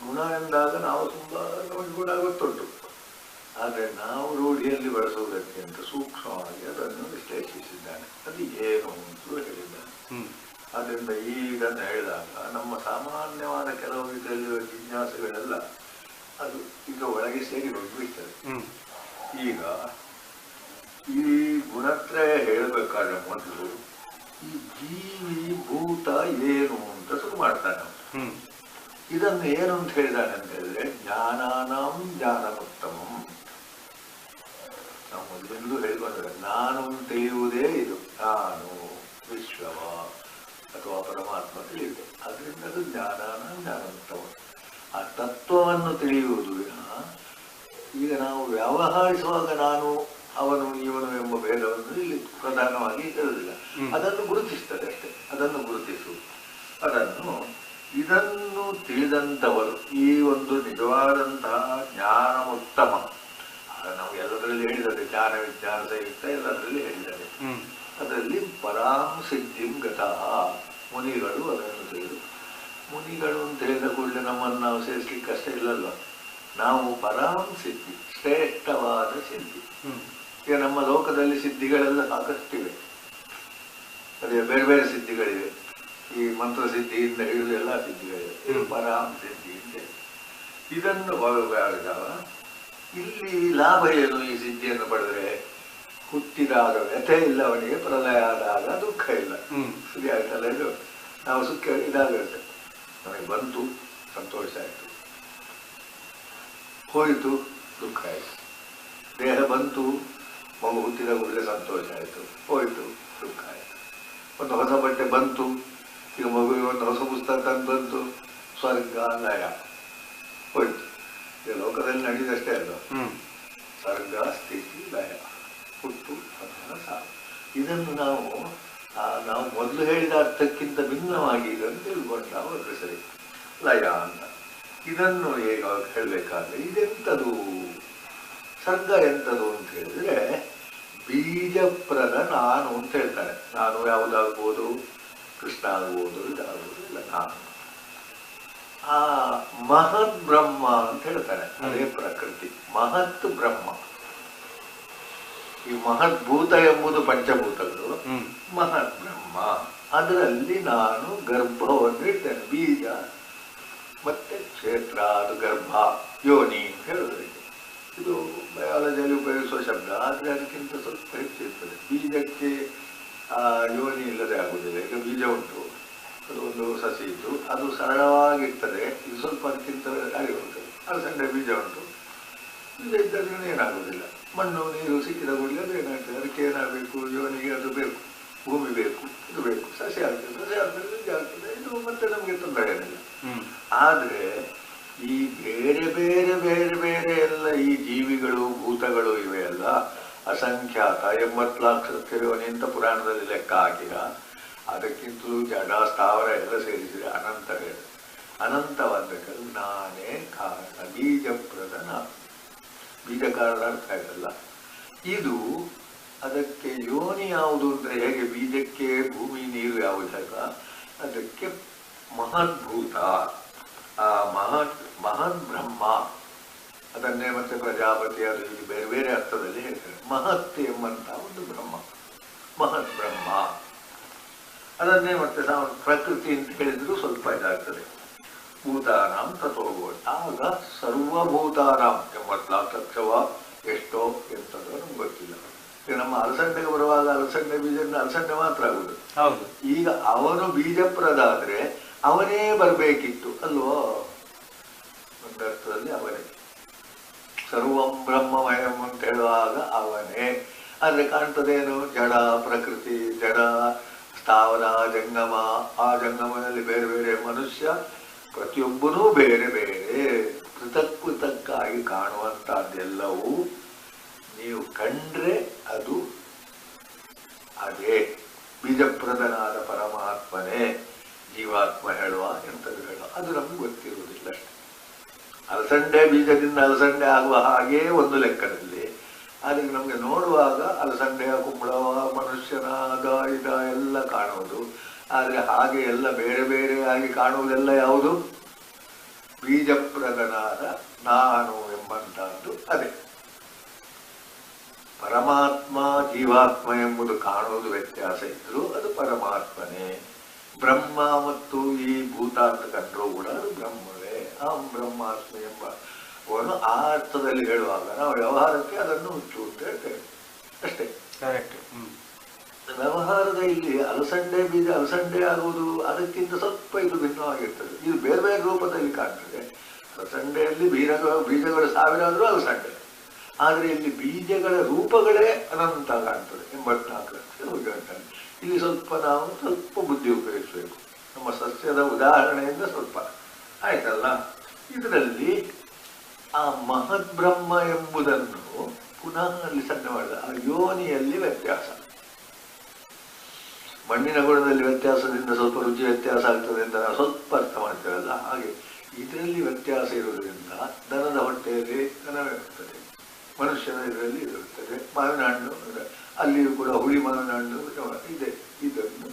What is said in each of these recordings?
ಗುಣ ಎಂದಾಗ ನಾವು ತುಂಬ ನಮಗೆ ಗುಣ ಗೊತ್ತುಂಟು. ಆದರೆ ನಾವು ರೂಢಿಯಲ್ಲಿ ಬಳಸುವುದಕ್ಕಿಂತ ಸೂಕ್ಷ್ಮವಾಗಿ ಅದನ್ನು ವಿಶ್ಲೇಷಿಸಿದ್ದಾನೆ. ಅದು ಏನು ಅಂತೂ ಹೇಳಿದ್ದಾನೆ. ಆದ್ದರಿಂದ ಇದನ್ನು ಹೇಳಿದಾಗ ನಮ್ಮ ಸಾಮಾನ್ಯವಾದ ಕೆಲವು ಇದರಲ್ಲಿ ಜಿಜ್ಞಾಸೆಗಳೆಲ್ಲ ಅದು ಈಗ ಒಳಗೆ ಸೇರಿ ಹೋಗಿಬಿಡ್ತದೆ. ಈಗ ಈ ಗುಣತ್ರಯ ಹೇಳಬೇಕಾದ್ರೆ ಮೊದಲು ಈ ಜೀವಿ ಭೂತ ಏನು ಅಂತ ಶುರು ಮಾಡ್ತಾನೆ. ಇದನ್ನು ಏನು ಅಂತ ಹೇಳಿದಾನೆ ಅಂತ ಹೇಳಿದ್ರೆ ಜ್ಞಾನಾನಾಂ ಜ್ಞಾನಮುತ್ತಮಂ. ನಾವು ಮೊದಲೆಂದು ಹೇಳಿಕೊಂಡ್ರೆ ನಾನು ತಿಳಿಯುವುದೇ ಇದು, ನಾನು ವಿಶ್ವವ ಅಥವಾ ಪರಮಾತ್ಮ ತಿಳಿಯುವುದು. ಅದರಿಂದ ಅದು ಜ್ಞಾನಾನಾಂ ಜ್ಞಾನಮುತ್ತಮ. ಆ ತತ್ವವನ್ನು ತಿಳಿಯುವುದು ಈಗ ನಾವು ವ್ಯವಹರಿಸುವಾಗ ನಾನು ಅವನು ಇವನು ಎಂಬ ಭೇದವನ್ನು ಇಲ್ಲಿ ಪ್ರಧಾನವಾಗಿ ಹೇಳುವುದಿಲ್ಲ. ಅದನ್ನು ಗುರುತಿಸ್ತದೆ ಅಷ್ಟೇ. ಅದನ್ನು ಗುರುತಿಸುವುದು ಇದನ್ನು ತಿಳಿದಂಥವರು ಈ ಒಂದು ನಿಜವಾದಂತಹ ಜ್ಞಾನಮುತ್ತಮ. ನಾವು ಎಲ್ಲದರಲ್ಲಿ ಹೇಳಿದ್ದಾರೆ, ಜ್ಞಾನ ವಿಜ್ಞಾನ ಸಂಯುಕ್ತ ಎಲ್ಲದರಲ್ಲಿ ಹೇಳಿದ್ದಾರೆ. ಅದರಲ್ಲಿ ಪರಾಂ ಸಿದ್ಧಿಂ ಗತಃ ಮುನಿಗಳು ಅದನ್ನು ತಿಳಿದು. ಮುನಿಗಳು ಅಂತ ಹೇಳಿದ ಕೂಡಲೇ ನಮ್ಮನ್ನು ನಾವು ಸೇರಿಸ್ಲಿಕ್ಕೆ ಕಷ್ಟ ಇಲ್ಲಲ್ವ. ನಾವು ಪರಾಂ ಸಿದ್ಧಿ, ಶ್ರೇಷ್ಠವಾದ ಸಿದ್ಧಿ. ಈಗ ನಮ್ಮ ಲೋಕದಲ್ಲಿ ಸಿದ್ಧಿಗಳೆಲ್ಲ ಸಾಕಷ್ಟಿವೆ. ಅದೇ ಬೇರೆ ಬೇರೆ ಸಿದ್ಧಿಗಳಿವೆ. ಈ ಮಂತ್ರ ಸಿದ್ಧಿಯಿಂದ ಹಿಡಿದು ಎಲ್ಲ ಸಿದ್ಧಿಗಳಿವೆ. ಇದು ಪರಾಂ ಸಿದ್ಧಿ ಅಂತ. ಇದನ್ನು ಭಾವಿದಾಗ ಇಲ್ಲಿ ಲಾಭ ಏನು? ಈ ಸಿದ್ಧಿಯನ್ನು ಪಡೆದ್ರೆ ಹುಟ್ಟಿದಾಗ ವ್ಯಥೆ ಇಲ್ಲ ಅವನಿಗೆ, ಪ್ರಲಯ ಆದಾಗ ದುಃಖ ಇಲ್ಲ. ಸರಿ ಆಗ್ತಲ್ಲ ಇದು. ನಾವು ಸುಖ ಇದಾಗುತ್ತೆ. ನಮಗೆ ಬಂತು ಸಂತೋಷ ಆಯಿತು, ಹೋಯಿತು ದುಃಖ ಆಯಿತು. ದೇಹ ಬಂತು, ಮಗು ಹುಟ್ಟಿದ ಕೂಡಲೇ ಸಂತೋಷ ಆಯಿತು, ಹೋಯಿತು ದುಃಖ ಆಯಿತು. ಒಂದು ಹೊಸ ಬಟ್ಟೆ ಬಂತು, ಈಗ ಮಗುವಿಗೆ ಒಂದು ಹೊಸ ಪುಸ್ತಕ ತಂದು ಬಂತು, ಸ್ವರ್ಗ ಲಯ ಹೋಯ್ತು. ಈಗ ಲೋಕದಲ್ಲಿ ನಡೆದಷ್ಟೇ ಅಲ್ಲ, ಸ್ವರ್ಗ ಸ್ಥಿತಿ ಲಯ, ಹುಟ್ಟು ಸಾವು. ಇದನ್ನು ನಾವು ಮೊದಲು ಹೇಳಿದ ಅರ್ಥಕ್ಕಿಂತ ಭಿನ್ನವಾಗಿ ಇದನ್ನು ತಿಳ್ಕೊಂಡು ನಾವು ಅದ್ರ ಸರಿ ಲಯ ಅಂತ. ಇದನ್ನು ಈಗ ಹೇಳಬೇಕಾದ್ರೆ ಇದೆಂಥದು, ಸರ್ಗ ಎಂಥದು ಅಂತ ಹೇಳಿದ್ರೆ ಬೀಜಪ್ರದ ನಾನು ಅಂತ ಹೇಳ್ತಾನೆ. ನಾನು ಯಾವುದಾಗ್ಬೋದು, ಕೃಷ್ಣ ಆಗ್ಬೋದು, ಇದಾಗ್ಬೋದು, ಇಲ್ಲ ನಾನು. ಆ ಮಹತ್ ಬ್ರಹ್ಮ ಅಂತ ಹೇಳ್ತಾನೆ. ಅದೇ ಪ್ರಕೃತಿ, ಮಹತ್ ಬ್ರಹ್ಮ. ಈ ಮಹದ್ಭೂತ ಎಂಬುದು ಪಂಚಭೂತಗಳು, ಮಹತ್ ಬ್ರಹ್ಮ. ಅದರಲ್ಲಿ ನಾನು ಗರ್ಭವನ್ನು ಇಡ್ತೇನೆ. ಬೀಜ ಮತ್ತೆ ಕ್ಷೇತ್ರ, ಅದು ಗರ್ಭ, ಯೋನಿ ಅಂತ ಹೇಳುವುದು. ಇದು ಬಯಾಲಜಿಯಲ್ಲಿ ಉಪಯೋಗಿಸುವ ಶಬ್ದ, ಆದರೆ ಅದಕ್ಕಿಂತ ಸ್ವಲ್ಪ ಹೆಚ್ಚು ಇರ್ತದೆ. ಬೀಜಕ್ಕೆ ಯೋನಿ ಇಲ್ಲದೆ ಆಗುವುದಿಲ್ಲ. ಈಗ ಬೀಜ ಉಂಟು, ಅದು ಒಂದು ಸಸಿ ಇದ್ದು ಅದು ಸರಳವಾಗಿರ್ತದೆ. ಇದು ಸ್ವಲ್ಪ ಅದಕ್ಕಿಂತ ಆಗಿ ಹೋಗ್ತದೆ. ಅಲಸಂಡೆ ಬೀಜ ಉಂಟು, ಬೀಜ ಇದ್ದರೆ ಏನಾಗುವುದಿಲ್ಲ. ಮಣ್ಣು ನೀರು ಸಿಕ್ಕಿದ ಕೂಡಲೇ ಅದು ಏನಾಗ್ತದೆ. ಅದಕ್ಕೆ ಏನಾಗಬೇಕು? ಯೋನಿಗೆ ಅದು ಬೇಕು, ಭೂಮಿ ಬೇಕು, ಇದು ಬೇಕು. ಸಸಿ ಆಗ್ತದೆ, ಸಸಿ ಆಗ್ತದೆ, ಬೀಜ ಆಗ್ತದೆ. ಇದು ಮತ್ತೆ ನಮಗೆ ತೊಂದರೆ ಏನಿಲ್ಲ. ಆದರೆ ಈ ಬೇರೆ ಬೇರೆ ಬೇರೆ ಬೇರೆ ಎಲ್ಲ ಈ ಜೀವಿಗಳು ಭೂತಗಳು ಇವೆ ಅಲ್ಲ, ಅಸಂಖ್ಯಾತ 80 ಲಕ್ಷ ಯೋನಿ ಅಂತ ಪುರಾಣದಲ್ಲಿ ಲೆಕ್ಕ ಹಾಕಿದ. ಅದಕ್ಕಿಂತಲೂ ಜಡ ಸ್ಥಾವರ ಎಲ್ಲ ಸೇರಿಸಿದರೆ ಅನಂತವೇ. ಅನಂತವಾದಕ್ಕಲ್ಲಿ ನಾನೇ ಕಾರಣ. ಬೀಜಪ್ರದ ನಾನು. ಬೀಜ ಕಾರಣ ಅರ್ಥ ಆಗಲ್ಲ. ಇದು ಅದಕ್ಕೆ ಯೋನಿ ಯಾವುದು ಅಂದರೆ ಹೇಗೆ ಬೀಜಕ್ಕೆ ಭೂಮಿ ನೀರು ಯಾವುದಾಗ ಅದಕ್ಕೆ ಮಹದ್ಭೂತ, ಆ ಮಹದ್ ಬ್ರಹ್ಮ. ಅದನ್ನೇ ಮತ್ತೆ ಪ್ರಜಾಪತಿ ಅದು ಇಲ್ಲಿ ಬೇರೆ ಬೇರೆ ಅರ್ಥದಲ್ಲಿ ಹೇಳ್ತಾರೆ. ಮಹತ್ ಎಂಬಂತ ಒಂದು ಬ್ರಹ್ಮ, ಮಹದ್ ಬ್ರಹ್ಮ. ಅದನ್ನೇ ಮತ್ತೆ ಪ್ರಕೃತಿ ಅಂತ ಹೇಳಿದ್ರು ಸ್ವಲ್ಪ ಇದಾಗ್ತದೆ. ಭೂತಾನಾಂ ತಥೋಭವ. ಆಗ ಸರ್ವಭೂತಾನಾಂ 80 ಲಕ್ಷವ ಎಷ್ಟೋ ಎಂಥದ್ದು ನಮ್ಗೆ ಗೊತ್ತಿಲ್ಲ. ಈಗ ನಮ್ಮ ಅಲಸಂಡೆಗೆ ಬರುವಾಗ ಅಲಸಂಡೆ ಬೀಜದಿಂದ ಅಲಸಂಡೆ ಮಾತ್ರ ಆಗುದು. ಈಗ ಅವನು ಬೀಜಪ್ರದ ಆದ್ರೆ ಅವನೇ ಬರಬೇಕಿತ್ತು ಅಲ್ವೋ? ಒಂದರ್ಥದಲ್ಲಿ ಅವನೇ. ಸರ್ವಂ ಬ್ರಹ್ಮಮಯಂ ಅಂತ ಹೇಳುವಾಗ ಅವನೇ. ಆದ್ರೆ ಕಾಣ್ತದೇನು? ಜಡ ಪ್ರಕೃತಿ, ಜಡ ಸ್ಥಾವರ, ಜಂಗಮ. ಆ ಜಂಗಮದಲ್ಲಿ ಬೇರೆ ಬೇರೆ ಮನುಷ್ಯ, ಪ್ರತಿಯೊಬ್ಬನೂ ಬೇರೆ ಬೇರೆ ಪೃಥಕ್ ಪೃಥಕ್ಕಾಗಿ ಕಾಣುವಂತಹದ್ದೆಲ್ಲವೂ ನೀವು ಕಂಡ್ರೆ ಅದು ಅದೇ ಬೀಜಪ್ರದನಾದ ಪರಮಾತ್ಮನೇ. ಜೀವಾತ್ಮ ಹೇಳುವ ಎಂಥದ್ದು ಹೇಳುವ ಅದು ನಮ್ಗೆ ಗೊತ್ತಿರುವುದಿಲ್ಲ ಅಷ್ಟೇ. ಅಲಸಂಡೆ ಬೀಜದಿಂದ ಅಲಸಂಡೆ ಆಗುವ ಹಾಗೇ ಒಂದು ಲೆಕ್ಕದಲ್ಲಿ. ಆದರೆ ನಮಗೆ ನೋಡುವಾಗ ಅಲಸಂಡೆಯ ಕುಂಬಳವ ಮನುಷ್ಯನಾದ ಇದ ಎಲ್ಲ ಕಾಣುವುದು. ಆದರೆ ಹಾಗೆ ಎಲ್ಲ ಬೇರೆ ಬೇರೆಯಾಗಿ ಕಾಣುವುದೆಲ್ಲ ಯಾವುದು? ಬೀಜಪ್ರದನಾದ ನಾನು ಎಂಬಂತಹದ್ದು ಅದೇ. ಪರಮಾತ್ಮ ಜೀವಾತ್ಮ ಎಂಬುದು ಕಾಣುವುದು ವ್ಯತ್ಯಾಸ ಇದ್ರೂ ಅದು ಪರಮಾತ್ಮನೇ. ಬ್ರಹ್ಮ ಮತ್ತು ಈ ಭೂತ ಅಂತ ಕಂಡ್ರೂ ಕೂಡ ಅದು ಬ್ರಹ್ಮವೇ. ಆ ಬ್ರಹ್ಮಾತ್ಮ ಎಂಬ ಅವನು ಆ ಅರ್ಥದಲ್ಲಿ ಹೇಳುವಾಗ ನಾವು ವ್ಯವಹಾರಕ್ಕೆ ಅದನ್ನು ಹುಚ್ಚು ಅಂತ ಹೇಳ್ತೇವೆ ಅಷ್ಟೇ. ವ್ಯವಹಾರದ ಇಲ್ಲಿ ಅಲಸಂಡೆ ಬೀಜ ಅಲಸಂಡೆ ಆಗುವುದು ಅದಕ್ಕಿಂತ ಸ್ವಲ್ಪ ಇದು ಭಿನ್ನವಾಗಿರ್ತದೆ. ಇದು ಬೇರೆ ಬೇರೆ ರೂಪದಲ್ಲಿ ಕಾಣ್ತದೆ. ಅಲಸಂಡೆಯಲ್ಲಿ ಬೀಜಗಳು ಸಾವಿರಾದರೂ ಅಲಸಂಡೆ, ಆದರೆ ಇಲ್ಲಿ ಬೀಜಗಳ ರೂಪಗಳೇ ಅನಂತ ಕಾಣ್ತದೆ. 84 ಲಕ್ಷ. ಇಲ್ಲಿ ಸ್ವಲ್ಪ ಬುದ್ಧಿ ಉಪಯೋಗಿಸಬೇಕು. ನಮ್ಮ ಸಸ್ಯದ ಉದಾಹರಣೆಯಿಂದ ಸ್ವಲ್ಪ ಆಯ್ತಲ್ಲ. ಇದರಲ್ಲಿ ಆ ಮಹದ್ ಬ್ರಹ್ಮ ಎಂಬುದನ್ನು ಪುನಃ ಅಲ್ಲಿ ಸಣ್ಣ ಮಾಡಿದ. ಆ ಯೋನಿಯಲ್ಲಿ ವ್ಯತ್ಯಾಸ, ಮಣ್ಣಿನ ಗುಣದಲ್ಲಿ ವ್ಯತ್ಯಾಸದಿಂದ ಸ್ವಲ್ಪ ರುಚಿ ವ್ಯತ್ಯಾಸ ಆಗ್ತದೆ ಅಂತ ನಾವು ಸ್ವಲ್ಪ ಅರ್ಥ ಮಾಡ್ತೇವಲ್ಲ, ಹಾಗೆ ಇದರಲ್ಲಿ ವ್ಯತ್ಯಾಸ ಇರುವುದರಿಂದ ದನದ ಹೊಟ್ಟೆಯಲ್ಲಿ ದನವೇ ಇರ್ತದೆ, ಮನುಷ್ಯನ ಇದರಲ್ಲಿ ಇರುತ್ತದೆ. ಮಾವಿನ ಹಣ್ಣು ಅಲ್ಲಿಯೂ ಕೂಡ ಹುಳಿ ಮಾವಿನ ಹಣ್ಣು ಇದೆ. ಇದನ್ನು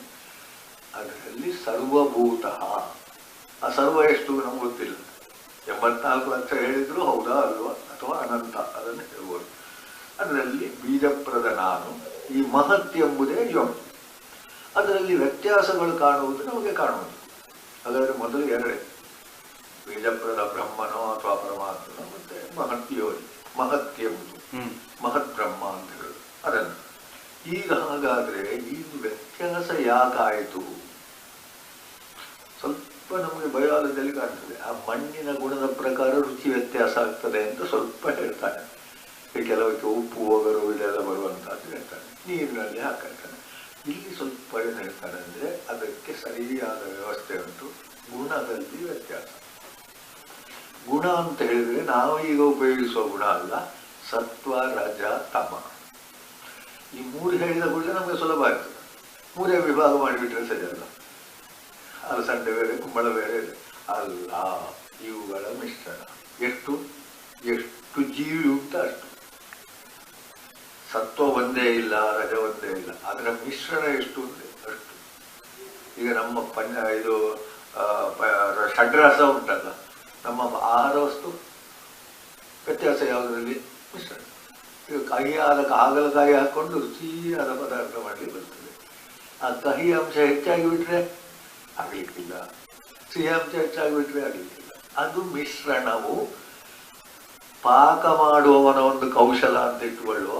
ಅದರಲ್ಲಿ ಸರ್ವಭೂತ. ಆ ಸರ್ವ ಎಷ್ಟು ನಮ್ಗೆ ಗೊತ್ತಿಲ್ಲ. 84 ಲಕ್ಷ ಹೇಳಿದ್ರು ಹೌದಾ ಅಲ್ವಾ ಅಥವಾ ಅನಂತ, ಅದನ್ನು ಹೇಳ್ಬೋದು. ಅದರಲ್ಲಿ ಬೀಜಪ್ರದ ನಾನು, ಈ ಮಹತ್ ಎಂಬುದೇ ಯಂ. ಅದರಲ್ಲಿ ವ್ಯತ್ಯಾಸಗಳು ಕಾಣುವುದು ನಮಗೆ ಕಾಣುವುದು. ಹಾಗಾದರೆ ಮೊದಲು ಎರಡೇ, ಬೀಜಪ್ರದ ಬ್ರಹ್ಮನೋ ಅಥವಾ ಪರಮಾತ್ಮನೋ, ಮತ್ತೆ ಮಹತ್ ಯೋನಿ. ಮಹತ್ ಎಂಬುದು ಮಹತ್ ಬ್ರಹ್ಮ ಅಂತ ಹೇಳುದು ಅದನ್ನು. ಈಗ ಹಾಗಾದ್ರೆ ಈ ವ್ಯತ್ಯಾಸ ಯಾಕಾಯಿತು? ಸ್ವಲ್ಪ ನಮಗೆ ಬಯಾಲಜಿಯಲ್ಲಿ ಕಾಣ್ತದೆ. ಆ ಮಣ್ಣಿನ ಗುಣದ ಪ್ರಕಾರ ರುಚಿ ವ್ಯತ್ಯಾಸ ಆಗ್ತದೆ ಅಂತ ಸ್ವಲ್ಪ ಹೇಳ್ತಾನೆ. ಕೆಲವಕ್ಕೆ ಉಪ್ಪು ಒಗರು ಇದೆಲ್ಲ ಬರುವಂತಹದ್ದು ಹೇಳ್ತಾನೆ, ನೀರಿನಲ್ಲಿ ಹಾಕಿರ್ತಾನೆ. ಇಲ್ಲಿ ಸ್ವಲ್ಪ ಏನು ಹೇಳ್ತಾನೆ ಅಂದ್ರೆ ಅದಕ್ಕೆ ಸರಿಯಾದ ವ್ಯವಸ್ಥೆ ಉಂಟು. ಗುಣದಲ್ಲಿ ವ್ಯತ್ಯಾಸ. ಗುಣ ಅಂತ ಹೇಳಿದ್ರೆ ನಾವು ಈಗ ಉಪಯೋಗಿಸುವ ಗುಣ ಅಲ್ಲ, ಸತ್ವ ರಜ ತಮ. ಈ 3 ಹೇಳಿದ ಕೂಡಲೇ ನಮಗೆ ಸುಲಭ ಆಗ್ತದೆ. 3 ವಿಭಾಗ ಮಾಡಿಬಿಟ್ರೆ ಸರಿ ಅಲ್ಲ. ಅಲಸಂಡೆ ಬೇರೆ, ಕುಂಬಳ ಬೇರೆ ಅಲ್ಲ, ಇವುಗಳ ಮಿಶ್ರಣ. ಎಷ್ಟು ಜೀವಿ ಉಂಟ ಅಷ್ಟು. ಸತ್ವ ಒಂದೇ ಇಲ್ಲ, ರಜ ಒಂದೇ ಇಲ್ಲ, ಅದರ ಮಿಶ್ರಣ ಎಷ್ಟು ಉಂಟು ಅಷ್ಟು. ಈಗ ನಮ್ಮ ಇದು ಷಡ್ರಸ ಉಂಟಲ್ಲ, ನಮ್ಮ ಆಹಾರ ವಸ್ತು ವ್ಯತ್ಯಾಸ ಯಾವುದರಲ್ಲಿ? ಮಿಶ್ರಣ. ಈಗ ಕಹಿಯಾದ ಹಾಗಲಕಾಯಿ ಹಾಕೊಂಡು ರುಚಿಯಾದ ಪದಾರ್ಥ ಮಾಡಲಿಕ್ಕೆ ಬರ್ತದೆ. ಆ ಕಹಿ ಅಂಶ ಹೆಚ್ಚಾಗಿ ಬಿಟ್ರೆ ಆಗ್ಲಿಕ್ಕಿಲ್ಲ, ಸಿಹಿ ಅಂಶ ಹೆಚ್ಚಾಗಿ ಬಿಟ್ರೆ ಆಗ್ಲಿಕ್ಕಿಲ್ಲ. ಅದು ಮಿಶ್ರಣವು ಪಾಕ ಮಾಡುವವನ ಒಂದು ಕೌಶಲ ಅಂತ ಇಟ್ಟುಕೊಳ್ಳುವ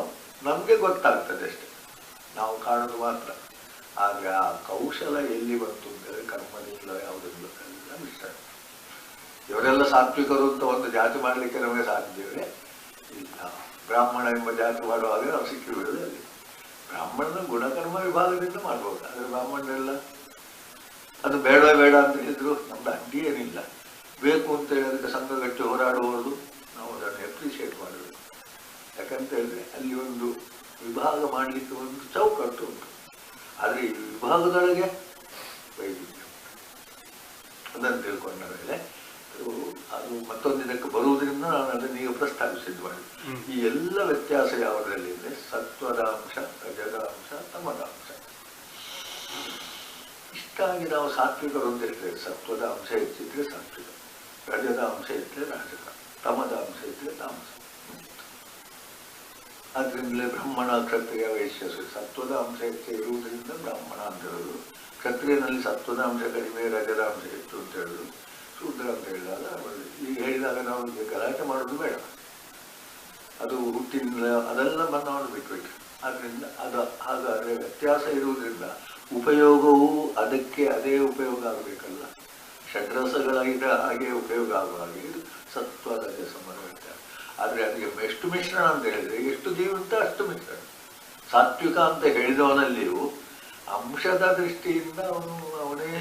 ನಮ್ಗೆ ಗೊತ್ತಾಗ್ತದೆ ಅಷ್ಟೆ, ನಾವು ಕಾಣೋದು ಮಾತ್ರ. ಆದ್ರೆ ಆ ಕೌಶಲ ಎಲ್ಲಿ ಬಂತು ಅಂದರೆ ಕರ್ಮನಿಲ್ಲ, ಯಾವುದಿಲ್ಲ, ಎಲ್ಲ ಮಿಶ್ರಣ. ಇವರೆಲ್ಲ ಸಾತ್ವಿಕರು ಅಂತ ಒಂದು ಜಾತಿ ಮಾಡಲಿಕ್ಕೆ ನಮಗೆ ಸಾಧ್ಯವೇ ಇಲ್ಲ. ಬ್ರಾಹ್ಮಣ ಎಂಬ ಜಾತಿ ಮಾಡುವಾಗ ನಾವು ಸಿಕ್ಕಿಬಿಡುವುದು ಅಲ್ಲಿ. ಬ್ರಾಹ್ಮಣನ ಗುಣಕರ್ಮ ವಿಭಾಗದಿಂದ ಮಾಡ್ಬೋದು. ಆದರೆ ಬ್ರಾಹ್ಮಣರೆಲ್ಲ ಅದು ಬೇಡ ಅಂತ ಹೇಳಿದ್ರು ನಮ್ದು ಅಡ್ಡಿ ಏನಿಲ್ಲ. ಬೇಕು ಅಂತ ಹೇಳಿದ್ರೆ ಸಂಘಗಟ್ಟಿ ಹೋರಾಡುವುದು, ನಾವು ಅದನ್ನು ಅಪ್ರಿಷಿಯೇಟ್ ಮಾಡಬೇಕು. ಯಾಕಂತ ಹೇಳಿದ್ರೆ ಅಲ್ಲಿ ಒಂದು ವಿಭಾಗ ಮಾಡಲಿಕ್ಕೆ ಒಂದು ಚೌಕಟ್ಟು ಉಂಟು. ಆದರೆ ಈ ವಿಭಾಗದೊಳಗೆ ವೈವಿಧ್ಯ ಅದನ್ನು ತಿಳ್ಕೊಂಡ ಮೇಲೆ ಅದು ಮತ್ತೊಂದಿನಕ್ಕೆ ಬರುವುದರಿಂದ ನಾನು ಅದನ್ನು ಈಗ ಪ್ರಸ್ತಾಪಿಸಿದ್ದು ಮಾಡಿ. ಈ ಎಲ್ಲ ವ್ಯತ್ಯಾಸ ಯಾವುದರಲ್ಲಿ ಇದೆ? ಸತ್ವದ ಅಂಶ, ರಜದ ಅಂಶ, ತಮದ ಅಂಶ. ಇಷ್ಟಾಗಿ ನಾವು ಸಾತ್ವಿಕರು ಅಂತ ಹೇಳ್ತೇವೆ. ಸತ್ವದ ಅಂಶ ಹೆಚ್ಚಿದ್ರೆ ಸಾತ್ವಿಕ, ರಜದ ಅಂಶ ಇದ್ರೆ ರಾಜಕ, ತಮದ ಅಂಶ ಇದ್ರೆ ತಾಮಸ. ಆದ್ರಿಂದಲೇ ಬ್ರಾಹ್ಮಣ ಕ್ಷತ್ರಿಯ ವೈಶ್ಯಸು. ಸತ್ವದ ಅಂಶ ಹೆಚ್ಚು ಇರುವುದರಿಂದ ಬ್ರಾಹ್ಮಣ ಅಂತ ಹೇಳುದು. ಕ್ಷತ್ರಿಯನಲ್ಲಿ ಸತ್ವದ ಅಂಶ ಕಡಿಮೆ, ರಜದ ಅಂಶ ಹೆಚ್ಚು ಅಂತ ಹೇಳುದು. ಶೂದ್ರ ಅಂತ ಹೇಳಿದಾಗ ಈಗ ಹೇಳಿದಾಗ ನಾವು ಗಲಾಟೆ ಮಾಡೋದು ಬೇಡ. ಅದು ಹುಟ್ಟಿನ ಅದೆಲ್ಲ ನಾವು ಬಿಟ್ಬಿಟ್ಟು. ಆದ್ರಿಂದ ಅದು ಹಾಗಾದ್ರೆ ವ್ಯತ್ಯಾಸ ಇರುವುದರಿಂದ ಉಪಯೋಗವು ಅದಕ್ಕೆ ಅದೇ ಉಪಯೋಗ ಆಗಬೇಕಲ್ಲ. ಷಡ್ರಸಗಳಾಗಿದ್ದ ಹಾಗೆ ಉಪಯೋಗ ಆಗುವ ಹಾಗೆ ಇದು ಸತ್ವ ರಜ ಸಮಾನ ವ್ಯತ್ಯಾಸ. ಆದರೆ ಅದಕ್ಕೆ ಎಷ್ಟು ಮಿಶ್ರಣ ಅಂತ ಹೇಳಿದ್ರೆ ಎಷ್ಟು ಜೀವ ಅಂತ ಅಷ್ಟು ಮಿಶ್ರಣ. ಸಾತ್ವಿಕ ಅಂತ ಹೇಳಿದವನಲ್ಲಿಯೂ ಅಂಶದ ದೃಷ್ಟಿಯಿಂದ ಅವನೇ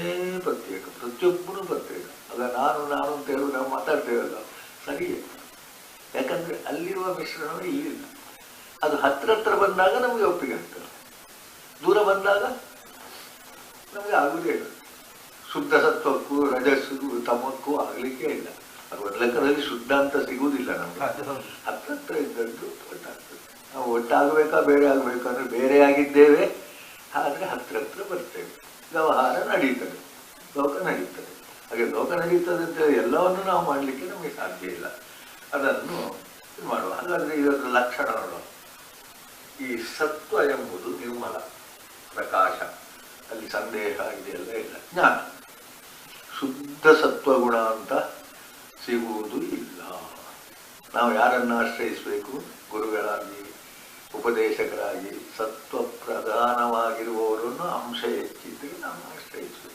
ಪ್ರತ್ಯೇಕ, ಪ್ರತಿಯೊಬ್ಬನು ಪ್ರತ್ಯೇಕ. ಅಲ್ಲ ನಾನು ಅಂತ ಹೇಳುದು ನಾವು ಮಾತಾಡ್ತೇವಲ್ಲ, ಸರಿಯೇ. ಯಾಕಂದ್ರೆ ಅಲ್ಲಿರುವ ಮಿಶ್ರಣವೇ ಇಲ್ಲಿಲ್ಲ. ಅದು ಹತ್ರ ಬಂದಾಗ ನಮಗೆ ಒಪ್ಪಿಗೆ ಆಗ್ತದೆ, ದೂರ ಬಂದಾಗ ನಮಗೆ ಆಗುವುದೇ ಇಲ್ಲ. ಶುದ್ಧ ಸತ್ವಕ್ಕೂ ರಜಸ್ಸಿಗೂ ತಮಕ್ಕೂ ಆಗ್ಲಿಕ್ಕೆ ಇಲ್ಲ. ಅದು ಒಂದು ಲೆಕ್ಕದಲ್ಲಿ ಶುದ್ಧ ಅಂತ ಸಿಗುವುದಿಲ್ಲ ನಮಗೆ. ಹತ್ರ ಇದ್ದದ್ದು ಒಟ್ಟಾಗ್ತದೆ. ನಾವು ಒಟ್ಟಾಗಬೇಕಾ ಬೇರೆ ಆಗ್ಬೇಕಂದ್ರೆ ಬೇರೆ ಆಗಿದ್ದೇವೆ, ಆದರೆ ಹತ್ರ ಬರ್ತೇವೆ. ವ್ಯವಹಾರ ನಡೀತದೆ, ಲೋಕ ನಡೀತದೆ. ಹಾಗೆ ಲೋಕ ನಡೀತದೆ ಅಂತೇಳಿ ಎಲ್ಲವನ್ನು ನಾವು ಮಾಡಲಿಕ್ಕೆ ನಮಗೆ ಸಾಧ್ಯ ಇಲ್ಲ. ಅದನ್ನು ಇದು ಮಾಡುವ. ಹಾಗಾದರೆ ಇದರ ಲಕ್ಷಣ ನೋಡುವ. ಈ ಸತ್ವ ಎಂಬುದು ನಿರ್ಮಲ ಪ್ರಕಾಶ, ಅಲ್ಲಿ ಸಂದೇಹ ಇದೆಲ್ಲ ಇಲ್ಲ. ಜ್ಞಾನ ಶುದ್ಧ ಸತ್ವಗುಣ ಅಂತ ಸಿಗುವುದು ಇಲ್ಲ. ನಾವು ಯಾರನ್ನು ಆಶ್ರಯಿಸಬೇಕು? ಗುರುಗಳಾಗಿ, ಉಪದೇಶಕರಾಗಿ ಸತ್ವ ಪ್ರಧಾನವಾಗಿರುವವರನ್ನು ಅಂಶ ಹೆಚ್ಚಿದ್ದರೆ ನಾವು ಆಶ್ರಯಿಸಬೇಕು.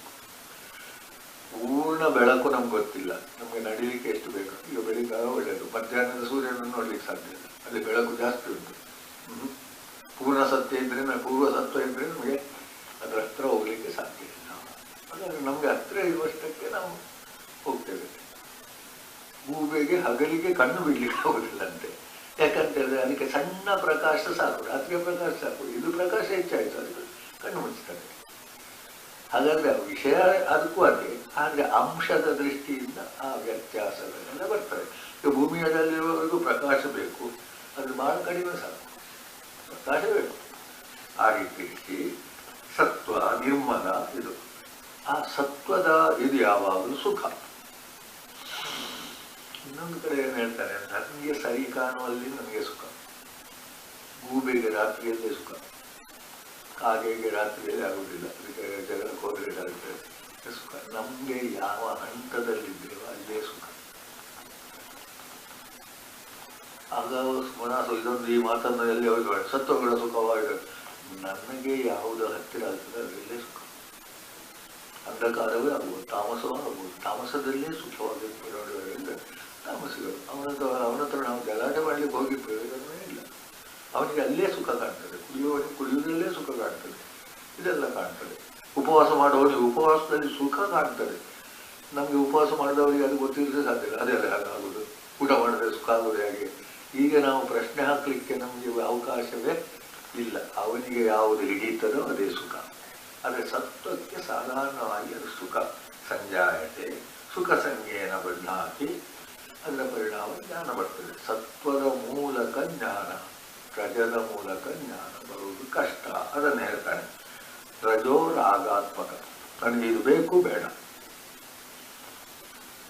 ಪೂರ್ಣ ಬೆಳಕು ನಮ್ಗೆ ಗೊತ್ತಿಲ್ಲ, ನಮಗೆ ನಡೀಲಿಕ್ಕೆ ಎಷ್ಟು ಬೇಕು. ಈಗ ಬೆಳಿಗ್ಗೆ ಒಳ್ಳೆಯದು, ಮಧ್ಯಾಹ್ನದ ಸೂರ್ಯನನ್ನು ನೋಡ್ಲಿಕ್ಕೆ ಸಾಧ್ಯ ಇಲ್ಲ, ಅಲ್ಲಿ ಬೆಳಕು ಜಾಸ್ತಿ ಉಂಟು. ಪೂರ್ಣ ಸತ್ಯ ಇದ್ರೆ, ಪೂರ್ವ ಸತ್ವ ಇದ್ರೆ ನಮಗೆ ಅದರ ಹತ್ರ ಹೋಗ್ಲಿಕ್ಕೆ ಸಾಧ್ಯ ಇಲ್ಲ. ಹಾಗಾಗಿ ನಮ್ಗೆ ಹತ್ರ ಇರುವಷ್ಟಕ್ಕೆ ನಾವು ಹೋಗ್ತೇವೆ. ಗೂಬೆಗೆ ಹಗಲಿಗೆ ಕಣ್ಣು ಬಿಡ್ಲಿಕ್ಕೆ ಹೋಗುದಿಲ್ಲಂತೆ. ಯಾಕಂತೇಳಿದ್ರೆ ಅದಕ್ಕೆ ಸಣ್ಣ ಪ್ರಕಾಶ ಸಾಕು, ರಾತ್ರಿಯ ಪ್ರಕಾಶ ಸಾಕು. ಇದು ಪ್ರಕಾಶ ಹೆಚ್ಚಾಯಿತು, ಅದಕ್ಕೆ ಕಣ್ಣು ಮುಚ್ತಾರೆ. ಹಾಗಾದ್ರೆ ವಿಷಯ ಅದಕ್ಕೂ ಅದೇ, ಆದರೆ ಅಂಶದ ದೃಷ್ಟಿಯಿಂದ ಆ ವ್ಯತ್ಯಾಸಗಳೆಲ್ಲ ಬರ್ತವೆ. ಈಗ ಭೂಮಿಯಲ್ಲಿರುವವರೆಗೂ ಪ್ರಕಾಶ ಬೇಕು, ಅದು ಬಹಳ ಕಡಿಮೆ ಸಾಕು, ಪ್ರಕಾಶ ಬೇಕು. ಆ ರೀತಿ ಸತ್ವ ನಿರ್ಮಲ ಇದು. ಆ ಸತ್ವದ ಇದು ಯಾವಾಗಲೂ ಸುಖ. ಇನ್ನೊಂದು ಕಡೆ ಏನು ಹೇಳ್ತಾರೆ, ನನಗೆ ಸರಿ ಕಾಣುವಲ್ಲಿ ನನಗೆ ಸುಖ. ಗೂಬೆಗೆ ರಾತ್ರಿಯಲ್ಲೇ ಸುಖ, ಕಾಗೆಗೆ ರಾತ್ರಿಯಲ್ಲಿ ಆಗುವುದಿಲ್ಲ, ಅದಕ್ಕೆ ಜಗಳಕ್ಕೆ ಹೋದರೆ ಆಗುತ್ತೆ ಸುಖ. ನಮಗೆ ಯಾವ ಹಂತದಲ್ಲಿದ್ದೇವೋ ಅಲ್ಲೇ ಸುಖ. ಆಗ ಮನಸ್ಸು ಇದೊಂದು ಈ ಮಾತನ್ನು ಎಲ್ಲಿ ಹೋಗಿ ಸತ್ವಗಳ ಸುಖವಾಗಿದೆ. ನನಗೆ ಯಾವುದು ಹತ್ತಿರ ಆಗ್ತದೆ ಅದರಲ್ಲೇ ಸುಖ. ಅಂಧಕಾರವೇ ಆಗ್ಬೋದು, ತಾಮಸವೂ ಆಗ್ಬೋದು. ತಾಮಸದಲ್ಲೇ ಸುಖವಾಗಿರೋದ್ರಿಂದ ತಾಮಸಿಗಳು ಅವನ ಹತ್ರ ನಾವು ಗಲಾಟೆ ಮಾಡ್ಲಿಕ್ಕೆ ಹೋಗಿ ಪ್ರಯೋಜನವೇ ಇಲ್ಲ. ಅವನಿಗೆ ಅಲ್ಲೇ ಸುಖ ಕಾಣ್ತದೆ, ಕುಡಿಯುವುದಲ್ಲೇ ಸುಖ ಕಾಣ್ತದೆ, ಇದೆಲ್ಲ ಕಾಣ್ತದೆ. ಉಪವಾಸ ಮಾಡುವವನಿಗೆ ಉಪವಾಸದಲ್ಲಿ ಸುಖ ಕಾಣ್ತದೆ. ನಮಗೆ ಉಪವಾಸ ಮಾಡಿದವರಿಗೆ ಅದು ಗೊತ್ತಿರಲಿಕ್ಕೆ ಸಾಧ್ಯ ಇಲ್ಲ. ಅದೆಲ್ಲ ಹಾಗಾಗುವುದು, ಊಟ ಮಾಡಿದ್ರೆ ಸುಖ ಆಗೋದು ಹೇಗೆ? ಈಗ ನಾವು ಪ್ರಶ್ನೆ ಹಾಕಲಿಕ್ಕೆ ನಮಗೆ ಅವಕಾಶವೇ ಇಲ್ಲ. ಅವನಿಗೆ ಯಾವುದು ಹಿಡಿಯುತ್ತದೋ ಅದೇ ಸುಖ. ಆದರೆ ಸತ್ವಕ್ಕೆ ಸಾಧಾರಣವಾಗಿ ಅದು ಸುಖ ಸಂಜಾಯತೆ, ಸುಖ ಸಂಜ್ಞೆಯನ್ನು ಬದಲಾಕಿ ಅದರ ಪರಿಣಾಮ ಜ್ಞಾನ ಬರ್ತದೆ. ಸತ್ವದ ಮೂಲಕ ಜ್ಞಾನ, ರಜದ ಮೂಲಕ ಜ್ಞಾನ ಬರುವುದು ಕಷ್ಟ. ಅದನ್ನು ಹೇಳ್ತಾನೆ. ರಜೋ ರಾಗಾತ್ಮಕ, ನನಗೆ ಇದು ಬೇಕು ಬೇಡ,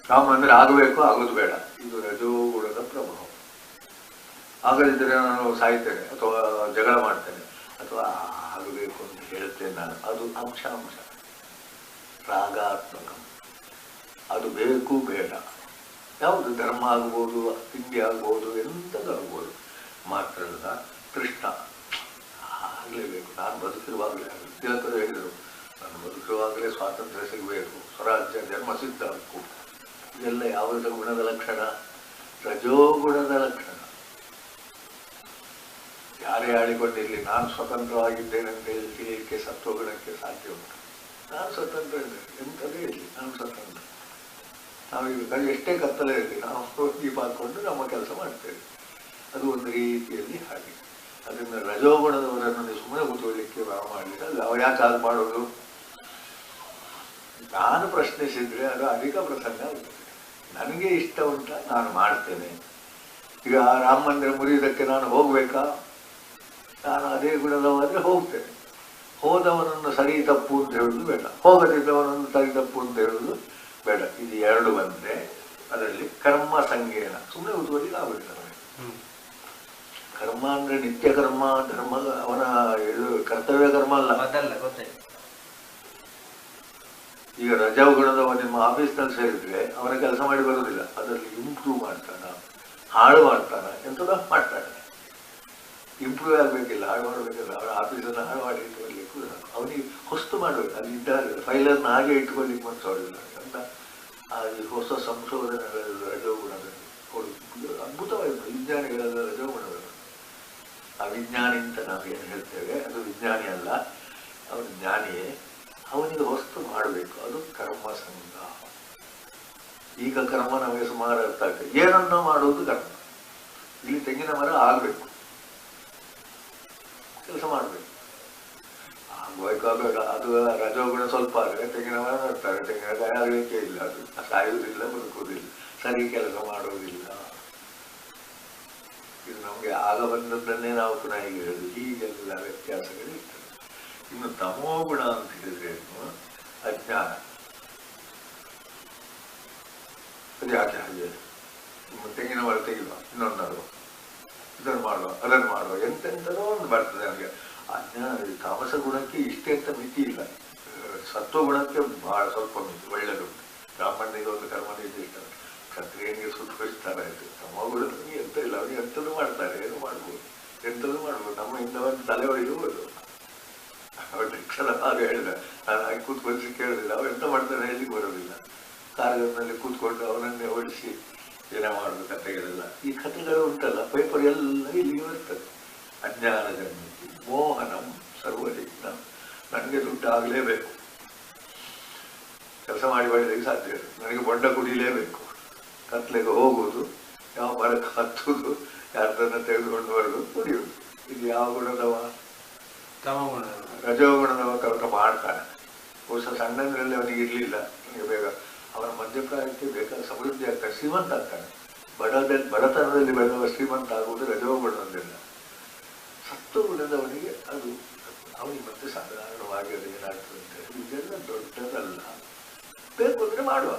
ಕಾಮ ಅಂದರೆ ಆಗಬೇಕು ಆಗೋದು ಬೇಡ, ಇದು ರಜೋಗುಣದ ಪ್ರಭಾವ. ಆಗದಿದ್ದರೆ ನಾನು ಸಾಯ್ತೇನೆ ಅಥವಾ ಜಗಳ ಮಾಡ್ತೇನೆ ಅಥವಾ ಆಗಬೇಕು ಅಂತ ಹೇಳ್ತೇನೆ ನಾನು, ಅದು ಅಂಶ. ರಾಗಾತ್ಮಕ, ಅದು ಬೇಕು ಬೇಡ, ಯಾವುದು ಧರ್ಮ ಆಗ್ಬೋದು, ತಿಂಡಿ ಆಗ್ಬೋದು, ಎಂಥದ್ದಾಗ್ಬೋದು. ಮಾತ್ರ ಅಲ್ಲ, ಕೃಷ್ಣ ಆಗಲೇಬೇಕು, ನಾನು ಬದುಕಿರುವಾಗಲೇ ಆಗಬೇಕು. ತಿಲಕರು ಹೇಳಿದರು, ನಾನು ಬದುಕಿರುವಾಗಲೇ ಸ್ವಾತಂತ್ರ್ಯ ಸಿಗಬೇಕು, ಸ್ವರಾಜ್ಯ ಜನ್ಮ ಸಿದ್ಧ ಹಕ್ಕು. ಇದೆಲ್ಲ ಯಾವುದ ಗುಣದ ಲಕ್ಷಣ? ರಜೋಗುಣದ ಲಕ್ಷಣ. ಯಾರೇ ಆಡಿಕೊಂಡಿರಲಿ, ನಾನು ಸ್ವತಂತ್ರವಾಗಿದ್ದೇನೆ ಅಂತ ತಿಳಿಯಲಿಕ್ಕೆ ಸತ್ವಗುಣಕ್ಕೆ ಸಾಧ್ಯ ಉಂಟು. ನಾನು ಸ್ವತಂತ್ರ ಇದ್ದೇನೆ, ಎಂಥದೇ ಇರಲಿ ನಾನು ಸ್ವತಂತ್ರ. ನಾವೀಗ ಎಷ್ಟೇ ಕತ್ತಲೇ ಇರಲಿ, ನಾವು ದೀಪ ಹಾಕ್ಕೊಂಡು ನಮ್ಮ ಕೆಲಸ ಮಾಡ್ತೇವೆ. ಅದು ಒಂದು ರೀತಿಯಲ್ಲಿ ಹಾಗೆ. ಅದರಿಂದ ರಜೋಗುಣದವರನ್ನು ನೀವು ಸುಮ್ಮನೆ ಕೂತ್ಕೊಳ್ಳಿಕ್ಕೆ ಮಾಡಲಿಲ್ಲ. ಅಲ್ಲ, ಅವ ಯಾಕೆ ಹಾಗೆ ಮಾಡೋದು? ನಾನು ಪ್ರಶ್ನಿಸಿದ್ರೆ ಅದು ಅಧಿಕ ಪ್ರಸಂಗ ಆಗುತ್ತದೆ. ನನಗೆ ಇಷ್ಟ ಉಂಟ, ನಾನು ಮಾಡ್ತೇನೆ. ಈಗ ರಾಮ ಮಂದಿರ ಮುರಿಯುವುದಕ್ಕೆ ನಾನು ಹೋಗ್ಬೇಕಾ? ನಾನು ಅದೇ ಗುಣದವಾದರೆ ಹೋಗ್ತೇನೆ. ಹೋದವನನ್ನು ಸರಿ ತಪ್ಪು ಅಂತ ಹೇಳುವುದು ಬೇಡ, ಹೋಗದಿದ್ದವನನ್ನು ಸರಿ ತಪ್ಪು ಅಂತ ಹೇಳುವುದು ಬೇಡ. ಇದು ಎರಡು ಬಂದರೆ ಅದರಲ್ಲಿ ಕರ್ಮ ಸಂಗೇನ ಸುಮ್ಮನೆ ಕೂತ್ಕೊಳ್ಳಿಕ್ಕೆ ಆಗುದಿಲ್ಲ. ಕರ್ಮ ಅಂದ್ರೆ ನಿತ್ಯ ಕರ್ಮ, ಧರ್ಮ, ಅವನ ಇದು ಕರ್ತವ್ಯ ಕರ್ಮ ಅಲ್ಲ. ಈಗ ರಜಾಗುಣದವ ನಿಮ್ಮ ಆಫೀಸ್ನಲ್ಲಿ ಸೇರಿದ್ರೆ ಅವನ ಕೆಲಸ ಮಾಡಿ ಬರುವುದಿಲ್ಲ. ಅದರಲ್ಲಿ ಇಂಪ್ರೂವ್ ಮಾಡ್ತಾನ, ಹಾಳು ಮಾಡ್ತಾನ, ಎಂಥದ ಮಾಡ್ತಾನೆ. ಇಂಪ್ರೂವ್ ಆಗಬೇಕಿಲ್ಲ, ಹಾಳು ಮಾಡಬೇಕಿಲ್ಲ. ಅವನ ಆಫೀಸನ್ನು ಹಾಳು ಮಾಡಿ ಇಟ್ಕೊಳ್ಲಿಕ್ಕೂ ಅವನಿಗೆ ಹೊಸ್ತು ಮಾಡಬೇಕು. ಅಲ್ಲಿ ಇದ್ದಾರೆ ಫೈಲನ್ನು ಹಾಗೆ ಇಟ್ಕೊಳ್ಳಿಕ್ಕೆ ಮನಸ್ಸೋದಿಲ್ಲ ಅಂತ ಈ ಹೊಸ ಸಂಶೋಧನೆಗಳಲ್ಲಿ ರಜೋಗುಣದಲ್ಲಿ ಅದ್ಭುತವಾಗಿದೆ. ವಿಜ್ಞಾನಿಗಳೆಲ್ಲ ರಜೋಗುಣಗಳು. ಆ ವಿಜ್ಞಾನಿ ಅಂತ ನಾವೇನು ಹೇಳ್ತೇವೆ ಅದು ವಿಜ್ಞಾನಿ ಅಲ್ಲ, ಅವನು ಜ್ಞಾನಿಯೇ. ಅವನಿಗೆ ಹೊಸ್ತು ಮಾಡಬೇಕು, ಅದು ಕರ್ಮ ಸಂಘ. ಈಗ ಕರ್ಮ ನಮಗೆ ಸುಮಾರು ಅರ್ಥ ಆಗ್ತದೆ. ಏನನ್ನ ಮಾಡುವುದು ಕರ್ಮ. ಇಲ್ಲಿ ತೆಂಗಿನ ಮರ ಆಗಬೇಕು, ಕೆಲಸ ಮಾಡಬೇಕು. ಆಗಬೇಕಾ ಬೇಡ, ಅದು ರಜೋಗುಣ ಸ್ವಲ್ಪ ಆದರೆ ತೆಂಗಿನ ಮರ ನಡ್ತಾರೆ, ತೆಂಗಿನಕಾಯಿ ಆಗಲಿಕ್ಕೆ ಇಲ್ಲ, ಅದು ಸಾಯುವುದಿಲ್ಲ, ಬದುಕುವುದಿಲ್ಲ, ಸರಿ ಕೆಲಸ ಮಾಡುವುದಿಲ್ಲ. ಇದು ನಮಗೆ ಆಗ ಬಂದದ್ದನ್ನೇ ನಾವು ಪುನಃ ಹೀಗೆ ಹೇಳುದು. ಹೀಗೆಲ್ಲ ವ್ಯತ್ಯಾಸಗಳಿರ್ತದೆ. ಇನ್ನು ತಮೋಗುಣ ಅಂತ ಹೇಳಿದ್ರೆ ಅಜ್ಞಾನ. ಅದು ಯಾಕೆ ಹಾಗೆ, ತೆಂಗಿನ ಮರ ತೆಗಿಯುವ, ಇನ್ನೊಂದು ಇದನ್ನು ಮಾಡುವ, ಅದನ್ನು ಮಾಡುವ, ಎಂತೆಂಥದೋ ಒಂದು ಬರ್ತದೆ ನಮಗೆ. ಅಜ್ಞಾನ. ತಾಮಸ ಗುಣಕ್ಕೆ ಇಷ್ಟೇ ಅಂತ ಮಿತಿ ಇಲ್ಲ, ಸತ್ವ ಗುಣಕ್ಕೆ ಬಹಳ ಸ್ವಲ್ಪ ಮಿತಿ ಒಳ್ಳೆದುಂಟು. ಬ್ರಾಹ್ಮಣನಿಗೆ ಒಂದು ಕರ್ಮನಿಗೆ ಇಷ್ಟ, ಕ್ಷತ್ರಿಯನಿಗೆ ಸುತ್ತುವರಿಸ್ತಾರೆ ಆಯ್ತು. ತಮ್ಮ ಗುಣನಿಗೆ ಎಂತ ಇಲ್ಲ, ಅವ್ರಿಗೆ ಎಂಥದ್ದು ಮಾಡ್ತಾರೆ, ಏನು ಮಾಡ್ಬೋದು, ಎಂಥದ್ದು ಮಾಡ್ಬೋದು. ನಮ್ಮ ಇಂದವನ್ನು ತಲೆ ಹೊಡೆಯುವುದು. ಕ್ಷಣ ಹಾಗೆ ಹೇಳಿದ, ನಾನು ಹಾಗೆ ಕೂತ್ಕೊಳಿಸಿ ಕೇಳೋದಿಲ್ಲ, ಅವ್ರು ಎಂತ ಮಾಡ್ತಾರೆ ಹೇಳಲಿಕ್ಕೆ ಬರೋದಿಲ್ಲ. ಕಾರದಲ್ಲಿ ಕೂತ್ಕೊಂಡು ಅವನನ್ನೇ ಓಡಿಸಿ ಏನೇ ಮಾಡುದು ಕಥೆಗಳೆಲ್ಲ. ಈ ಕಥೆಗಳು ಉಂಟಲ್ಲ ಪೇಪರ್ ಎಲ್ಲ ಇಲ್ಲಿಗೆ ಬರ್ತದೆ. ಅಜ್ಞಾನ ಜನ್ಮತಿ ಮೋಹನಂ ಸರ್ವಜಿಜ್ಞ. ನನಗೆ ದುಡ್ಡು ಆಗಲೇಬೇಕು, ಕೆಲಸ ಮಾಡಿ ಬಳಿಲಿಕ್ಕೆ ಸಾಧ್ಯ ಇಲ್ಲ, ನನಗೆ ಬೊಂಡ ಕುಡಿಲೇಬೇಕು, ಕತ್ಲೆಗೆ ಹೋಗುವುದು, ಯಾವ ಮರಕ್ಕೆ ಹತ್ತುವುದು, ಯಾರದನ್ನ ತೆಗೆದುಕೊಂಡು ಬರೋದು, ಕುಡಿಯುವುದು. ಇದು ಯಾವ ಗುಣದವ? ರಜೋಗುಣದವ ಕಲ್ಕ ಮಾಡ್ತಾನೆ. ಬಹುಶಃ ಸಣ್ಣದ್ರಲ್ಲಿ ಅವನಿಗೆ ಇರ್ಲಿಲ್ಲ, ನನಗೆ ಬೇಗ ಅವನ ಮಧ್ಯಪ್ರಾಯಕ್ಕೆ ಬೇಕಾದ ಸಮೃದ್ಧಿ ಆಗ್ತಾನೆ, ಶ್ರೀಮಂತ ಆಗ್ತಾನೆ. ಬಡತನದಲ್ಲಿ ಬೆಳೆದವ ಶ್ರೀಮಂತ ಆಗುವುದು ರಜೋಗುಣದಿಂದ. ಸತ್ವಗುಣದವನಿಗೆ ಅದು ಅವನಿಗೆ ಮತ್ತೆ ಸಾಧಾರಣವಾಗಿ ಅದು ಏನಾಗ್ತದೆ ಅಂತ ಹೇಳಿ ಇದೆಲ್ಲ ದೊಡ್ಡದಲ್ಲ. ಬೇಕು ಅಂದ್ರೆ ಮಾಡುವ,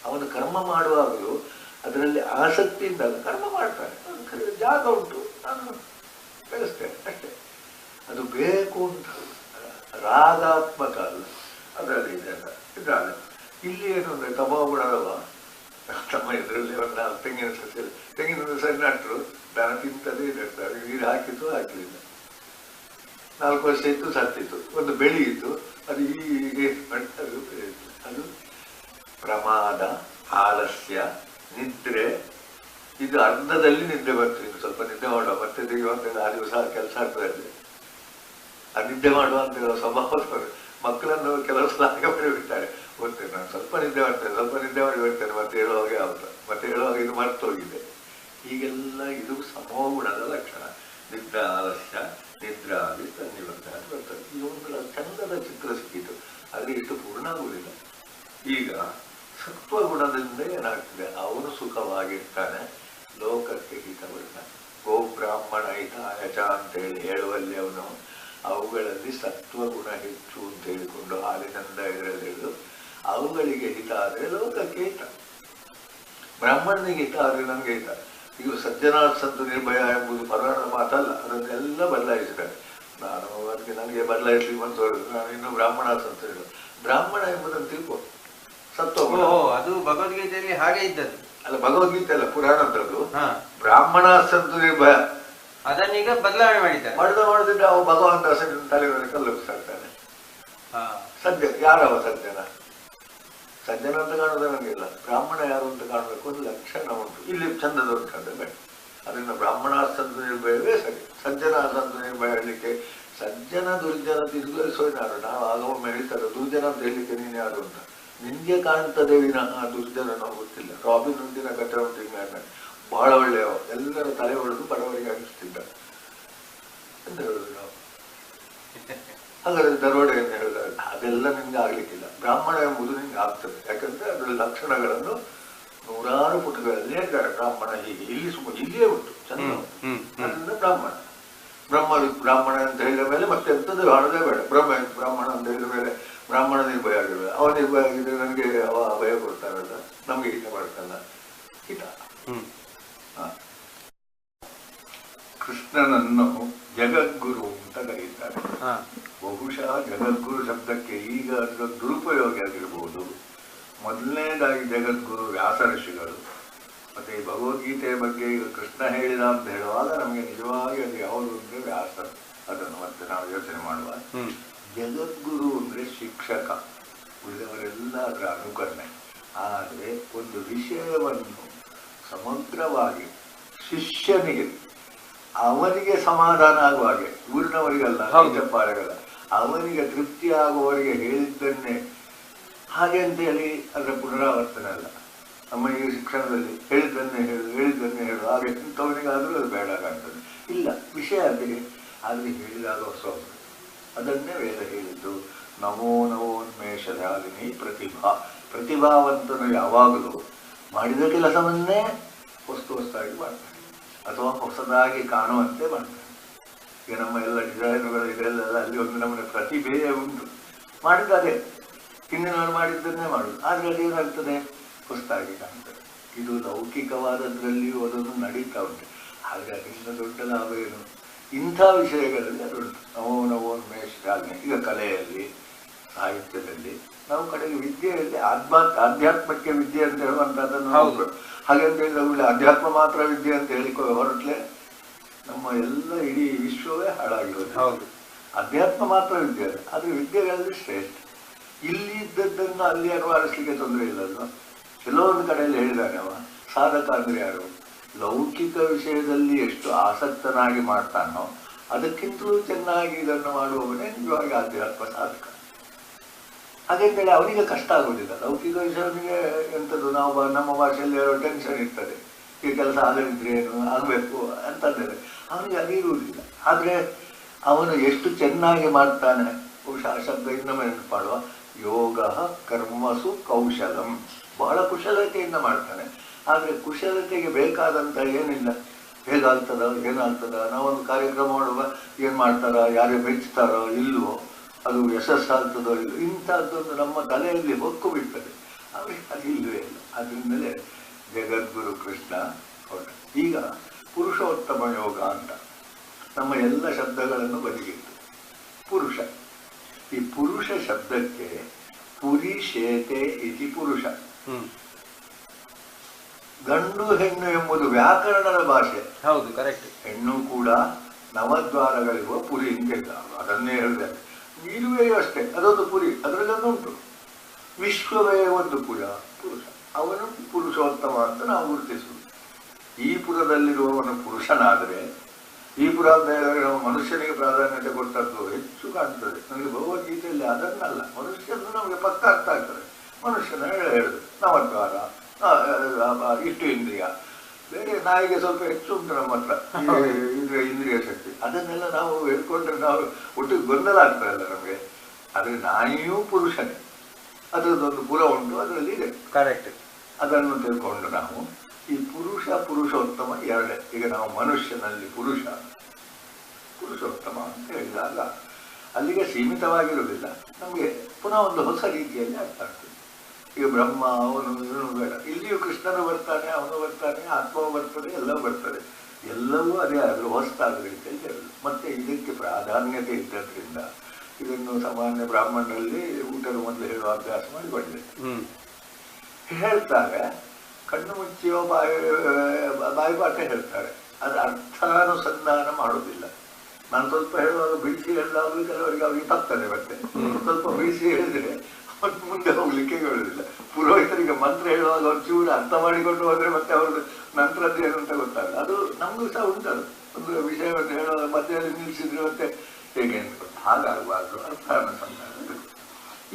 ಅವನು ಕರ್ಮ ಮಾಡುವಾಗಲೂ ಅದರಲ್ಲಿ ಆಸಕ್ತಿಯಿಂದ ಕರ್ಮ ಮಾಡ್ತಾನೆ. ಜಾಗ ಉಂಟು, ನಾನು ಬೆಳೆಸ್ತೇನೆ ಅಷ್ಟೇ. ಅದು ಬೇಕು ಅಂತ ರಾಗಾತ್ಮಕ ಅಲ್ಲ, ಅದರಲ್ಲಿ ಇದೆಲ್ಲ ಇದ್ದಾಳೆ. ಇಲ್ಲಿ ಏನು ಅಂದ್ರೆ ತಮೋಗುಣದವ ತಮ್ಮ ಇದರಲ್ಲಿ ಒಂದು ತೆಂಗಿನ ಸಸ್ಯ, ತೆಂಗಿನ ಸಸ್ಯ ನಟ್ಟರು, ದನ ತಿಂತದೇ ಇರ್ತಾರೆ, ನೀರು ಹಾಕಿತ್ತು ಹಾಕಲಿಲ್ಲ, 4 ವರ್ಷ ಇತ್ತು ಸತ್ತಿತ್ತು, ಒಂದು ಬೆಳಿ ಇತ್ತು, ಅದು ಹೀಗೆ ಅದು ಬೆಳೆಯಿತು. ಅದು ಪ್ರಮಾದ, ಆಲಸ್ಯ, ನಿದ್ರೆ. ಇದು ಅರ್ಧದಲ್ಲಿ ನಿದ್ದೆ ಬರ್ತೀವಿ, ಸ್ವಲ್ಪ ನಿದ್ದೆ ಮಾಡುವ ಮತ್ತೆ ತೆಗೆಯುವಂತ ಆ ದಿವಸ ಕೆಲಸ ಆಗ್ತದೆ. ಆ ನಿದ್ದೆ ಮಾಡುವ ಅಂತ ಹೇಳೋ ಸ್ವಭಾವ ಮಕ್ಕಳನ್ನು ಕೆಲವು ಸಲ ಹಾಗೆ ಮಾಡಿಬಿಡ್ತಾರೆ. ಓದ್ತೇನೆ ನಾನು, ಸ್ವಲ್ಪ ನಿದ್ದೆ ಮಾಡ್ತೇನೆ, ಸ್ವಲ್ಪ ನಿದ್ದೆ ಮಾಡಿ ಬಿಡ್ತೇನೆ, ಮತ್ತೆ ಹೇಳುವಾಗ ಯಾವುದು, ಮತ್ತೆ ಹೇಳುವಾಗ ಇದು ಮರ್ತೋಗಿದೆ. ಹೀಗೆಲ್ಲ ಇದು ಸಮೋಗುಣದ ಲಕ್ಷಣ. ನಿದ್ರಾ ಆಲಸ್ಯ, ನಿದ್ರಾದಿ ಸನ್ನಿಬಂಧ ಬರ್ತದೆ. ಈ ಒಂದು ಚಂದದ ಚಿತ್ರ ಸಿಕ್ಕಿತು, ಆದರೆ ಇಷ್ಟು ಪೂರ್ಣ ಆಗುವುದಿಲ್ಲ. ಈಗ ಸತ್ವಗುಣದಿಂದ ಏನಾಗ್ತದೆ, ಅವನು ಸುಖವಾಗಿರ್ತಾನೆ, ಲೋಕಕ್ಕೆ ಹಿತವಿರ್ತಾನೆ. ಗೋ ಬ್ರಾಹ್ಮಣ ಹಿತಾಯಚ ಅಂತೇಳಿ ಹೇಳುವಲ್ಲಿ ಅವನು ಅವುಗಳಲ್ಲಿ ಸತ್ವಗುಣ ಹೆಚ್ಚು ಅಂತ ಹೇಳಿಕೊಂಡು ಹಾಲಿನಿಂದ ಇದರಲ್ಲಿ ಹಿಡಿದು ಅವುಗಳಿಗೆ ಹಿತ ಆದರೆ ಲೋಕಕ್ಕೆ ಹಿತ, ಬ್ರಾಹ್ಮಣನಿಗೆ ಹಿತ ಆದರೆ ನಮಗೆ ಹಿತ. ಈಗ ಸಜ್ಜನಾತ್ ಸಂತು ನಿರ್ಭಯ ಎಂಬುದು ಪುರಾಣ ಮಾತಲ್ಲ, ಅದನ್ನೆಲ್ಲ ಬದಲಾಯಿಸಿದ್ದಾರೆ. ನಾನು ಅದಕ್ಕೆ ನನಗೆ ಬದಲಾಯಿಸಲಿ ಬಂತು, ನಾನು ಇನ್ನು ಬ್ರಾಹ್ಮಣ ಸಂತ ಹೇಳು. ಬ್ರಾಹ್ಮಣ ಎಂಬುದನ್ನು ತಿಳ್ಕೊ, ಸತ್ವಗುಣ. ಅದು ಭಗವದ್ಗೀತೆಯಲ್ಲಿ ಹಾಗೆ ಇದ್ದದ್ದು ಅಲ್ಲ, ಭಗವದ್ಗೀತೆ ಅಲ್ಲ, ಪುರಾಣದದ್ದು. ಬ್ರಾಹ್ಮಣ ಸಂತು ನಿರ್ಭಯ ಅದನ್ನೀಗ ಬದಲಾವಣೆ ಮಾಡಿದ್ದಾರೆ. ಮಾಡಿದ್ರೆ ಅವ ಭಗವಂತ ತಲೆ ಮೇಲೆ ಕಲ್ಲುಪಿಸ್ತಾನೆ. ಸಜ್ಜನ ಯಾರವ ಸಜ್ಜನ? ಸಜ್ಜನ ಅಂತ ಕಾಣೋದು ನಮಗಿಲ್ಲ, ಬ್ರಾಹ್ಮಣ ಯಾರು ಅಂತ ಕಾಣಬೇಕು ಒಂದು ಲಕ್ಷಣ ಉಂಟು. ಇಲ್ಲಿ ಚಂದದ ಉಂಟು ಬೇಡ. ಅದರಿಂದ ಬ್ರಾಹ್ಮಣ ಸಂತು ನಿರ್ಭಯವೇ ಸರಿ. ಸಜ್ಜನ ಸಂತು ನಿರ್ಭಯ ಹೇಳಲಿಕ್ಕೆ ಸಜ್ಜನ ದುರ್ಜನ ತಿರುಗಿಸೋದು ನಾವು ಆಗ ಒಮ್ಮೆ ಹೇಳ್ತಾರೆ, ದುರ್ಜನ ಅಂತ ಹೇಳಲಿಕ್ಕೆ ನೀನು ಯಾರು ಅಂತ. ನಿನ್ಗೆ ಕಾಣ್ತದೆ ವಿನಃ ದುರ್ಜನ ನಾವು ಗೊತ್ತಿಲ್ಲ. ರಾಬಿನ್ ಹುಡ್ಡಿನ ಕಥೆ ಉಂಟು, ಹಿಂಗ ಬಹಳ ಒಳ್ಳೆಯ, ಎಲ್ಲರ ತಲೆ ಹೊಡೆದು ಬಡವರಿಗೆ ಅನಿಸ್ತಿದ್ದ ಅಂತ ಹೇಳುದು ನಾವು. ಹಾಗಾದ್ರೆ ದರೋಡೆ ಅಂತ ಹೇಳಿದಾಗ ಅದೆಲ್ಲ ನಿಮ್ಗೆ ಆಗ್ಲಿಕ್ಕಿಲ್ಲ. ಬ್ರಾಹ್ಮಣ ಎಂಬುದು ನಿಮ್ಗೆ ಆಗ್ತದೆ, ಯಾಕಂದ್ರೆ ಅದರ ಲಕ್ಷಣಗಳನ್ನು 100 ಪುಟಗಳಲ್ಲಿ ಹೇಳ್ತಾರೆ. ಬ್ರಾಹ್ಮಣ ಹೀಗೆ, ಇಲ್ಲಿ ಇಲ್ಲಿಯೇ ಉಂಟು, ಚಂದ ಉಂಟು. ಅದರಿಂದ ಬ್ರಾಹ್ಮಣ ಅಂತ ಹೇಳಿದ ಮೇಲೆ ಮತ್ತೆ ಎಂಥದ್ದು ಹಾಡೋದೇ ಬೇಡ. ಬ್ರಾಹ್ಮಣ ಅಂತ ಹೇಳಿದ ಮೇಲೆ ಬ್ರಾಹ್ಮಣ ನಿರ್ಭಯ ಆಗಿಲ್ಲ, ಅವ ನಿರ್ಭಯ ಆಗಿದ್ರೆ ನನಗೆ ಅವ ಭಯ ಕೊಡ್ತಾರಲ್ಲ, ನಮ್ಗೆ ಹಿತ ಮಾಡ್ತಾನ ಹಿತ. ಕೃಷ್ಣನನ್ನು ಜಗದ್ಗುರು ಅಂತ ಕರೀತಾರೆ. ಬಹುಶಃ ಜಗದ್ಗುರು ಶಬ್ದಕ್ಕೆ ಈಗ ಅದರ ದುರುಪಯೋಗ ಆಗಿರ್ಬೋದು. ಮೊದಲನೇದಾಗಿ ಜಗದ್ಗುರು ವ್ಯಾಸ ಋಷಿಗಳು. ಮತ್ತೆ ಈ ಭಗವದ್ಗೀತೆಯ ಬಗ್ಗೆ ಈಗ ಕೃಷ್ಣ ಹೇಳಿದ ಅಂತ ಹೇಳುವಾಗ ನಮಗೆ ನಿಜವಾಗಿ ಅದು ಯಾವುದು ಅಂದ್ರೆ ವ್ಯಾಸರು. ಅದನ್ನು ಮತ್ತೆ ನಾವು ಯೋಚನೆ ಮಾಡುವ. ಜಗದ್ಗುರು ಅಂದ್ರೆ ಶಿಕ್ಷಕ, ಉಳಿದವರೆಲ್ಲ ಅದರ ಅನುಕರಣೆ. ಆದರೆ ಒಂದು ವಿಷಯವನ್ನು ಸಮಗ್ರವಾಗಿ ಶಿಷ್ಯನಿಗೆ, ಅವನಿಗೆ ಸಮಾಧಾನ ಆಗುವ ಹಾಗೆ, ಊರಿನವರಿಗಲ್ಲ, ಚಪ್ಪಾಳೆಗಲ್ಲ, ಅವನಿಗೆ ತೃಪ್ತಿ ಆಗುವವರಿಗೆ ಹೇಳಿದ್ದನ್ನೇ ಹಾಗೆ ಅಂತ ಹೇಳಿ ಅದರ ಪುನರಾವರ್ತನೆ ಅಲ್ಲ. ನಮ್ಮ ಈ ಶಿಕ್ಷಣದಲ್ಲಿ ಹೇಳಿದ್ದನ್ನೇ ಹೇಳು ಹಾಗೆ ಇಂಥವನಿಗಾದರೂ ಅದು ಬೇಡ ಕಾಣ್ತದೆ. ಇಲ್ಲ, ವಿಷಯ ಅಲ್ಲಿಗೆ ಅಲ್ಲಿ ಹೇಳಿದಾಗ ಹೊಸ ಅದನ್ನೇ ವೇದ ಹೇಳಿದ್ದು. ನಮೋ ನವೋನ್ಮೇಷಧಾಲಿನಿ ಪ್ರತಿಭಾ. ಪ್ರತಿಭಾವಂತನು ಯಾವಾಗಲೂ ಮಾಡಿದ ಕೆಲಸವನ್ನೇ ಹೊಸದಾಗಿ ಮಾಡ್ತಾನೆ, ಅಥವಾ ಹೊಸದಾಗಿ ಕಾಣುವಂತೆ ಮಾಡ್ತಾನೆ. ಈಗ ನಮ್ಮ ಎಲ್ಲ ಡಿಸೈನ್ಗಳು ಇದೆಲ್ಲ ಅಲ್ಲಿ ಒಂದು ನಮ್ಮನೆ ಪ್ರತಿಭೆಯೇ ಉಂಟು. ಮಾಡಿದ್ದಾರೆ, ಹಿಂದಿನವರು ಮಾಡಿದ್ದನ್ನೇ ಮಾಡುದು. ಆದರೆ ಅದು ಏನಾಗ್ತದೆ, ಹೊಸದಾಗಿ ಕಾಣ್ತದೆ. ಇದು ಲೌಕಿಕವಾದದ್ರಲ್ಲಿಯೂ ಅದನ್ನು ನಡೀತಾ ಉಂಟು. ಹಾಗಾಗಿ ಇನ್ನು ದೊಡ್ಡ ಲಾಭ ಏನು? ಇಂಥ ವಿಷಯಗಳಲ್ಲಿ ಅದುಂಟು. ನವೋನ್ಮೇಷಾಗ್ನೆ. ಈಗ ಕಲೆಯಲ್ಲಿ, ಸಾಹಿತ್ಯದಲ್ಲಿ, ನಾವು ಕಡೆಗೆ ವಿದ್ಯೆಯಲ್ಲಿ ಆಧ್ಯಾತ್ಮಕ್ಕೆ ವಿದ್ಯೆ ಅಂತ ಹೇಳುವಂಥದ್ದನ್ನು ಹೌದು. ಹಾಗೆ ಅಂತ ಹೇಳಿದ್ರೆ ಅಧ್ಯಾತ್ಮ ಮಾತ್ರ ವಿದ್ಯೆ ಅಂತ ಹೇಳಿಕೊ ಹೊರಟ್ಲೆ ನಮ್ಮ ಎಲ್ಲ ಇಡೀ ವಿಶ್ವವೇ ಹಾಳಾಗಿರೋದು. ಹೌದು, ಅಧ್ಯಾತ್ಮ ಮಾತ್ರ ವಿದ್ಯೆ, ಆದರೆ ವಿದ್ಯೆಗಳಲ್ಲಿ ಶ್ರೇಷ್ಠ. ಇಲ್ಲಿ ಇದ್ದದ್ದನ್ನು ಅಲ್ಲಿ ಅನುವಾರಿಸಲಿಕ್ಕೆ ತೊಂದರೆ ಇಲ್ಲಲ್ವ. ಕೆಲವೊಂದು ಕಡೆಯಲ್ಲಿ ಹೇಳಿದ್ದಾನೆ ಅವ, ಸಾಧಕ ಅಂದ್ರೆ ಯಾರು? ಲೌಕಿಕ ವಿಷಯದಲ್ಲಿ ಎಷ್ಟು ಆಸಕ್ತನಾಗಿ ಮಾಡ್ತಾನೋ ಅದಕ್ಕಿಂತಲೂ ಚೆನ್ನಾಗಿ ಇದನ್ನು ಮಾಡುವವನೇ ನಿಜವಾಗಿ ಆಧ್ಯಾತ್ಮ ಸಾಧಕ. ಹಾಗಂತೇಳಿ ಅವನಿಗೆ ಕಷ್ಟ ಆಗುವುದಿಲ್ಲ. ಲೌಕಿಕ ವಿಷಯನಿಗೆ ಎಂಥದ್ದು, ನಾವು ನಮ್ಮ ಭಾಷೆಯಲ್ಲಿ ಹೇಳೋ ಟೆನ್ಷನ್ ಇರ್ತದೆ. ಈ ಕೆಲಸ ಆಗದಿದ್ರೆ ಏನು ಆಗಬೇಕು ಅಂತಂದರೆ ಅವನಿಗೆ ಅದು ಇರುವುದಿಲ್ಲ. ಆದರೆ ಅವನು ಎಷ್ಟು ಚೆನ್ನಾಗಿ ಮಾಡ್ತಾನೆ. ಬಹುಶಃ ಆ ಶಬ್ದ ಇನ್ನೊಮ್ಮೆ ನೆನಪಾಡುವ, ಯೋಗ ಕರ್ಮಸು ಕೌಶಲಂ. ಬಹಳ ಕುಶಲತೆಯಿಂದ ಮಾಡ್ತಾನೆ. ಆದರೆ ಕುಶಲತೆಗೆ ಬೇಕಾದಂಥ ಏನಿಲ್ಲ. ಹೇಗಾಗ್ತದ ಏನಾಗ್ತದ, ನಾವೊಂದು ಕಾರ್ಯಕ್ರಮ ಮಾಡುವ ಏನು ಮಾಡ್ತಾರ, ಯಾರೇ ಮೆಚ್ಚುತ್ತಾರೋ ಇಲ್ವೋ, ಅದು ಯಶಸ್ಸಾಗ್ತದೋ ಇಲ್ಲೋ, ಇಂಥದ್ದೊಂದು ನಮ್ಮ ತಲೆಯಲ್ಲಿ ಹೊಕ್ಕು ಬಿಡ್ತದೆ. ಅವರಿಗೆ ಅದು ಇಲ್ಲವೇ ಇಲ್ಲ. ಅದರಿಂದಲೇ ಜಗದ್ಗುರು ಕೃಷ್ಣ ಹೊರಟ. ಈಗ ಪುರುಷೋತ್ತಮ ಯೋಗ ಅಂತ ನಮ್ಮ ಎಲ್ಲ ಶಬ್ದಗಳನ್ನು ಬದಿಗಿತ್ತು. ಪುರುಷ, ಈ ಪುರುಷ ಶಬ್ದಕ್ಕೆ ಪುರಿಶೇತೆ ಇತಿ ಪುರುಷ. ಗಂಡು ಹೆಣ್ಣು ಎಂಬುದು ವ್ಯಾಕರಣದ ಭಾಷೆ. ಹೌದು, ಕರೆಕ್ಟ್. ಹೆಣ್ಣು ಕೂಡ ನವದ್ವಾರಗಳಿರುವ ಪುರಿ ಅಂತ ಅದನ್ನೇ ಹೇಳಿದೆ. ಇರುವೆಯೂ ಅಷ್ಟೇ, ಅದೊಂದು ಪುರಿ, ಅದರಲ್ಲೊಂದುಂಟು. ವಿಶ್ವವೇ ಒಂದು ಪುರ, ಪುರುಷ. ಅವನು ಪುರುಷೋತ್ತಮ ಅಂತ ನಾವು ಗುರುತಿಸುವುದು. ಈ ಪುರದಲ್ಲಿರುವವನು ಪುರುಷನಾದರೆ, ಈ ಪುರ ಅಂತ ಹೇಳಿದ್ರೆ ನಾವು ಮನುಷ್ಯನಿಗೆ ಪ್ರಾಧಾನ್ಯತೆ ಕೊಟ್ಟದ್ದು ಹೆಚ್ಚು ಕಾಣ್ತದೆ. ನಮಗೆ ಭಗವದ್ಗೀತೆಯಲ್ಲಿ ಅದನ್ನಲ್ಲ, ಮನುಷ್ಯನ ನಮಗೆ ಪಕ್ಕ ಅರ್ಥ ಆಗ್ತದೆ. ಮನುಷ್ಯನ ಹೇಳುದು ನವದ್ವಾರ, ಇಷ್ಟು ಇಂದ್ರಿಯ. ಬೇರೆ ನಾಯಿಗೆ ಸ್ವಲ್ಪ ಹೆಚ್ಚು ಉಂಟು ನಮ್ಮ ಹತ್ರ ಇಂದ್ರಿಯ ಶಕ್ತಿ. ಅದನ್ನೆಲ್ಲ ನಾವು ಹೇಳ್ಕೊಂಡ್ರೆ ನಾವು ಒಟ್ಟಿಗೆ ಗೊಂದಲ ಆಗ್ತದಲ್ಲ ನಮಗೆ. ಆದರೆ ನಾಯಿಯೂ ಪುರುಷನೇ, ಅದರದ್ದೊಂದು ಪುರ ಉಂಟು, ಅದರಲ್ಲಿ ಇದೆ. ಕರೆಕ್ಟ್. ಅದನ್ನು ತಿಳ್ಕೊಂಡು ನಾವು ಈ ಪುರುಷ ಪುರುಷೋತ್ತಮ ಎರಡೇ. ಈಗ ನಾವು ಮನುಷ್ಯನಲ್ಲಿ ಪುರುಷೋತ್ತಮ ಅಂತ ಹೇಳಿದಾಗ ಅಲ್ಲಿಗೆ ಸೀಮಿತವಾಗಿರುವುದಿಲ್ಲ. ನಮಗೆ ಪುನಃ ಒಂದು ಹೊಸ ರೀತಿಯಲ್ಲಿ ಅರ್ಥ ಆಗ್ತದೆ. ಈಗ ಬ್ರಹ್ಮ ಅವನು ಇವನು ಬೇಡ, ಇಲ್ಲಿಯೂ ಕೃಷ್ಣನು ಬರ್ತಾನೆ, ಅವನು ಬರ್ತಾನೆ, ಆತ್ಮವು ಬರ್ತದೆ, ಎಲ್ಲವೂ ಬರ್ತದೆ. ಎಲ್ಲವೂ ಅದೇ ಆದರೂ ಹೊಸತಾದ ರೀತಿಯಲ್ಲಿ ಹೇಳುದು. ಮತ್ತೆ ಇದಕ್ಕೆ ಪ್ರಾಧಾನ್ಯತೆ ಇದ್ದದ್ರಿಂದ ಇದನ್ನು ಸಾಮಾನ್ಯ ಬ್ರಾಹ್ಮಣರಲ್ಲಿ ಊಟದ ಮೊದಲು ಹೇಳುವ ಅಭ್ಯಾಸ ಮಾಡಿಕೊಂಡಿದೆ. ಹೇಳ್ತಾರೆ, ಕಣ್ಣು ಮುಚ್ಚಿಯೋ ಬಾಯಿಪಾಠ ಹೇಳ್ತಾರೆ. ಅದು ಅರ್ಥಾನುಸಂಧಾನ ಮಾಡೋದಿಲ್ಲ. ನಾನು ಸ್ವಲ್ಪ ಹೇಳುವಾಗ ಬಿಡಿಸಿ ಹೇಳಿದಾಗಲೂ ಕೆಲವರಿಗೆ ಅವರಿಗೆ ತಪ್ತದೆ. ಮತ್ತೆ ಸ್ವಲ್ಪ ಬಿಡಿಸಿ ಹೇಳಿದ್ರೆ ಅವನು ಮುಂದೆ ಹೋಗ್ಲಿಕ್ಕೆ ಹೇಳುವುದಿಲ್ಲ. ಪುರೋಹಿತರಿಗೆ ಮಂತ್ರ ಹೇಳುವಾಗ ಅವ್ರು ಚೂರು ಅರ್ಥ ಮಾಡಿಕೊಂಡು ಹೋದ್ರೆ ಮತ್ತೆ ಅವ್ರದ್ದು ನಂತರದ್ದು ಏನು ಅಂತ ಗೊತ್ತಾಗಲ್ಲ. ಅದು ನಮಗೂ ಸಹ ಉಂಟದು. ಒಂದು ವಿಷಯವನ್ನು ಹೇಳುವಾಗ ಮಧ್ಯದಲ್ಲಿ ನಿಲ್ಲಿಸಿದ್ರೆ ಮತ್ತೆ ಹೇಗೆ ಅಂತ ಹಾಗಾಗಬಾರ್ದು. ಅರ್ಥಾನುಸಂಧಾನ.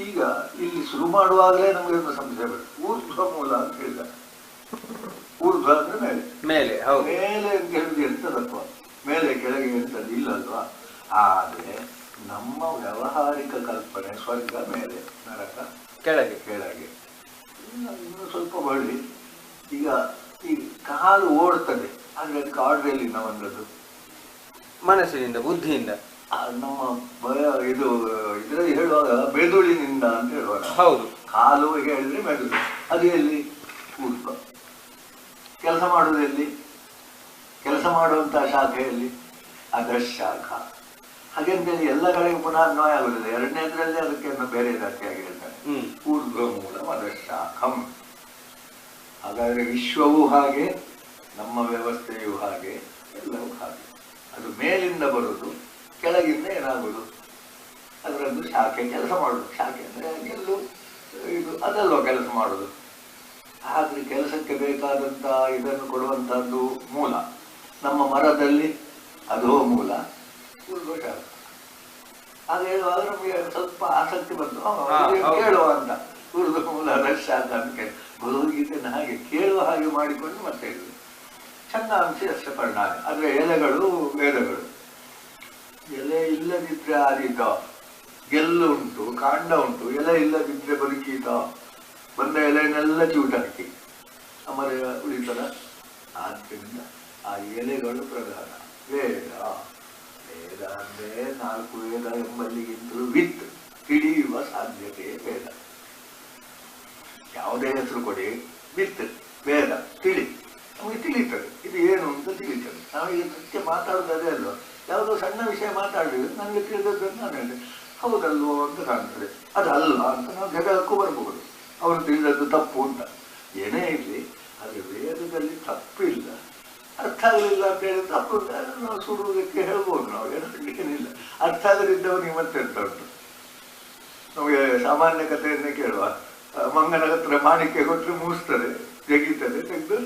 ಈಗ ಇಲ್ಲಿ ಶುರು ಮಾಡುವಾಗಲೇ ನಮಗೆ ಒಂದು ಸಂಶಯ ಬರುತ್ತೆ. ಊರ್ಧ್ವ ಮೂಲ ಅಂತ ಹೇಳಿದ. ಊರ್ಧ್ವ ಅಂದ್ರೆ ಮೇಲೆ, ಮೇಲೆ ಅಂತ ಹೇಳಿದ್ರೆ ಎಂತದಪ್ಪ, ಮೇಲೆ ಕೆಳಗೆ ಎಂತದ್ದು ಇಲ್ಲಲ್ವಾ. ಆದರೆ ನಮ್ಮ ವ್ಯಾವಹಾರಿಕ ಕಲ್ಪನೆ ಸ್ವರ್ಗ ಮೇಲೆ, ನರಕ ಕೆಳಗೆ. ಇನ್ನು ಸ್ವಲ್ಪ ಬಳ್ಳಿ. ಈಗ ಈ ಕಾಲು ಓಡ್ತದೆ, ಅಂದ್ರೆ ಅದಕ್ಕೆ ಆರ್ಡರ್ ಎಲ್ಲಿಂದ ಬಂದದ್ದು? ಮನಸ್ಸಿನಿಂದ, ಬುದ್ಧಿಯಿಂದ. ನಮ್ಮ ಭಯ ಇದು ಇದರಲ್ಲಿ ಹೇಳುವಾಗ ಮೆದುಳಿನಿಂದ ಅಂತ ಹೇಳುವಾಗ. ಹೌದು. ಕಾಲು ಹೇಳಿದ್ರೆ ಮೆದುಳು. ಅದು ಎಲ್ಲಿ? ಊರ್ಧ್ವ. ಕೆಲಸ ಮಾಡುವುದು ಎಲ್ಲಿ? ಕೆಲಸ ಮಾಡುವಂತಹ ಶಾಖೆಯಲ್ಲಿ ಅಧಶಾಖ. ಹಾಗೆಂತೇಳಿ ಎಲ್ಲ ಕಡೆಗೆ ಪುನಃ ಅನ್ವಯ ಆಗುತ್ತದೆ. ಎರಡನೇದ್ರಲ್ಲಿ ಅದಕ್ಕೆ ಬೇರೆ ಜಾತಿಯಾಗಿ ಹೇಳ್ತಾರೆ. ಊರ್ಧ್ವ ಮೂಲ ಅಧಶಾಖಂ. ಹಾಗಾದ್ರೆ ವಿಶ್ವವೂ ಹಾಗೆ, ನಮ್ಮ ವ್ಯವಸ್ಥೆಯೂ ಹಾಗೆ, ಎಲ್ಲವೂ ಹಾಗೆ. ಅದು ಮೇಲಿಂದ ಬರುವುದು, ಕೆಳಗಿಂದ ಏನಾಗುವುದು? ಅದರದ್ದು ಶಾಖೆ ಕೆಲಸ ಮಾಡುದು. ಶಾಖೆ ಅಂದರೆ ಎಲ್ಲೂ ಇದು ಅದಲ್ಲೋ ಕೆಲಸ ಮಾಡುದು. ಆದ್ರೆ ಕೆಲಸಕ್ಕೆ ಬೇಕಾದಂತ ಇದನ್ನು ಕೊಡುವಂತಹದ್ದು ಮೂಲ. ನಮ್ಮ ಮರದಲ್ಲಿ ಅದೋ ಮೂಲ, ಶಾಖ. ಅದು ಹೇಳುವಾಗ ನಮಗೆ ಸ್ವಲ್ಪ ಆಸಕ್ತಿ ಬಂತು, ಕೇಳುವ ಅಂತ. ಊರ್ಧ್ವ ಮೂಲ ಅದಶಾಖ ಅಂತ ಕೇಳಿ ಭಗವದ್ಗೀತೆಯನ್ನು ಹಾಗೆ ಕೇಳುವ ಹಾಗೆ ಮಾಡಿಕೊಂಡು ಮತ್ತೆ ಹೇಳುದು. ಛಂದಾಂಶ ಅಷ್ಟ ಪರಿಣಾಮ. ಆದ್ರೆ ಎಲೆಗಳು ವೇದಗಳು. ಎಲೆ ಇಲ್ಲದಿದ್ರೆ ಆದೀತ, ಗೆಲ್ಲು ಉಂಟು, ಕಾಂಡ ಉಂಟು. ಎಲೆ ಇಲ್ಲದಿದ್ರೆ ಬದುಕೀತ. ಬಂದ ಎಲೆನೆಲ್ಲ ಚೂಟಾಕಿ ಅಮರ ಉಳಿತದ. ಆದ್ದರಿಂದ ಆ ಎಲೆಗಳು ಪ್ರಧಾನ. ವೇದ ಅಂದ್ರೆ 4 ವೇದ ಎಂಬಲ್ಲಿಗಿಂತಲೂ ವಿತ್ ಹಿಡಿಯುವ ಸಾಧ್ಯತೆ ವೇದ. ಯಾವುದೇ ಹೆಸರು ಕೊಡಿ, ಬಿತ್ತು ವೇದ ತಿಳಿ ನಮಗೆ ತಿಳಿತದೆ ಇದು ಏನು ಅಂತ ತಿಳಿತದೆ. ನಾವು ಈಗ ಸತ್ಯ ಮಾತಾಡೋದು ಅದೇ ಅಲ್ವ, ಯಾವುದೋ ಸಣ್ಣ ವಿಷಯ ಮಾತಾಡಿದ್ರೆ ನನಗೆ ತಿಳಿದದ್ದು ನಾನು ಹೇಳಿದೆ ಹೌದಲ್ವೋ ಅಂತ ಕಾಣ್ತದೆ, ಅದಲ್ಲ ಅಂತ ನಾವು ಜಗಳಕ್ಕೂ ಬರ್ಬೋದು, ಅವನು ತಿಳಿದದ್ದು ತಪ್ಪು ಅಂತ. ಏನೇ ಇರಲಿ ಅದು ವೇದದಲ್ಲಿ ತಪ್ಪಿಲ್ಲ, ಅರ್ಥ ಆಗಲಿಲ್ಲ ಅಂತ ಹೇಳಿದ್ರೆ ತಪ್ಪು ನಾವು ಸುಡುವುದಕ್ಕೆ ಹೇಳ್ಬೋದು, ನಾವು ಏನಿಲ್ಲ. ಅರ್ಥ ಆಗದಿದ್ದವನಿಗೆ ಮತ್ತೆ ಎಂತ ಉಂಟು. ನಮಗೆ ಸಾಮಾನ್ಯ ಕಥೆಯನ್ನೇ ಕೇಳುವ, ಮಂಗನ ಹತ್ರ ಮಾಣಿಕ್ಯ ಕೊಟ್ಟರೆ ಮೂಸ್ತದೆ, ಜಗಿತದೆ, ತೆಗೆದು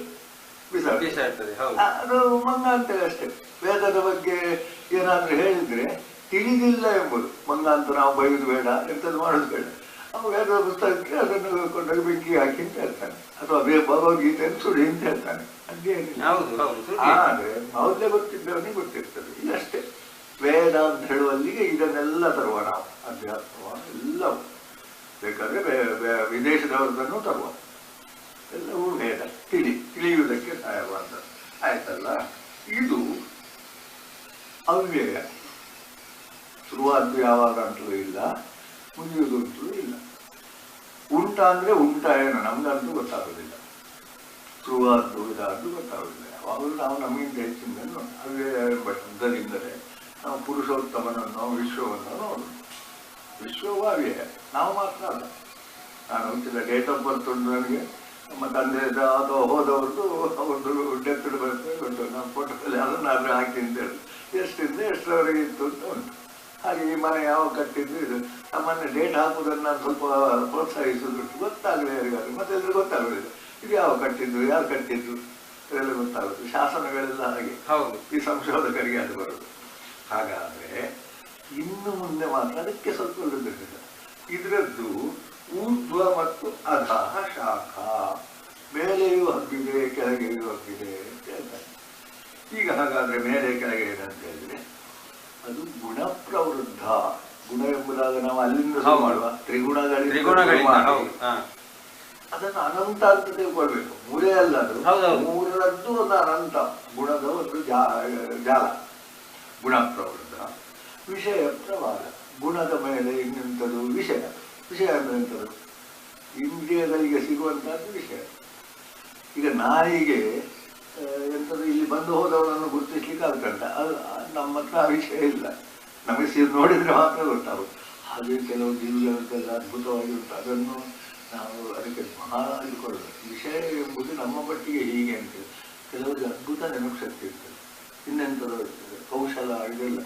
ಬಿಸಾಡ್ತದೆ. ಅದು ಮಂಗ ಅಂತೇಳಿ ಅಷ್ಟೇ. ವೇದದ ಬಗ್ಗೆ ಏನಾದ್ರೂ ಹೇಳಿದ್ರೆ ತಿಳಿದಿಲ್ಲ ಎಂಬುದು ಮಂಗ ಅಂತ ನಾವು ಬೈಯುವುದು ಬೇಡ, ಎಂಥದ್ದು ಮಾಡೋದು ಬೇಡ. ಅವ ವೇದದ ಪುಸ್ತಕಕ್ಕೆ ಅದನ್ನು ಕೊಂಡೋಗಿ ಬೆಂಕಿ ಹಾಕಿ ಅಂತ ಹೇಳ್ತಾನೆ, ಅಥವಾ ಭಗವದ್ಗೀತೆಯನ್ನು ಸುಡಿ ಅಂತ ಹೇಳ್ತಾನೆ. ಅದೇನಿಲ್ಲ. ಆದ್ರೆ ಮೌಲ್ಯ ಗೊತ್ತಿದ್ದವನಿಗೆ ಗೊತ್ತಿರ್ತದೆ. ಇದಷ್ಟೇ ವೇದ ಅಂತ ಹೇಳುವಲ್ಲಿಗೆ ಇದನ್ನೆಲ್ಲ ತರುವ ನಾವು, ಅಧ್ಯಾತ್ಮ ಎಲ್ಲವೂ ಬೇಕಾದ್ರೆ ವಿದೇಶದವರದನ್ನು ತರುವ, ಎಲ್ಲವೂ ವೇದ ತಿಳಿಯುವುದಕ್ಕೆ ಸಹಾಯವಾದ ಆಯ್ತಲ್ಲ. ಇದು ಅವ್ಯಯ, ಶುರುವಾದ್ದು ಯಾವಾಗ ಅಂತಲೂ ಇಲ್ಲ, ಮುಗಿಯುವುದು ಅಂತಲೂ ಇಲ್ಲ. ಉಂಟ ಅಂದ್ರೆ ಉಂಟ ಏನು ನಮ್ಗಂತೂ ಗೊತ್ತಾಗೋದಿಲ್ಲ, ಶುರುವಾದ್ದು ಇದಾದ್ದು ಗೊತ್ತಾಗೋದಿಲ್ಲ. ಯಾವಾಗಲೂ ನಾವು ನಮಗಿಂತ ಹೆಚ್ಚಿನ ಅವ್ಯಯ ಎಂಬ ಶಬ್ದದಿಂದಲೇ ನಾವು ಪುರುಷೋತ್ತಮನನ್ನು ವಿಶ್ವವನ್ನು ನೋಡೋದು. ವಿಶ್ವವೂ ಅವ್ಯಯ, ನಾವು ಮಾತ್ರ ಅಲ್ಲ. ನಾನು ಹುಟ್ಟಿದ ಡೇಟ್ ಆಫ್ ಬರ್ತ್ ಉಂಟು ನನಗೆ, ನಮ್ಮ ತಂದೆ ಅಥವಾ ಹೋದವ್ರದ್ದು ಒಂದು ಡೆತ್ ಬರ್ತದೆ ಉಂಟು, ನಮ್ಮ ಫೋಟೋದಲ್ಲಿ ಅದನ್ನಾದ್ರೂ ಹಾಕಿ ಅಂತ ಹೇಳಿ ಎಷ್ಟಿಂದ ಎಷ್ಟರವರೆಗೆ ಇತ್ತು ಅಂತ ಉಂಟು. ಹಾಗೆ ಈ ಮನೆ ಯಾವ ಕಟ್ಟಿದ್ದು ಇದು ಸಾಮಾನ್ಯ ಡೇಟ್ ಹಾಕುವುದನ್ನು ನಾನು ಸ್ವಲ್ಪ ಪ್ರೋತ್ಸಾಹಿಸೋದು ಗೊತ್ತಾಗಲಿ ಯಾರಿಗಾದ್ರು, ಮತ್ತೆ ಎಲ್ಲರೂ ಗೊತ್ತಾಗಲಿಲ್ಲ ಇದು ಯಾವ ಕಟ್ಟಿದ್ದು ಯಾರು ಕಟ್ಟಿದ್ದು ಇದೆಲ್ಲ ಗೊತ್ತಾಗೋದು. ಶಾಸನಗಳೆಲ್ಲ ಹಾಗೆ ಈ ಸಂಶೋಧಕರಿಗೆ ಅದು ಬರೋದು. ಹಾಗಾದ್ರೆ ಇನ್ನು ಮುಂದೆ ಮಾತ್ರ ಅದಕ್ಕೆ ಸ್ವಲ್ಪ ಉಳಿದಿಲ್ಲ. ಇದರದ್ದು ಊರ್ಧ್ವ ಮತ್ತು ಅಧಃ ಶಾಖ, ಮೇಲೆಯೂ ಹಬ್ಬಿದೆ ಕೆಳಗೆಯೂ ಹಬ್ಬಿದೆ ಅಂತ ಹೇಳ್ತಾರೆ. ಈಗ ಹಾಗಾದ್ರೆ ಮೇಲೆ ಕೆಳಗೆ ಏನಂತ ಹೇಳಿದ್ರೆ ಅದು ಗುಣ ಪ್ರವೃದ್ಧ. ಗುಣ ಎಂಬುದಾಗ ನಾವು ಅಲ್ಲಿಂದ ಮಾಡುವ ತ್ರಿಗುಣಗಳಿಂದ ಅದನ್ನು ಅನಂತ ಅಂತ ತಿಳ್ಕೊಳ್ಬೇಕು. ಮೂರೇ ಅಲ್ಲ, ಅದು ಮೂರರದ್ದು ಒಂದು ಅನಂತ ಗುಣದ ಒಂದು ಜಾಲ. ಗುಣ ಪ್ರವೃದ್ಧ, ವಿಷಯ ಪ್ರವಾದ. ಗುಣದ ಮೇಲೆ ಇನ್ನೆಂಥದ್ದು ವಿಷಯ. ವಿಷಯ ಅಂದ್ರೆ ಎಂಥದ್ದು? ಇಂದ್ರಿಯಗಳಿಗೆ ಸಿಗುವಂತಹದ್ದು ವಿಷಯ. ಈಗ ನಾಯಿಗೆ ಎಂಥದ್ದು ಇಲ್ಲಿ ಬಂದು ಹೋದವರನ್ನು ಗುರುತಿಸ್ಲಿಕ್ಕೆ ಆಗ್ತಂತ, ಅದು ನಮ್ಮ ಹತ್ರ ವಿಷಯ ಇಲ್ಲ, ನಮಗೆ ನೋಡಿದ್ರೆ ಮಾತ್ರ ಗೊತ್ತಾಗುತ್ತೆ. ಹಾಗೆ ಕೆಲವು ಜೀವಿಗಳಂತೆಲ್ಲ ಅದ್ಭುತವಾಗಿ ಉಂಟು, ಅದನ್ನು ನಾವು ಅದಕ್ಕೆ ಮಹಾ ಇಟ್ಕೊಳ್ಳೋದು. ವಿಷಯ ಎಂಬುದು ನಮ್ಮ ಮಟ್ಟಿಗೆ ಹೀಗೆ ಅಂತೇಳಿ ಕೆಲವರಿಗೆ ಅದ್ಭುತ ನೆನಪು ಶಕ್ತಿ ಇರ್ತದೆ, ಇನ್ನೆಂಥದ್ದು ಇರ್ತದೆ, ಕೌಶಲ, ಇದೆಲ್ಲ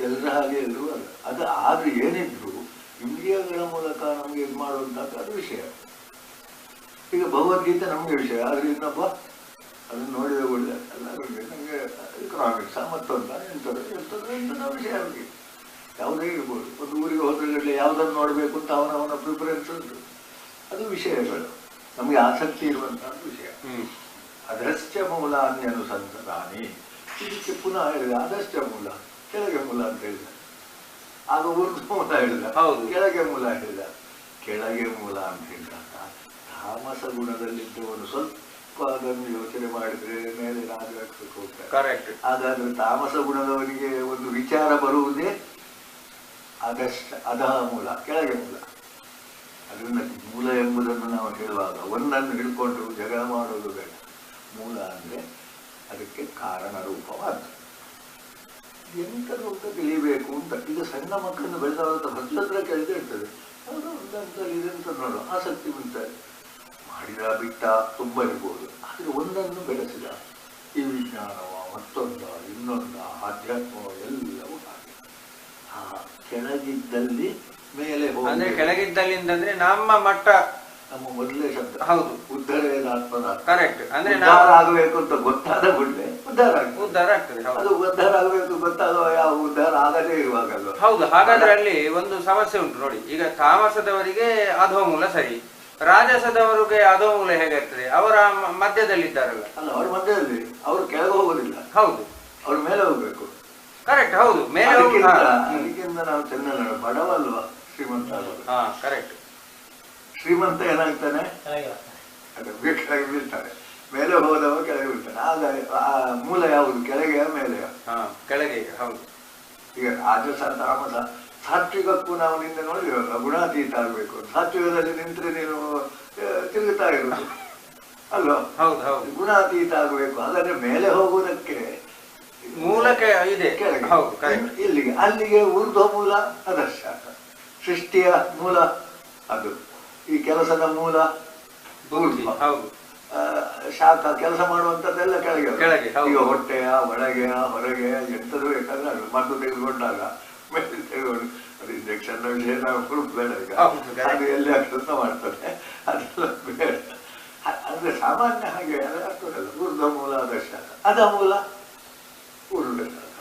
ಎಲ್ಲರ ಹಾಗೆ ಎಲ್ಲರೂ ಅಲ್ಲ. ಅದು ಆದ್ರೆ ಏನಿದ್ರು ಇಂದ್ರಿಯಗಳ ಮೂಲಕ ನಮಗೆ ಇದು ಮಾಡುವಂಥದ್ದು ಅದು ವಿಷಯ. ಈಗ ಭಗವದ್ಗೀತೆ ನಮಗೆ ವಿಷಯ, ಆದ್ರೆ ಇನ್ನೊಬ್ಬ ಅದನ್ನು ನೋಡಿದ ಒಳ್ಳೆ ಎಲ್ಲ ನಮಗೆ ಎಕನಾಮಿಕ್ಸ ಮತ್ತೊಂದ ಎಂಥದ್ದು ವಿಷಯ ಅವರಿಗೆ ಯಾವುದೇ ಇರ್ಬೋದು. ಒಂದು ಊರಿಗೆ ಹೋದ್ರೆ ಯಾವುದನ್ನು ನೋಡಬೇಕು ಅಂತ ಅವನವನ ಪ್ರಿಫರೆನ್ಸ್ ಉಂಟು, ಅದು ವಿಷಯಗಳು ನಮಗೆ ಆಸಕ್ತಿ ಇರುವಂತಹ ವಿಷಯ. ಅದಶ್ಚ ಮೂಲ ಅನ್ಯನುಸಂಧಾನಿ, ಇದಕ್ಕೆ ಪುನಃ ಹೇಳಿದ ಅದಶ್ಚ ಮೂಲ, ಕೆಳಗೆ ಮೂಲ ಅಂತ ಹೇಳಿದ. ಆಗ ಊರ್ಧ್ವ ಮೂಲ ಹೇಳಿದ, ಕೆಳಗೆ ಮೂಲ ಹೇಳಿದ. ಕೆಳಗೆ ಮೂಲ ಅಂತ ಹೇಳಿದಾಗ ತಾಮಸ ಗುಣದಲ್ಲಿದ್ದವನು ಸ್ವಲ್ಪ ಅದನ್ನು ಯೋಚನೆ ಮಾಡಿದ್ರೆ ಮೇಲೆ ರಾಜಕ್ಕೆ ಹೋಗ್ತಾರೆ. ಹಾಗಾದ್ರೆ ತಾಮಸ ಗುಣದವನಿಗೆ ಒಂದು ವಿಚಾರ ಬರುವುದೇ ಅದಷ್ಟ ಅಧಃ ಮೂಲ, ಕೆಳಗೆ ಮೂಲ. ಅದರಿಂದ ಮೂಲ ಎಂಬುದನ್ನು ನಾವು ಹೇಳುವಾಗ ಒಂದನ್ನು ಹಿಡ್ಕೊಂಡು ಜಗಳ ಮಾಡೋದು ಬೇಡ. ಮೂಲ ಅಂದ್ರೆ ಅದಕ್ಕೆ ಕಾರಣ ರೂಪವಾದ ಎಂಥದ್ದು ಅಂತ ತಿಳಿಬೇಕು ಅಂತ. ಈಗ ಸಣ್ಣ ಮಕ್ಕಳನ್ನು ಬೆಳೆದವರಂತ ಹತ್ರ ಕೇಳ್ತಾ ಇರ್ತದೆ, ಅವರು ಇದಂತ ನೋಡು ಆಸಕ್ತಿ ಉಂಟಾರೆ ಮಾಡಿದ ಬಿಟ್ಟ ತುಂಬ ಇರ್ಬೋದು. ಆದರೆ ಒಂದನ್ನು ಬೆಳೆಸಿದ ಈ ವಿಜ್ಞಾನವ ಮತ್ತೊಂದ ಇನ್ನೊಂದ ಆಧ್ಯಾತ್ಮವ ಎಲ್ಲವೂ ಹಾಗೆ. ಆ ಕೆಳಗಿದ್ದಲ್ಲಿ ಮೇಲೆ ಹೋಗಿ, ಕೆಳಗಿದ್ದಲ್ಲಿ ಅಂತಂದ್ರೆ ನಮ್ಮ ಮಟ್ಟ, ನಮ್ಮ ಮೊದಲೇ ಶಬ್ದ ಹೌದು ಉದ್ಧಾರ ಕರೆಕ್ಟ್. ಅಂದ್ರೆ ಆಗಬೇಕು ಅಂತ ಗೊತ್ತಾದ ಕೂಡಲೇ ಉದ್ಧಾರ ಆಗ್ತದೆ. ಅದು ಉದ್ಧಾರ ಆಗಬೇಕು ಗೊತ್ತಾಗುವ ಯಾವ ಉದ್ಧಾರ ಆಗದೇ ಇರುವಾಗಲ್ಲ. ಹೌದು. ಹಾಗಾದ್ರೆ ಅಲ್ಲಿ ಒಂದು ಸಮಸ್ಯೆ ಉಂಟು ನೋಡಿ. ಈಗ ತಾಮಸದವರಿಗೆ ಅಧೋಮೂಲ ಸರಿ, ರಾಜಸದವರಿಗೆ ಅಧೋಮೂಲ ಹೇಗಿರ್ತದೆ? ಅವರ ಮಧ್ಯದಲ್ಲಿದ್ದಾರಲ್ಲ. ಅಲ್ಲ, ಅವ್ರ ಮಧ್ಯದಲ್ಲಿ ಅವರು ಕೆಳಗೆ ಹೋಗೋದಿಲ್ಲ. ಹೌದು, ಅವ್ರ ಮೇಲೆ ಹೋಗ್ಬೇಕು. ಕರೆಕ್ಟ್. ಹೌದು, ಮೇಲೆ ಅದಕ್ಕಿಂತ ನಾವು ಚೆನ್ನ ಬಡವ ಅಲ್ವಾ ಶ್ರೀಮಂತ ಅಲ್ವಾ? ಕರೆಕ್ಟ್. ಶ್ರೀಮಂತ ಏನಾಗ್ತಾನೆ, ಕೆಳಗೆ ಬೀಳ್ತಾರೆ. ಮೇಲೆ ಹೋದವ ಕೆಳಗೆ ಬೀಳ್ತಾನೆ. ಆಗ ಆ ಮೂಲ ಯಾವುದು, ಕೆಳಗೆಯ ಮೇಲೆಯ? ಕೆಳಗೆ. ಹೌದು. ಈಗ ರಾಜಸ ತಾಮಸ ಸಾತ್ವಿಕಕ್ಕೂ ನಾವು ನಿಂದ ನೋಡಿರೋಲ್ಲ, ಗುಣಾತೀತ ಆಗ್ಬೇಕು. ಸಾತ್ವಿಕದಲ್ಲಿ ನಿಂತರೆ ನೀನು ತಿರುಗುತ್ತಾ ಇರೋದು, ಅಲ್ವಾ? ಹೌದು ಹೌದು. ಗುಣಾತೀತ ಆಗಬೇಕು. ಹಾಗಾದ್ರೆ ಮೇಲೆ ಹೋಗುವುದಕ್ಕೆ ಮೂಲಕ್ಕೆ ಇದೆ. ಕೆಳಗೆ. ಹೌದು, correct. ಇಲ್ಲಿಗೆ ಅಲ್ಲಿಗೆ ಊರ್ಧ್ವ ಮೂಲ ಅದರ್ಶಾಕ, ಸೃಷ್ಟಿಯ ಮೂಲ ಅದು, ಈ ಕೆಲಸದ ಮೂಲ ಊರ್ಧ್ವ, ಹೌದು. ಶಾಖ ಕೆಲಸ ಮಾಡುವಂತದ್ದೆಲ್ಲ ಕೆಳಗೆ. ಕೆಳಗೆ, ಹೌದು. ಈಗ ಹೊಟ್ಟೆಯ ಒಳಗೆಯ ಹೊರಗೆಯ ಎಂತದ್ದು ಬೇಕಾದ್ರೆ ಅದು ಮದ್ದು ತೆಗೆದುಕೊಂಡಾಗ ಮೇಲೆ ತೆಗೆದುಕೊಂಡು ಅದು ಇಂಜೆಕ್ಷನ್ ವಿಷಯ ನಾವು ಬೇಡ ಈಗ. ಅದು ಎಲ್ಲಿ ಆಗ್ತದ ಮಾಡ್ತಾರೆ, ಅದೆಲ್ಲ ಬೇಡ. ಅಂದ್ರೆ ಸಾಮಾನ್ಯ ಹಾಗೆ ಆಗ್ತದಲ್ಲ. ಊರ್ಧ್ವ ಮೂಲ ಅದರ್ಶಾಕ, ಅದ ಮೂಲ ಉಳ್ಬೇಕಾಗ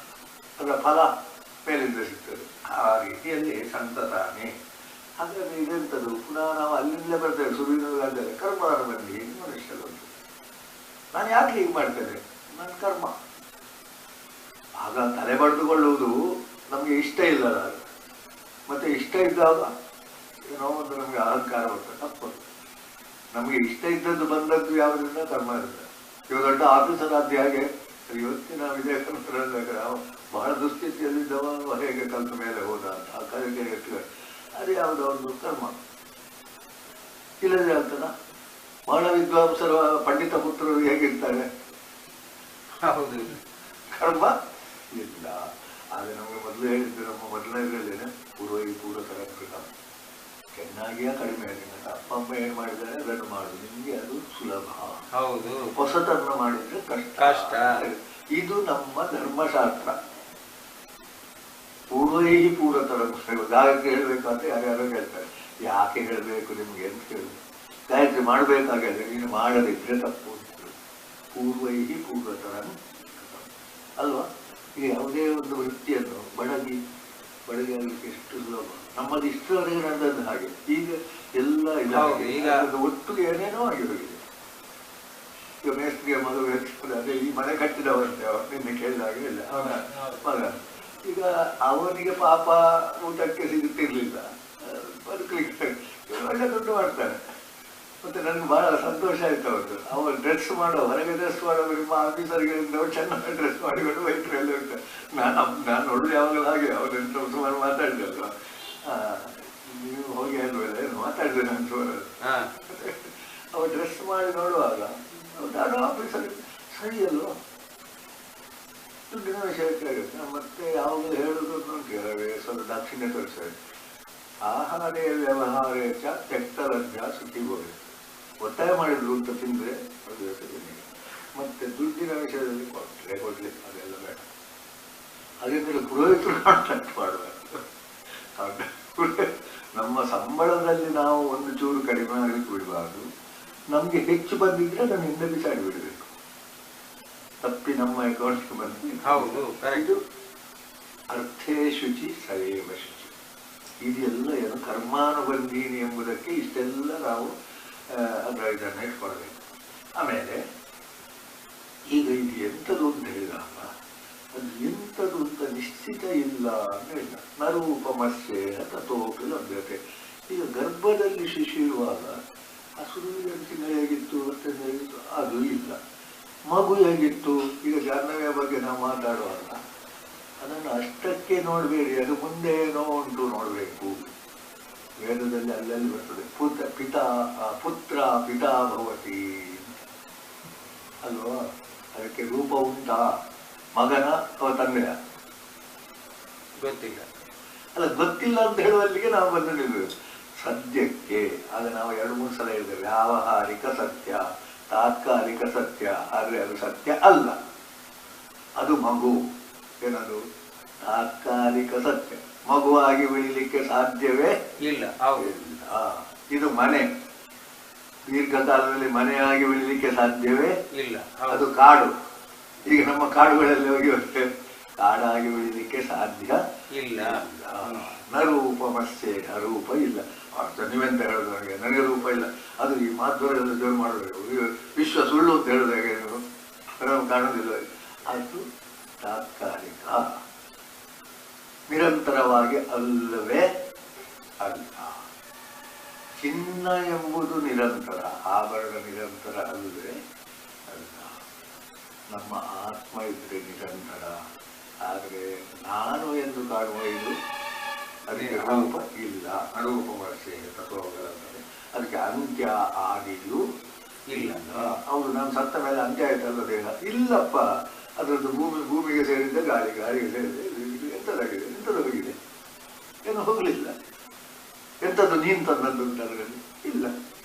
ಅದರ ಫಲ ಮೇಲಿಂದ ಸಿಗ್ತದೆ. ಆ ರೀತಿಯಲ್ಲಿ ಸಂತತಾನೆ. ಹಾಗಾದ್ರೆ ಇದೆಂಥದ್ದು? ಪುನಃ ನಾವು ಅಲ್ಲಿಂದಲೇ ಬರ್ತೇವೆ. ಸುರುವಿನಲ್ಲಿ ಕರ್ಮದ ಬಂದಿ ಮನುಷ್ಯರೊಂದು. ನಾನು ಯಾಕೆ ಹೀಗೆ ಮಾಡ್ತೇನೆ? ನನ್ನ ಕರ್ಮ. ಆಗ ತಲೆ ಬಡ್ದುಕೊಳ್ಳುವುದು ನಮಗೆ ಇಷ್ಟ ಇಲ್ಲ. ಮತ್ತೆ ಇಷ್ಟ ಇದ್ದಾಗ ಏನೋ ಒಂದು ನಮಗೆ ಅಹಂಕಾರ ಬರ್ತದೆ. ತಪ್ಪದು. ನಮಗೆ ಇಷ್ಟ ಇದ್ದದ್ದು ಬಂದದ್ದು ಯಾವುದರಿಂದ? ಕರ್ಮ ಇರ್ತದೆ. ಇವಾಗ ದೊಡ್ಡ ಆಫೀಸರ್ ಆದ್ಯ ಹಾಗೆ ಇವತ್ತಿನ ವಿಜಯಕಂತರ ಬಹಳ ದುಸ್ಥಿತಿಯಲ್ಲಿದ್ದವ ಹೇಗೆ ಕಲ್ತ ಮೇಲೆ ಹೋದ ಅಂತ ಆ ಕಲಿಕೆ ಅದು ಯಾವುದೋ ಒಂದು ಕರ್ಮ. ಇಲ್ಲದೆ ಆಗ್ತದ? ಬಹಳ ವಿದ್ವಾಂಸರ ಪಂಡಿತ ಪುತ್ರರು ಹೇಗಿರ್ತಾರೆ? ಕರ್ಮ ಇಲ್ಲ. ಆದ್ರೆ ನಮಗೆ ಮೊದಲು ಹೇಳಿದ್ದು, ನಮ್ಮ ಮೊದಲನೇದ್ರಲ್ಲೇನೆ ಪೂರ್ವೈ ಪೂರ್ವಕರ ಕೃತ, ಚೆನ್ನಾಗಿಯೇ ಕಡಿಮೆ ಆಗಿಲ್ಲ. ಅಪ್ಪ ಅಮ್ಮ ಏನ್ ಮಾಡಿದ್ದಾರೆ ಅದನ್ನು ಮಾಡುದು. ನಿಮ್ಗೆ ಅದು ಸುಲಭ. ಹೌದು. ಹೊಸತನ್ನು ಮಾಡಿದ್ರೆ ಕಷ್ಟ. ಇದು ನಮ್ಮ ಧರ್ಮಶಾಸ್ತ್ರ. ಪೂರ್ವೈ ಪೂರ್ವತರ ಗಾಯತ್ರಿ ಹೇಳ್ಬೇಕಂತ ಯಾರ್ಯಾರೋ ಹೇಳ್ತಾರೆ. ಯಾಕೆ ಹೇಳ್ಬೇಕು ನಿಮ್ಗೆ ಅಂತ ಹೇಳಿ. ಗಾಯತ್ರಿ ಮಾಡ್ಬೇಕಾಗಲ್ಲ, ನೀನು ಮಾಡದಿದ್ರೆ ತಪ್ಪು ಅಂತ. ಪೂರ್ವೈ ಪೂರ್ವತರ ಅಲ್ವಾ? ಈಗ ಯಾವುದೇ ಒಂದು ವೃತ್ತಿಯನ್ನು ಬಡಗಿ ಎಷ್ಟು ಸುಲಭ. ನಮ್ಮದು ಇಷ್ಟರವರೆಗೆ ನಡೆದದ್ದು ಹಾಗೆ. ಈಗ ಎಲ್ಲ ಇದಾಗಿದೆ. ಒಟ್ಟಿಗೆ ಏನೇನೋ ಆಗಿ ಹೋಗಿದೆ. ಈಗ ಮೇಸ್ತ್ರಿಯ ಮದುವೆ ಅದೇ ಈ ಮನೆ ಕಟ್ಟಿದವಂತೆ ಅವ್ರು ನಿನ್ನೆ ಕೇಳಿದಾಗ ಇಲ್ಲ ಮಗ. ಈಗ ಅವನಿಗೆ ಪಾಪ ಊಟಕ್ಕೆ ಸಿಗುತ್ತಿರ್ಲಿಲ್ಲ, ಬದುಕಲಿಕ್ಕೆ ಒಳ್ಳೆ ದುಡ್ಡು ಮಾಡ್ತಾನೆ. ಮತ್ತೆ ನನ್ಗೆ ಬಹಳ ಸಂತೋಷ ಆಯ್ತು. ಅವನು ಡ್ರೆಸ್ ಮಾಡೋ, ಹೊರಗೆ ಡ್ರೆಸ್ ಮಾಡೋ ನಿಮ್ಮ ಆಫೀಸರ್ಗೆ ಚೆನ್ನಾಗಿ ಡ್ರೆಸ್ ಮಾಡಿಕೊಂಡು ವೈಟ್ರಲ್ಲಿ ಇರ್ತಾರೆ. ನಾನು ನೋಡುದು ಯಾವಾಗಲೂ ಹಾಗೆ. ಅವನೆಂತ ಸುಮಾರು ಮಾತಾಡಿದಲ್ವ, ನೀವು ಹೋಗಿ ಅಲ್ವಲ್ಲ ಏನು ಮಾತಾಡಿದೆ ನಾನು ಸುಮಾರು. ಅವ ಡ್ರೆಸ್ ಮಾಡಿ ನೋಡುವಾಗ ನಾನು ಆಫೀಸರ್ ಸರಿ ಅಲ್ವ, ದುಡ್ಡಿನ ವಿಷಯಕ್ಕೆ ಆಗುತ್ತೆ. ಮತ್ತೆ ಯಾವಾಗಲೂ ಹೇಳುದು ಕೆಲವೇ ಸ್ವಲ್ಪ ದಾಕ್ಷಿಣ್ಯ ತೋರಿಸ್ತೇವೆ. ಆಹಾರೇ ವ್ಯವಹಾರ ತೆಕ್ತಲಭ್ಯ ಸುಖಿಗೋರೆ. ಒತ್ತಾಯ ಮಾಡಿದ್ರು ಅಂತ ತಿಂದ್ರೆ ಅದು ಯೋಚನೆ. ಮತ್ತೆ ದುಡ್ಡಿನ ವಿಷಯದಲ್ಲಿ ಕೊಡ್ಲಿ ಅದೆಲ್ಲ ಬೇಡ. ಹಾಗೆ ಪುರೋಹಿತರು ಕಾಂಟ್ಯಾಕ್ಟ್ ಮಾಡಬಾರ್ದು. ನಮ್ಮ ಸಂಬಳದಲ್ಲಿ ನಾವು ಒಂದು ಚೂರು ಕಡಿಮೆ ಆಗಲಿಕ್ಕೆ ಬಿಡಬಾರ್ದು. ನಮ್ಗೆ ಹೆಚ್ಚು ಬಂದಿದ್ರೆ ಅದನ್ನು ಹಿಂದೆ ಬಿಸಾಡಿ ಬಿಡಬೇಕು. ತಪ್ಪಿ ನಮ್ಮ ಅಕೌಂಟ್ಗೆ ಬಂದಿದೆ. ಇದು ಅರ್ಥೇ ಶುಚಿ ಸವೇವ ಶುಚಿ. ಇದೆಲ್ಲ ಏನು ಕರ್ಮಾನುಬಂಧೀನಿ ಎಂಬುದಕ್ಕೆ ಇಷ್ಟೆಲ್ಲ ನಾವು ಅದರ ಇದನ್ನು ಇಟ್ಕೊಳ್ಬೇಕು. ಆಮೇಲೆ ಈಗ ಇದು ಎಂಥದ್ದು ಅಂತ ಹೇಳಿದಾಗ ಅದು ಎಂಥದ್ದು ಅಂತ ನಿಶ್ಚಿತ ಇಲ್ಲ ಅಂತ ಹೇಳಿದ. ನರೂಪಮಸ್ಯೆ ತಥೋಪಿ ಲಭ್ಯತೆ. ಈಗ ಗರ್ಭದಲ್ಲಿ ಶಿಶು ಇರುವಾಗ ಆ ಸುರುವಿನ ತಿಂಗಳು ಹೇಗಿತ್ತು, ಮತ್ತೆ ಹೇಗಿತ್ತು ಅದು ಇಲ್ಲ. ಮಗು ಹೇಗಿತ್ತು, ಈಗ ಜಾಹ್ನವಿಯ ಬಗ್ಗೆ ನಾವು ಮಾತಾಡುವಾಗ ಅದನ್ನು ಅಷ್ಟಕ್ಕೆ ನೋಡಬೇಡಿ, ಅದು ಮುಂದೆ ಏನೋ ಉಂಟು ನೋಡಬೇಕು. ವೇದದಲ್ಲಿ ಅಲ್ಲಲ್ಲಿ ಬರ್ತದೆ ಪುತ್ರ ಪಿತಾ ಭವತಿ ಅಲ್ವಾ? ಅದಕ್ಕೆ ರೂಪ ಉಂಟಾ? ಮಗನ ಅಥವಾ ತಂದೆಯ? ಗೊತ್ತಿಲ್ಲ. ಅಲ್ಲ, ಗೊತ್ತಿಲ್ಲ ಅಂತ ಹೇಳುವಲ್ಲಿಗೆ ನಾವು ಬಂದು ನಿಲ್ಬೇಕು. ಸದ್ಯಕ್ಕೆ ಆಗ ನಾವು 2-3 ಸಲ ಹೇಳಿದ್ದೇವೆ. ವ್ಯಾವಹಾರಿಕ ಸತ್ಯ, ತಾತ್ಕಾಲಿಕ ಸತ್ಯ. ಆದ್ರೆ ಅದು ಸತ್ಯ ಅಲ್ಲ. ಅದು ಮಗು. ಏನದು? ತಾತ್ಕಾಲಿಕ ಸತ್ಯ. ಮಗುವಾಗಿ ಬೆಳಿಲಿಕ್ಕೆ ಸಾಧ್ಯವೇ ಇಲ್ಲ. ಇದು ಮನೆ. ದೀರ್ಘಕಾಲದಲ್ಲಿ ಮನೆಯಾಗಿ ಬೆಳಿಲಿಕ್ಕೆ ಸಾಧ್ಯವೇ ಇಲ್ಲ. ಅದು ಕಾಡು. ಈಗ ನಮ್ಮ ಕಾಡುಗಳಲ್ಲಿ ಹೋಗಿ ಬರ್ತೇವೆ, ಕಾಡಾಗಿ ಬೆಳಿಲಿಕ್ಕೆ ಸಾಧ್ಯ ಇಲ್ಲ. ನರೂಪಮಸ್ಯೆ, ರೂಪ ಇಲ್ಲ. ನೀವೆಂತ ಹೇಳೋದು? ನನಗೆ ರೂಪ ಇಲ್ಲ. ಅದು ಈ ಮಾಧ್ವರೆಲ್ಲ ಜೋರು ಮಾಡಬೇಕು. ವಿಶ್ವ ಸುಳ್ಳು ಅಂತ ಹೇಳೋದಾಗ ನೀವು ಕಾಣುವುದಿಲ್ಲ. ಅದು ತಾತ್ಕಾಲಿಕ, ನಿರಂತರವಾಗಿ ಅಲ್ಲವೇ ಅಲ್ಲ. ಚಿನ್ನ ಎಂಬುದು ನಿರಂತರ, ಆಭರಣ ನಿರಂತರ ಅಲ್ಲವೇ ಅಲ್ಲ. ನಮ್ಮ ಆತ್ಮ ಇದ್ರೆ ನಿರಂತರ. ಆದರೆ ನಾನು ಎಂದು ಕಾಣುವ ಇದು ಅದಕ್ಕೆ ರೂಪ ಇಲ್ಲ. ಅನೂಪಮಸ್ಯೆ ತತ್ವಗಳಂದರೆ ಅದಕ್ಕೆ ಅಂತ್ಯ ಆದಿಯೂ ಇಲ್ಲ. ಹೌದು, ನಾನು ಸತ್ತ ಮೇಲೆ ಅಂತ್ಯ ಆಯ್ತಲ್ಲ ದೇಹ? ಇಲ್ಲಪ್ಪ, ಅದರದ್ದು ಭೂಮಿಗೆ ಸೇರಿದ್ದ ಗಾಳಿಗೆ ಸೇರಿದೆ. ಎಂಥದಾಗಿದೆ? ಎಂಥದೋಗಿದೆ? ಏನು ಹೋಗಲಿಲ್ಲ. ಎಂಥದ್ದು ನೀನು ತಂದದ್ದು ಉಂಟು ಅದರಲ್ಲಿ? ಇಲ್ಲ.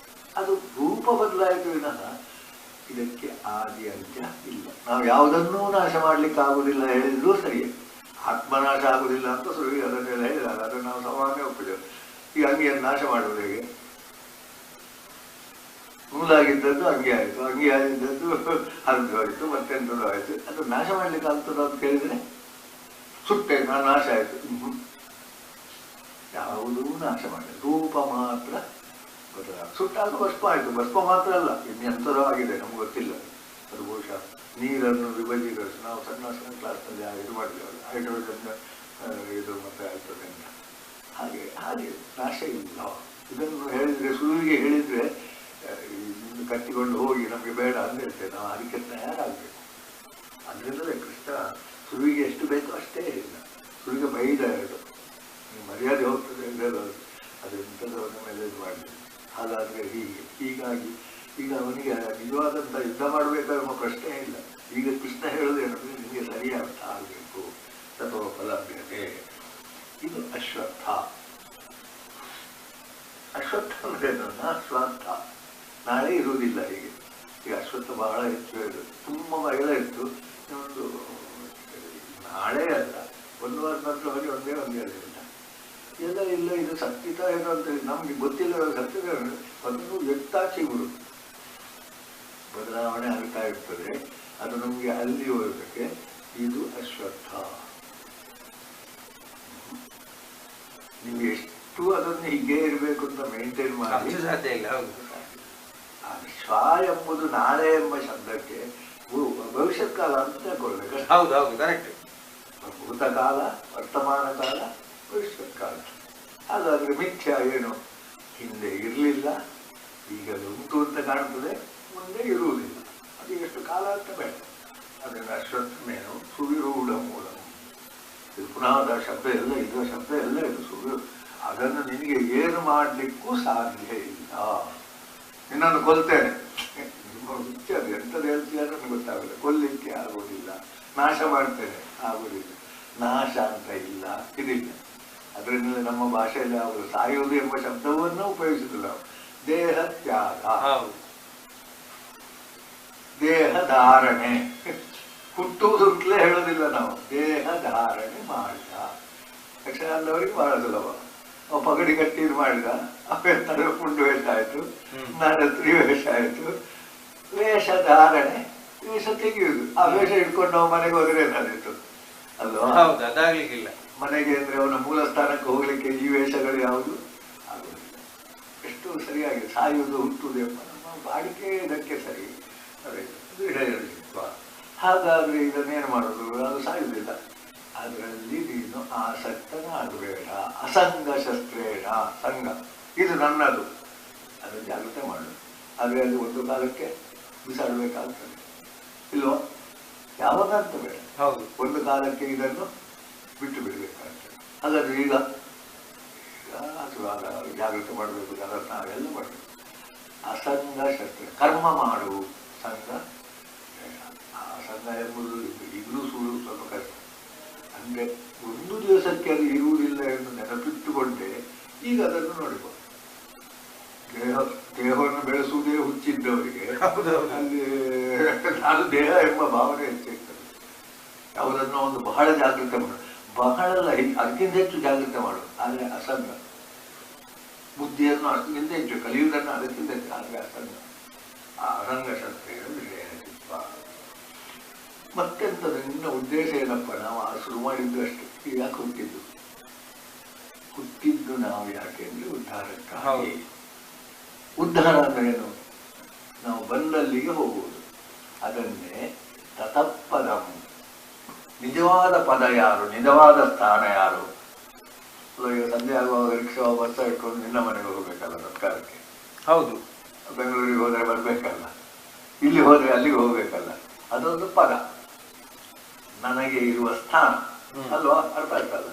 ಅದು ರೂಪ ಬದಲಾಯಿತು ವಿನಃ ಇದಕ್ಕೆ ಆದಿ ಅಂತ್ಯ ಇಲ್ಲ. ನಾವು ಯಾವುದನ್ನೂ ನಾಶ ಮಾಡ್ಲಿಕ್ಕೆ ಆಗುದಿಲ್ಲ ಹೇಳಿದ್ರೂ ಸರಿಯೇ. ಆತ್ಮನಾಶ ಆಗುದಿಲ್ಲ ಅಂತ ಸುರುವಿ ಅದನ್ನೆಲ್ಲ ಹೇಳಿದಾಗ ಅದನ್ನು ನಾವು ಸಾಮಾನ್ಯ ಒಪ್ಪಿದ್ದೇವೆ. ಈ ಅಂಗಿಯನ್ನು ನಾಶ ಮಾಡುವುದು ಹೇಗೆ? ನೂಲಾಗಿದ್ದದ್ದು ಅಂಗಿ ಆಯಿತು, ಅಂಗಿ ಆಗಿದ್ದದ್ದು ಹರಿದು ಹೋಯಿತು, ಮತ್ತೆಂಥದ್ದು ಆಯಿತು. ಅದು ನಾಶ ಮಾಡ್ಲಿಕ್ಕೆ ಆಗ್ತದೆ ಅಂತ ಕೇಳಿದ್ರೆ ಸುಟ್ಟೆ ನಾನು ನಾಶ ಆಯಿತು. ಯಾವುದೂ ನಾಶ ಮಾಡಿಲ್ಲ, ರೂಪ ಮಾತ್ರ ಬದಲಾಗ. ಸುಟ್ಟಾಗ ಭಸ್ಮ ಆಯಿತು, ಭಸ್ಮ ಮಾತ್ರ ಅಲ್ಲ, ಇನ್ನೆಂಥದೋ ಆಗಿದೆ ನಮ್ಗೆ ಗೊತ್ತಿಲ್ಲ. ಅದು ಬಹುಶಃ ನೀರನ್ನು ವಿಭಜೀಕರಿಸಿ ನಾವು ಸಣ್ಣ ಸಣ್ಣ ಕ್ಲಾಸ್ನಲ್ಲಿ ಇದು ಮಾಡಿದ್ದೇವಲ್ಲ, ಹೈಡ್ರೋಜನ್ ಇದು ಮತ್ತೆ ಆಗ್ತದೆ ಅಂತ. ಹಾಗೆ ಹಾಗೆ ನಾಶ ಇಲ್ಲ. ಇದನ್ನು ಹೇಳಿದರೆ ಸುರುವಿಗೆ ಹೇಳಿದರೆ ಕಟ್ಟಿಕೊಂಡು ಹೋಗಿ ನಮಗೆ ಬೇಡ ಅಂತ ಹೇಳ್ತೇವೆ ನಾವು. ಅದಕ್ಕೆ ತಯಾರಾಗಬೇಕು. ಅದರಿಂದಲೇ ಕೃಷ್ಣ ಸುರುವಿಗೆ ಎಷ್ಟು ಬೇಕೋ ಅಷ್ಟೇ ಹೇಳಿಲ್ಲ. ಸುರುವಿಗೆ ಬೈದ ಹೇಳು, ನೀವು ಮರ್ಯಾದೆ ಹೋಗ್ತದೆ ಹೇಳೋದು, ಅದೆಂಥದವನ್ನ ಮೇಲೆ ಇದು ಮಾಡಲಿ. ಹಾಗಾದರೆ ಹೀಗಾಗಿ ಈಗ ಅವನಿಗೆ ನಿಜವಾದಂಥ ಯುದ್ಧ ಮಾಡಬೇಕಾದ ಪ್ರಶ್ನೆ ಇಲ್ಲ. ಈಗ ಕೃಷ್ಣ ಹೇಳೋದೇನಂದ್ರೆ ನಿಮಗೆ ಸರಿಯಾದ ಅರ್ಥ ಆಗಬೇಕು. ತಥೋ ಫಲಭ್ಯತೆ. ಇದು ಅಶ್ವತ್ಥ. ಅಶ್ವತ್ಥ ಅಂದ್ರೆ ಸ್ವಾರ್ಥ. ನಾಳೆ ಇರುವುದಿಲ್ಲ. ಹೀಗೆ ಈಗ ಅಶ್ವತ್ಥ ಬಹಳ ಹೆಚ್ಚು ಹೇಳುದು, ತುಂಬ ಎಲ್ಲ ಇತ್ತು. ಒಂದು ನಾಳೆ ಅಲ್ಲ, ಒಂದು ವಾರ ನಂತರ ಹೋಗಿ ಒಂದೇ ಹೇಳಿಲ್ಲ. ಎಲ್ಲ ಇಲ್ಲ, ಇದು ಸತ್ಯತ ಏನೋ ಅಂತ ನಮ್ಗೆ ಗೊತ್ತಿಲ್ಲ. ಸತ್ಯದ ಅದನ್ನು ವ್ಯಕ್ತಾಚಿ ಗುರು ಬದಲಾವಣೆ ಆಗ್ತಾ ಇರ್ತದೆ. ಅದು ನಮ್ಗೆ ಅಲ್ಲಿ ಹೋಗಕ್ಕೆ ಇದು ಅಶ್ವತ್ಥ. ನಿಮ್ಗೆ ಎಷ್ಟು ಅದನ್ನು ಹೀಗೆ ಇರಬೇಕು ಅಂತ ಮೇಂಟೈನ್ ಮಾಡಿ ಸಾಧ್ಯ ಇಲ್ಲ. ಶ್ವ ಎಂಬುದು ನಾಳೆ ಎಂಬ ಶಬ್ದಕ್ಕೆ ಭವಿಷ್ಯತ್ ಕಾಲ ಅಂತ ತಿಳ್ಕೊಳ್ಬೇಕು. ಹೌದು ಹೌದು, ಕರೆಕ್ಟ್. ಭೂತಕಾಲ, ವರ್ತಮಾನ ಕಾಲ, ಭವಿಷ್ಯತ್ ಕಾಲ. ಹಾಗಾದ್ರೆ ಮಿಥ್ಯ ಏನು? ಹಿಂದೆ ಇರಲಿಲ್ಲ, ಈಗಲೂ ಉಂಟು ಅಂತ ಕಾಣ್ತದೆ, ಮುಂದೆ ಇರುವುದಿಲ್ಲ. ಅದು ಎಷ್ಟು ಕಾಲ ಅಂತ ಬೇಡ. ಅದನ್ನು ಅಶ್ವತ್ಥಮೇನು ಸುವಿರೂಢ ಮೂಲ. ಇದು ಪುನಃ ಶಬ್ದ ಎಲ್ಲ ಇದರ ಶಬ್ದ ಎಲ್ಲ ಇದು ಸುವಿ. ಅದನ್ನು ನಿನಗೆ ಏನು ಮಾಡಲಿಕ್ಕೂ ಸಾಧ್ಯ ಇಲ್ಲ. ನಿನ್ನನ್ನು ಕೊಲ್ತೇನೆ, ನಿಮ್ಮ ಹುಚ್ಚ ಅದು ಎಂಥದ್ದು ಹೇಳ್ತೀಯ ನನಗೆ ಗೊತ್ತಾಗಲ್ಲ. ಕೊಲ್ಲಿಕ್ಕೆ ಆಗುವುದಿಲ್ಲ. ನಾಶ ಮಾಡ್ತೇನೆ, ಆಗುವುದಿಲ್ಲ. ನಾಶ ಅಂತ ಇಲ್ಲ, ಇದಿಲ್ಲ. ಅದರಿಂದ ನಮ್ಮ ಭಾಷೆಯಲ್ಲಿ ಅವರು ಸಾಯುವುದು ಎಂಬ ಶಬ್ದವನ್ನು ಉಪಯೋಗಿಸುತ್ತಿಲ್ಲ. ದೇಹ ತ್ಯಾಗ, ದೇಹ ಧಾರಣೆ. ಹುಟ್ಟುವುದುಂಟ್ಲೇ ಹೇಳೋದಿಲ್ಲ ನಾವು. ದೇಹ ಧಾರಣೆ ಮಾಡಿದ. ಯಕ್ಷಗಾನದವರಿಗೆ ಬಹಳ ಸುಲಭ. ಪಗಡಿ ಕಟ್ಟಿ ಮಾಡಿದ, ಅವೆಂತರ ಪುಂಡು ವೇಷ ಆಯ್ತು, ನರತ್ರಿ ವೇಷ ಆಯ್ತು. ವೇಷ ಧಾರಣೆ, ವೇಷ ತೆಗೆಯುವುದು. ಆ ವೇಷ ಇಟ್ಕೊಂಡು ನಾವು ಮನೆಗೆ ಹೋದ್ರೆ ಏನಾದಿತ್ತು ಅಲ್ವಾ? ಅದಾಗ್ಲಿಕ್ಕಿಲ್ಲ. ಮನೆಗೆ ಅಂದ್ರೆ ಅವನ ಮೂಲ ಸ್ಥಾನಕ್ಕೆ ಹೋಗ್ಲಿಕ್ಕೆ ಈ ವೇಷಗಳು ಯಾವುದು ಆಗುವುದಿಲ್ಲ. ಎಷ್ಟು ಸರಿಯಾಗಿ ಸಾಯುವುದು ಹುಟ್ಟುವುದು ಎಂಬ ನಮ್ಮ ಬಾಡಿಕೆ ಇದಕ್ಕೆ ಸರಿ. ಅದೇ ಹೇಳಿತ್ವ. ಹಾಗಾದ್ರೆ ಇದನ್ನೇನು ಮಾಡೋದು? ಅದು ಸಾಯುವುದಿಲ್ಲ. ಅದರಲ್ಲಿ ನೀನು ಆಸಕ್ತನಾಗಬೇಡ. ಅಸಂಗ ಶಸ್ತ್ರೇಣ. ಸಂಘ ಇದು ನನ್ನದು, ಅದನ್ನು ಜಾಗ್ರತೆ ಮಾಡು. ಆದರೆ ಅದು ಒಂದು ಕಾಲಕ್ಕೆ ಬಿಸಾಡಬೇಕಾಗ್ತದೆ, ಇಲ್ವಾ? ಯಾವಾಗಂತ ಬೇಡ. ಹೌದು, ಒಂದು ಕಾಲಕ್ಕೆ ಇದನ್ನು ಬಿಟ್ಟು ಬಿಡಬೇಕಾಗ್ತದೆ. ಹಾಗಾದ್ರೆ ಈಗ ಅಥವಾ ಜಾಗ್ರತೆ ಮಾಡಬೇಕು, ಅದನ್ನು ನಾವೆಲ್ಲ ಮಾಡಬೇಕು. ಅಸಂಗ ಶಸ್ತ್ರ ಕರ್ಮ ಮಾಡು. ಸಂಘ ಆ ಸಂಘ ಎಂಬುದು ಈಗಲೂ ಸ್ವಲ್ಪ ಕಷ್ಟ. ಅಂದರೆ ಒಂದು ದಿವಸಕ್ಕೆ ಅದು ಇರುವುದಿಲ್ಲ ಎಂದು ನೆನಪಿಟ್ಟುಕೊಂಡೆ ಈಗ ಅದನ್ನು ನೋಡಿಕೊಂಡು ದೇಹವನ್ನು ಬೆಳೆಸುವುದೇ ಹುಚ್ಚಿದ್ದವರಿಗೆ ಅಲ್ಲಿ ನಾನು ದೇಹ ಎಂಬ ಭಾವನೆ ಹೆಚ್ಚಿರ್ತದೆ. ಯಾವುದನ್ನು ಒಂದು ಬಹಳ ಜಾಗೃತೆ ಮಾಡು, ಬಹಳ ಅದಕ್ಕಿಂತ ಹೆಚ್ಚು ಜಾಗೃತೆ ಮಾಡು. ಆದರೆ ಅಸಂಗ ಬುದ್ಧಿಯನ್ನು ಅದಕ್ಕಿಂತ ಹೆಚ್ಚು ಕಲಿಯುವುದನ್ನು ಅದಕ್ಕಿಂತ ಹೆಚ್ಚು. ಆದರೆ ಅಸಂಗ, ಆ ಅಸಂಗ ಶಸ್ತ್ರೇಣ ವಿಷಯತ್ವ. ಮತ್ತೆಂತದ್ದು ನಿನ್ನ ಉದ್ದೇಶ ಏನಪ್ಪ? ನಾವು ಶುರು ಮಾಡಿದ್ದು ಅಷ್ಟೇ. ಯಾಕೆ ಹುಟ್ಟಿದ್ದು ನಾವು ಯಾಕೆ ಅಂದ್ರೆ ಉದ್ಧಾರಕ್ಕಾಗಿ. ಉದ್ಧಾರ ಅಂದ್ರೆ ಏನು? ನಾವು ಬಂದಲ್ಲಿಗೆ ಹೋಗುವುದು. ಅದನ್ನೇ ತತಪದಂ. ನಿಜವಾದ ಪದ ಯಾರು? ನಿಜವಾದ ಸ್ಥಾನ ಯಾರು? ಈಗ ಸಂಜೆ ಆಗುವಾಗ ರಿಕ್ಷಾ ಬಸ್ ಇಟ್ಕೊಂಡು ನಿನ್ನ ಮನೆಗೆ ಹೋಗ್ಬೇಕಲ್ಲ ಸರ್ಕಾರಕ್ಕೆ. ಹೌದು. ಬೆಂಗಳೂರಿಗೆ ಹೋದ್ರೆ ಬರ್ಬೇಕಲ್ಲ, ಇಲ್ಲಿ ಹೋದ್ರೆ ಅಲ್ಲಿಗೆ ಹೋಗ್ಬೇಕಲ್ಲ. ಅದೊಂದು ಪದ, ನನಗೆ ಇರುವ ಸ್ಥಾನ ಅಲ್ವಾ? ಅರ್ಥ ಆಯ್ತಲ್ಲ?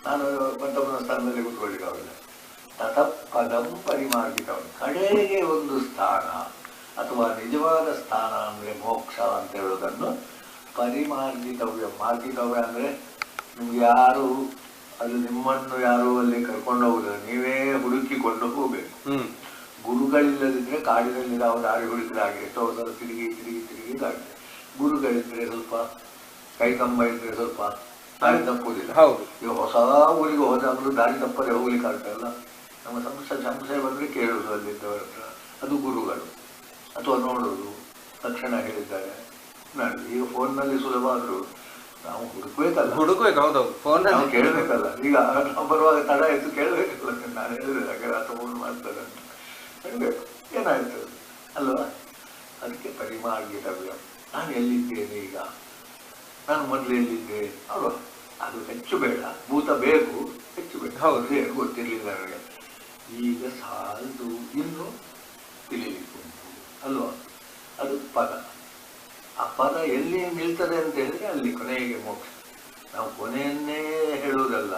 ನಾನು ಮತ್ತೊಬ್ಬನ ಸ್ಥಾನದಲ್ಲಿ ಕೂತ್ಕೊಳ್ಳಿಕ್ಕಾಗಲ್ಲ. ತತಪದಂ ಪರಿಮಾರ್ಗಿತವನು, ಕಡೆಗೆ ಒಂದು ಸ್ಥಾನ. ಅಥವಾ ನಿಜವಾದ ಸ್ಥಾನ ಅಂದರೆ ಮೋಕ್ಷ ಅಂತ ಹೇಳೋದನ್ನು ಪರಿಮಾರ್ಗಿತವ್ಯ. ಮಾರ್ಗಿತವ್ಯ ಅಂದರೆ ನಿಮ್ಗೆ ಯಾರು ಅದು ನಿಮ್ಮನ್ನು ಯಾರು ಅಲ್ಲಿ ಕರ್ಕೊಂಡು ಹೋಗುದಿಲ್ಲ, ನೀವೇ ಹುಡುಕಿಕೊಂಡು ಹೋಗ್ಬೇಕು. ಗುರುಗಳಿಲ್ಲದಿದ್ರೆ ಕಾಡಿನಲ್ಲಿ ನಾವು ದಾರಿ ಹುಡುಕಿದ ಹಾಗೆ ಎಷ್ಟೋ ಸಲ ತಿರುಗಿ ತಿರುಗಿ ತಿರುಗಿ ಇದಾಗಿದೆ. ಗುರುಗಳಿದ್ರೆ ಸ್ವಲ್ಪ ಕೈಕಂಬ ಇದ್ರೆ ಸ್ವಲ್ಪ ದಾರಿ ತಪ್ಪುವುದಿಲ್ಲ. ಈಗ ಹೊಸ ಊರಿಗೆ ಹೋದಾಗಲೂ ದಾರಿ ತಪ್ಪದೆ ಹೋಗ್ಲಿಕ್ಕೆ ಆಗ್ತಾಯಿಲ್ಲ. ನಮ್ಮ ಸಂಶಯ ಬಂದ್ರೆ ಕೇಳುವುದು ಅಲ್ಲಿದ್ದವರ ಹತ್ರ, ಅದು ಗುರುಗಳು. ಅಥವಾ ನೋಡೋದು ತಕ್ಷಣ ಹೇಳಿದ್ದಾರೆ ನಾನು. ಈಗ ಫೋನ್ನಲ್ಲಿ ಸುಲಭ ಆದ್ರೂ ನಾವು ಹುಡುಕ್ಬೇಕು. ಹೌದೌದು, ಫೋನ್ ನಾವು ಕೇಳಬೇಕಲ್ಲ. ಈಗ ನಾವು ಬರುವಾಗ ತಡ ಆಯ್ತು ಕೇಳಬೇಕಲ್ಲ, ನಾನು ಹೇಳಿದ್ರೆ ಅಗರಾತ ಫೋನ್ ಮಾಡ್ತಾರೆ ಅಂತ ಹೇಳಬೇಕು. ಏನಾಯ್ತು ಅಲ್ವಾ? ಅದಕ್ಕೆ ಪರಿಮಾರ್ಗಿತವ್ಯ. ನಾನು ಎಲ್ಲಿದ್ದೇನೆ ಈಗ, ನಾನು ಮೊದಲು ಎಲ್ಲಿದ್ದೆ ಅಲ್ವಾ? ಅದು ಹೆಚ್ಚು ಬೇಡ, ಭೂತ ಬೇಕು, ಹೆಚ್ಚು ಬೇಡ. ಹೌದು, ಗೊತ್ತಿರಲಿಲ್ಲ ನನಗೆ. ಈಗ ಸಾಲದು, ಇನ್ನು ತಿಳಿಲಿಕ್ಕುಂಟು ಅಲ್ವಾ? ಅದು ಪದ. ಆ ಪದ ಎಲ್ಲಿ ನಿಲ್ತದೆ ಅಂತ ಹೇಳಿದ್ರೆ ಅಲ್ಲಿ ಕೊನೆಗೆ ಮೋಕ್ಷ. ನಾವು ಕೊನೆಯನ್ನೇ ಹೇಳುವುದಲ್ಲ,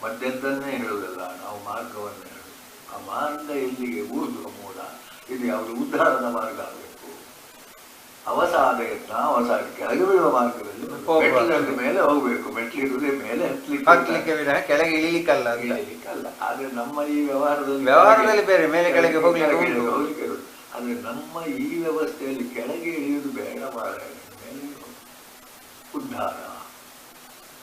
ಮಧ್ಯದ್ದನ್ನೇ ಹೇಳುವುದಲ್ಲ, ನಾವು ಮಾರ್ಗವನ್ನೇ ಹೇಳುವುದು. ಆ ಮಾರ್ಗ ಎಲ್ಲಿಗೆ? ಊರ್ಧ್ವ ಮೂಲ. ಇದು ಯಾವುದು? ಉದ್ಧಾರದ ಮಾರ್ಗ ಆಗಬೇಕು. ಅವಸಾದ ಯತ್ನ, ಅವಸಾದ ಕೆಳಗೆ ಬೀಳುವ ಮಾರ್ಗದಲ್ಲಿ ಮೆಟ್ಟಿಲಿನ ಮೇಲೆ ಹೋಗ್ಬೇಕು. ಮೆಟ್ಲಿರುವುದೇ ಮೇಲೆ ಹತ್ತಲಿಕ್ಕೆ, ಕೆಳಗೆ ಇಳಿಲಿಕ್ಕಲ್ಲ. ಆದ್ರೆ ನಮ್ಮ ಈ ವ್ಯವಹಾರದಲ್ಲಿ ಬೇರೆ ಮೇಲೆ ಕೆಳಗೆ ಹೋಗ್ಲಿಕ್ಕೆ ಇರುವುದು. ಆದ್ರೆ ನಮ್ಮ ಈ ವ್ಯವಸ್ಥೆಯಲ್ಲಿ ಕೆಳಗೆ ಇಳಿಯುವುದು ಬೇಡ ಮಾರಾಯ, ಮೇಲೆ ಉದ್ಧಾರ.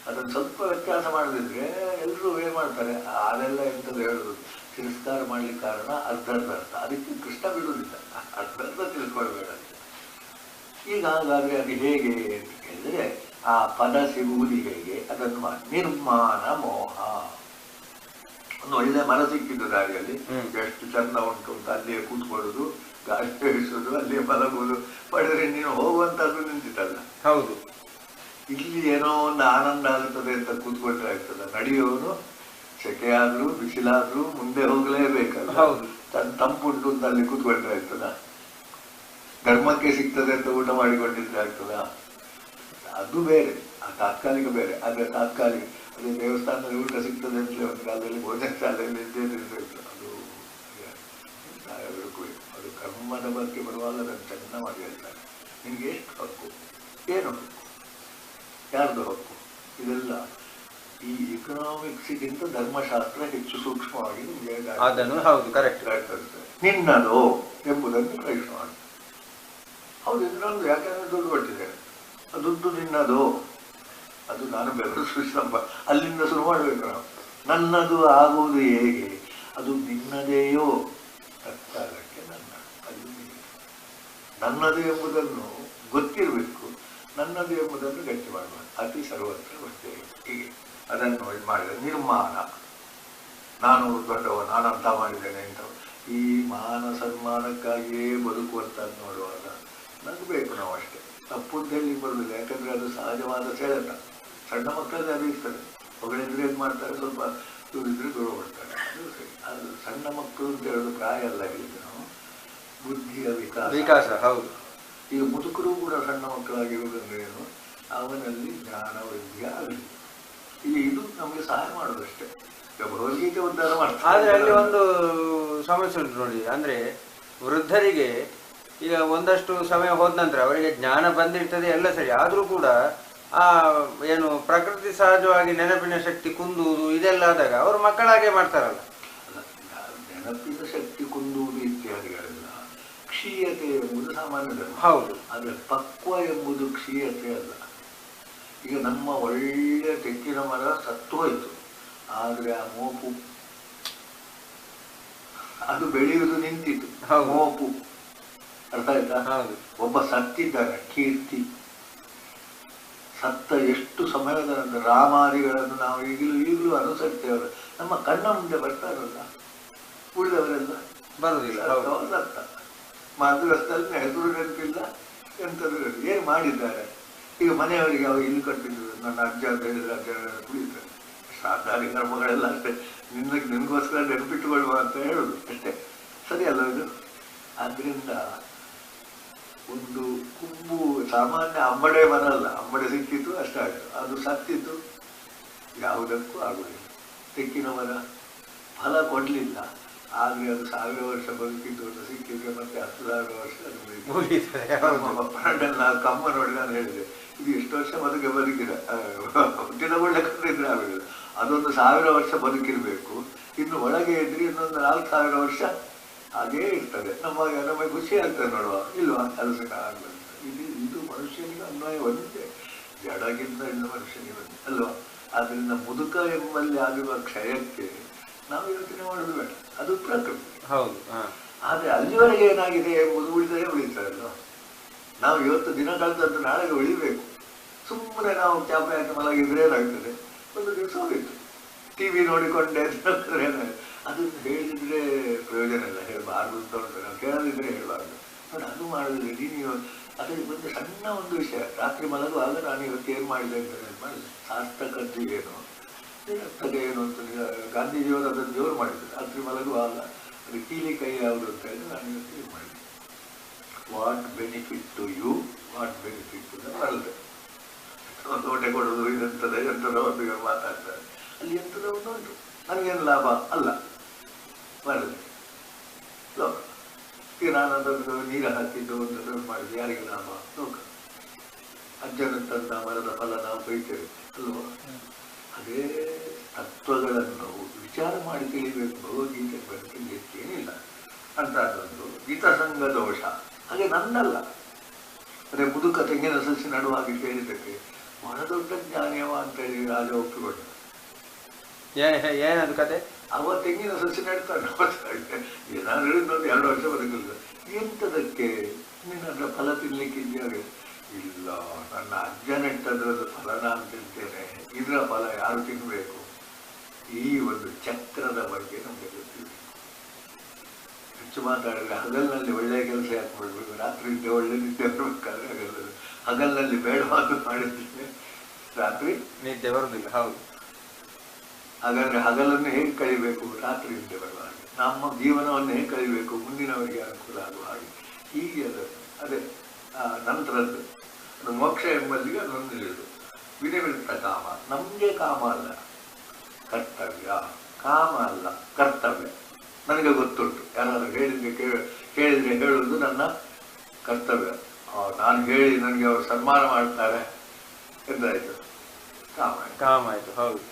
ಅದನ್ನು ಸ್ವಲ್ಪ ವ್ಯತ್ಯಾಸ ಮಾಡದಿದ್ರೆ ಎಲ್ಲರೂ ಏನ್ ಮಾಡ್ತಾರೆ, ಅದೆಲ್ಲ ಎಂತದ್ದು ಹೇಳುದು, ತಿರಸ್ಕಾರ ಮಾಡ್ಲಿಕ್ಕೆ ಕಾರಣ ಅರ್ಧರ್ಧ. ಅದಕ್ಕೆ ಕೃಷ್ಣ ಬಿಡುವುದಿಲ್ಲ, ಅರ್ಧರ್ಧ ತಿಳ್ಕೊಳ್ಬೇಡ. ಈಗ ಹಾಗಾದ್ರೆ ಅದು ಹೇಗೆ ಅಂತ ಕೇಳಿದ್ರೆ, ಆ ಪದ ಸಿಗುವುದು ಹೇಗೆ? ಅದನ್ನು ನಿರ್ಮಾಣ ಮೋಹ. ಒಂದು ಒಳ್ಳೆ ಮರ ಸಿಕ್ಕಿದ್ದು ದಾರಿಯಲ್ಲಿ, ಎಷ್ಟು ಚಂದ ಉಂಟು ಅಂತ ಅಲ್ಲಿಯೇ ಕೂತ್ಕೊಳ್ಳುದು, ಗಾಳಿ ಬೇಯಿಸುವುದು, ಅಲ್ಲಿಯೇ ಮಲಗುವುದು. ಪಡೆದ್ರೆ ನೀನು ಹೋಗುವಂತದ್ದು ನಿಂತಿತ್ತಲ್ಲ. ಹೌದು, ಇಲ್ಲಿ ಏನೋ ಒಂದು ಆನಂದ ಆಗುತ್ತದೆ ಅಂತ ಕೂತ್ಕೊಂಡ್ರೆ ಆಗ್ತದ? ನಡೆಯುವವನು ಸೆಕೆ ಆದ್ರೂ ಬಿಸಿಲಾದ್ರೂ ಮುಂದೆ ಹೋಗಲೇಬೇಕಲ್ಲ. ತಂಪುಂಟು ಅಂತ ಅಲ್ಲಿ ಕೂತ್ಕೊಂಡ್ರೆ ಆಗ್ತದ? ಧರ್ಮಕ್ಕೆ ಸಿಗ್ತದೆ ಅಂತ ಊಟ ಮಾಡಿಕೊಂಡಿದ್ರೆ ಆಗ್ತದ? ಅದು ಬೇರೆ, ಆ ತಾತ್ಕಾಲಿಕ ಬೇರೆ. ಆದ್ರೆ ತಾತ್ಕಾಲಿಕ ಅದೇ ದೇವಸ್ಥಾನದಲ್ಲಿ ಊಟ ಸಿಗ್ತದೆ ಅಂತಲೇ ಒಂದು ಕಾಲದಲ್ಲಿ ಭೋಜನ ಶಾಲೆಯಲ್ಲಿ ಇರ್ತಿತ್ತು. ಅದು ಕರ್ಮದ ಬಗ್ಗೆ ಬರುವಾಗ ಅದನ್ನು ಚೆನ್ನ ಮಾಡಿ ಹೇಳ್ತಾರೆ. ನಿಮ್ಗೆ ಎಷ್ಟು ಹಕ್ಕು, ಏನು ಹಕ್ಕು, ಯಾರ್ದು ಹಕ್ಕು? ಇದೆಲ್ಲ ಈ ಎಕನಾಮಿಕ್ಸ್ಗಿಂತ ಧರ್ಮಶಾಸ್ತ್ರ ಹೆಚ್ಚು ಸೂಕ್ಷ್ಮವಾಗಿ ನಿಮಗೆ ನಿನ್ನದು ಎಂಬುದನ್ನು ಪ್ರಶ್ನೆ ಮಾಡಿ. ಹೌದು, ಇದು ನಂದು, ಯಾಕಂದ್ರೆ ದುಡ್ಡು ಕೊಟ್ಟಿದ್ದೇನೆ, ದುಡ್ಡು ನಿನ್ನದು, ಅದು ನಾನು ಬೆವರು ಸಂಬ ಅಲ್ಲಿಂದ ಶುರು ಮಾಡಬೇಕು ನಾವು. ನನ್ನದು ಆಗುವುದು ಹೇಗೆ? ಅದು ನಿನ್ನದೇಯೋ ತತ್ಕಾಲಕ್ಕೆ ನನ್ನ, ಅದು ನನ್ನದು ಎಂಬುದನ್ನು ಗೊತ್ತಿರಬೇಕು, ನನ್ನದು ಎಂಬುದನ್ನು ಗಟ್ಟಿ ಮಾಡಬೇಕು. ಅತಿ ಸರ್ವತ್ರ ಗೊತ್ತೇವೆ. ಹೀಗೆ ಅದನ್ನು ಇದು ಮಾಡಿದ ನಿರ್ಮಾಣ. ನಾನು ದೊಡ್ಡವ, ನಾನಂತ ಮಾಡಿದ್ದೇನೆ ಅಂತ ಈ ಮಾನ ಸನ್ಮಾನಕ್ಕಾಗಿಯೇ ಬದುಕುವಂತ ನೋಡುವಾಗ ನಗಬೇಕು ನಾವು ಅಷ್ಟೇ. ತಪ್ಪುದ್ದಲ್ಲಿ ಬರುವುದಿಲ್ಲ, ಯಾಕಂದ್ರೆ ಅದು ಸಹಜವಾದ ಸೆಳೆತ. ಸಣ್ಣ ಮಕ್ಕಳಲ್ಲಿ ಅದು ಇರ್ತದೆ. ಹೊಗಳಿದ್ರೆ ಏನು ಮಾಡ್ತಾರೆ, ಸ್ವಲ್ಪ ಇದ್ರೆ ದೂರ ಕೊಡ್ತಾರೆ, ಅದು ಸರಿ. ಅದು ಸಣ್ಣ ಮಕ್ಕಳು ಅಂತ ಹೇಳೋದು ಪ್ರಾಯ ಅಲ್ಲ, ಹೇಳಿದ್ದು ನಾವು ಬುದ್ಧಿಯ ವಿಕಾಸ. ಹೌದು, ಈಗ ಮುದುಕರು ಕೂಡ ಸಣ್ಣ ಮಕ್ಕಳಾಗಿರುವುದಂದ್ರೆ ಏನು, ಅವನಲ್ಲಿ ಜ್ಞಾನ ವೃದ್ಧಿ ಆಗಲಿ. ಇದು ನಮಗೆ ಸಹಾಯ ಮಾಡೋದಷ್ಟೇ. ಭಗವದ್ಗೀತೆ ಉದ್ಧಾರ ಮಾಡ್ತಾರೆ. ಆದ್ರೆ ಅಲ್ಲಿ ಒಂದು ಸಮಸ್ಯೆ ಉಂಟು ನೋಡಿ, ಅಂದ್ರೆ ವೃದ್ಧರಿಗೆ ಈಗ ಒಂದಷ್ಟು ಸಮಯ ಹೋದ ನಂತರ ಅವರಿಗೆ ಜ್ಞಾನ ಬಂದಿರ್ತದೆ, ಎಲ್ಲ ಸರಿ. ಆದ್ರೂ ಕೂಡ ಆ ಏನು ಪ್ರಕೃತಿ ಸಹಜವಾಗಿ ನೆನಪಿನ ಶಕ್ತಿ ಕುಂದುವುದು ಇದೆಲ್ಲ ಆದಾಗ ಅವರು ಮಕ್ಕಳಾಗೆ ಮಾಡ್ತಾರಲ್ಲ. ನೆನಪಿನ ಶಕ್ತಿ ಕುಂದುವುದು ಇತ್ಯಾದಿಗಳೆಲ್ಲ ಕ್ಷೀಯತೆ ಎಂಬುದು ಸಾಮಾನ್ಯದ. ಹೌದು, ಆದ್ರೆ ಪಕ್ವ ಎಂಬುದು ಕ್ಷೀಯತೆ ಅಲ್ಲ. ಈಗ ನಮ್ಮ ಒಳ್ಳೆ ತೆಕ್ಕಿನ ಮರ ಸತ್ತು ಹೋಯ್ತು, ಆದ್ರೆ ಆ ಮೋಪು ಅದು ಬೆಳೆಯುವುದು ನಿಂತಿತು. ಮೋಪು ಅರ್ಥ ಆಯ್ತಾ? ಒಬ್ಬ ಸತ್ತಿದ್ದಾನೆ, ಕೀರ್ತಿ. ಸತ್ತ ಎಷ್ಟು ಸಮಯದ ನಂತರ ರಾಮಾದಿಗಳನ್ನು ನಾವು ಈಗಲೂ ಅನುಸರಿಸ್ತೇವಲ್ಲ, ನಮ್ಮ ಕಣ್ಣ ಮುಂದೆ ಬರ್ತಾರಲ್ಲ, ಉಳಿದವರೆಲ್ಲ ಬರುವುದಿಲ್ಲ. ಸತ್ತ ಮಾತೃಸ್ಥಲ್ಲಿ ಹೆಸರು ನೆನಪಿಲ್ಲ, ಎಂಥದ್ದು ಏನು ಮಾಡಿದ್ದಾರೆ. ಈಗ ಮನೆಯವರಿಗೆ ಅವಾಗ ಇಲ್ಲಿ ಕಟ್ಟಿದ್ರು, ನನ್ನ ಅಜ್ಜ ಅಂತ ಹೇಳಿದ್ರೆ ಅಜ್ಜ ಕುಡಿತಾರೆ. ಶ್ರಾದ್ದಾದಿ ಕರ್ಮಗಳೆಲ್ಲ ಅಷ್ಟೇ, ನಿನ್ಗೋಸ್ಕರ ನೆನಪಿಟ್ಟುಕೊಳ್ಳುವ ಅಂತ ಹೇಳುದು ಅಷ್ಟೇ. ಸರಿ ಅಲ್ಲ ಇದು? ಆದ್ರಿಂದ ಒಂದು ಕುಂಬು ಸಾಮಾನ್ಯ ಅಂಬಡೆ ಮರ ಅಲ್ಲ, ಅಂಬಡೆ ಸಿಕ್ಕಿತ್ತು ಅಷ್ಟೇ ಆಯ್ತು, ಅದು ಸತ್ತಿತ್ತು ಯಾವುದಕ್ಕೂ ಆಗುವುದಿಲ್ಲ. ತೆಕ್ಕಿನ ಮರ ಫಲ ಕೊಡ್ಲಿಲ್ಲ, ಆದರೆ ಅದು 1000 ವರ್ಷ ಬದುಕಿದ್ದು ಒಂದು ಸಿಕ್ಕಿದ್ರೆ ಮತ್ತೆ 10,000 ವರ್ಷ ಅದು ಮುಗೀತದೆ. ಪರಡಲ್ಲಿ ನಾನು ಕಮ್ಮ ನೋಡಿ ನಾನು ಹೇಳಿದೆ ಇದು ಎಷ್ಟು ವರ್ಷ ಬದುಕಿದ ದಿನ ಒಳ್ಳೆ ಕಂಡಿದ್ರೆ ಆಗುದಿಲ್ಲ, ಅದೊಂದು 1000 ವರ್ಷ ಬದುಕಿರ್ಬೇಕು. ಇನ್ನು ಒಳಗೆ ಇದ್ರೆ ಇನ್ನೊಂದು 4000 ವರ್ಷ ಹಾಗೇ ಇರ್ತದೆ. ನಮಗೆ ಖುಷಿ ಆಗ್ತದೆ ನೋಡುವ, ಇಲ್ವಾ ಕೆಲಸ ಆಗ್ತದೆ. ಇದು ಮನುಷ್ಯನಿಗೆ ಅನ್ವಯ ಒಂದೇ, ಜಡಗಿಂತ ಇನ್ನು ಮನುಷ್ಯನಿಗೆ ಒಂದೇ ಅಲ್ವಾ. ಆದ್ರಿಂದ ಮುದುಕ ಎಂಬಲ್ಲಿ ಆಗಿರುವ ಕ್ಷಯಕ್ಕೆ ನಾವು ಯೋಚನೆ ಮಾಡೋದು ಬೇಡ, ಅದು ಪ್ರಕೃತಿ. ಹೌದು. ಆದ್ರೆ ಅಲ್ಲಿವರೆಗೆ ಏನಾಗಿದೆ ಎಂಬುದು ಉಳಿದೇ ಉಳಿತಾರಲ್ವ. ನಾವು ಇವತ್ತು ದಿನ ಕಳೆದದ್ದು ನಾಳೆಗೆ ಉಳಿಬೇಕು. ಸುಮ್ಮನೆ ನಾವು ಚಾಪೆ ಹಾಕಿ ಮಲಗಿದ್ರೆ ಏನಾಗ್ತದೆ, ಒಂದು ದಿವಸ ಹೋಗಿತ್ತು. ಟಿವಿ ನೋಡಿಕೊಂಡೆ ಅದನ್ನು ಹೇಳಿದ್ರೆ ಪ್ರಯೋಜನ ಇಲ್ಲ, ಹೇಳಬಾರ್ದು ಅಂತ ಉಂಟು. ನಾವು ಕೇಳದಿದ್ರೆ ಹೇಳಬಾರ್ದು. ನೋಡಿ ಅದು ಮಾಡೋದಿಲ್ಲ ನೀವು. ಅದೇ ಒಂದು ಸಣ್ಣ ಒಂದು ವಿಷಯ, ರಾತ್ರಿ ಮಲಗುವಾಗ ನಾನು ಇವತ್ತು ಏನು ಮಾಡಿದೆ ಅಂತ ಮಾಡಿದೆ. ಸಾರ್ಥಕದ್ದು ಏನು ನಿರರ್ಥಕ ಏನು ಅಂತ ಗಾಂಧೀಜಿಯವರು ಅದನ್ನು ಜೋರು ಮಾಡಿದ್ರು. ರಾತ್ರಿ ಮಲಗುವಾಗ ಅದು ಕೀಲಿ ಕೈ ಯಾವುದು ಅಂತ ಹೇಳಿ ನಾನು ಇವತ್ತು ಏನು ಮಾಡಿದೆ. What benefit to you, what benefit to the world. ತೋಟೆ ಕೊಡೋದು ಇದೆಂತದೆ ಎಂಥದೋ ಒಂದು ಮಾತಾಡ್ತಾರೆ. ಅಲ್ಲಿ ಎಂಥದೋ ಒಂದು ಉಂಟು, ನನಗೇನು ಲಾಭ ಅಲ್ಲ ವರ್ಲ್ಡ್ ಲೋಕ. ಈಗ ನಾನು ಅದನ್ನು ನೀರು ಹಾಕಿದ್ದು ಒಂದು ಮಾಡಿದ್ದು ಯಾರಿಗೆ ಲಾಭ ಲೋಕ. ಅಜ್ಜನ ತಂದ ಮರದ ಫಲ ನಾವು ಬೈತೇವೆ ಅಲ್ವಾ. ಅದೇ ತತ್ವಗಳನ್ನು ವಿಚಾರ ಮಾಡಿ ತಿಳಿಬೇಕು. ಭಗವದ್ಗೀತೆ ಬರ್ತಿದ್ದೇನಿಲ್ಲ ಅಂತ ಅದೊಂದು ಗೀತಸಂಗ ದೋಷ. ಹಾಗೆ ನನ್ನಲ್ಲ, ಅದೇ ಮುದುಕ ತೆಂಗಿನ ಸಸಿ ನಡುವಾಗಿ ಕೇಳಿದ್ದಕ್ಕೆ ಬಹಳ ದೊಡ್ಡ ಜ್ಞಾನಿಯವ ಅಂತೇಳಿ ರಾಜ ಒಪ್ಪಿಕೊಂಡ. ಏನದು ಕತೆ? ಅವ ತೆಂಗಿನ ಸಸಿ ನಡ್ತಾನೆ, ಏನಾದ್ರು ಇನ್ನೊಂದು 2 ವರ್ಷ ಬದುಕಲಿಲ್ಲ. ಎಂಥದಕ್ಕೆ ನಿನ್ನ ಫಲ ತಿನ್ಲಿಕ್ಕಿದ್ಯಾಗ? ಇಲ್ಲ, ನನ್ನ ಅಜ್ಜ ನೆಟ್ಟದ್ರದ್ದು ಫಲ ನಾನು ತಿಂತೇನೆ, ಇದರ ಫಲ ಯಾರು ತಿನ್ಬೇಕು? ಈ ಒಂದು ಚಕ್ರದ ಬಗ್ಗೆ ನಮಗೆ ಗೊತ್ತಿದೆ. ಹೆಚ್ಚು ಮಾತಾಡಿದ್ರೆ ಹಗಲಿನಲ್ಲಿ ಒಳ್ಳೆಯ ಕೆಲಸ ಯಾಕೆ ಮಾಡಬೇಕು, ರಾತ್ರಿ ಒಳ್ಳೆ ನಿದ್ದೆ ಬರಬೇಕಾದ್ರೆ ಹಗಲಿನಲ್ಲಿ ಬೇಡವಾದ ಮಾಡಿದ್ರೆ ರಾತ್ರಿ ನಿದ್ದೆ ಬರುವುದಿಲ್ಲ. ಹೌದು. ಹಾಗಾದ್ರೆ ಹಗಲನ್ನು ಹೇಗೆ ಕಳಿಬೇಕು, ರಾತ್ರಿ ನಿದ್ದೆ ಬರುವ ಹಾಗೆ. ನಮ್ಮ ಜೀವನವನ್ನು ಹೇಗೆ ಕಳಿಬೇಕು, ಮುಂದಿನವರಿಗೆ ಅನುಕೂಲ ಆಗುವ ಹಾಗೆ. ಹೀಗೆ ಅದೇ ನಂತರದ್ದು ಅದು ಮೋಕ್ಷ ಎಂಬಲ್ಲಿಗೆ ಅದೊಂದು ಹೇಳಿದು. ವಿನಿವೃತ್ತ ಕಾಮ, ನಮಗೆ ಕಾಮ ಅಲ್ಲ ಕರ್ತವ್ಯ, ಕಾಮ ಅಲ್ಲ ಕರ್ತವ್ಯ. ನನಗೆ ಗೊತ್ತುಂಟು, ಯಾರಾದ್ರೂ ಕೇಳಿದ್ರೆ ಹೇಳುವುದು ನನ್ನ ಕರ್ತವ್ಯ. ನಾನು ಹೇಳಿ ನನಗೆ ಅವರು ಸನ್ಮಾನ ಮಾಡ್ತಾರೆ ಎಂದಾಯ್ತು, ಕಾಮ ಆಯ್ತು. ಹೌದು.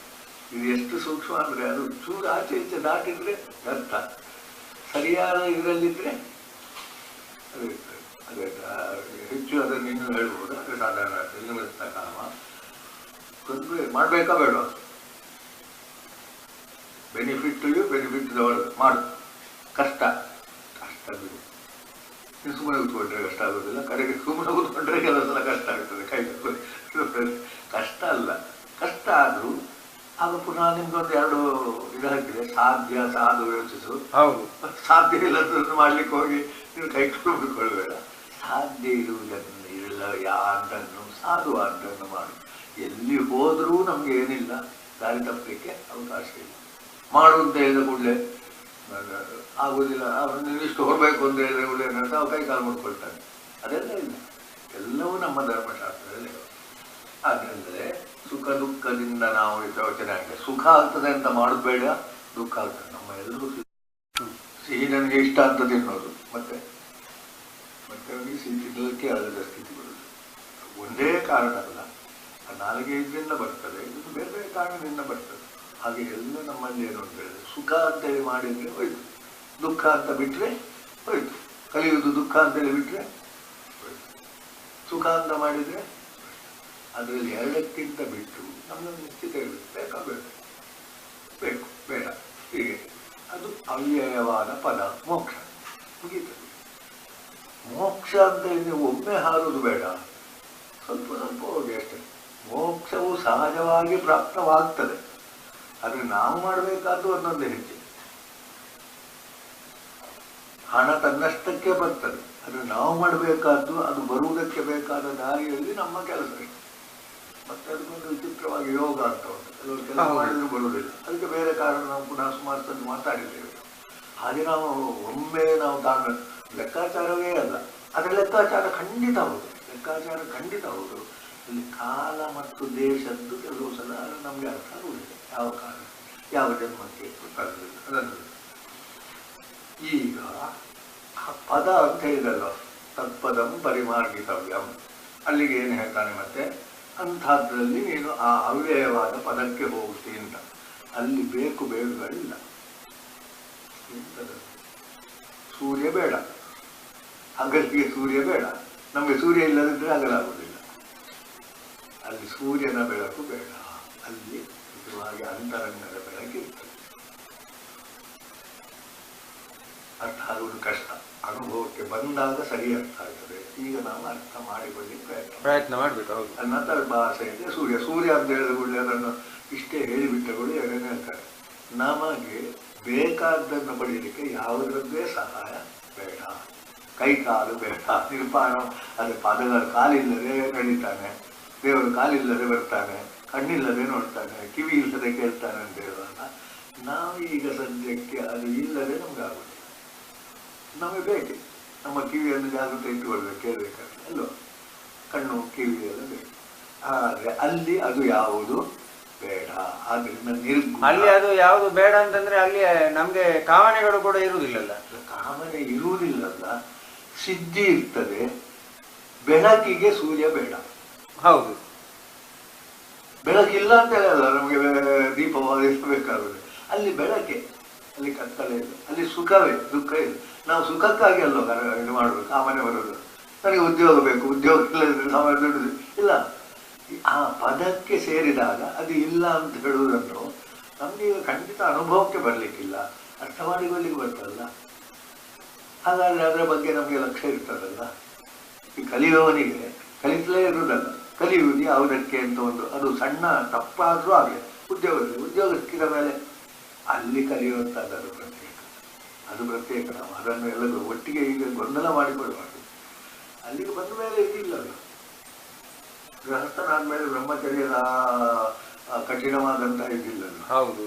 ಇದು ಎಷ್ಟು ಸೂಕ್ಷ್ಮ ಅಂದ್ರೆ ಅದು ಚೂರು ಆಚೆ ಈಚೆ ದಾಟಿದ್ರೆ ಅರ್ಥ, ಸರಿಯಾದ ಇದರಲ್ಲಿದ್ರೆ ಅದು ಇರ್ತದೆ. ಅದೇ ಹೆಚ್ಚು ಅದನ್ನು ಇನ್ನೂ ಹೇಳ್ಬೋದು. ಅದೇ ಸಾಧಾರಣ ನಿವೃತ್ತ ಕಾಮ ತೊಂದರೆ ಮಾಡಬೇಕಾ ಬೇಡ, ಬೆನಿಫಿಟ್ ಯು ಬೆನಿಫಿಟ್ ಮಾಡು. ಕಷ್ಟ ಬಿಡು. ನೀವು ಸುಮ್ಮನೆ ಕೂತ್ಕೊಂಡ್ರೆ ಕಷ್ಟ ಆಗೋದಿಲ್ಲ, ಕಡೆಗೆ ಸುಮ್ಮನೆ ಕೂತ್ಕೊಂಡ್ರೆ ಕೆಲವು ಸಲ ಕಷ್ಟ ಆಗ್ತದೆ. ಕೈ ಕಷ್ಟ ಅಲ್ಲ, ಕಷ್ಟ ಆದ್ರೂ ಆಗ ಪುನಃ ನಿಮ್ಗೊಂದು 2 ಇದು ಹಾಕಿದೆ, ಸಾಧ್ಯ ಸಾಧು ಯೋಚಿಸು. ಹೌದು. ಸಾಧ್ಯ ಇಲ್ಲದನ್ನು ಮಾಡ್ಲಿಕ್ಕೆ ಹೋಗಿ ನೀವು ಕೈ ಬಿಡ್ಕೊಳ್ಬೇಡ. ಸಾಧ್ಯ ಇರುವುದನ್ನು ಇಲ್ಲ ಅಂತನ್ನು ಸಾಧು ಅಂತನ್ನು ಮಾಡು. ಎಲ್ಲಿ ಹೋದರೂ ನಮ್ಗೆ ಏನಿಲ್ಲ, ದಾರಿ ತಪ್ಪಲಿಕ್ಕೆ ಅವಕಾಶ ಇಲ್ಲ. ಮಾಡು ಅಂತ ಹೇಳಿದ ಕೂಡಲೇ ಆಗುವುದಿಲ್ಲ, ಅವನು ಇಷ್ಟು ಹೊರಬೇಕು ಅಂತ ಹೇಳಿದ ಕೂಡಲೇ ನಾವು ಕೈ ಕಾಲು ಮುಡ್ಕೊಳ್ತಾನೆ. ಅದೆಲ್ಲ ಇಲ್ಲ, ಎಲ್ಲವೂ ನಮ್ಮ ಧರ್ಮಶಾಸ್ತ್ರದಲ್ಲಿ. ಹಾಗೆಂದರೆ ಸುಖ ದುಃಖದಿಂದ ನಾವು ಯೋಚನೆ ಆಗಿದೆ. ಸುಖ ಆಗ್ತದೆ ಅಂತ ಮಾಡೋದು ಬೇಡ, ದುಃಖ ಆಗ್ತದೆ. ನಮ್ಮ ಎಲ್ಲರೂ ಸಿಹಿ ನನಗೆ ಇಷ್ಟ ಅಂತ ತಿನ್ನೋದು, ಮತ್ತೆ ಅವನಿಗೆ ಸಿಹಿ ತಿನ್ನಲಿಕ್ಕೆ ಆಗದ ಸ್ಥಿತಿ ಬರುವುದು. ಒಂದೇ ಕಾರಣ ಅಲ್ಲ, ನಾಲಿಗೆ ಇದರಿಂದ ಬರ್ತದೆ, ಇದು ಬೇರೆ ಬೇರೆ ಕಾರಣದಿಂದ ಬರ್ತದೆ. ಹಾಗೆ ಎಲ್ಲ ನಮ್ಮಲ್ಲಿ ಏನು ಅಂತ ಹೇಳಿದ್ರೆ, ಸುಖ ಅಂತೇಳಿ ಮಾಡಿದ್ರೆ ಹೋಯ್ತು, ದುಃಖ ಅಂತ ಬಿಟ್ರೆ ಹೋಯ್ತು. ಕಲಿಯುವುದು ದುಃಖ ಅಂತೇಳಿ ಬಿಟ್ರೆ ಹೋಯ್ತು, ಸುಖ ಅಂತ ಮಾಡಿದ್ರೆ ಅದರಲ್ಲಿ 2ಕ್ಕಿಂತ ಬಿಟ್ಟು ನಮ್ಮನ್ನು ನಿಶ್ಚಿತ ಇರುತ್ತೆ. ಬೇಕಾಗಬೇಕು, ಬೇಕು ಬೇಡ, ಹೀಗೆ ಅದು ಅವ್ಯಯವಾದ ಪದ ಮೋಕ್ಷ. ಮುಗೀತದೆ. ಮೋಕ್ಷ ಅಂತ ನೀವು ಒಮ್ಮೆ ಹಾರೋದು ಬೇಡ, ಸ್ವಲ್ಪ ಸ್ವಲ್ಪ ಹೋಗಿ ಅಷ್ಟೇ. ಮೋಕ್ಷವು ಸಹಜವಾಗಿ ಪ್ರಾಪ್ತವಾಗ್ತದೆ, ಆದರೆ ನಾವು ಮಾಡಬೇಕಾದ್ದು ಒಂದೊಂದು ಹೆಜ್ಜೆ. ಹಣ ತನ್ನಷ್ಟಕ್ಕೆ ಬರ್ತದೆ, ಆದರೆ ನಾವು ಮಾಡಬೇಕಾದ್ದು ಅದು ಬರುವುದಕ್ಕೆ ಬೇಕಾದ ದಾರಿಯಲ್ಲಿ ನಮ್ಮ ಕೆಲಸ. ಮತ್ತೆ ಅದಕ್ಕೊಂದು ವಿಚಿತ್ರವಾಗಿ ಯೋಗ ಅಂತ ಉಂಟು. ಕೆಲವರು ಕೆಲಸ ಮಾಡಿದ್ರು ಬರುವುದಿಲ್ಲ, ಅದಕ್ಕೆ ಬೇರೆ ಕಾರಣ ನಾವು ಪುನಃ ಸುಮಾರು ತಂದು ಮಾತಾಡಿದ್ದೇವೆ. ಹಾಗೆ ನಾವು ಒಮ್ಮೆ ನಾವು ತಾನು ಲೆಕ್ಕಾಚಾರವೇ ಅಲ್ಲ, ಅದರ ಲೆಕ್ಕಾಚಾರ ಖಂಡಿತ ಹೌದು, ಲೆಕ್ಕಾಚಾರ ಖಂಡಿತ ಹೌದು. ಇಲ್ಲಿ ಕಾಲ ಮತ್ತು ದೇಶದ್ದು ಕೆಲವು ಸಲ ನಮಗೆ ಅರ್ಥ ಆಗುವುದಿಲ್ಲ. ಯಾವ ಕಾಲ ಯಾವ ಜನ್ಮಕ್ಕೆ ಅದನ್ನು ಈಗ ಆ ಪದ ಅಂತ ಹೇಳಿದಲ್ಲ, ತತ್ಪದಂ ಪರಿಮಾರ್ಗಿತವ್ಯಂ, ಅಲ್ಲಿಗೆ ಏನು ಹೇಳ್ತಾನೆ ಮತ್ತೆ, ಅಂಥದ್ರಲ್ಲಿ ನೀನು ಆ ಅವ್ಯಯವಾದ ಪದಕ್ಕೆ ಹೋಗ್ತಿ ಅಂತ. ಅಲ್ಲಿ ಬೇಕು ಬೇಡಗಳಿಲ್ಲ. ಸೂರ್ಯ ಬೇಡ, ಹಗಲಿಗೆ ಸೂರ್ಯ ಬೇಡ, ನಮಗೆ ಸೂರ್ಯ ಇಲ್ಲದಿದ್ದರೆ ಹಗಲಾಗುವುದಿಲ್ಲ. ಅಲ್ಲಿ ಸೂರ್ಯನ ಬೆಳಕು ಬೇಡ, ಅಲ್ಲಿ ನಿಜವಾಗಿ ಅಂತರಂಗದ ಬೆಳಕಿರ್ತದೆ. ಅರ್ಥ ಆಗುವುದು ಕಷ್ಟ, ಅನುಭವಕ್ಕೆ ಬಂದಾಗ ಸರಿ ಅರ್ಥ ಆಗ್ತದೆ. ಈಗ ನಾವು ಅರ್ಥ ಮಾಡಿಕೊಳ್ಳಿಕ್ಕೆ ಪ್ರಯತ್ನ ಮಾಡಬೇಕು. ನಂತರ ಭಾಷೆಯಲ್ಲಿ ಸೂರ್ಯ ಸೂರ್ಯ ಅಂತ ಹೇಳಿದ ಕೂಡಲೇ ಅದನ್ನು ಇಷ್ಟೇ ಹೇಳಿಬಿಟ್ಟಗಳು ಏನೇನು ಹೇಳ್ತಾರೆ. ನಮಗೆ ಬೇಕಾದ್ದನ್ನು ಪಡೀಲಿಕ್ಕೆ ಯಾವುದರದ್ದೇ ಸಹಾಯ ಬೇಡ, ಕೈ ಕಾಲು ಬೇಡ, ನಿರ್ಮಾಣ. ಅದೇ ಪದಗಳ ಕಾಲಿಲ್ಲದೆ ನಡೀತಾನೆ, ದೇವರು ಕಾಲಿಲ್ಲದೆ ಬರ್ತಾನೆ, ಕಣ್ಣಿಲ್ಲದೆ ನೋಡ್ತಾನೆ, ಕಿವಿ ಇಲ್ಲದೆ ಕೇಳ್ತಾನೆ ಅಂತ ಹೇಳುವಾಗ ನಾವು ಈಗ ಸದ್ಯಕ್ಕೆ ಅದು ಇಲ್ಲದೆ ನಮ್ಗೆ ಆಗುದಿಲ್ಲ. ನಮಗೆ ಬೇಕೆ, ನಮ್ಮ ಕಿವಿಯನ್ನು ಜಾಗೃತಿ ಇಟ್ಟುಕೊಳ್ಬೇಕು, ಕೇಳಬೇಕಾದ್ರೆ ಅಲ್ವ, ಕಣ್ಣು ಕಿವಿ ಎಲ್ಲ ಬೇಕು. ಆದರೆ ಅಲ್ಲಿ ಅದು ಯಾವುದು ಬೇಡ. ಆದ್ರಿಂದ ಅಲ್ಲಿ ಅದು ಯಾವುದು ಬೇಡ ಅಂತಂದ್ರೆ ಅಲ್ಲಿ ನಮ್ಗೆ ಕಾಮನೆಗಳು ಕೂಡ ಇರುವುದಿಲ್ಲಲ್ಲ. ಕಾಮನೆ ಇರುವುದಿಲ್ಲಲ್ಲ, ಸಿದ್ಧಿ ಇರ್ತದೆ. ಬೆಳಕಿಗೆ ಸೂರ್ಯ ಬೇಡ. ಹೌದು, ಬೆಳಕಿಲ್ಲ ಅಂತ ಹೇಳಲ್ಲ, ನಮಗೆ ದೀಪವಾಗಿಸಬೇಕಾಗುವುದು. ಅಲ್ಲಿ ಬೆಳಕೆ, ಅಲ್ಲಿ ಕತ್ತಲೆ ಇಲ್ಲ, ಅಲ್ಲಿ ಸುಖವೇ, ದುಃಖ ಇಲ್ಲ. ನಾವು ಸುಖಕ್ಕಾಗಿ ಅಲ್ಲೋ ಇದು ಮಾಡುವುದು, ಕಾಮನೆ ಬರೋದು. ನನಗೆ ಉದ್ಯೋಗ ಬೇಕು, ಉದ್ಯೋಗ ಇಲ್ಲದಿದ್ರೆ ಸಮಯ ದುಡಿದು ಇಲ್ಲ. ಆ ಪದಕ್ಕೆ ಸೇರಿದಾಗ ಅದು ಇಲ್ಲ ಅಂತ ಹೇಳುವುದನ್ನು ನಮ್ಗೆ ಖಂಡಿತ ಅನುಭವಕ್ಕೆ ಬರಲಿಕ್ಕಿಲ್ಲ, ಅರ್ಥ ಮಾಡಿಕೊಳ್ಳಿಕ್ಕೆ ಬರ್ತದಲ್ಲ. ಹಾಗಾದ್ರೆ ಅದರ ಬಗ್ಗೆ ನಮಗೆ ಲಕ್ಷ್ಯ ಇರ್ತದಲ್ಲ. ಈ ಕಲಿಯುವವನಿಗೆ ಕಲಿತಲೇ ಇರುವುದಲ್ಲ, ಕಲಿಯುವುದು ಯಾವುದಕ್ಕೆ ಅಂತ ಒಂದು ಅದು ಸಣ್ಣ ತಪ್ಪಾದರೂ ಆಗಲಿ. ಉದ್ಯೋಗ ಸಿಕ್ಕಿದ ಮೇಲೆ ಅಲ್ಲಿ ಕಲಿಯುವಂಥದ್ದು ಅದು ಪ್ರತ್ಯೇಕ, ಅದು ಪ್ರತ್ಯೇಕ. ನಾವು ಅದನ್ನು ಎಲ್ಲ ಒಟ್ಟಿಗೆ ಈಗ ಗೊಂದಲ ಮಾಡಿಕೊಳ್ಬಾರ್ದು. ಅಲ್ಲಿಗೆ ಬಂದ ಮೇಲೆ ಇದಿಲ್ಲಲ್ಲ, ಗೃಹಸ್ಥನಾದ್ಮೇಲೆ ಬ್ರಹ್ಮಚರ್ಯದ ಕಠಿಣವಾದಂಥ ಇದಿಲ್ಲಲ್ಲ. ಹೌದು,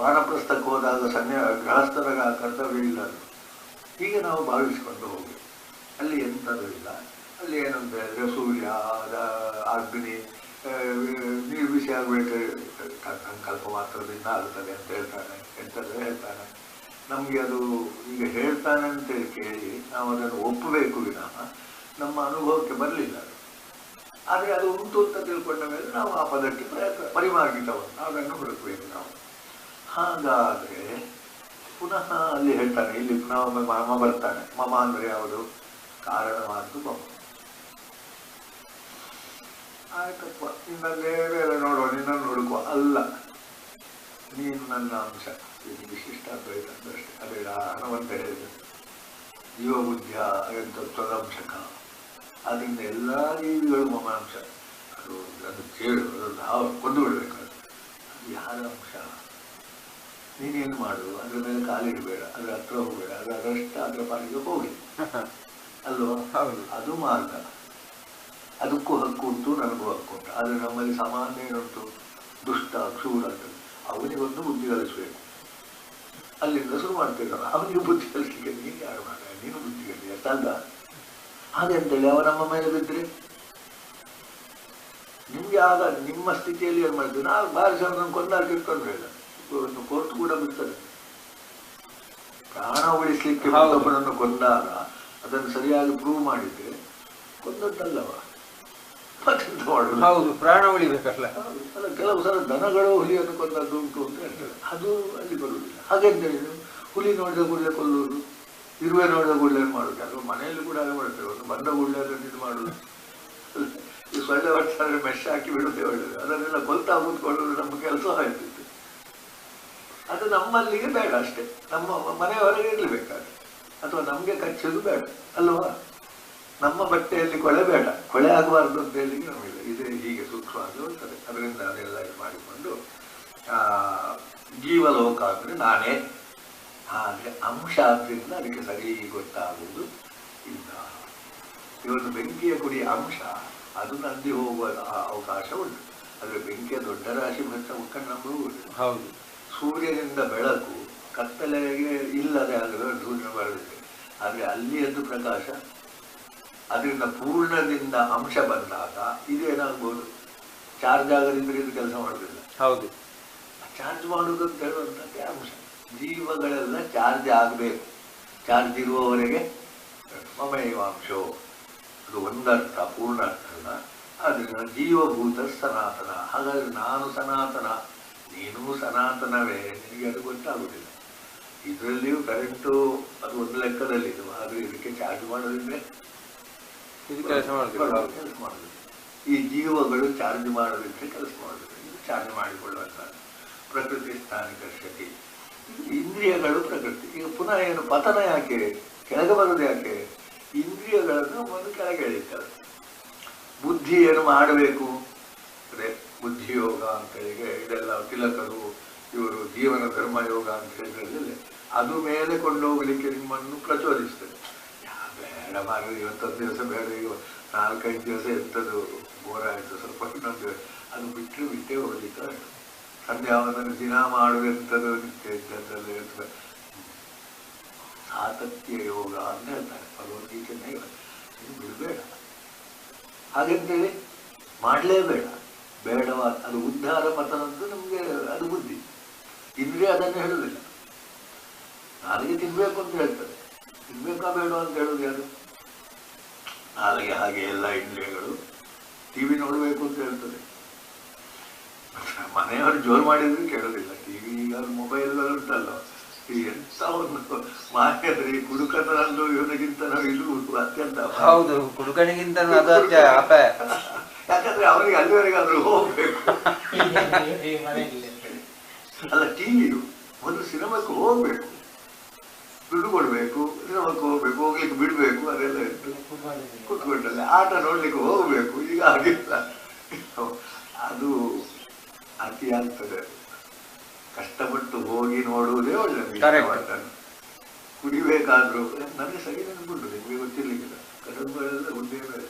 ವಾನಪ್ರಸ್ಥಕ್ಕೆ ಹೋದಾಗ ಗೃಹಸ್ಥರ ಕರ್ತವ್ಯ ಇಲ್ಲ. ಹೀಗೆ ನಾವು ಭಾವಿಸಿಕೊಂಡು ಹೋಗಿ ಅಲ್ಲಿ ಎಂಥದ್ದು ಇಲ್ಲ. ಅಲ್ಲಿ ಏನಂತ ಹೇಳಿದ್ರೆ ಸೂರ್ಯ, ಅಗ್ನಿ, ನೀರು ಬಿಸಿ ಆಗಬೇಕು, ಸಂಕಲ್ಪ ಮಾತ್ರದಿಂದ ಆಗುತ್ತದೆ ಅಂತ ಹೇಳ್ತಾನೆ. ಎಂಥದ್ದು ಹೇಳ್ತಾನೆ, ನಮಗೆ ಅದು ಈಗ ಹೇಳ್ತಾನೆ ಅಂತೇಳಿ ಕೇಳಿ ನಾವು ಅದನ್ನು ಒಪ್ಪಬೇಕು ವಿನಃ ನಮ್ಮ ಅನುಭವಕ್ಕೆ ಬರಲಿಲ್ಲ. ಆದರೆ ಅದು ಉಂಟು ಅಂತ ತಿಳ್ಕೊಂಡ ಮೇಲೆ ನಾವು ಆ ಪದಕ್ಕೆ ಪರಿಮಾರ್ಗಿತವನ್ನು ಅದನ್ನು ಹುಡುಕಬೇಕು ನಾವು. ಹಾಗಾದರೆ ಪುನಃ ಅಲ್ಲಿ ಹೇಳ್ತಾನೆ, ಇಲ್ಲಿ ಪುನಃ ಮಮ ಬರ್ತಾನೆ. ಮಮ ಅಂದರೆ ಯಾವುದು? ಕಾರಣವಾದ್ದು ಮಮ. ಆಯ್ತಪ್ಪ, ನಿನ್ನಲ್ಲಿ ಬೇರೆ ನೋಡುವ, ನಿನ್ನನ್ನು ಹುಡುಕುವ ಅಲ್ಲ, ನೀನು ನನ್ನ ಅಂಶ. ಇದು ವಿಶಿಷ್ಟ ಅದ್ವೈತ ಅಷ್ಟೇ. ಅದೇ ಹನುಮಂತ ಹೇಳಿದೆ, ಜೀವ ಬುದ್ಧಿಯ ತದಂಶಕ. ಅದರಿಂದ ಎಲ್ಲ ಜೀವಿಗಳು ಮಮ ಅಂಶ. ಅದು ಕೇಳು, ಅದು ಕೊಂದು ಬಿಡಬೇಕು. ಅದು ಯಾರ ಅಂಶ? ನೀನೇನು ಮಾಡು, ಅದ್ರ ಮೇಲೆ ಕಾಲಿಡಬೇಡ, ಅದ್ರ ಹತ್ರ ಹೋಗಬೇಡ, ಅದರ ಪಾಲಿಗೆ ಹೋಗಿ ಅಲ್ವಾ? ಅದು ಮಾರ್ಗ. ಅದಕ್ಕೂ ಹಕ್ಕು ಉಂಟು, ನನಗೂ ಹಕ್ಕು ಉಂಟು. ಆದರೆ ನಮ್ಮಲ್ಲಿ ಸಾಮಾನ್ಯ ಏನುಂಟು, ದುಷ್ಟ ಕ್ಷೂರ ಅಂತ. ಅವನಿಗೊಂದು ಬುದ್ಧಿ ಕಲಿಸ್ಬೇಕು, ಅಲ್ಲಿಂದ ಶುರು ಮಾಡ್ತಿದ್ದಾನೆ. ಅವನಿಗೆ ಬುದ್ಧಿ ಕಲಿಸ್ಲಿಕ್ಕೆ ನೀನು ಯಾರು ಮಾಡ, ನೀನು ಬುದ್ಧಿ ಕಲಿಯ ತಂದ. ಹಾಗೆ ಅಂತೇಳಿ ಅವ ನಮ್ಮ ಮೇಲೆ ಬಿದ್ದರೆ ನಿಮ್ಗೆ ಆಗ ನಿಮ್ಮ ಸ್ಥಿತಿಯಲ್ಲಿ ಏನು ಮಾಡ್ತೀವಿ? ನಾವು ಭಾರಿ ಜನರನ್ನು ಕೊಂದಾಕಿ ಇಟ್ಕೊಂಡ್ರೆ ಇಲ್ಲ, ಒಂದು ಕೋರ್ಟ್ ಕೂಡ ಬಿಡ್ತದೆ. ಪ್ರಾಣ ಉಳಿಸ್ಲಿಕ್ಕೆ ಮತ್ತೊಬ್ಬರನ್ನು ಕೊಂದಾಗ ಅದನ್ನು ಸರಿಯಾಗಿ ಪ್ರೂವ್ ಮಾಡಿದ್ರೆ ಕೊಂದದ್ದಲ್ಲವ, ಮತ್ತೆಂತ ಮಾಡುದು? ಹೌದು, ಪ್ರಾಣ ಉಳಿಬೇಕಲ್ಲ. ಅಲ್ಲ, ಕೆಲವು ಸಲ ದನಗಳು ಹುಲಿಯನ್ನು ಕೊಂದದ್ದು ಉಂಟು ಅಂತ ಹೇಳ್ತಾರೆ. ಅದು ಅಲ್ಲಿ ಬರುವುದಿಲ್ಲ. ಹಾಗೆಂತ ಹೇಳಿದ್ರು, ಹುಲಿ ನೋಡಿದ ಕೂಡಲೇ ಕೊಲ್ಲುವುದು, ಇರುವೆ ನೋಡಿದ ಕೂಡಲೇ ಮಾಡುದು. ಅದು ಮನೆಯಲ್ಲಿ ಕೂಡ ಹಾಗೆ ಮಾಡ್ತೇವೆ. ಒಂದು ಬಂದ ಕೂಡಲೇ ಅದನ್ನು ಇದು ಮಾಡುದು. ಈ ಸೊಳ್ಳೆ ಹೊಡ್ತಾರೆ, ಮೆಶ್ ಹಾಕಿ ಬಿಡುವುದೇ ಒಳ್ಳೆಯದು. ಅದನ್ನೆಲ್ಲ ಕೊಲ್ತಾ ಕೂತ್ಕೊಳ್ಳೋದು ನಮ್ಮ ಕೆಲಸ ಆಯ್ತಿತ್ತು. ಅದು ನಮ್ಮಲ್ಲಿಗೆ ಬೇಡ ಅಷ್ಟೇ, ನಮ್ಮ ಮನೆಯವರೆಗೆ ಇರಲೇಬೇಕಾದ್ರೆ. ಅಥವಾ ನಮಗೆ ಕಚ್ಚೋದು ಬೇಡ ಅಲ್ವಾ? ನಮ್ಮ ಬಟ್ಟೆಯಲ್ಲಿ ಕೊಳೆ ಬೇಡ, ಕೊಳೆ ಆಗಬಾರ್ದು ಅಂತ ಹೇಳಿ ನಮಗಿಲ್ಲ. ಇದೇ ಹೀಗೆ ಸೂಕ್ಷ್ಮವಾಗಿ ಹೋಗ್ತದೆ. ಅದರಿಂದ ಅದೆಲ್ಲ ಇದು ಮಾಡಿಕೊಂಡು ಜೀವಲೋಕ ಅಂದರೆ ನಾನೇ. ಆದರೆ ಅಂಶ ಆದ್ದರಿಂದ ಅದಕ್ಕೆ ಸರಿ ಗೊತ್ತಾಗುವುದು ಇಲ್ಲ. ಇವತ್ತು ಬೆಂಕಿಯ ಕುಡಿ ಅಂಶ, ಅದು ನಂದಿ ಹೋಗುವ ಅವಕಾಶ ಉಂಟು. ಆದರೆ ಬೆಂಕಿಯ ದೊಡ್ಡ ರಾಶಿ ಭತ್ತ ಉಟ್ಕೊಂಡು ನಂಬುವುದು. ಹೌದು, ಸೂರ್ಯನಿಂದ ಬೆಳಕು ಕತ್ತಲೆಗೆ ಇಲ್ಲದೆ ಆಗಲು ಸೂರ್ಯನ ಬರಲಿದೆ. ಆದರೆ ಅಲ್ಲಿಯದ್ದು ಪ್ರಕಾಶ, ಅದರಿಂದ ಪೂರ್ಣದಿಂದ ಅಂಶ ಬಂದಾಗ ಇದೇನಾಗ್ಬೋದು? ಚಾರ್ಜ್ ಆಗದಿದ್ರೆ ಇದು ಕೆಲಸ ಮಾಡೋದಿಲ್ಲ. ಹೌದು, ಚಾರ್ಜ್ ಮಾಡುವುದು ಅಂತ ಹೇಳುವಂಥದ್ದೇ ಅಂಶ. ಜೀವಗಳೆಲ್ಲ ಚಾರ್ಜ್ ಆಗಬೇಕು. ಚಾರ್ಜ್ ಇರುವವರೆಗೆ ಮಮೈವಾಂಶೋ, ಅದು ಒಂದರ್ಥ, ಪೂರ್ಣ ಅರ್ಥ ಅಲ್ಲ. ಅದರಿಂದ ಜೀವಭೂತ ಸನಾತನ. ಹಾಗಾದ್ರೆ ನಾನು ಸನಾತನ, ನೀನು ಸನಾತನವೇ, ನಿನಗೆ ಅದು ಗೊತ್ತಾಗುವುದಿಲ್ಲ. ಇದರಲ್ಲಿಯೂ ಕರೆಂಟು ಅದು ಒಂದು ಲೆಕ್ಕದಲ್ಲಿದು, ಆದರೆ ಇದಕ್ಕೆ ಚಾರ್ಜ್ ಮಾಡೋದಿದ್ರೆ ಕೆಲಸ ಮಾಡೋದಿಲ್ಲ. ಈ ಜೀವಗಳು ಚಾರ್ಜ್ ಮಾಡೋದಿದ್ರೆ ಕೆಲಸ ಮಾಡೋದಿಲ್ಲ. ಇದು ಚಾರ್ಜ್ ಮಾಡಿಕೊಳ್ಳುವಂಥ ಪ್ರಕೃತಿ ಸ್ಥಾನಿಕ ಶಕ್ತಿ. ಇಂದ್ರಿಯಗಳು ಪ್ರಕೃತಿ. ಈಗ ಪುನಃ ಏನು ಪತನ ಯಾಕೆ, ಕೆಳಗೆ ಬರೋದು ಯಾಕೆ? ಇಂದ್ರಿಯಗಳನ್ನು ಒಂದು ಕೆಳಗೆ ಎಳಿತಾರೆ. ಬುದ್ಧಿ ಏನು ಮಾಡಬೇಕು, ಅದೇ ಬುದ್ಧಿಯೋಗ ಅಂತೇಳಿ ಇದೆಲ್ಲ ತಿಲಕರು ಇವರು ಜೀವನ ಧರ್ಮಯೋಗ ಅಂತ ಹೇಳಿದ್ರೆ ಅದು ಮೇಲೆ ಕೊಂಡೋಗ್ಲಿಕ್ಕೆ ನಿಮ್ಮನ್ನು ಪ್ರಚೋದಿಸ್ತದೆ. ಬೇಡ ಮಾರು, ಇವತ್ತೊಂದು ದಿವಸ ಬೇಡ, ಈಗ 4-5 ದಿವಸ ಎಂಥದ್ದು ಬೋರ್ ಆಯಿತು, ಸ್ವಲ್ಪ ಇನ್ನೊಂದು ಅದು ಬಿಟ್ಟೇ ಹೋಗ್ಲಿಕ್ಕೆ ಸಂಧ್ಯಾವನ ದಿನ ಮಾಡುವಂಥದ್ದು ನಿತ್ಯ ಇದ್ದದ್ದಲ್ಲಿ ಸಾತತ್ಯ ಯೋಗ ಅಂತ ಹೇಳ್ತಾರೆ ಭಗವದ್ಗೀತೆನೇ. ನೀವು ಬಿಡಬೇಡ ಹಾಗೆಂತೇಳಿ ಮಾಡಲೇಬೇಡ, ಬೇಡವಾ. ಅದು ಉದ್ಧಾರ ಪತನದ್ದು ನಮಗೆ ಅದು ಬುದ್ಧಿ. ಇಂದ್ರಿಯ ಅದನ್ನು ಹೇಳುವುದಿಲ್ಲ. ನಾಲಿಗೆ ತಿನ್ಬೇಕು ಅಂತ ಹೇಳ್ತದೆ, ತಿನ್ಬೇಕಾ ಬೇಡ ಅಂತ ಹೇಳುದು ಯಾರು? ನಾಲಿಗೆ ಹಾಗೆ ಎಲ್ಲ ಇಂದ್ರಿಯಗಳು. ಟಿವಿ ನೋಡಬೇಕು ಅಂತ ಹೇಳ್ತದೆ, ಮನೆಯವರು ಜೋರು ಮಾಡಿದ್ರೆ ಕೇಳೋದಿಲ್ಲ. ಟಿವಿ ಈಗ ಮೊಬೈಲ್ಗಳು ಉಂಟಲ್ಲ, ಎಂತ ಒಂದು ಮಾಹಿತಿ ಕುಡುಕನಲ್ಲೂ ಇವನಿಗಿಂತ ಇದು ಅತ್ಯಂತ. ಹೌದು, ಕುಡುಕನಿಗಿಂತ ಯಾಕಂದ್ರೆ ಅವರಿಗೆ ಅಲ್ಲಿವರೆಗಾದ್ರೂ ಹೋಗ್ಬೇಕು ಅಲ್ಲ. ಟಿವಿಯು ಒಂದು ಸಿನಿಮಾಕ್ಕೆ ಹೋಗ್ಬೇಕು, ದುಡ್ಡು ಕೊಡ್ಬೇಕು, ಸಿನಿಮಾಕ್ಕೆ ಹೋಗ್ಬೇಕು, ಹೋಗ್ಲಿಕ್ಕೆ ಬಿಡ್ಬೇಕು, ಅದೆಲ್ಲ ಇತ್ತು. ಕುತ್ಕೊಂಡಲ್ಲ ಆಟ ನೋಡ್ಲಿಕ್ಕೆ ಹೋಗ್ಬೇಕು. ಈಗ ಆಗಿಲ್ಲ, ಅದು ಅತಿ ಆಗ್ತದೆ. ಕಷ್ಟಪಟ್ಟು ಹೋಗಿ ನೋಡುವುದೇ ಒಳ್ಳೆ. ಕುಡಿಬೇಕಾದ್ರು ನನಗೆ ಸರಿ ನೆನಪುಂಟು, ನಿಮಗೆ ಗೊತ್ತಿರ್ಲಿಕ್ಕಿಲ್ಲ. ಕಡಂಬಳೆಲ್ಲ ಗುಡ್ಡೆ ಮೇಲೆ,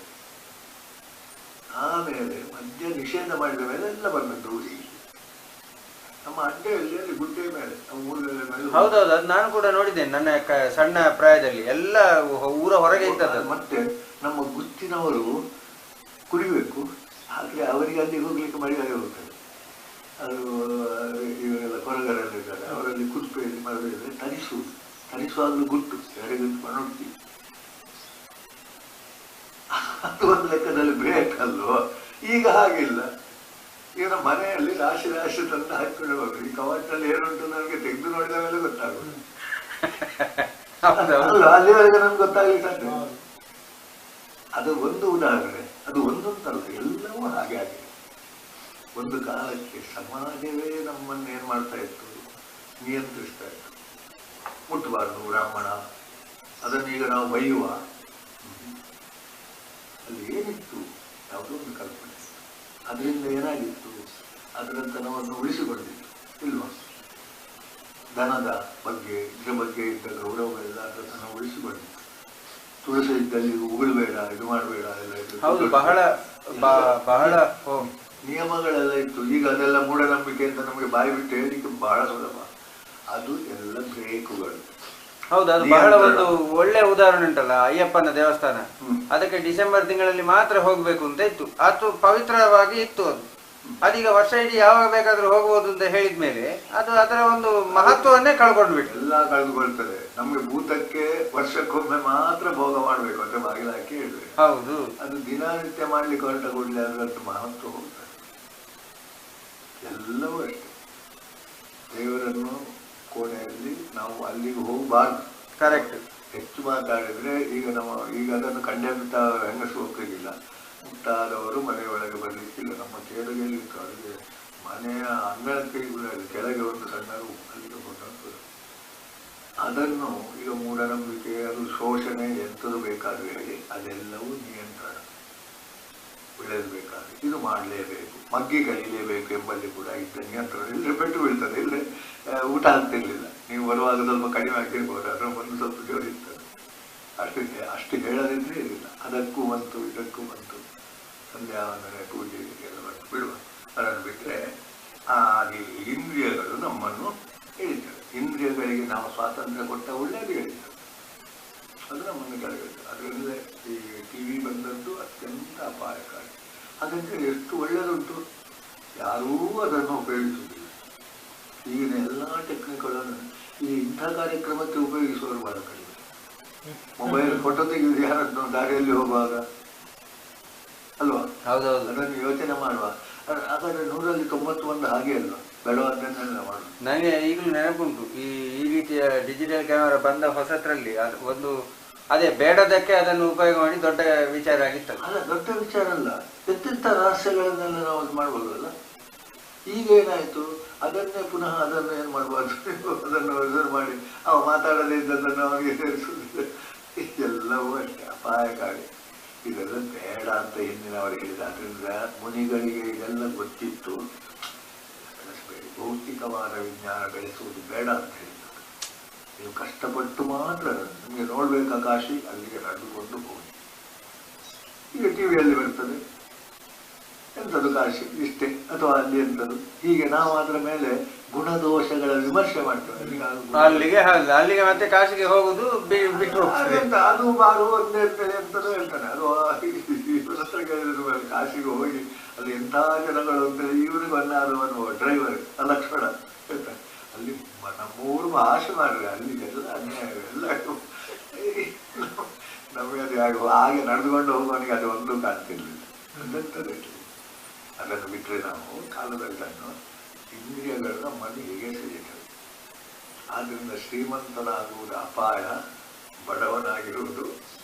ಆಮೇಲೆ ಮದ್ಯ ನಿಷೇಧ ಮಾಡಿದ ಮೇಲೆ ಎಲ್ಲ ಬಂದದ್ದು ಊರಿಗೆ. ನಮ್ಮ ಅಡ್ಡೆಯಲ್ಲಿ ಅಲ್ಲಿ ಗುಡ್ಡೆ ಮೇಲೆ ಹೌದೌದು, ಅದು ನಾನು ಕೂಡ ನೋಡಿದ್ದೇನೆ ನನ್ನ ಸಣ್ಣ ಪ್ರಾಯದಲ್ಲಿ. ಎಲ್ಲ ಊರ ಹೊರಗೆ ಇದ್ದದ್ದು. ಮತ್ತೆ ನಮ್ಮ ಗುತ್ತಿನವರು ಕುಡಿಬೇಕು, ಹಾಗೆ ಅವರಿಗೆ ಅಲ್ಲಿ ಹೋಗ್ಲಿಕ್ಕೆ ಮರ್ಯಾದೆ ಹೋಗ್ತದೆ. ಅದು ಇವರೆಲ್ಲ ಕೊರಗರಲ್ಲಿದ್ದಾರೆ, ಅವರಲ್ಲಿ ಕುದುಪೆಯಲ್ಲಿ ಮರಳಿದ್ರೆ ತರಿಸುವಾಗಲೂ ಗುಟ್ಟು ಯಾರಿಗೆ ನೋಡ್ತೀವಿ. ಅದು ಒಂದು ಲೆಕ್ಕದಲ್ಲಿ ಬೇಕಲ್ವ. ಈಗ ಹಾಗಿಲ್ಲ. ಈಗ ನಮ್ಮ ಮನೆಯಲ್ಲಿ ರಾಶಿ ರಾಶಿ ತಂದು ಹಾಕಿಕೊಂಡು ಹೋಗ್ಬೇಕು. ಈ ಕವಾಟಲ್ಲಿ ಏನುಂಟು ನನಗೆ ತೆಗೆದು ನೋಡಿದ ಮೇಲೆ ಗೊತ್ತಾಗೋದು ಅಲ್ಲ, ಅಲ್ಲಿವರೆಗೆ ನಮ್ಗೆ ಗೊತ್ತಾಗ್ಲಿಕ್ಕೆ. ಅದು ಒಂದು ಉದಾಹರಣೆ. ಅದು ಒಂದೊಂದಲ್ಲ, ಎಲ್ಲವೂ ಹಾಗೆ ಆಗಿದೆ. ಒಂದು ಕಾಲಕ್ಕೆ ಸಮಾಜವೇ ನಮ್ಮನ್ನು ಏನ್ ಮಾಡ್ತಾ ಇತ್ತು, ನಿಯಂತ್ರಿಸ್ತಾ ಇತ್ತು. ಮುಟ್ಟಬಾರ್ದು ಬ್ರಾಹ್ಮಣ, ಅದನ್ನೀಗ ನಾವು ಬೈಯುವ. ಅಲ್ಲಿ ಏನಿತ್ತು, ಯಾವುದೋ ಒಂದು ಕಲ್ಪನೆ. ಅದರಿಂದ ಏನಾಗಿತ್ತು, ಅದರಂತನವನ್ನು ಉಳಿಸಿಕೊಂಡಿತ್ತು ಇಲ್ವಾ? ದನದ ಬಗ್ಗೆ, ಇದ್ರ ಬಗ್ಗೆ ಇದ್ದ ಗೌರವವೆಲ್ಲ ಅದನ್ನು ಉಳಿಸಿಕೊಂಡಿತ್ತು. ತುಳಸಿ ಇದ್ದಲ್ಲಿ ಉಗುಳಬೇಡ, ಇದು ಮಾಡಬೇಡ ಎಲ್ಲ ಇತ್ತು. ಬಹಳ ನಿಯಮಗಳೆಲ್ಲ ಇತ್ತು. ಈಗ ಅದೆಲ್ಲ ಮೂಢನಂಬಿಕೆ ಅಂತ ನಮಗೆ ಬಾಯಿ ಬಿಟ್ಟು ಹೇಳಲಿಕ್ಕೆ ಬಹಳ ಸುಲಭ. ಅದು ಎಲ್ಲ ಬ್ರೇಕುಗಳು. ಹೌದು, ಅದು ಬಹಳ ಒಂದು ಒಳ್ಳೆ ಉದಾಹರಣೆ ಉಂಟಲ್ಲ, ಅಯ್ಯಪ್ಪನ ದೇವಸ್ಥಾನ. ಅದಕ್ಕೆ ಡಿಸೆಂಬರ್ ತಿಂಗಳಲ್ಲಿ ಮಾತ್ರ ಹೋಗ್ಬೇಕು ಅಂತ ಇತ್ತು. ಅದು ಪವಿತ್ರವಾಗಿ ಇತ್ತು. ಅದೀಗ ವರ್ಷ ಇಡೀ ಯಾವಾಗ ಬೇಕಾದ್ರೂ ಹೋಗ್ಬೋದು ಅಂತ ಹೇಳಿದ್ಮೇಲೆ ಅದು ಅದರ ಒಂದು ಮಹತ್ವವನ್ನೇ ಕಳ್ಕೊಂಡ್ಬಿಟ್ಟು ಎಲ್ಲ ಕಳೆದುಕೊಳ್ತದೆ. ನಮ್ಗೆ ಭೂತಕ್ಕೆ ವರ್ಷಕ್ಕೊಮ್ಮೆ ಮಾತ್ರ ಭೋಗ ಮಾಡ್ಬೇಕು ಅಂತ ಬಾಗಿಲು ಹಾಕಿ ಹೇಳಿದ್ರೆ, ಹೌದು, ಅದು ದಿನನಿತ್ಯ ಮಾಡ್ಲಿಕ್ಕೆ ಹೊರಟ ಕೂಡಲೇ ಅದರದ್ದು ಮಹತ್ವ ಹೋಗ್ತದೆ. ಎಲ್ಲವೂ ಅಷ್ಟೇ. ದೇವರನ್ನು ಕೋಣೆಯಲ್ಲಿ ನಾವು ಅಲ್ಲಿಗೆ ಹೋಗಬಾರ್ದು. ಕರೆಕ್ಟ್. ಹೆಚ್ಚು ಮಾತಾಡಿದ್ರೆ ಈಗ ಅದನ್ನು ಖಂಡಿತ ಹೆಂಗಸು ಹೋಗ್ಲಿಕ್ಕಿಲ್ಲ, ಮುಟ್ಟಾದವರು ಮನೆಯೊಳಗೆ ಬರ್ಲಿಕ್ಕಿಲ್ಲ. ನಮ್ಮ ಕೇಳಿಗೆ ಅವರಿಗೆ ಮನೆಯ ಅಂಗಳಕ್ಕೆ ಕೆಳಗೆ ಒಂದು ಸಣ್ಣ ಅಲ್ಲಿಗೆ ಕೊಂಡೋಗ್ತದೆ. ಅದನ್ನು ಈಗ ಮೂಢನಂಬಿಕೆ, ಅದು ಶೋಷಣೆ, ಎಂಥದ್ದು ಬೇಕಾದ್ರೂ ಹೇಳಿ ಅದೆಲ್ಲವೂ ನಿಯಂತ್ರಣ. ಬೆಳೆಸಬೇಕಾದ್ರೆ ಇದು ಮಾಡಲೇಬೇಕು, ಮಗ್ಗಿ ಕಲಿಯಲೇಬೇಕು ಎಂಬಲ್ಲಿ ಕೂಡ ಇದ್ದ ನಿಯಂತ್ರಣ. ಇಲ್ಲೇ ಪೆಟ್ಟು ಬೀಳ್ತದೆ, ಇಲ್ಲೇ ಊಟ ಆಗ್ತಿರ್ಲಿಲ್ಲ. ನೀವು ಬರುವಾಗ ಸ್ವಲ್ಪ ಕಡಿಮೆ ಆಗಿರ್ಬೋದು, ಅದರ ಒಂದು ಸ್ವಲ್ಪ ಜೋರಿರ್ತದೆ. ಅಷ್ಟು ಹೇಳದಿದ್ರೆ ಇರಲಿಲ್ಲ. ಅದಕ್ಕೂ ಬಂತು, ಇದಕ್ಕೂ ಬಂತು, ಸಂಧ್ಯಾವಂದನೆ ಪೂಜೆ ಎಲ್ಲ ಬಂತು, ಬಿಡುವ. ಅದನ್ನು ಬಿಟ್ಟರೆ ಈ ಇಂದ್ರಿಯಗಳು ನಮ್ಮನ್ನು ಹೇಳಿದ್ದಾರೆ. ಇಂದ್ರಿಯಗಳಿಗೆ ನಾವು ಸ್ವಾತಂತ್ರ್ಯ ಕೊಟ್ಟ ಒಳ್ಳೆಯದು ಹೇಳಿದ್ದಾರೆ. ಅದು ನಮ್ಮನ್ನು ಕೆಳಗಿರ್ತದೆ. ಅದರಿಂದ ಈ ಟಿವಿ ಬಂದದ್ದು ಅತ್ಯಂತ ಅಪಾಯಕಾರಿ. ಹಾಗಂದ್ರೆ ಎಷ್ಟು ಒಳ್ಳೆಯದುಂಟು, ಯಾರೂ ಅದನ್ನು ಉಪಯೋಗಿಸುವುದಿಲ್ಲ. ಈಗಿನ ಎಲ್ಲ ಟೆಕ್ನಿಕ್ಗಳನ್ನು ಈ ಇಂಥ ಕಾರ್ಯಕ್ರಮಕ್ಕೆ ಉಪಯೋಗಿಸುವವರು ಬಹಳ ಕಡಿಮೆ. ಮೊಬೈಲ್ ಫೋಟೋ ತೆಗೆಯುವುದು ಯಾರನ್ನು ದಾರಿಯಲ್ಲಿ ಹೋಗುವಾಗ ಅಲ್ವಾ? ಹೌದೌದು. ಅದನ್ನು ಯೋಚನೆ ಮಾಡುವ. ಹಾಗಾದ್ರೆ 191 ಹಾಗೆ ಅಲ್ವಾ? ಬೇಡವಾದ್ದನ್ನೆಲ್ಲ ಮಾಡುದು. ನನಗೆ ಈಗಲೂ ನೆನಪುಂಟು ಈ ರೀತಿಯ ಡಿಜಿಟಲ್ ಕ್ಯಾಮರಾ ಬಂದ ಹೊಸತ್ರಲ್ಲಿ ಒಂದು ಅದೇ ಬೇಡದಕ್ಕೆ ಅದನ್ನು ಉಪಯೋಗ ಮಾಡಿ ದೊಡ್ಡ ವಿಚಾರ ಆಗಿತ್ತಲ್ಲ. ಅಲ್ಲ, ದೊಡ್ಡ ವಿಚಾರ ಅಲ್ಲ, ಎಂತೆಂಥ ರಹಸ್ಯಗಳನ್ನೆಲ್ಲ ನಾವು ಅದು ಮಾಡ್ಬೋದಲ್ಲ. ಈಗ ಏನಾಯ್ತು, ಅದನ್ನೇ ಪುನಃ ಅದನ್ನು ಏನು ಮಾಡಬಾರ್ದು, ಅದನ್ನು ರಿಸರ್ವ್ ಮಾಡಿ ಅವ ಮಾತಾಡದೇ ಇದ್ದದನ್ನು ಅವನಿಗೆ ಸೇರಿಸುವುದಿಲ್ಲ. ಎಲ್ಲವೂ ಅಷ್ಟೇ ಅಪಾಯಕಾರಿ. ಇದೆಲ್ಲ ಬೇಡ ಅಂತ ಹಿಂದಿನವರು ಹೇಳಿದ. ಅದರಿಂದ ಮುನಿಗಳಿಗೆ ಇದೆಲ್ಲ ಗೊತ್ತಿತ್ತು. ಬೆಳೆಸಬೇಡಿ, ಭೌತಿಕವಾದ ವಿಜ್ಞಾನ ಬೆಳೆಸುವುದು ಬೇಡ ಅಂತ ಹೇಳಿದ್ರು. ನೀವು ಕಷ್ಟಪಟ್ಟು ಮಾತ್ರ ನಿಮಗೆ ನೋಡ್ಬೇಕಾ ಕಾಶಿ, ಅಲ್ಲಿಗೆ ನಡೆದುಕೊಂಡು ಹೋಗಿ. ಈಗ ಟಿವಿಯಲ್ಲಿ ಬರ್ತದೆ ಎಂಥದ್ದು ಕಾಶಿ ಇಷ್ಟೇ, ಅಥವಾ ಅಲ್ಲಿ ಎಂಥದ್ದು, ಹೀಗೆ ನಾವು ಅದರ ಮೇಲೆ ಗುಣದೋಷಗಳ ವಿಮರ್ಶೆ ಮಾಡ್ತೇವೆ. ಅಲ್ಲಿಗೆ ಮತ್ತೆ ಕಾಶಿಗೆ ಹೋಗುದು ಬಿಟ್ಟು ಅದು ಬಾರು ಒಂದೇ ಎಂತದೋ ಹೇಳ್ತಾನೆ. ಅದು ಕಾಶಿಗೆ ಹೋಗಿ ಅಲ್ಲಿ ಎಂಥ ಜನಗಳು ಅಂದ್ರೆ ಇವನಿಗೆ ಅನ್ನಾದವನು ಡ್ರೈವರ್ ಲಕ್ಷ್ಮಣ ಹೇಳ್ತಾನೆ. ಅಲ್ಲಿ ನಮ್ಮೂರು ಭಾಷೆ ಮಾಡಿದ್ರೆ ಅಲ್ಲಿ ಎಲ್ಲ ಅನ್ಯಾಯ ಎಲ್ಲ ನಮಗೆ ಅದು ಹಾಗೆ ನಡೆದುಕೊಂಡು ಹೋಗುವವನಿಗೆ ಅದು ಒಂದು ಕಾಣ್ತಿರ್ಲಿಲ್ಲ. ಅದಂತದ್ದು ಅದನ್ನು ಬಿಟ್ಟರೆ ನಾವು ಕಾಲದಲ್ಲನ್ನು ಇಂದ್ರಿಯಗಳನ್ನ ಮನೆಗೆ ಸೆಳೆಯುತ್ತೇವೆ. ಆದ್ದರಿಂದ ಶ್ರೀಮಂತನಾಗುವುದು ಅಪಾಯ, ಬಡವನಾಗಿರುವುದು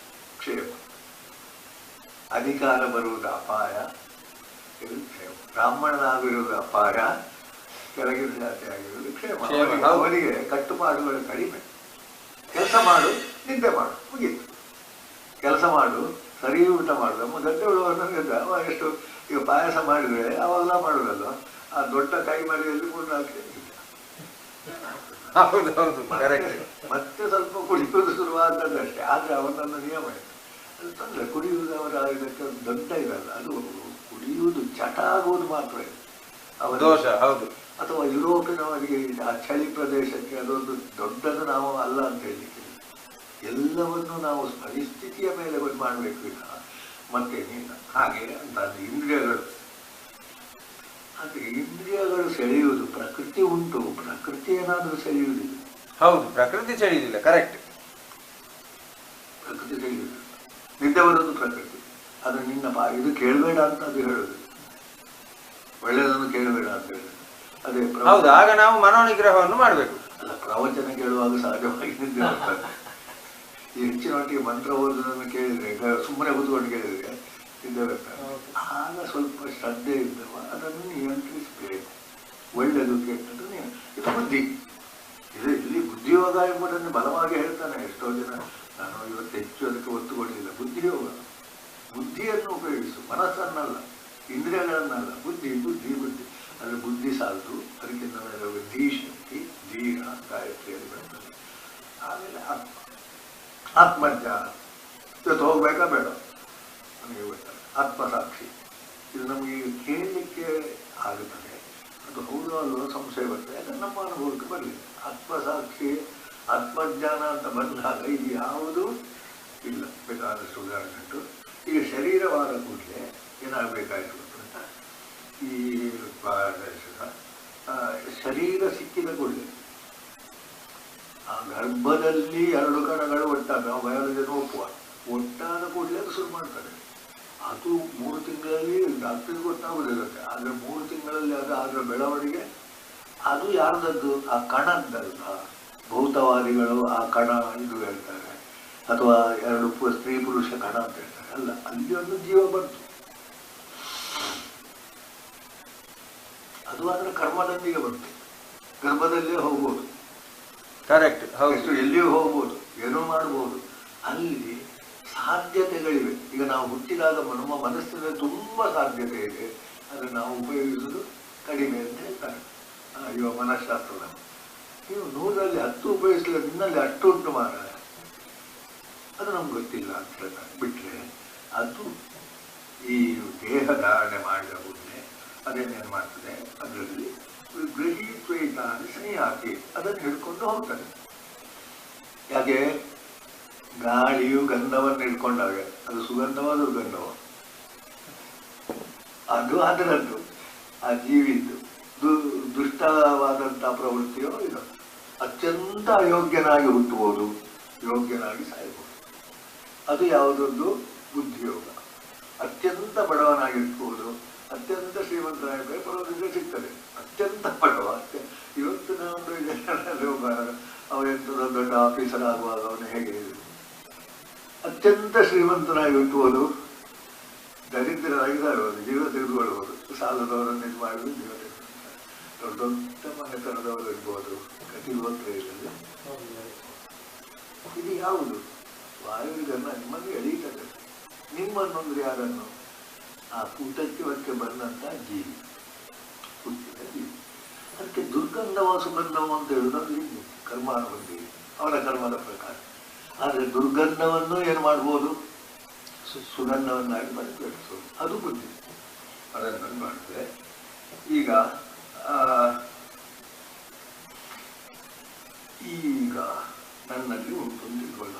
ಕ್ಷೇಮ. ಅಧಿಕಾರ ಬರುವುದು ಅಪಾಯ, ಇದು ಕ್ಷೇಮ. ಬ್ರಾಹ್ಮಣನಾಗಿರುವುದು ಅಪಾಯ, ಕೆಳಗಿನ ಜಾತಿ ಆಗಿರುವುದು ಕ್ಷೇಮ. ಅವರಿಗೆ ಕಟ್ಟುಪಾಡುಗಳು ಕಡಿಮೆ. ಕೆಲಸ ಮಾಡು, ನಿದ್ದೆ ಮಾಡು, ಮುಗೀತು. ಕೆಲಸ ಮಾಡು, ಸರಿ ಊಟ ಮಾಡು. ನಮ್ಮ ಗದ್ದೆ ಉಳುವವನು ಎಷ್ಟು ಈಗ ಪಾಯಸ ಮಾಡಿದ್ರೆ ಅವಾಗೆಲ್ಲ ಮಾಡುದಲ್ವ, ಆ ದೊಡ್ಡ ಕೈ ಮರಿಯಲ್ಲಿ 3-4 ಮತ್ತೆ ಸ್ವಲ್ಪ ಕುಡಿಯುವುದು ಶುರುವಾದದ್ದಷ್ಟೇ. ಆದ್ರೆ ಅವನನ್ನು ನಿಯಮ ಇದೆ, ಅದು ತೊಂದರೆ. ಕುಡಿಯುವುದು ಅವರ ಇದಕ್ಕೆ ದೊಡ್ಡ ಇದಲ್ಲ, ಅದು ಕುಡಿಯುವುದು ಚಟ ಆಗುವುದು ಮಾತ್ರ ಇದೆ ಅವರ ದೋಷ. ಹೌದು. ಅಥವಾ ಯುರೋಪಿನವರಿಗೆ ಆ ಚಳಿ ಪ್ರದೇಶಕ್ಕೆ ಅದೊಂದು ದೊಡ್ಡದು ನಾವು ಅಲ್ಲ ಅಂತ ಹೇಳಲಿಕ್ಕೆ. ಎಲ್ಲವನ್ನು ನಾವು ಪರಿಸ್ಥಿತಿಯ ಮೇಲೆ ಮಾಡಬೇಕು ಇಲ್ಲ ಮತ್ತೇನಿಲ್ಲ. ಹಾಗೆ ಅಂತ ಇಂದ್ರಿಯಗಳು, ಅದು ಇಂದ್ರಿಯಗಳು ಸೆಳೆಯುವುದು. ಪ್ರಕೃತಿ ಉಂಟು, ಪ್ರಕೃತಿ ಏನಾದರೂ ಸೆಳೆಯುವುದಿಲ್ಲ. ಹೌದು, ಪ್ರಕೃತಿ ಸೆಳೆಯುವುದಿಲ್ಲ. ಕರೆಕ್ಟ್, ಪ್ರಕೃತಿ ಸೆಳೆಯುವುದಿಲ್ಲ. ನಿದ್ದೆ ಬರೋದು ಪ್ರಕೃತಿ. ಅದು ನಿನ್ನ ಇದು ಕೇಳಬೇಡ ಅಂತ ಅದು ಹೇಳುದು, ಒಳ್ಳೆಯದನ್ನು ಕೇಳಬೇಡ ಅಂತ ಹೇಳುದು. ಅದೇ ಹೌದು. ಆಗ ನಾವು ಮನೋನಿಗ್ರಹವನ್ನು ಮಾಡಬೇಕು. ಅಲ್ಲ, ಪ್ರವಚನ ಕೇಳುವಾಗ ಸಹಜವಾಗಿ ನಿದ್ದೆ ಬರ್ತದೆ. ಈ ಹೆಚ್ಚಿನ ಮಟ್ಟಿಗೆ ಮಂತ್ರ ಓದುವುದನ್ನು ಕೇಳಿದ್ರೆ, ಸುಮ್ಮನೆ ಕೂತ್ಕೊಂಡು ಕೇಳಿದ್ರೆ ನಿದ್ದೆ ಬರ್ತಾರೆ. ಆಗ ಸ್ವಲ್ಪ ಶ್ರದ್ಧೆ ಇದ್ದವ ಅದನ್ನು ನಿಯಂತ್ರಿಸಬೇಕು. ಒಳ್ಳೆಯದು ಕೆಟ್ಟದ್ದು ಇದು ಬುದ್ಧಿ. ಇದು ಇಲ್ಲಿ ಬುದ್ಧಿಯೋಗ ಎಂಬುದನ್ನು ಬಲವಾಗಿ ಹೇಳ್ತಾನೆ. ಎಷ್ಟೋ ಜನ ನಾನು ಇವತ್ತು ಹೆಚ್ಚು ಅದಕ್ಕೆ ಒತ್ತು ಕೊಡಲಿಲ್ಲ. ಬುದ್ಧಿಯೋಗ, ಬುದ್ಧಿಯನ್ನು ಉಪಯೋಗಿಸು, ಮನಸ್ಸನ್ನಲ್ಲ, ಇಂದ್ರಿಯಗಳನ್ನಲ್ಲ. ಬುದ್ಧಿ ಬುದ್ಧಿ ಬುದ್ಧಿ. ಅಂದರೆ ಬುದ್ಧಿ ಸಾಲದು, ಅದಕ್ಕಿಂತ ಮೇಲೆ ಧೀಶಕ್ತಿ, ಧೀರ, ಗಾಯತ್ರಿಯಲ್ಲಿ ಬರ್ತದೆ. ಆಮೇಲೆ ಆತ್ಮಜ್ಞಾನ. ಇವತ್ತು ಹೋಗ್ಬೇಕಾ ಬೇಡ ನಮಗೆ ಗೊತ್ತಲ್ಲ. ಆತ್ಮಸಾಕ್ಷಿ, ಇದು ನಮಗೆ ಕೇಳಲಿಕ್ಕೆ ಆಗುತ್ತದೆ. ಅದು ಹೌದು ಅಲ್ವ ಸಂಶಯ ಬರ್ತದೆ. ಅದನ್ನು ನಮ್ಮ ಅನುಭವಕ್ಕೆ ಬರಲಿಲ್ಲ. ಆತ್ಮಸಾಕ್ಷಿ, ಆತ್ಮಜ್ಞಾನ ಅಂತ ಬಂದಾಗ ಇದು ಯಾವುದೂ ಇಲ್ಲ. ಬೇಕಾದಷ್ಟು ಉದಾಹರಣೆ ಉಂಟು. ಈಗ ಶರೀರವಾದ ಕೂಡಲೇ ಏನಾಗಬೇಕಾಯಿತು ಅಂತ, ಈ ಶರೀರ ಸಿಕ್ಕಿದ ಕೂಡಲೇ ಆ ಗರ್ಭದಲ್ಲಿ 2 ಕಣಗಳು ಒಟ್ಟಾದ, ನಾವು ಬಯಾಲಜಿಯನ್ನು ಒಪ್ಪುವ, ಒಟ್ಟಾದ ಕೂಡಲೇ ಅದು ಶುರು ಮಾಡ್ತಾರೆ. ಅದು 3 ತಿಂಗಳಲ್ಲಿ ಡಾಕ್ಟರ್ಗೆ ಗೊತ್ತಾಗೋದಿರುತ್ತೆ. ಆದರೆ 3 ತಿಂಗಳಲ್ಲಿ ಅದರ ಬೆಳವಣಿಗೆ ಅದು ಯಾರ್ದದ್ದು? ಆ ಕಣದ್ದಲ್ಲ. ಭೌತವಾದಿಗಳು ಆ ಕಣ ಇದು ಹೇಳ್ತಾರೆ, ಅಥವಾ 2 ಸ್ತ್ರೀ ಪುರುಷ ಕಣ ಅಂತ ಹೇಳ್ತಾರೆ. ಅಲ್ಲ, ಅಲ್ಲಿ ಒಂದು ಜೀವ ಬಂತು. ಅದು ಅದರ ಕರ್ಮದೊಂದಿಗೆ ಬಂತು. ಗರ್ಭದಲ್ಲೇ ಹೋಗ್ಬೋದು. ಕರೆಕ್ಟ್. ಎಷ್ಟು ಎಲ್ಲಿಯೂ ಹೋಗ್ಬೋದು, ಏನೋ ಮಾಡ್ಬೋದು. ಅಲ್ಲಿ ಸಾಧ್ಯತೆಗಳಿವೆ. ಈಗ ನಾವು ಹುಟ್ಟಿದಾಗ ನಮ್ಮ ಮನಸ್ಸಿನಲ್ಲಿ ತುಂಬ ಸಾಧ್ಯತೆ ಇದೆ, ಅದನ್ನು ನಾವು ಉಪಯೋಗಿಸುವುದು ಕಡಿಮೆ ಅಂತ ಹೇಳ್ತಾರೆ ಇವಾಗ ಮನಃಶಾಸ್ತ್ರದ. ನೀವು 100ರಲ್ಲಿ 10 ಉಪಯೋಗಿಸಲಿಲ್ಲ, ನಿನ್ನಲ್ಲಿ ಅಷ್ಟು ಉಂಟು ಮಾರ, ಅದು ನಮ್ಗೆ ಗೊತ್ತಿಲ್ಲ ಅಂತ ಹೇಳ್ತಾರೆ. ಬಿಟ್ಟರೆ ಅದು ಈ ದೇಹ ಧಾರಣೆ ಮಾಡಿದ ಕೂಡಲೇ ಅದೇನೇನು ಮಾಡ್ತದೆ, ಅದರಲ್ಲಿ ಗೃಹೀತ್ವೇತ ಸಹಿ ಹಾಕಿ ಅದನ್ನು ಹಿಡ್ಕೊಂಡು ಹೋಗ್ತದೆ. ಯಾಕೆ? ಗಾಳಿಯು ಗಂಧವನ್ನು ಹಿಡ್ಕೊಂಡಾಗ ಅದು ಸುಗಂಧವ ದುರ್ಗಂಧವ, ಅದು ಅದರದ್ದು, ಆ ಜೀವಿದ್ದು ದುಷ್ಟವಾದಂಥ ಪ್ರವೃತ್ತಿಯೋ ಇದು. ಅತ್ಯಂತ ಅಯೋಗ್ಯನಾಗಿ ಹುಟ್ಟುವುದು, ಯೋಗ್ಯನಾಗಿ ಸಾಯಬಹುದು. ಅದು ಯಾವುದೊಂದು ಬುದ್ಧಿಯೋಗ. ಅತ್ಯಂತ ಬಡವನಾಗಿರ್ಬೋದು, ಅತ್ಯಂತ ಶ್ರೀಮಂತನಾಗಿ ಪರವಾಗಿದ್ರೆ ಸಿಗ್ತದೆ. ಅತ್ಯಂತ ಬಡವ ಇವತ್ತಿನ ಒಂದು ಅವನೆಂತ ದೊಡ್ಡ ಆಫೀಸರ್ ಆಗುವಾಗ ಅವನು ಹೇಗೆ ಅತ್ಯಂತ ಶ್ರೀಮಂತನಾಗಿ ಹುಟ್ಟುವುದು, ದರಿದ್ರರಾಗಿ ಸಾಗುವುದು, ಜೀವ ತೆಗೆದುಕೊಳ್ಳಬಹುದು. ಸಾಲದವರನ್ನು ಇದು ಮಾಡುವುದು, ಜೀವ ತೆಗೆದುಕೊಳ್ಳುತ್ತಾರೆ. ದೊಡ್ಡ ದೊಡ್ಡ ಮನೆತನದವರು ಇರ್ಬೋದು, ಕತಿಗೋತ್ರ ಇಲ್ಲದೆ. ಇದು ಯಾವುದು? ವಾಯುವಿಗನ್ನ ನಿಮ್ಮನ್ನು ಎಳೀತದೆ. ನಿಮ್ಮನ್ನೊಂದ್ರೆ ಯಾರನ್ನು? ಆ ಕೂಟಕ್ಕೆ ಬಂದಂತ ಜೀವಿ, ಹುಟ್ಟಿದ ಜೀವಿ. ಅದಕ್ಕೆ ದುರ್ಗಂಧವ ಸುಗಂಧವ ಅಂತ ಹೇಳುವುದು ಕರ್ಮಾನುಬಂಧಿ, ಅವರ ಕರ್ಮದ ಪ್ರಕಾರ. ಆದರೆ ದುರ್ಗಂಧವನ್ನು ಏನು ಮಾಡ್ಬೋದು? ಸುಗಂಧವನ್ನಾಗಿ ಬೆಳೆಸೋದು, ಅದು ಬುದ್ಧಿ. ಅದನ್ನು ಮಾಡಿದ್ರೆ ಈಗ ಈಗ ನನ್ನಲ್ಲಿ ಉಂಟು ತಿಳ್ಕೊಳ್ಳ,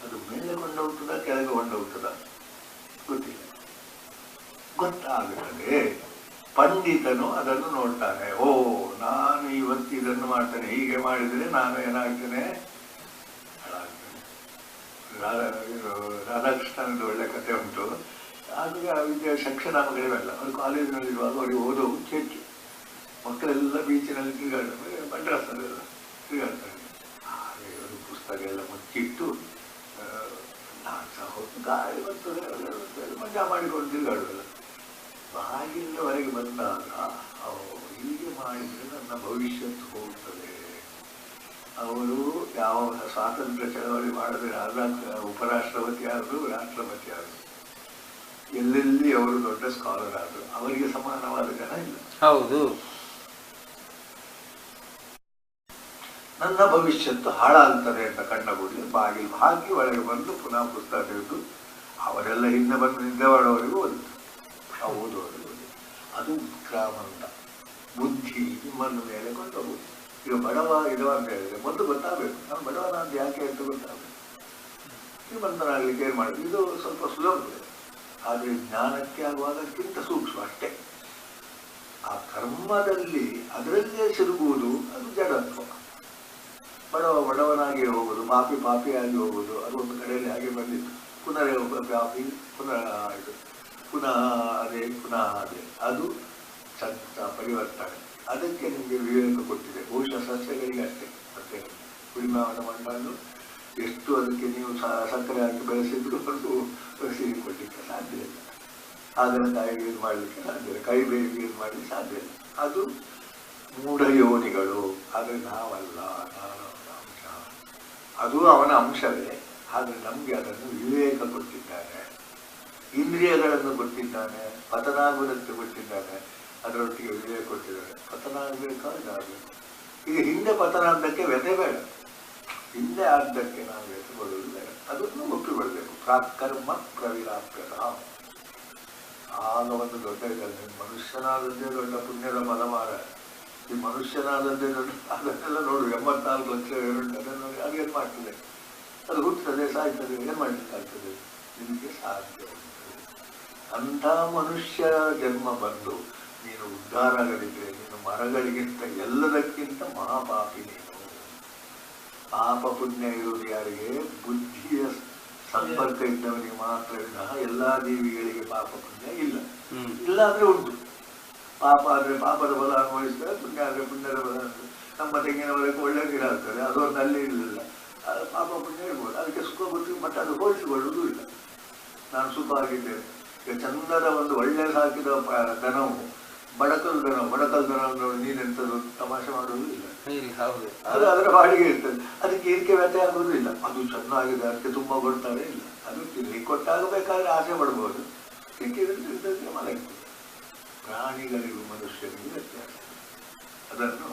ಅದು ಮೇಲೆ ಕೊಂಡೋಗ್ತದ ಕೆಳಗೆ ಕೊಂಡೋಗ್ತದ ಗೊತ್ತಿಲ್ಲ. ಗೊತ್ತಾಗುತ್ತದೆ. ಪಂಡಿತನು ಅದನ್ನು ನೋಡ್ತಾನೆ. ಓ, ನಾನು ಇವತ್ತು ಇದನ್ನು ಮಾಡ್ತೇನೆ, ಹೀಗೆ ಮಾಡಿದರೆ ನಾನು ಏನಾಗ್ತೇನೆ, ಹಾಳಾಗ್ತೇನೆ. ರಾಧಾಕೃಷ್ಣನದು ಒಳ್ಳೆ ಕಥೆ ಉಂಟು. ಆಗ ಶಿಕ್ಷಣಾಮಗಳಿವೆಲ್ಲ ಅವರು ಕಾಲೇಜಿನಲ್ಲಿರುವಾಗ ಅವರಿಗೆ ಓದೋ ಹೆಚ್ಚು. ಮಕ್ಕಳೆಲ್ಲ ಬೀಚಿನಲ್ಲಿ ತಿರುಗಾಡ್ತಾರೆ, ಮಡ್ರಾಸ್ನಲ್ಲೆಲ್ಲ ತಿರುಗಾಡ್ತಾರೆ. ಹಾಗೆ ಅವರು ಪುಸ್ತಕ ಎಲ್ಲ ಮುಚ್ಚಿಟ್ಟು ನಾನು ಸಹ ಹೊತ್ತು ಗಾಳಿ ಬರ್ತದೆ, ಮಜಾ ಮಾಡಿಕೊಂಡು ತಿರುಗಾಡುವುದಿಲ್ಲ. ಬಾಗಿಲವರೆಗೆ ಬಂದಾಗ ಹೀಗೆ ಮಾಡಿದರೆ ನನ್ನ ಭವಿಷ್ಯತ್ತು ಹೋಗ್ತದೆ. ಅವರು ಯಾವ ಸ್ವಾತಂತ್ರ್ಯ ಚಳವಳಿ ಮಾಡಿದ್ರೆ ಉಪರಾಷ್ಟ್ರಪತಿ ಆದರು, ರಾಷ್ಟ್ರಪತಿ ಆದರು, ಎಲ್ಲೆಲ್ಲಿ ಅವರು ದೊಡ್ಡ ಸ್ಕಾಲರ್ ಆದರು. ಅವರಿಗೆ ಸಮಾನವಾದ ಜನ ಇಲ್ಲ. ಹೌದು. ನನ್ನ ಭವಿಷ್ಯತ್ತು ಹಾಳಾಗ್ತದೆ ಅಂತ ಕಂಡ ಕೂಡಲೇ ಬಾಗಿಲು ಹಾಕಿ ಒಳಗೆ ಬಂದು ಪುನಃ ಪುಸ್ತಕ ತೆಗೆದು ಅವರೆಲ್ಲ ಹಿಂದೆ ಬಂದು ನಿದ್ದೆ ಮಾಡೋವರೆಗೂ ಓದಿತು. ಓದುವವರೆಗೂ ಓದಿ. ಅದು ಉತ್ಕ್ರಾಮಂತ ಬುದ್ಧಿ ನಿಮ್ಮನ್ನು ಮೇಲೆ ಕೊಂಡೋಗುವುದು. ಈಗ ಬಡವ ಇಡವ ಅಂತ ಹೇಳಿದ್ರೆ ಮೊದಲು ಗೊತ್ತಾಗಬೇಕು, ನಾನು ಬಡವನ ಅಂತ ಯಾಕೆ ಅಂತ ಗೊತ್ತಾಗಬೇಕು. ಶ್ರೀಮಂತನಾಗಲಿಕ್ಕೆ ಏನು ಮಾಡಿದ್ರು, ಇದು ಸ್ವಲ್ಪ ಸುಲಭ. ಆದರೆ ಜ್ಞಾನಕ್ಕೆ ಆಗುವಾಗಕ್ಕಿಂತ ಸೂಕ್ಷ್ಮ ಅಷ್ಟೇ. ಆ ಕರ್ಮದಲ್ಲಿ ಅದರಲ್ಲೇ ಸಿರುಗುವುದು ಅದು ಜಡತ್ವ. ಬಡವನಾಗಿ ಹೋಗುವುದು, ಪಾಪಿಯಾಗಿ ಹೋಗುವುದು, ಅದು ಒಂದು ಕಡೆಯಲ್ಲಿ ಹಾಗೆ ಬಂದಿತ್ತು. ಪಾಪಿ ಪುನಃ ಅದೇ ಅದು ಪರಿವರ್ತನೆ. ಅದಕ್ಕೆ ನಿಮಗೆ ವಿವೇಕ ಕೊಟ್ಟಿದೆ. ಬಹುಶಃ ಸಸ್ಯಗಳಿಗೆ ಅಷ್ಟೇ. ಮತ್ತೆ ಕುರಿಮಾವನ ಮಣ್ಣನ್ನು ಎಷ್ಟು ಅದಕ್ಕೆ ನೀವು ಸಕ್ಕರೆ ಹಾಕಿ ಬೆಳೆಸಿದ್ರು ಅದು ಸಿಹಿ ಕೊಡಲಿಕ್ಕೆ ಸಾಧ್ಯ ಇಲ್ಲ. ಹಾಗಲಕಾಯಿಗೆ ಇದು ಮಾಡಲಿಕ್ಕೆ ಸಾಧ್ಯ ಇಲ್ಲ, ಕೈ ಬೇರಿಗೆ ಇದು ಮಾಡಲಿಕ್ಕೆ ಸಾಧ್ಯ ಇಲ್ಲ. ಅದು ಮೂಢ ಯೋನಿಗಳು. ಆದರೆ ನಾವಲ್ಲ, ಅಂಶ. ಅದು ಅವನ ಅಂಶವೇ. ಆದರೆ ನಮಗೆ ಅದನ್ನು ವಿವೇಕ ಕೊಟ್ಟಿದ್ದಾನೆ, ಇಂದ್ರಿಯಗಳನ್ನು ಕೊಟ್ಟಿದ್ದಾನೆ, ಪತನಾಗುವುದಕ್ಕೆ ಕೊಟ್ಟಿದ್ದಾನೆ, ಅದರೊಟ್ಟಿಗೆ ವಿವೇಕ ಕೊಟ್ಟಿದ್ದಾನೆ. ಪತನ ಆಗಬೇಕಾಗಬೇಕು. ಈಗ ಹಿಂದೆ ಪತನ ಆದ್ದಕ್ಕೆ ವ್ಯಥೆ ಬೇಡ, ಹಿಂದೆ ಆದ್ದಕ್ಕೆ ನಾವು ವ್ಯಥೆ ಕೊಡುವುದು ಬೇಡ. ಅದನ್ನು ಒಪ್ಪಿಕೊಳ್ಬೇಕು. ಪ್ರಾಕರ್ಮ ಪ್ರವಿಲಾಪ್ಯದ. ಆಗ ಒಂದು ದೊಡ್ಡ ಇದನ್ನು ಮನುಷ್ಯನಾದದ್ದೇ ದೊಡ್ಡ ಪುಣ್ಯದ ಫಲಮಾರ. ಈ ಮನುಷ್ಯನಾದದ್ದೇ ದೊಡ್ಡ, ಅದನ್ನೆಲ್ಲ ನೋಡು. 84 ಲಕ್ಷ ಅದನ್ನು ಅದೇನು ಮಾಡ್ತದೆ? ಅದು ಹುಟ್ಟುತ್ತದೆ, ಸಾಯ್ತದೆ, ಏನು ಮಾಡಲಿಕ್ಕಾಗ್ತದೆ? ನಿಮಗೆ ಸಾಧ್ಯ ಉಂಟು. ಅಂಥ ಮನುಷ್ಯ ಜನ್ಮ ಬಂದು ನೀನು ಉದ್ಧಾರ ಆಗಲಿಕ್ಕೆ ನೀನು ಮರಗಳಿಗಿಂತ ಎಲ್ಲದಕ್ಕಿಂತ ಮಹಾಪಾಪಿ ನೀನು. ಪಾಪ ಪುಣ್ಯ ಇರುವುದು ಯಾರಿಗೆ? ಬುದ್ಧಿಯ ಸಂಪರ್ಕ ಇದ್ದವನಿಗೆ ಮಾತ್ರ ವಿನಃ ಎಲ್ಲ ಜೀವಿಗಳಿಗೆ ಪಾಪ ಪುಣ್ಯ ಇಲ್ಲ. ಇಲ್ಲ ಅಂದ್ರೆ ಉಂಟು. ಪಾಪ ಆದರೆ ಪಾಪದ ಬಲ ಅನುಭವಿಸ್ತಾರೆ, ಪುಣ್ಯ ಆದರೆ ಪುಣ್ಯದ ಬಲ. ನಮ್ಮ ತೆಂಗಿನವರೆಗೂ ಒಳ್ಳೆ ಗಿಡ ಆಗ್ತದೆ, ಅದೊಂದು ಅಲ್ಲಿ ಇರಲಿಲ್ಲ. ಪಾಪ ಪುಣ್ಯ ಇರ್ಬೋದು, ಅದಕ್ಕೆ ಸುಖ ಗೊತ್ತಿಗೆ ಮತ್ತೆ ಅದು ಹೋಲಿಸಿಕೊಳ್ಳುವುದೂ ಇಲ್ಲ. ನಾನು ಸುಖ ಆಗಿದ್ದೇನೆ. ಈಗ ಚಂದದ ಒಂದು ಒಳ್ಳೆ ಸಾಕಿದ ದನವು ಬಡಕಲ್ ದನ ನೋಡಿ ನೀನೆಂಥದ್ದು ತಮಾಷೆ ಮಾಡುವುದೂ ಇಲ್ಲ. ಅದು ಅದರ ಬಾಡಿಗೆ ಇರ್ತದೆ. ಅದಕ್ಕೆ ಇದಕ್ಕೆ ವ್ಯತ್ಯ ಆಗೋದು ಇಲ್ಲ. ಅದು ಚೆನ್ನಾಗಿದೆ, ಅದಕ್ಕೆ ತುಂಬ ಕೊಡ್ತಾರೆ ಇಲ್ಲ. ಅದು ತಿನ್ನಿ ಕೊಟ್ಟಾಗಬೇಕಾದ್ರೆ ಆಸೆ ಪಡ್ಬೋದು, ಸಿಕ್ಕಿದ್ರೆ ಮಲಗ್ತದೆ. ಪ್ರಾಣಿಗಳಿಗೂ ಮನುಷ್ಯರಿಗೂ ವ್ಯತ್ಯಾಸ. ಅದನ್ನು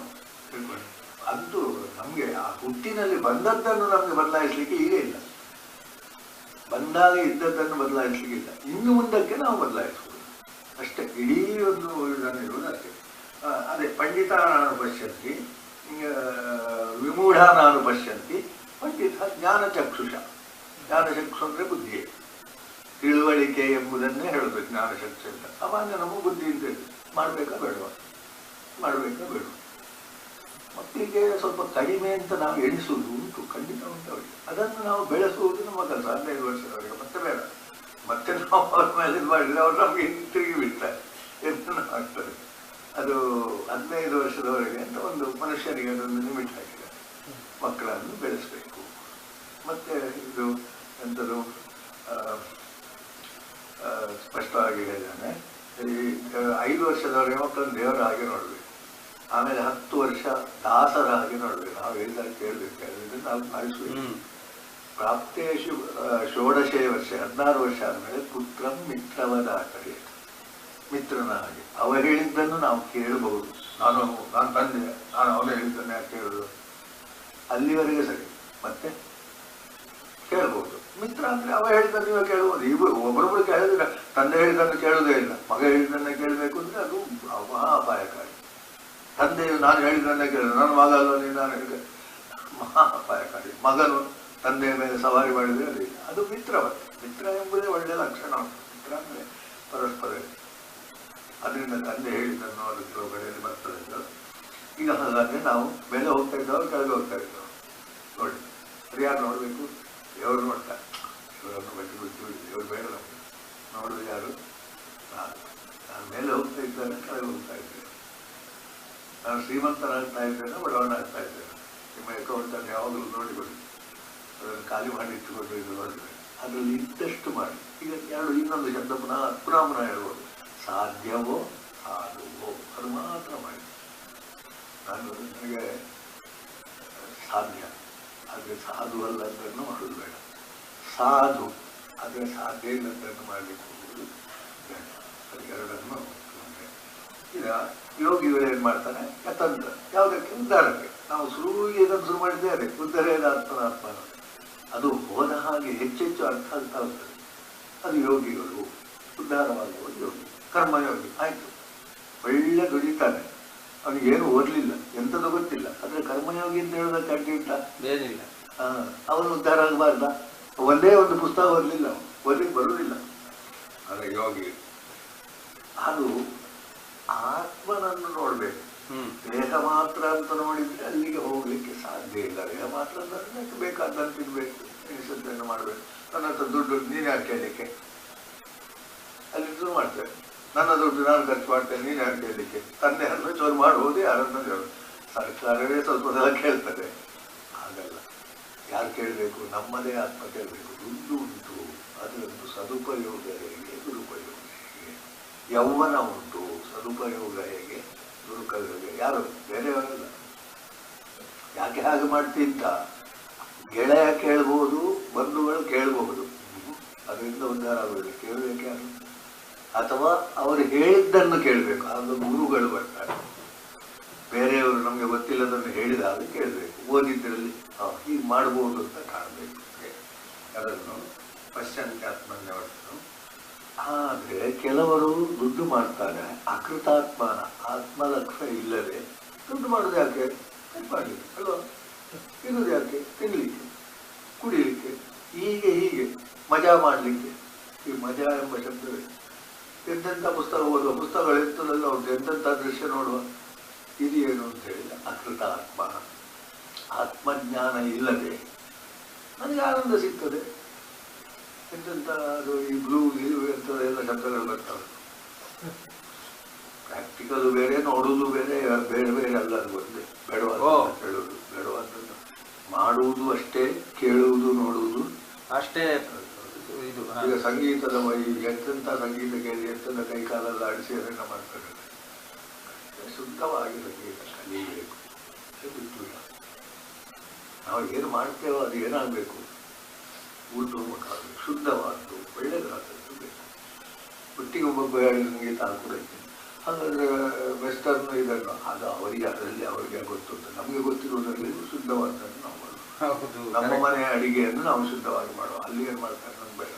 ತಿಳ್ಕೊಂಡು ಅಂತೂ ನಮಗೆ ಆ ಹುಟ್ಟಿನಲ್ಲಿ ಬಂದದ್ದನ್ನು ನಮಗೆ ಬದಲಾಯಿಸಲಿಕ್ಕೆ ಈಗ ಇಲ್ಲ. ಬಂದಾಗ ಇದ್ದದ್ದನ್ನು ಬದಲಾಯಿಸಲಿಕ್ಕೆ ಇಲ್ಲ. ಇನ್ನು ಮುಂದಕ್ಕೆ ನಾವು ಬದಲಾಯಿಸ್ಬೋದು ಅಷ್ಟೇ. ಇಡೀ ಒಂದು ಇದನ್ನು ಇರುವುದು ಅಷ್ಟೇ. ಅದೇ ಪಂಡಿತ ನಾನು ಪಶ್ಯಂತಿ, ವಿಮೂಢ ನಾನು ಪಶ್ಯಂತಿ. ಪಂಡಿತ ಜ್ಞಾನಚಕ್ಷುಷ. ಜ್ಞಾನಚಕ್ಷು ಅಂದರೆ ಬುದ್ಧಿಯೇ, ತಿಳುವಳಿಕೆ ಎಂಬುದನ್ನೇ ಹೇಳೋದು ಜ್ಞಾನಚಕ್ಷು ಅಂತ. ಸಾಮಾನ್ಯ ನಮ್ಮ ಬುದ್ಧಿ ಅಂತ ಹೇಳಿ ಮಾಡಬೇಕಾ ಬೇಡವಾ, ಮಕ್ಕಳಿಗೆ ಸ್ವಲ್ಪ ಕಡಿಮೆ ಅಂತ ನಾವು ಎಣಿಸುವುದು ಉಂಟು, ಖಂಡಿತ ಉಂಟು ಅವರಿಗೆ. ಅದನ್ನು ನಾವು ಬೆಳೆಸುವುದು ನಮ್ಮ ಕೆಲಸ. 15 ವರ್ಷದವರೆಗೆ ಮತ್ತೆ ಬೇಡ, ಮತ್ತೆ ನಾವು ಅವ್ರ ಮೇಲೆ ಇದು ಮಾಡಿದರೆ ಅವ್ರು ನಮಗೆ ತಿರುಗಿ ಬಿಡ್ತಾರೆ, ಎಂತ ಆಗ್ತದೆ. ಅದು 15 ವರ್ಷದವರೆಗೆ ಅಂತ ಒಂದು ಮನುಷ್ಯನಿಗೆ ಅದೊಂದು ಲಿಮಿಟ್ ಹಾಕಿದ್ದಾರೆ. ಮಕ್ಕಳನ್ನು ಬೆಳೆಸಬೇಕು. ಮತ್ತೆ ಇದು ಎಂಥದ್ದು ಸ್ಪಷ್ಟವಾಗಿ ಹೇಳಿದ್ದಾನೆ, ಈ 5 ವರ್ಷದವರೆಗೆ ಮಕ್ಕಳನ್ನು ದೇವರ ಹಾಗೆ ನೋಡಬೇಕು. ಆಮೇಲೆ 10 ವರ್ಷ ದಾಸರ ಹಾಗೆ ನೋಡ್ಬೇಕು. ನಾವು ಹೇಳಿದಾಗ ಕೇಳಬೇಕು, ಹೇಳಿದ್ರೆ ನಾವು ಪಾಲಿಸ್ಬೇಕು. ಪ್ರಾಪ್ತೇಶು 16 ವರ್ಷ 16 ವರ್ಷ ಆದಮೇಲೆ ಪುತ್ರಂ ಮಿತ್ರವದಾಟರೆ, ಮಿತ್ರನ ಹಾಗೆ ಅವ ಹೇಳಿದ್ದನ್ನು ನಾವು ಕೇಳಬಹುದು. ನಾನು ತಂದೆ, ನಾನು ಅವನು ಹೇಳಿದ್ದನ್ನು ಯಾಕೆ ಕೇಳೋದು, ಅಲ್ಲಿವರೆಗೆ ಸರಿ. ಮತ್ತೆ ಕೇಳ್ಬೋದು. ಮಿತ್ರ ಅಂದ್ರೆ ಅವ ಹೇಳಿದ್ದನ್ನು ನೀವು ಕೇಳ್ಬೋದು. ಇವರು ಒಬ್ಬರೊಬ್ಬರು ಕೇಳಿದ್ರೆ ತಂದೆ ಹೇಳಿದ್ದನ್ನು ಕೇಳುವುದೇ ಇಲ್ಲ, ಮಗ ಹೇಳಿದ್ದನ್ನು ಕೇಳಬೇಕು ಅಂದ್ರೆ ಅದು ಮಹಾ ಅಪಾಯಕಾರಿ. ತಂದೆಯು ನಾನು ಹೇಳಿದ್ದನ್ನೇ ಕೇಳಿದ, ನನ್ನ ಮಗ ಅಲ್ಲ ನೀನು, ನಾನು ಹೇಳಿದೆ, ಮಹಾ ಅಪಾಯಕಾರಿ. ಮಗನು ತಂದೆಯ ಮೇಲೆ ಸವಾರಿ ಮಾಡಿದರೆ ಅದಿಲ್ಲ, ಅದು ಮಿತ್ರವತ್ತೆ. ಮಿತ್ರ ಎಂಬುದೇ ಒಳ್ಳೆಯ ಲಕ್ಷಣ. ಮಿತ್ರ ಅಂದರೆ ಪರಸ್ಪರ. ಅದರಿಂದ ತಂದೆ ಹೇಳಿದ್ದನ್ನು ಅದಕ್ಕೆ ಒಳಗಡೆಯಲ್ಲಿ ಬರ್ತದೆ. ಈಗ ಹಾಗಾದ್ರೆ ನಾವು ಮೇಲೆ ಹೋಗ್ತಾ ಇದ್ದವರು ಕೆಳಗೆ ಹೋಗ್ತಾ ಇದ್ದವರು ನೋಡಿ, ಅದು ಯಾರು ನೋಡಬೇಕು? ದೇವರು ನೋಡ್ತಾರೆ. ಇವರನ್ನು ಬಟ್ಟಿ ಬಿಟ್ಟು ದೇವರು ಬೇಡ ನಮಗೆ. ನೋಡೋದು ಯಾರು? ನಾನು ಮೇಲೆ ಹೋಗ್ತಾ ಇದ್ದೇನೆ, ಕೆಳಗೆ ಹೋಗ್ತಾ ಇದ್ದೇನೆ. ನಾನು ಶ್ರೀಮಂತನಾಗ್ತಾ ಇದ್ದೇನೆ, ಬಡವನಾಗ್ತಾ ಇದ್ದೇನೆ. ನಿಮ್ಮ ಅಕೌಂಟನ್ನು ಯಾವಾಗಲೂ ನೋಡಿಕೊಳ್ಳಿ, ಅದನ್ನು ಖಾಲಿ ಮಾಡಿ ಇಟ್ಟುಕೊಂಡು ಇದು ನೋಡಿದ್ರೆ ಅದರಲ್ಲಿ ಇದ್ದಷ್ಟು ಮಾಡಿ. ಈಗ ಇನ್ನೊಂದು ಶಬ್ದ ಪುನಃ ಹೇಳ್ಬೋದು, ಸಾಧ್ಯವೋ ಸಾಧುವೋ ಅದು ಮಾತ್ರ ಮಾಡಿ. ನನಗೆ ಸಾಧ್ಯ ಆದರೆ ಸಾಧು ಅಲ್ಲ ಅದನ್ನು ಮಾಡೋದು ಬೇಡ, ಸಾಧು ಆದರೆ ಸಾಧ್ಯ ಇಲ್ಲದನ್ನು ಮಾಡಲಿಕ್ಕೆ ಹೋಗುವುದು ಬೇಡ. ಅದೆರಡನ್ನು ಈಗ ಯೋಗಿಗಳು ಏನು ಮಾಡ್ತಾನೆ, ಯತಂತ್ರ ಯಾವುದಕ್ಕೆ? ಉದ್ಧಾರಕ್ಕೆ. ನಾವು ಇದನ್ನು ಶುರು ಮಾಡಿದ್ದೇ ಅದೇ, ಉದ್ಧಾರೇದ ಆತ್ಮನಾತ್ಮನ. ಅದು ಹೋದ ಹಾಗೆ ಹೆಚ್ಚೆಚ್ಚು ಅರ್ಥ ಆಗ್ತಾ ಹೋಗ್ತದೆ. ಅದು ಯೋಗಿಗಳು, ಉದ್ಧಾರವಾಗುವ ಯೋಗಿ, ಕರ್ಮಯೋಗಿ. ಆಯಿತು, ಒಳ್ಳೆ ದುಡಿತಾನೆ, ಅವನಿಗೇನು ಓದಲಿಲ್ಲ, ಎಂಥದ್ದು ಗೊತ್ತಿಲ್ಲ, ಆದರೆ ಕರ್ಮಯೋಗಿ ಅಂತ ಹೇಳೋದಕ್ಕೆ ಅಡ್ಡಿ ಇಲ್ಲ, ಏನಿಲ್ಲ. ಅವನು ಉದ್ಧಾರ ಆಗಬಾರ್ದ? ಒಂದೇ ಒಂದು ಪುಸ್ತಕ ಓದಲಿಲ್ಲ, ಓದಲಿಕ್ಕೆ ಬರುವುದಿಲ್ಲ. ಆದರೆ ಯೋಗಿ ಅದು ಆತ್ಮನನ್ನು ನೋಡ್ಬೇಕು. ದೇಹ ಮಾತ್ರ ಅಂತ ನೋಡಿದ್ರೆ ಅಲ್ಲಿಗೆ ಹೋಗ್ಲಿಕ್ಕೆ ಸಾಧ್ಯ ಇಲ್ಲ. ದೇಹ ಮಾತ್ರ ಅಂತ ಬೇಕಾದ್ದನ್ನು ತಿನ್ಬೇಕು, ಎನಿಸದ್ದನ್ನು ಮಾಡಬೇಕು. ನನ್ನ ಹತ್ರ ದುಡ್ಡು ನೀನು ಯಾರು ಕೇಳಲಿಕ್ಕೆ? ಅಲ್ಲಿ ಶುರು ಮಾಡ್ತೇವೆ, ನನ್ನ ದುಡ್ಡು ನಾನು ಖರ್ಚು ಮಾಡ್ತೇನೆ, ನೀನು ಯಾರು ಕೇಳಲಿಕ್ಕೆ? ತಂದೆಯನ್ನು ಚೋರು ಮಾಡುವುದು ಯಾರನ್ನು ಹೇಳೋದು? ಸರ್ಕಾರವೇ ಸ್ವಲ್ಪ ಸಲ ಕೇಳ್ತದೆ. ಹಾಗಲ್ಲ, ಯಾರು ಕೇಳಬೇಕು? ನಮ್ಮದೇ ಆತ್ಮ ಕೇಳಬೇಕು. ದುಡ್ಡು ಉಂಟು, ಅದರದ್ದು ಸದುಪಯೋಗ ಹೇಗೆ, ದುರುಪಯೋಗ ಹೇಗೆ? ಯೌವನ ಉಂಟು, ಸದುಪಯೋಗ ಹೇಗೆ, ದುರುಪಯೋಗ ಯಾರು? ಬೇರೆಯವರಲ್ಲ. ಯಾಕೆ ಹಾಗೆ ಮಾಡ್ತಿದ್ದ? ಗೆಳೆಯ ಕೇಳ್ಬೋದು, ಬಂಧುಗಳು ಕೇಳಬಹುದು, ಅದರಿಂದ ಉದ್ಧಾರ ಆಗೋದಿಲ್ಲ. ಕೇಳಬೇಕು ಯಾರು? ಅಥವಾ ಅವರು ಹೇಳಿದ್ದನ್ನು ಕೇಳಬೇಕು. ಆಗ ಗುರುಗಳು ಬರ್ತಾರೆ. ಬೇರೆಯವರು ನಮಗೆ ಗೊತ್ತಿಲ್ಲದನ್ನು ಹೇಳಿದಾಗ ಕೇಳಬೇಕು. ಓದಿದ್ರಲ್ಲಿ ಹೀಗೆ ಮಾಡ್ಬೋದು ಅಂತ ಕಾಣಬೇಕು. ಅದನ್ನು ಪಶ್ಚಾತ್ಯಾತ್ಮನ್ಯವರ್ತನು. ಆದರೆ ಕೆಲವರು ದುಡ್ಡು ಮಾಡ್ತಾರೆ, ಅಕೃತಾತ್ಮನ ಆತ್ಮಲಕ್ಷ್ಯ ಇಲ್ಲದೆ ದುಡ್ಡು ಮಾಡೋದು ಯಾಕೆ? ಮಾಡಲಿಕ್ಕೆ ಅಲ್ವಾ? ಇರೋದು ಯಾಕೆ? ತಿನ್ನಲಿಕ್ಕೆ, ಕುಡಿಲಿಕ್ಕೆ, ಹೀಗೆ ಮಜಾ ಮಾಡಲಿಕ್ಕೆ. ಈ ಮಜಾ ಎಂಬ ಶಬ್ದವೇ. ಎಂತೆಂಥ ಪುಸ್ತಕ ಓದುವ, ಪುಸ್ತಕಗಳು ಎಂಥದೆಲ್ಲ ಉಂಟು, ಎಂತೆಂಥ ದೃಶ್ಯ ನೋಡುವ. ಇದು ಏನು ಅಂತ ಹೇಳಿಲ್ಲ, ಅಕೃತ ಆತ್ಮ. ಆತ್ಮಜ್ಞಾನ ಇಲ್ಲದೆ ನನಗೆ ಆನಂದ ಸಿಗ್ತದೆ. ಎಂತೆಂಥ ಅದು ಈ ಬ್ಲೂ ಗಿಲು ಎಂಥದೆಲ್ಲ ಶಬ್ದಗಳು ಬರ್ತವೆ. ಪ್ರಾಕ್ಟಿಕಲ್ ಬೇರೆ, ನೋಡುವುದು ಬೇರೆ, ಬೇರೆ ಬೇರೆ ಅಲ್ಲ. ಅದು ಒಂದೇ. ಬೇಡವಾದ ಹೇಳುವುದು, ಬೇಡವಾದದ್ದು ಮಾಡುವುದು ಅಷ್ಟೇ, ಕೇಳುವುದು ನೋಡುವುದು ಅಷ್ಟೇ. ಇದು ಈಗ ಸಂಗೀತದ ಎಂತೆಂಥ ಸಂಗೀತ ಕೇಳಿ ಎಂತೆಂಥ ಕೈಕಾಲೆಲ್ಲ ಆಡಿಸಿ ಅದನ್ನು ಮಾಡ್ತಾರೆ. ಶುದ್ಧವಾಗಿ ಸಂಗೀತ ಕಲಿಯಬೇಕು. ಬಿಟ್ಟು ನಾವು ಏನು ಮಾಡ್ತೇವೋ ಅದು ಏನಾಗಬೇಕು? ಊಟೋಮುಖಾಗಬೇಕು, ಶುದ್ಧವಾದ್ದು, ಒಳ್ಳೆಯದಾದದ್ದು ಬೇಕು. ಒಟ್ಟಿಗೆ ಒಬ್ಬೊಬ್ಬ ಹೇಳಿದ ಸಂಗೀತ ಕೂಡ ಇದ್ದೇನೆ. ಹಾಗಾದರೆ ವೆಸ್ಟರ್ನ್ ಇದನ್ನು ಅದು ಅವರಿಗೆ, ಅದರಲ್ಲಿ ಅವರಿಗೆ ಗೊತ್ತುಂಟ. ನಮಗೆ ಗೊತ್ತಿರುವುದರಲ್ಲಿ ಶುದ್ಧವಾದನ್ನು ನಾವು ಮಾಡುವ. ನಮ್ಮ ಮನೆಯ ಅಡಿಗೆಯನ್ನು ನಾವು ಶುದ್ಧವಾಗಿ ಮಾಡುವ. ಅಲ್ಲಿ ಏನು ಮಾಡ್ತಾರೆ ನಮ್ಗೆ ಬೇಡ.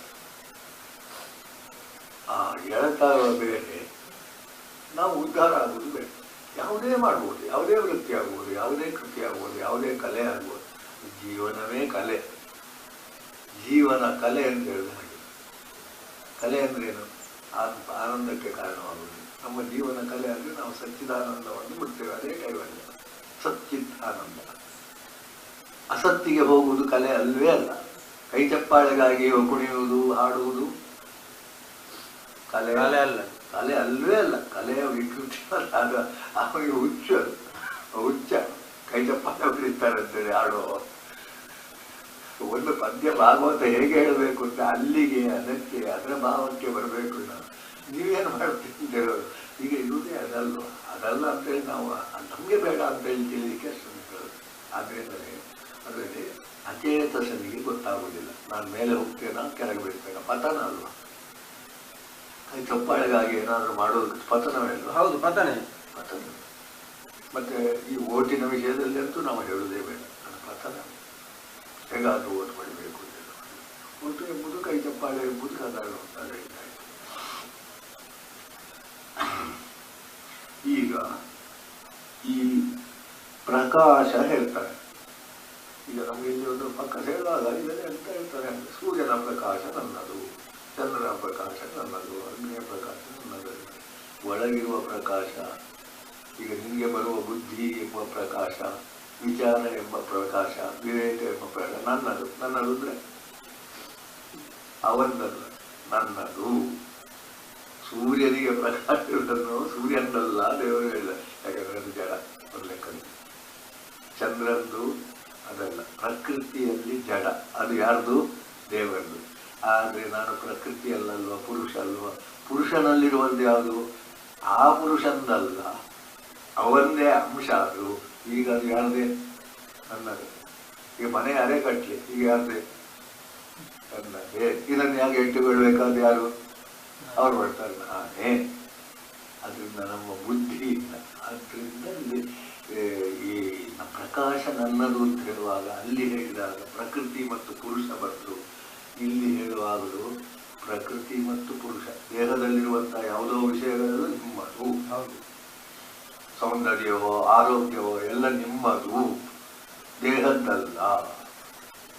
ಎಳೆತ ಬೇರೆ, ನಾವು ಉದ್ಧಾರ ಆಗುವುದು ಬೇಡ. ಯಾವುದೇ ಮಾಡ್ಬೋದು, ಯಾವುದೇ ವೃತ್ತಿ ಆಗ್ಬೋದು, ಯಾವುದೇ ಕೃತಿ ಆಗ್ಬೋದು, ಯಾವುದೇ ಕಲೆ ಆಗ್ಬೋದು. ಜೀವನವೇ ಕಲೆ. ಜೀವನ ಕಲೆ ಅಂತ ಹೇಳಿದ ಹಾಗೆ. ಕಲೆ ಅಂದ್ರೇನು? ಆನಂದಕ್ಕೆ ಕಾರಣವಾಗುವುದು. ನಮ್ಮ ಜೀವನ ಕಲೆ ಅಂದರೆ ನಾವು ಸಚ್ಚಿದಾನಂದವನ್ನು ಬಿಡ್ತೇವೆ, ಅದೇ ಕೈವಲ್ಯ. ಸಚ್ಚಿತ್ ಆನಂದ. ಅಸತ್ತಿಗೆ ಹೋಗುವುದು ಕಲೆ ಅಲ್ವೇ ಅಲ್ಲ. ಕೈ ಚಪ್ಪಾಳೆಗಾಗಿ ಕುಣಿಯುವುದು ಹಾಡುವುದು ಕಲೆ ಅಲ್ಲ, ಕಲೆ ಅಲ್ವೇ ಅಲ್ಲ. ಕಲೆಯ ವಿಕೃತಿ ಅಲ್ಲ. ಅವನಿಗೆ ಹುಚ್ಚ ಕೈ ಚಪ್ಪಾಳೆ ಹೊಡಿತಾರೆ ಅಂತೇಳಿ ಆಡೋ. ಒಂದು ಪದ್ಯ ಭಾಗವತ ಹೇಗೆ ಹೇಳಬೇಕು ಅಂತ ಅಲ್ಲಿಗೆ ಅದಕ್ಕೆ ಅದರ ಭಾವಕ್ಕೆ ಬರಬೇಕು. ನಾವು ನೀವೇನು ಮಾಡ್ತಿದ್ದೇವೆ ಈಗ ಇರುವುದೇ ಅದಲ್ಲ ಅಂತೇಳಿ ನಾವು ನಮಗೆ ಬೇಡ ಅಂತೇಳಿ ತಿಳಿಲಿಕ್ಕೆ ಶ್ರಮಿಸೋದು. ಆದ್ರಿಂದಲೇ ಅದರಲ್ಲಿ ಅಚೇತಸನಿಗೆ ಗೊತ್ತಾಗುವುದಿಲ್ಲ. ನಾನು ಮೇಲೆ ಹೋಗ್ತೇನಾ ಕೆಳಗೆ ಬೀಳ್ತೇನೆ, ಪತನ ಅಲ್ವಾ. ಕೈ ಚಪ್ಪಾಳೆಗಾಗಿ ಏನಾದರೂ ಮಾಡೋದು ಪತನವೇ ಅಲ್ವಾ? ಹೌದು, ಪತನ. ಮತ್ತೆ ಈ ಓಟಿನ ವಿಷಯದಲ್ಲಿ ಅಂತೂ ನಾವು ಹೇಳುವುದೇ ಬೇಡ. ಅದು ಪತನ. ಹೇಗಾದರೂ ಓಟ್ ಮಾಡಬೇಕು ಓಟು ಎಂಬುದು ಕೈ ಚಪ್ಪಾಳೆ ಎಂಬುದು ಸಾಧಾರಣ ಹೋಗ್ತಾರೆ. ಈಗ ಈ ಪ್ರಕಾಶ ಹೇಳ್ತಾರೆ. ಈಗ ನಮ್ಗೆ ಇಲ್ಲಿ ಒಂದು ಪಕ್ಕ ಹೇಳುವಾಗ ಇದೆಲ್ಲ ಎಂತ ಹೇಳ್ತಾರೆ ಅಂದ್ರೆ, ಸೂರ್ಯನ ಪ್ರಕಾಶ ನನ್ನದು, ಚಂದ್ರನ ಪ್ರಕಾಶ ನನ್ನದು, ಅಗ್ನಿಯ ಪ್ರಕಾಶ ನನ್ನದು. ಒಳಗಿರುವ ಪ್ರಕಾಶ, ಈಗ ನಿಮಗೆ ಬರುವ ಬುದ್ಧಿ ಎಂಬ ಪ್ರಕಾಶ, ವಿಚಾರ ಎಂಬ ಪ್ರಕಾಶ, ವಿವೇಕ ಎಂಬ ಪ್ರಕಾಶ ನನ್ನದು. ನನ್ನದು ಅಂದ್ರೆ ಅವನಲ್ಲ, ನನ್ನದು. ಸೂರ್ಯನಿಗೆ ಪ್ರಕಾಶ ಇರುವುದನ್ನು ಸೂರ್ಯನಲ್ಲ ದೇವರು ಹೇಳಿದ. ಯಾಕಂದ್ರೆ ಅದು ಜಡ ಒಂದು ಲೆಕ್ಕದಲ್ಲಿ. ಚಂದ್ರಂದು ಅದಲ್ಲ, ಪ್ರಕೃತಿಯಲ್ಲಿ ಜಡ, ಅದು ಯಾರ್ದು? ದೇವರದು. ಆದರೆ ನಾನು ಪ್ರಕೃತಿಯಲ್ಲಲ್ವ, ಪುರುಷ ಅಲ್ವ. ಪುರುಷನಲ್ಲಿರುವುದು ಯಾವುದು? ಆ ಪುರುಷಂದಲ್ಲ, ಅವನದೇ ಅಂಶ ಅದು. ಈಗ ಅದು ಯಾರದೇ? ನನ್ನದು. ಈಗ ಮನೆ ಯಾರೇ ಕಟ್ಟಲಿ, ಈಗ ಯಾರದೇ? ನನ್ನದೇ. ಇದನ್ನು ಯಾಕೆ ಇಟ್ಟುಕೊಳ್ಬೇಕಾದ ಯಾರು? ಅವ್ರು ಬರ್ತಾರೆ, ನಾನೇ. ಅದರಿಂದ ನಮ್ಮ ಬುದ್ಧಿಯಿಂದ, ಅದರಿಂದ ಈ ಪ್ರಕಾಶ ನನ್ನದು ಅಂತ ಹೇಳುವಾಗ ಅಲ್ಲಿ ಹೇಳಿದಾಗ ಪ್ರಕೃತಿ ಮತ್ತು ಪುರುಷ ಬಂತು. ಇಲ್ಲಿ ಹೇಳುವಾಗಲೂ ಪ್ರಕೃತಿ ಮತ್ತು ಪುರುಷ, ದೇಹದಲ್ಲಿರುವಂತಹ ಯಾವುದೋ ವಿಷಯಗಳು ನಿಮ್ಮದು. ಸೌಂದರ್ಯವೋ ಆರೋಗ್ಯವೋ ಎಲ್ಲ ನಿಮ್ಮದು, ದೇಹದ್ದಲ್ಲ.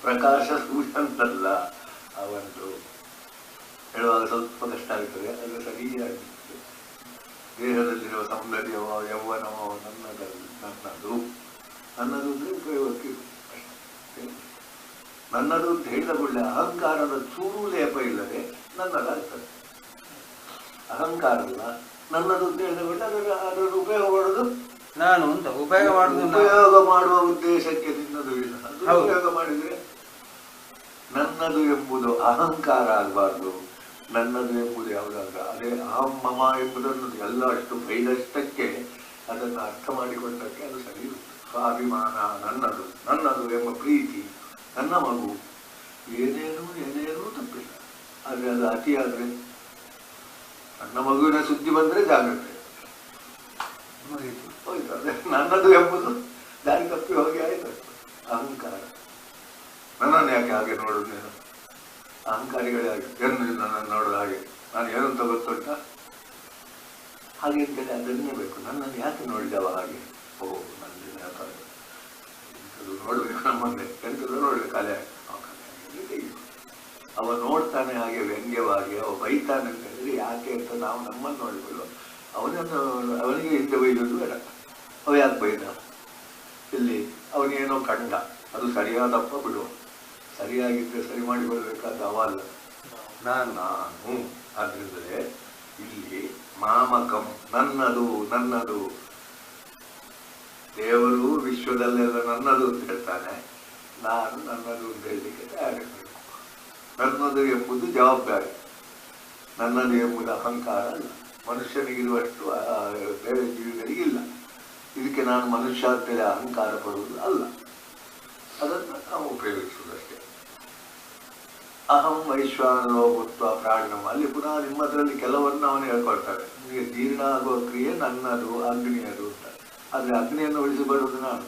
ಪ್ರಕಾಶ ಸೂರ್ಯಂತಲ್ಲ, ಅವಂದು. ಹೇಳುವಾಗ ಸ್ವಲ್ಪ ಕಷ್ಟ ಆಗ್ತದೆ, ಅದು ಸರಿಯಾಗಿ. ದೇಹದಲ್ಲಿರುವ ಸೌಂದರ್ಯವೋ ಯೌವನವೋ ನನ್ನದು. ನನ್ನದು ಅಂದ್ರೆ ಉಪಯೋಗಕ್ಕೆ ನನ್ನದು ಅಂತ ಹೇಳಿದ ಕೂಡಲೇ ಅಹಂಕಾರದ ಚೂರು ಲೇಪ ಇಲ್ಲದೆ ನನ್ನದಾಗ್ತದೆ. ಅಹಂಕಾರ ಅಲ್ಲ, ನನ್ನದು ಅಂತ ಹೇಳಿದ ಕೂಡಲೇ ಅದರ ಉಪಯೋಗ ಮಾಡೋದು ನಾನು ಅಂತ. ಉಪಯೋಗ ಮಾಡುವ ಉದ್ದೇಶಕ್ಕೆ ನಿನ್ನದು ಇಲ್ಲ. ಅದು ಉಪಯೋಗ ಮಾಡಿದ್ರೆ ನನ್ನದು ಎಂಬುದು ಅಹಂಕಾರ ಆಗಬಾರ್ದು. ನನ್ನದು ಎಂಬುದು ಯಾವುದಾಗ ಅದೇ ಅಹಂ ಮಮ ಎಂಬುದನ್ನು ಎಲ್ಲ ಅಷ್ಟು ಬೈದಷ್ಟಕ್ಕೆ ಅದನ್ನು ಅರ್ಥ ಮಾಡಿಕೊಂಡಕ್ಕೆ ಅದು ಸರಿ. ಸ್ವಾಭಿಮಾನ ನನ್ನದು, ನನ್ನದು ಎಂಬ ಪ್ರೀತಿ, ನನ್ನ ಮಗು, ಏನೇನೂ ತಪ್ಪಿಲ್ಲ. ಆದರೆ ಅದು ಅತಿಯಾದರೆ, ನನ್ನ ಮಗುವಿನ ಸುದ್ದಿ ಬಂದರೆ ಜಾಗ್ರತೆ ಹೋಯ್ತು. ಅದೇ ನನ್ನದು ಎಂಬುದು ದಾರಿ ತಪ್ಪಿ ಹೋಗಿ ಆಯ್ತು. ಅಹಂಕಾರ. ನನ್ನನ್ನು ಯಾಕೆ ಹಾಗೆ ನೋಡುದು ನೀನು? ಅಹಂಕಾರಿಗಳೇ ಹಾಗೆ, ಏನು ನನ್ನನ್ನು ನೋಡೋದು ಹಾಗೆ, ನಾನು ಏನು ಅಂತ ಗೊತ್ತುಂಟ ಹಾಗೆ ಅಂತೇಳಿ ಅದನ್ನೇ ಬೇಕು. ನನ್ನನ್ನು ಯಾಕೆ ನೋಡಿದವ ಹಾಗೆ? ಓ ನನ್ನ ನೋಡ್ಬೇಕು, ನಮ್ಮನ್ನೇ ಎಂತದ್ದು ನೋಡ್ಬೇಕು. ಕಲೆ ಅವ ನೋಡ್ತಾನೆ ಹಾಗೆ ವ್ಯಂಗ್ಯವಾಗಿ, ಅವ ಬೈತಾನೆ ಅಂತ ಹೇಳಿದ್ರೆ ಯಾಕೆ ಅಂತ ನಾವು ನಮ್ಮನ್ನು ನೋಡಿಕೊಳ್ಳುವ. ಅವನಿಗೆ ಹಿಂದೆ ಬೈಯೋದು ಬೇಡ. ಅವ ಯಾಕೆ ಬೈದ? ಇಲ್ಲಿ ಅವನೇನೋ ಕಂಡ, ಅದು ಸರಿಯಾದಪ್ಪ ಬಿಡುವ. ಸರಿಯಾಗಿದ್ದರೆ ಸರಿ ಮಾಡಿಕೊಳ್ಬೇಕಾದ ಅವಲ್ಲ, ನಾನು. ಆದ್ರಿಂದಲೇ ಇಲ್ಲಿ ಮಾಮಕಂ, ನನ್ನದು. ದೇವರು ವಿಶ್ವದಲ್ಲೆಲ್ಲ ನನ್ನದು ಅಂತ ಹೇಳ್ತಾನೆ. ನಾನು ನನ್ನದು ಅಂತ ಹೇಳಲಿಕ್ಕೆ ತಯಾರಿಸಬೇಕು. ನನ್ನದು ಎಂಬುದು ಜವಾಬ್ದಾರಿ. ನನ್ನದು ಎಂಬುದು ಅಹಂಕಾರ ಅಲ್ಲ. ಮನುಷ್ಯನಿಗಿರುವಷ್ಟು ಬೇರೆ ಜೀವಿಗಳಿಗಿಲ್ಲ. ಇದಕ್ಕೆ ನಾನು ಮನುಷ್ಯ ಅಂತೇಳಿ ಅಹಂಕಾರ ಪಡುವುದು ಅಲ್ಲ. ಅದನ್ನು ನಾವು ಉಪಯೋಗಿಸುವುದಷ್ಟೇ. ಅಹಂ ವೈಶ್ವಾನರೋ ಭೂತ್ವ ಪ್ರಾಣಿನಂ. ಅಲ್ಲಿ ಪುನಃ ನಿಮ್ಮದರಲ್ಲಿ ಕೆಲವನ್ನು ಅವನು ಹೇಳ್ಕೊಳ್ತಾರೆ. ನಿಮಗೆ ಜೀರ್ಣ ಆಗುವ ಕ್ರಿಯೆ ನನ್ನದು, ಅಗ್ನಿಯದು ಅಂತ. ಆದರೆ ಅಗ್ನಿಯನ್ನು ಉಳಿಸಿಕೊಳ್ಳುವುದು ನಾನು,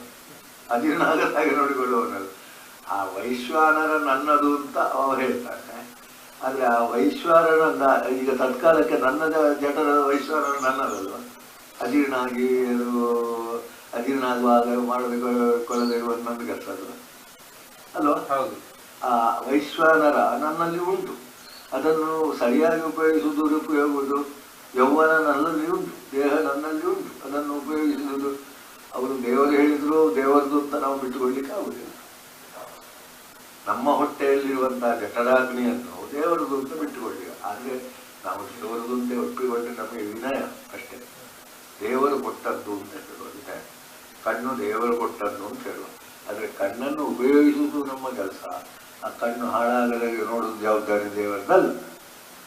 ಅಜೀರ್ಣ ಆಗದಾಗೆ ನೋಡಿಕೊಳ್ಳುವವನಲ್ಲ. ಆ ವೈಶ್ವಾನರ ನನ್ನದು ಅಂತ ಅವ ಹೇಳ್ತಾನೆ. ಆದರೆ ಆ ವೈಶ್ವಾನರ ಈಗ ತತ್ಕಾಲಕ್ಕೆ ನನ್ನ ಜಠರ ವೈಶ್ವಾನರ ನನ್ನದಲ್ವ. ಅಜೀರ್ಣ ಆಗಿ ಅಜೀರ್ಣ ಆಗುವಾಗ ಮಾಡಕೊಳ್ಳದೆ ಇರುವುದು ನನ್ನ ಕೆಲಸ ಅಲ್ವಾ? ಹೌದು. ಆ ವೈಶ್ವಾನರ ನನ್ನಲ್ಲಿ ಉಂಟು. ಅದನ್ನು ಸರಿಯಾಗಿ ಉಪಯೋಗಿಸುವುದು, ದುರುಪಯೋಗುವುದು. ಯೌವನ ನನ್ನಲ್ಲಿ ಉಂಟು, ದೇಹ ನನ್ನಲ್ಲಿ ಉಂಟು. ಅದನ್ನು ಉಪಯೋಗಿಸುವುದು ಅವರು ದೇವರು ಹೇಳಿದ್ರು ಜಠರಾಗ್ನಿಯನ್ನು ದೇವರದು ಅಂತ ಬಿಟ್ಟುಕೊಳ್ಳಿ. ಆದರೆ ನಾವು ದೇವರದು ಅಂತ ಒಪ್ಪಿಕೊಂಡ್ರೆ ನಮಗೆ ವಿನಯ ಅಷ್ಟೇ. ದೇವರು ಕೊಟ್ಟದ್ದು ಅಂತ ಹೇಳುವ ವಿನಯ. ಕಣ್ಣು ದೇವರು ಕೊಟ್ಟದ್ದು ಅಂತ ಹೇಳುವ. ಆದರೆ ಕಣ್ಣನ್ನು ಉಪಯೋಗಿಸುವುದು ನಮ್ಮ ಕೆಲಸ. ಆ ಕಣ್ಣು ಹಾಳಾಗದಾಗೆ ನೋಡುವುದು ಜವಾಬ್ದಾರಿ ದೇವರದಲ್ಲ,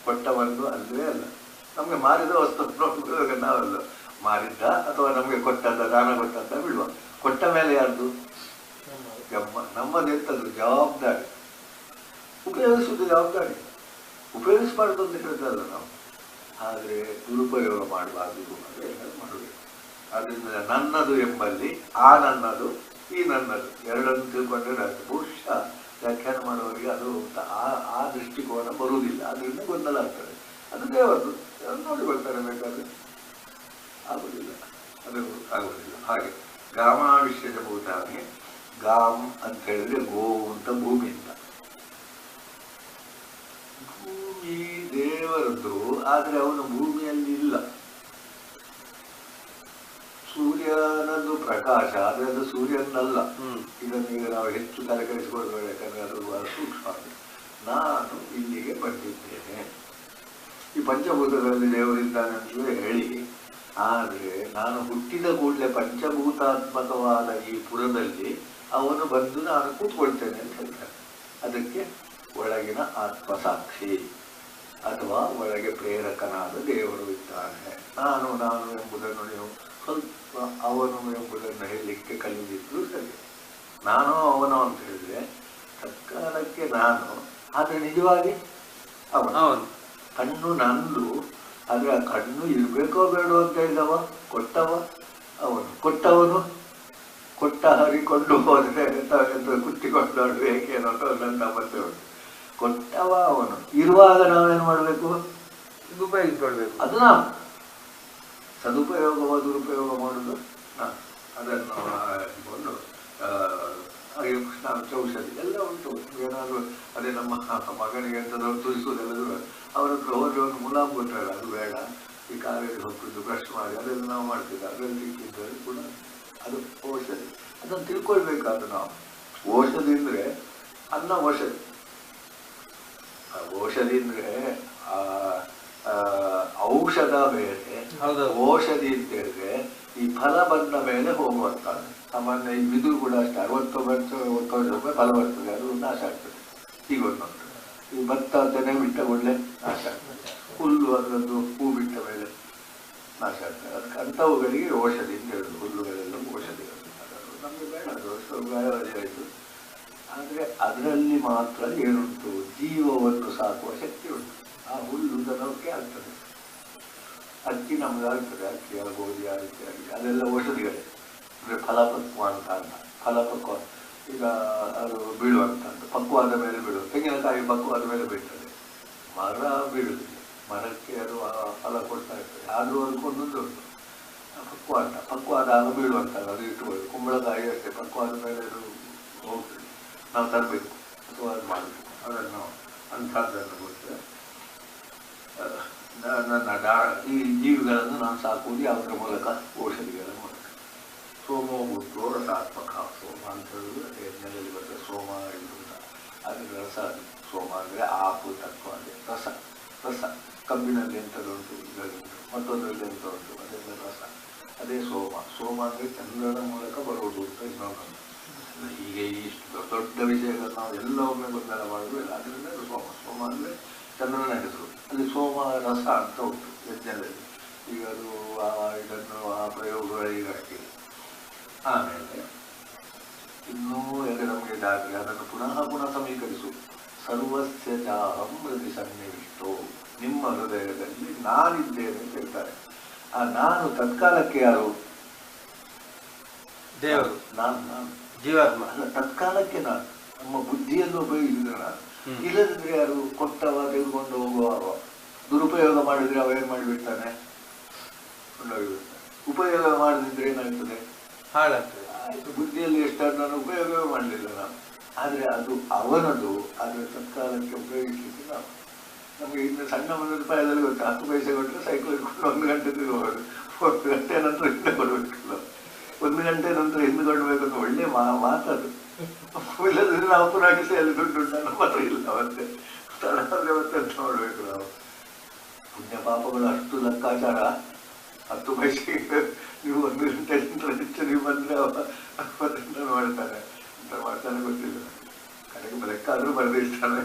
ಕೊಟ್ಟವರದ್ದು ಅಲ್ಲವೇ ಅಲ್ಲ. ನಮಗೆ ಮಾರಿದ ವಸ್ತು ನೋಡುವಾಗ ನಾವಲ್ಲ ಮಾರಿದ್ದ ಅಥವಾ ನಮಗೆ ಕೊಟ್ಟದ್ದ, ದಾನ ಕೊಟ್ಟಂತ ಬಿಡುವ. ಕೊಟ್ಟ ಮೇಲೆ ಯಾರ್ದು? ನಮ್ಮದೆಂಥದ್ದು ಜವಾಬ್ದಾರಿ. ಉಪಯೋಗಿಸುವುದು ಜವಾಬ್ದಾರಿ, ಉಪಯೋಗಿಸಬಾರ್ದು ಅಂತ ಹೇಳ್ತಲ್ಲ ನಾವು. ಆದರೆ ದುರುಪಯೋಗ ಮಾಡಬಾರ್ದು, ಅದೇ ಮಾಡಬೇಕು. ಆದ್ದರಿಂದ ನನ್ನದು ಎಂಬಲ್ಲಿ ಆ ನನ್ನದು ಈ ನನ್ನದು ಎರಡನ್ನು ತಿಳ್ಕೊಂಡ್ರೆ ಆಯ್ತು. ಬಹುಶಃ ವ್ಯಾಖ್ಯಾನ ಮಾಡುವವರಿಗೆ ಅದು ಆ ದೃಷ್ಟಿಕೋನ ಬರುವುದಿಲ್ಲ. ಅದರಿಂದ ಗೊಂದಲ ಆಗ್ತದೆ. ಅದು ದೇವರದು, ನೋಡಿಕೊಳ್ತಾರೆ, ಬೇಕಾದ್ರೆ ಆಗುವುದಿಲ್ಲ, ಅದು ಆಗುವುದಿಲ್ಲ. ಹಾಗೆ ಗಾಮಾವಿಷ್ಯದ ಭೂತಾನಿ, ಗಾಮ್ ಅಂತ ಹೇಳಿದ್ರೆ ಗೋವು ಅಂತ, ಭೂಮಿ ಅಂತ. ಭೂಮಿ ದೇವರದ್ದು, ಆದರೆ ಅವನು ಭೂಮಿಯಲ್ಲಿ ಇಲ್ಲ. ಸೂರ್ಯನದ್ದು ಪ್ರಕಾಶ, ಆದರೆ ಅದು ಸೂರ್ಯನಲ್ಲ. ಇದನ್ನೀಗ ನಾವು ಹೆಚ್ಚು ತಲೆಕೆಡಿಸಿಕೊಳ್ಬೇಡ, ಯಾಕಂದ್ರೆ ಅದು ಬಹಳ ಸೂಕ್ಷ್ಮ. ನಾನು ಇಲ್ಲಿಗೆ ಬಂದಿದ್ದೇನೆ, ಈ ಪಂಚಭೂತಗಳಲ್ಲಿ ದೇವರಿದ್ದಾನೆ ಅಂತಲೇ ಹೇಳಿ. ಆದರೆ ನಾನು ಹುಟ್ಟಿದ ಕೂಡಲೇ ಪಂಚಭೂತಾತ್ಮಕವಾದ ಈ ಪುರದಲ್ಲಿ ಅವನು ಬಂದು ನಾನು ಕೂತ್ಕೊಳ್ತೇನೆ ಅಂತ ಹೇಳ್ತಾನೆ. ಅದಕ್ಕೆ ಒಳಗಿನ ಆತ್ಮಸಾಕ್ಷಿ ಅಥವಾ ಒಳಗೆ ಪ್ರೇರಕನಾದ ದೇವರು ಇದ್ದಾನೆ. ನಾನು ಎಂಬುದನ್ನು ನೀವು ಸ್ವಲ್ಪ ಅವನು ಎಂಬುದನ್ನು ಹೇಳಲಿಕ್ಕೆ ಕಲಿದಿದ್ದು ಸರಿ. ನಾನು ಅವನು ಅಂತ ಹೇಳಿದ್ರೆ ತತ್ಕಾಲಕ್ಕೆ ನಾನು, ಆದರೆ ನಿಜವಾಗಿ ಅವನು. ಕಣ್ಣು ನಂದು, ಆದರೆ ಆ ಕಣ್ಣು ಇರಬೇಕೋ ಬೇಡೋ ಅಂತ ಹೇಳಿದವ, ಕೊಟ್ಟವ ಅವನು. ಕೊಟ್ಟವನು ಕೊಟ್ಟ ಹರಿಕೊಂಡು ಹೋದ್ರೆ ಕುಟ್ಟಿಕೊಂಡು ಏಕೆ ಅನ್ನೋ ನನ್ನ ಮತ್ತೆ ಉಂಟು. ಕೊಟ್ಟವ ಅವನು. ಇರುವಾಗ ನಾವೇನು ಮಾಡಬೇಕು? ಉಪಯೋಗಿಸ್ಕೊಳ್ಬೇಕು. ಅದು ನಾವು ಸದುಪಯೋಗವ ದುರುಪಯೋಗ ಮಾಡುದು ಅದನ್ನು ಒಂದು ಔಷಧಿ ಎಲ್ಲ ಉಂಟು. ಏನಾದರೂ ಅದೇ ನಮ್ಮ ಮಗನಿಗೆ ಎಂಥದವ್ರು ತುರಿಸುವುದೆಲ್ಲರೂ ಅವರ ಹತ್ರ ಹೋಗಿ ಒಂದು ಮುಲಾಮ್ ಕೊಟ್ಟರಲ್ಲ, ಅದು ಬೇಡ, ಈ ಕಾಲೇಜ್ ಹೋಗ್ತಿದ್ದು ಬ್ರಷ್ ಮಾಡಿ ಅದೆಲ್ಲ ನಾವು ಮಾಡ್ತಿದ್ದ, ಅದರಲ್ಲಿ ಸಿಕ್ಕಿದ್ದರೆ ಕೂಡ ಅದು ಔಷಧಿ. ಅದನ್ನು ತಿಳ್ಕೊಳ್ಬೇಕಾದ ನಾವು. ಔಷಧಿ ಅಂದರೆ ಅನ್ನ ಔಷಧಿ. ಔಷಧಿ ಅಂದರೆ ಔಷಧ ಬೇರೆ, ಔಷಧಿ ಅಂತ ಹೇಳಿದ್ರೆ ಈ ಫಲ ಬಂದ ಮೇಲೆ ಹೋಗುವಂಥದ್ದು. ಸಾಮಾನ್ಯ ಈ ಬಿದಿರು ಕೂಡ ಅಷ್ಟೇ, 60 ರೂಪಾಯಿ ಫಲ ಬರ್ತದೆ, ಅದು ನಾಶ ಆಗ್ತದೆ. ಈಗ ಒಂದೊಂದು ಈ ಭತ್ತ ತೆನೆ ಬಿಟ್ಟ ಕೂಡಲೇ ನಾಶ ಆಗ್ತದೆ. ಹುಲ್ಲು ಅದರದ್ದು ಹೂ ಬಿಟ್ಟ ಮೇಲೆ ನಾಶ ಆಗ್ತದೆ. ಅದಕ್ಕೆ ಅಂಥವುಗಳಿಗೆ ಔಷಧಿ ಅಂತ ಹೇಳುದು. ಹುಲ್ಲುಗಳೆಲ್ಲ ಔಷಧಿಗಳು. ನಮಗೆ ಬೇಡ, ಅದು ಗಾಯವಾದಿ ಆಯಿತು. ಆದರೆ ಅದರಲ್ಲಿ ಮಾತ್ರ ಏನುಂಟು? ಜೀವವನ್ನು ಸಾಕುವ ಶಕ್ತಿ ಉಂಟು. ಆ ಹುಲ್ಲು ದನಕ್ಕೆ ಆಗ್ತದೆ, ಅಕ್ಕಿ ನಮ್ಗೆ ಆಗ್ತದೆ, ಅಕ್ಕಿ ಗೋಧಿ ಆ ರೀತಿಯಾಗಿ ಅದೆಲ್ಲ ಔಷಧಿಗಳೇ. ಅಂದರೆ ಫಲಪಕ್ವ ಅಂತ ಫಲಪಕ್ವ. ಈಗ ಅದು ಬೀಳುವಂಥದ್ದು, ಪಕ್ವಾದ ಮೇಲೆ ಬೀಳುವ. ತೆಂಗಿನಕಾಯಿ ಪಕ್ವಾದ ಮೇಲೆ ಬೀಳ್ತದೆ, ಮರ ಬೀಳುವುದಿಲ್ಲ. ಮರಕ್ಕೆ ಅದು ಫಲ ಕೊಡ್ತಾ ಇರ್ತದೆ. ಆದರೂ ಅದಕ್ಕೊಂದೊಂದು ಉಂಟು, ಪಕ್ವಾದ ಆಗ ಬೀಳುವಂಥದ್ದು. ಅದು ಇಟ್ಟುಕೊಳ್ಳಿ. ಕುಂಬಳಕಾಯಿ ಅಷ್ಟೇ, ಪಕ್ವಾದ ಮೇಲೆ ಅದು ಹೋಗ್ತದೆ. ನಾವು ತರಬೇಕು ಅಥವಾ ಅದು ಮಾಡಬೇಕು. ಅದನ್ನು ಅಂಥದ್ದನ್ನು ಗೊತ್ತೇ. ನನ್ನ ಈ ಜೀವಿಗಳನ್ನು ನಾನು ಸಾಕುವುದು ಯಾವುದರ ಮೂಲಕ? ಔಷಧಿಗಳ ಮೂಲಕ. ಸೋಮೋ ಭೂತೋ ರಸಾತ್ಮಕ. ಸೋಮ ಅಂತ ಹೇಳಿದ್ರೆ ನೆಲೆಯಲ್ಲಿ ಬರ್ತದೆ. ಸೋಮ ಇರುವುದ ಅದರ ರಸ. ಸೋಮ ಅಂದರೆ ಆಪು ತತ್ವ, ಅಂದರೆ ರಸ. ರಸ ಕಬ್ಬಿನಲ್ಲಿ ಎಂಥದ್ದು ಉಂಟು, ಇದರಲ್ಲಿ ಮತ್ತೊಂದರಲ್ಲಿ ಎಂಥ ಉಂಟು, ಅದೆಲ್ಲ ರಸ. ಅದೇ ಸೋಮ. ಸೋಮ ಅಂದರೆ ಚಂದ್ರನ ಮೂಲಕ ಬರುವುದು ಅಂತ ಇನ್ನೊಂದು. ಹೀಗೆ ಇಷ್ಟು ದೊಡ್ಡ ವಿಷಯಗಳನ್ನು ನಾವು ಎಲ್ಲ ಒಮ್ಮೆ ಗೊಂದಲ ಮಾಡೋದು ಇಲ್ಲ. ಅದರಿಂದ ಸೋಮ. ಸೋಮ ಅಂದರೆ ಚಂದ್ರನ ಹೆಸರು. ಅಲ್ಲಿ ಸೋಮ ರಸ ಅಂತ ಉಂಟು ಯಜ್ಞದಲ್ಲಿ. ಈಗ ಅದು ಇದನ್ನು ಆ ಪ್ರಯೋಗಗಳಿಗಾಗ್ತದೆ. ಆಮೇಲೆ ಇನ್ನೂ ನಮಗೆ ಇದಾಗಲಿ ಅದನ್ನು ಪುನಃ ಸಮೀಕರಿಸು. ಸರ್ವಸ್ಯ ಚಾಹಂ ಹೃದಯ ಸನ್ನಿವಿಷ್ಟೋ. ನಿಮ್ಮ ಹೃದಯದಲ್ಲಿ ನಾನಿದ್ದೇನೆ ಅಂತ ಹೇಳ್ತಾರೆ. ಆ ನಾನು ತತ್ಕಾಲಕ್ಕೆ ಯಾರು? ದೇವರು. ನಾನು ಜೀವಾತ್ಮ ಅಲ್ಲ, ತತ್ಕಾಲಕ್ಕೆ ನಾನು. ನಮ್ಮ ಬುದ್ಧಿಯನ್ನು ಉಪಯೋಗಿಸಿದ್ರೆ ನಾನು. ಇಲ್ಲದಿದ್ರೆ ಯಾರು? ಕೊಟ್ಟವ, ತೆಗೆದುಕೊಂಡು ಹೋಗುವ. ದುರುಪಯೋಗ ಮಾಡಿದ್ರೆ ಅವ ಏನು ಮಾಡಿಬಿಡ್ತಾನೆ? ಕೊಂಡೋಗಿಬಿಡ್ತಾನೆ. ಉಪಯೋಗ ಮಾಡದಿದ್ರೆ ಏನಾಗ್ತದೆ? ಹಾಳಾಗ್ತದೆ. ಆಯಿತು, ಬುದ್ಧಿಯಲ್ಲಿ ಎಷ್ಟಾದ್ರು ನಾನು ಉಪಯೋಗವೇ ಮಾಡಲಿಲ್ಲ ನಾನು. ಆದರೆ ಅದು ಅವನದು. ಆದರೆ ತತ್ಕಾಲಕ್ಕೆ ಉಪಯೋಗಿಸಲಿಕ್ಕೆ ನಾವು. ನಮಗೆ ಇನ್ನು ಸಣ್ಣ ಒಂದು ರೂಪಾಯಿದಲ್ಲಿ ಗೊತ್ತು, 10 ಪೈಸೆ ಕೊಟ್ಟರೆ ಸೈಕಲ್ ಇಟ್ಕೊಂಡು 1 ಗಂಟೆ ತಿರುಗೋದು. 1 ಗಂಟೆ ನಂತರ ಹಿಂದೆ ಕೊಡಬೇಕಲ್ಲ. 1 ಗಂಟೆ ನಂತರ ಹಿಂದೆ ಕೊಡಬೇಕಂತ ಒಳ್ಳೆ ಮಾತದು. ಇಲ್ಲದ್ರೆ ನಾವು ಪುರಾಣಿಸಿ ಅಲ್ಲಿ ದುಡ್ಡು ನಮ್ಮ ಹತ್ರ ಇಲ್ಲ ಮತ್ತೆ ತಡಾದ್ರೆ ಮತ್ತೆ ಅಂತ ನೋಡ್ಬೇಕು ನಾವು. ಪುಣ್ಯ ಪಾಪಗಳು ಅಷ್ಟು ಲೆಕ್ಕಾಚಾರ. 10 ಪೈಸೆಗೆ ನೀವು 1 ಗಂಟೆ ಹೆಚ್ಚು ನೀವು ಬಂದ್ರೆ ಅವತ್ತಿಂದ ಮಾಡ್ತಾರೆ ಅಂತ ಮಾಡ್ತಾನೆ ಗೊತ್ತಿಲ್ಲ. ಕಡೆಗೆ ಲೆಕ್ಕ ಆದ್ರೂ ಬರೆದಿರ್ತಾನೆ.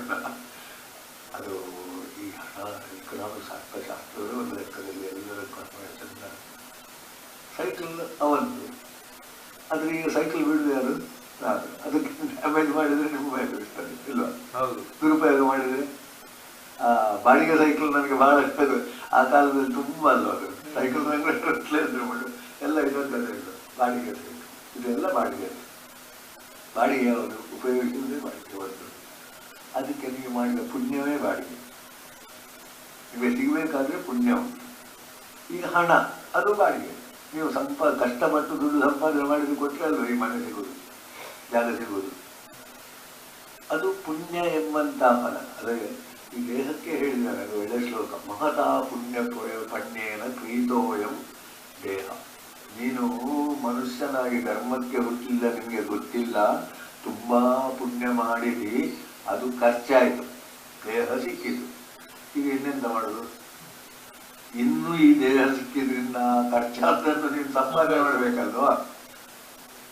ಅದು ಈ ಹಣ ಎಕನಾಮಿಕ್ಸ್ ಶಾಸ್ತ್ರದ ಒಂದು ಲೆಕ್ಕದಲ್ಲಿ ಎಲ್ಲದಕ್ಕೂ ಚಂದ. ಸೈಕಲ್ ಅವಂದು, ಆದ್ರೆ ಈಗ ಸೈಕಲ್ ಬಿಡುದು ಯಾರು? ನಾನು. ಅದಕ್ಕೆ ಡ್ಯಾಮೇಜ್ ಮಾಡಿದ್ರೆ ನಿಮ್ಮ ಮೇಲೆ ಇರ್ತದೆ ಇಲ್ವಾ? ಹೌದು. ದುರುಪಯೋಗ ಮಾಡಿದ್ರೆ ಬಾಡಿಗೆ ಸೈಕಲ್ ನನಗೆ ಬಹಳ ಇಷ್ಟ. ಆ ಕಾಲದಲ್ಲಿ ತುಂಬಾ ಅಲ್ವಾ ಅದು ಸೈಕಲ್ ಮಾಡು ಎಲ್ಲ ಇದೊಂದಲ್ಲ ಇಲ್ಲ ಬಾಡಿಗೆ ಸೈಕಲ್, ಇದೆಲ್ಲ ಬಾಡಿಗೆ. ಬಾಡಿಗೆ ಯಾವುದು ಉಪಯೋಗಿಸಿದ್ರೆ ಬಾಡಿಗೆ ಒಂದು. ಅದಕ್ಕೆ ನೀವು ಮಾಡಿದ ಪುಣ್ಯವೇ ಬಾಡಿಗೆ. ನಿಮಗೆ ಸಿಗಬೇಕಾದ್ರೆ ಪುಣ್ಯ ಉಂಟು. ಈಗ ಹಣ ಅದು ಬಾಡಿಗೆ. ನೀವು ಕಷ್ಟಪಟ್ಟು ದುಡ್ಡು ಸಂಪಾದನೆ ಮಾಡಿದ್ದು ಕೊಟ್ಟರೆ ಅಲ್ವ ಈ ಮನೆ ಸಿಗೋದು, ಜಾಗ ಸಿಗೋದು. ಅದು ಪುಣ್ಯ ಎಂಬಂತ ಫಲ. ಅದೇ ಈ ದೇಹಕ್ಕೆ ಹೇಳಿದ್ದಾರೆ, ಅದು ಒಳ್ಳೆ ಶ್ಲೋಕ. ಮಹತಾ ಪುಣ್ಯ ಪಣ್ಯೇನ ಕ್ರೀತೋಯಂ ದೇಹ. ನೀನು ಮನುಷ್ಯನಾಗಿ ಧರ್ಮಕ್ಕೆ ಹುಟ್ಟಿಲ್ಲ, ನಿಮಗೆ ಗೊತ್ತಿಲ್ಲ. ತುಂಬಾ ಪುಣ್ಯ ಮಾಡಿದಿ, ಅದು ಖರ್ಚಾಯಿತು, ದೇಹ ಸಿಕ್ಕಿತು. ಈಗ ಇನ್ನೆಂತ ಮಾಡೋದು? ಇನ್ನು ಈ ದೇಹ ಸಿಕ್ಕಿದ್ರಿಂದ ಖರ್ಚಾದನ್ನು ನೀನು ಸಂಪಾದನೆ ಮಾಡಬೇಕಲ್ವಾ?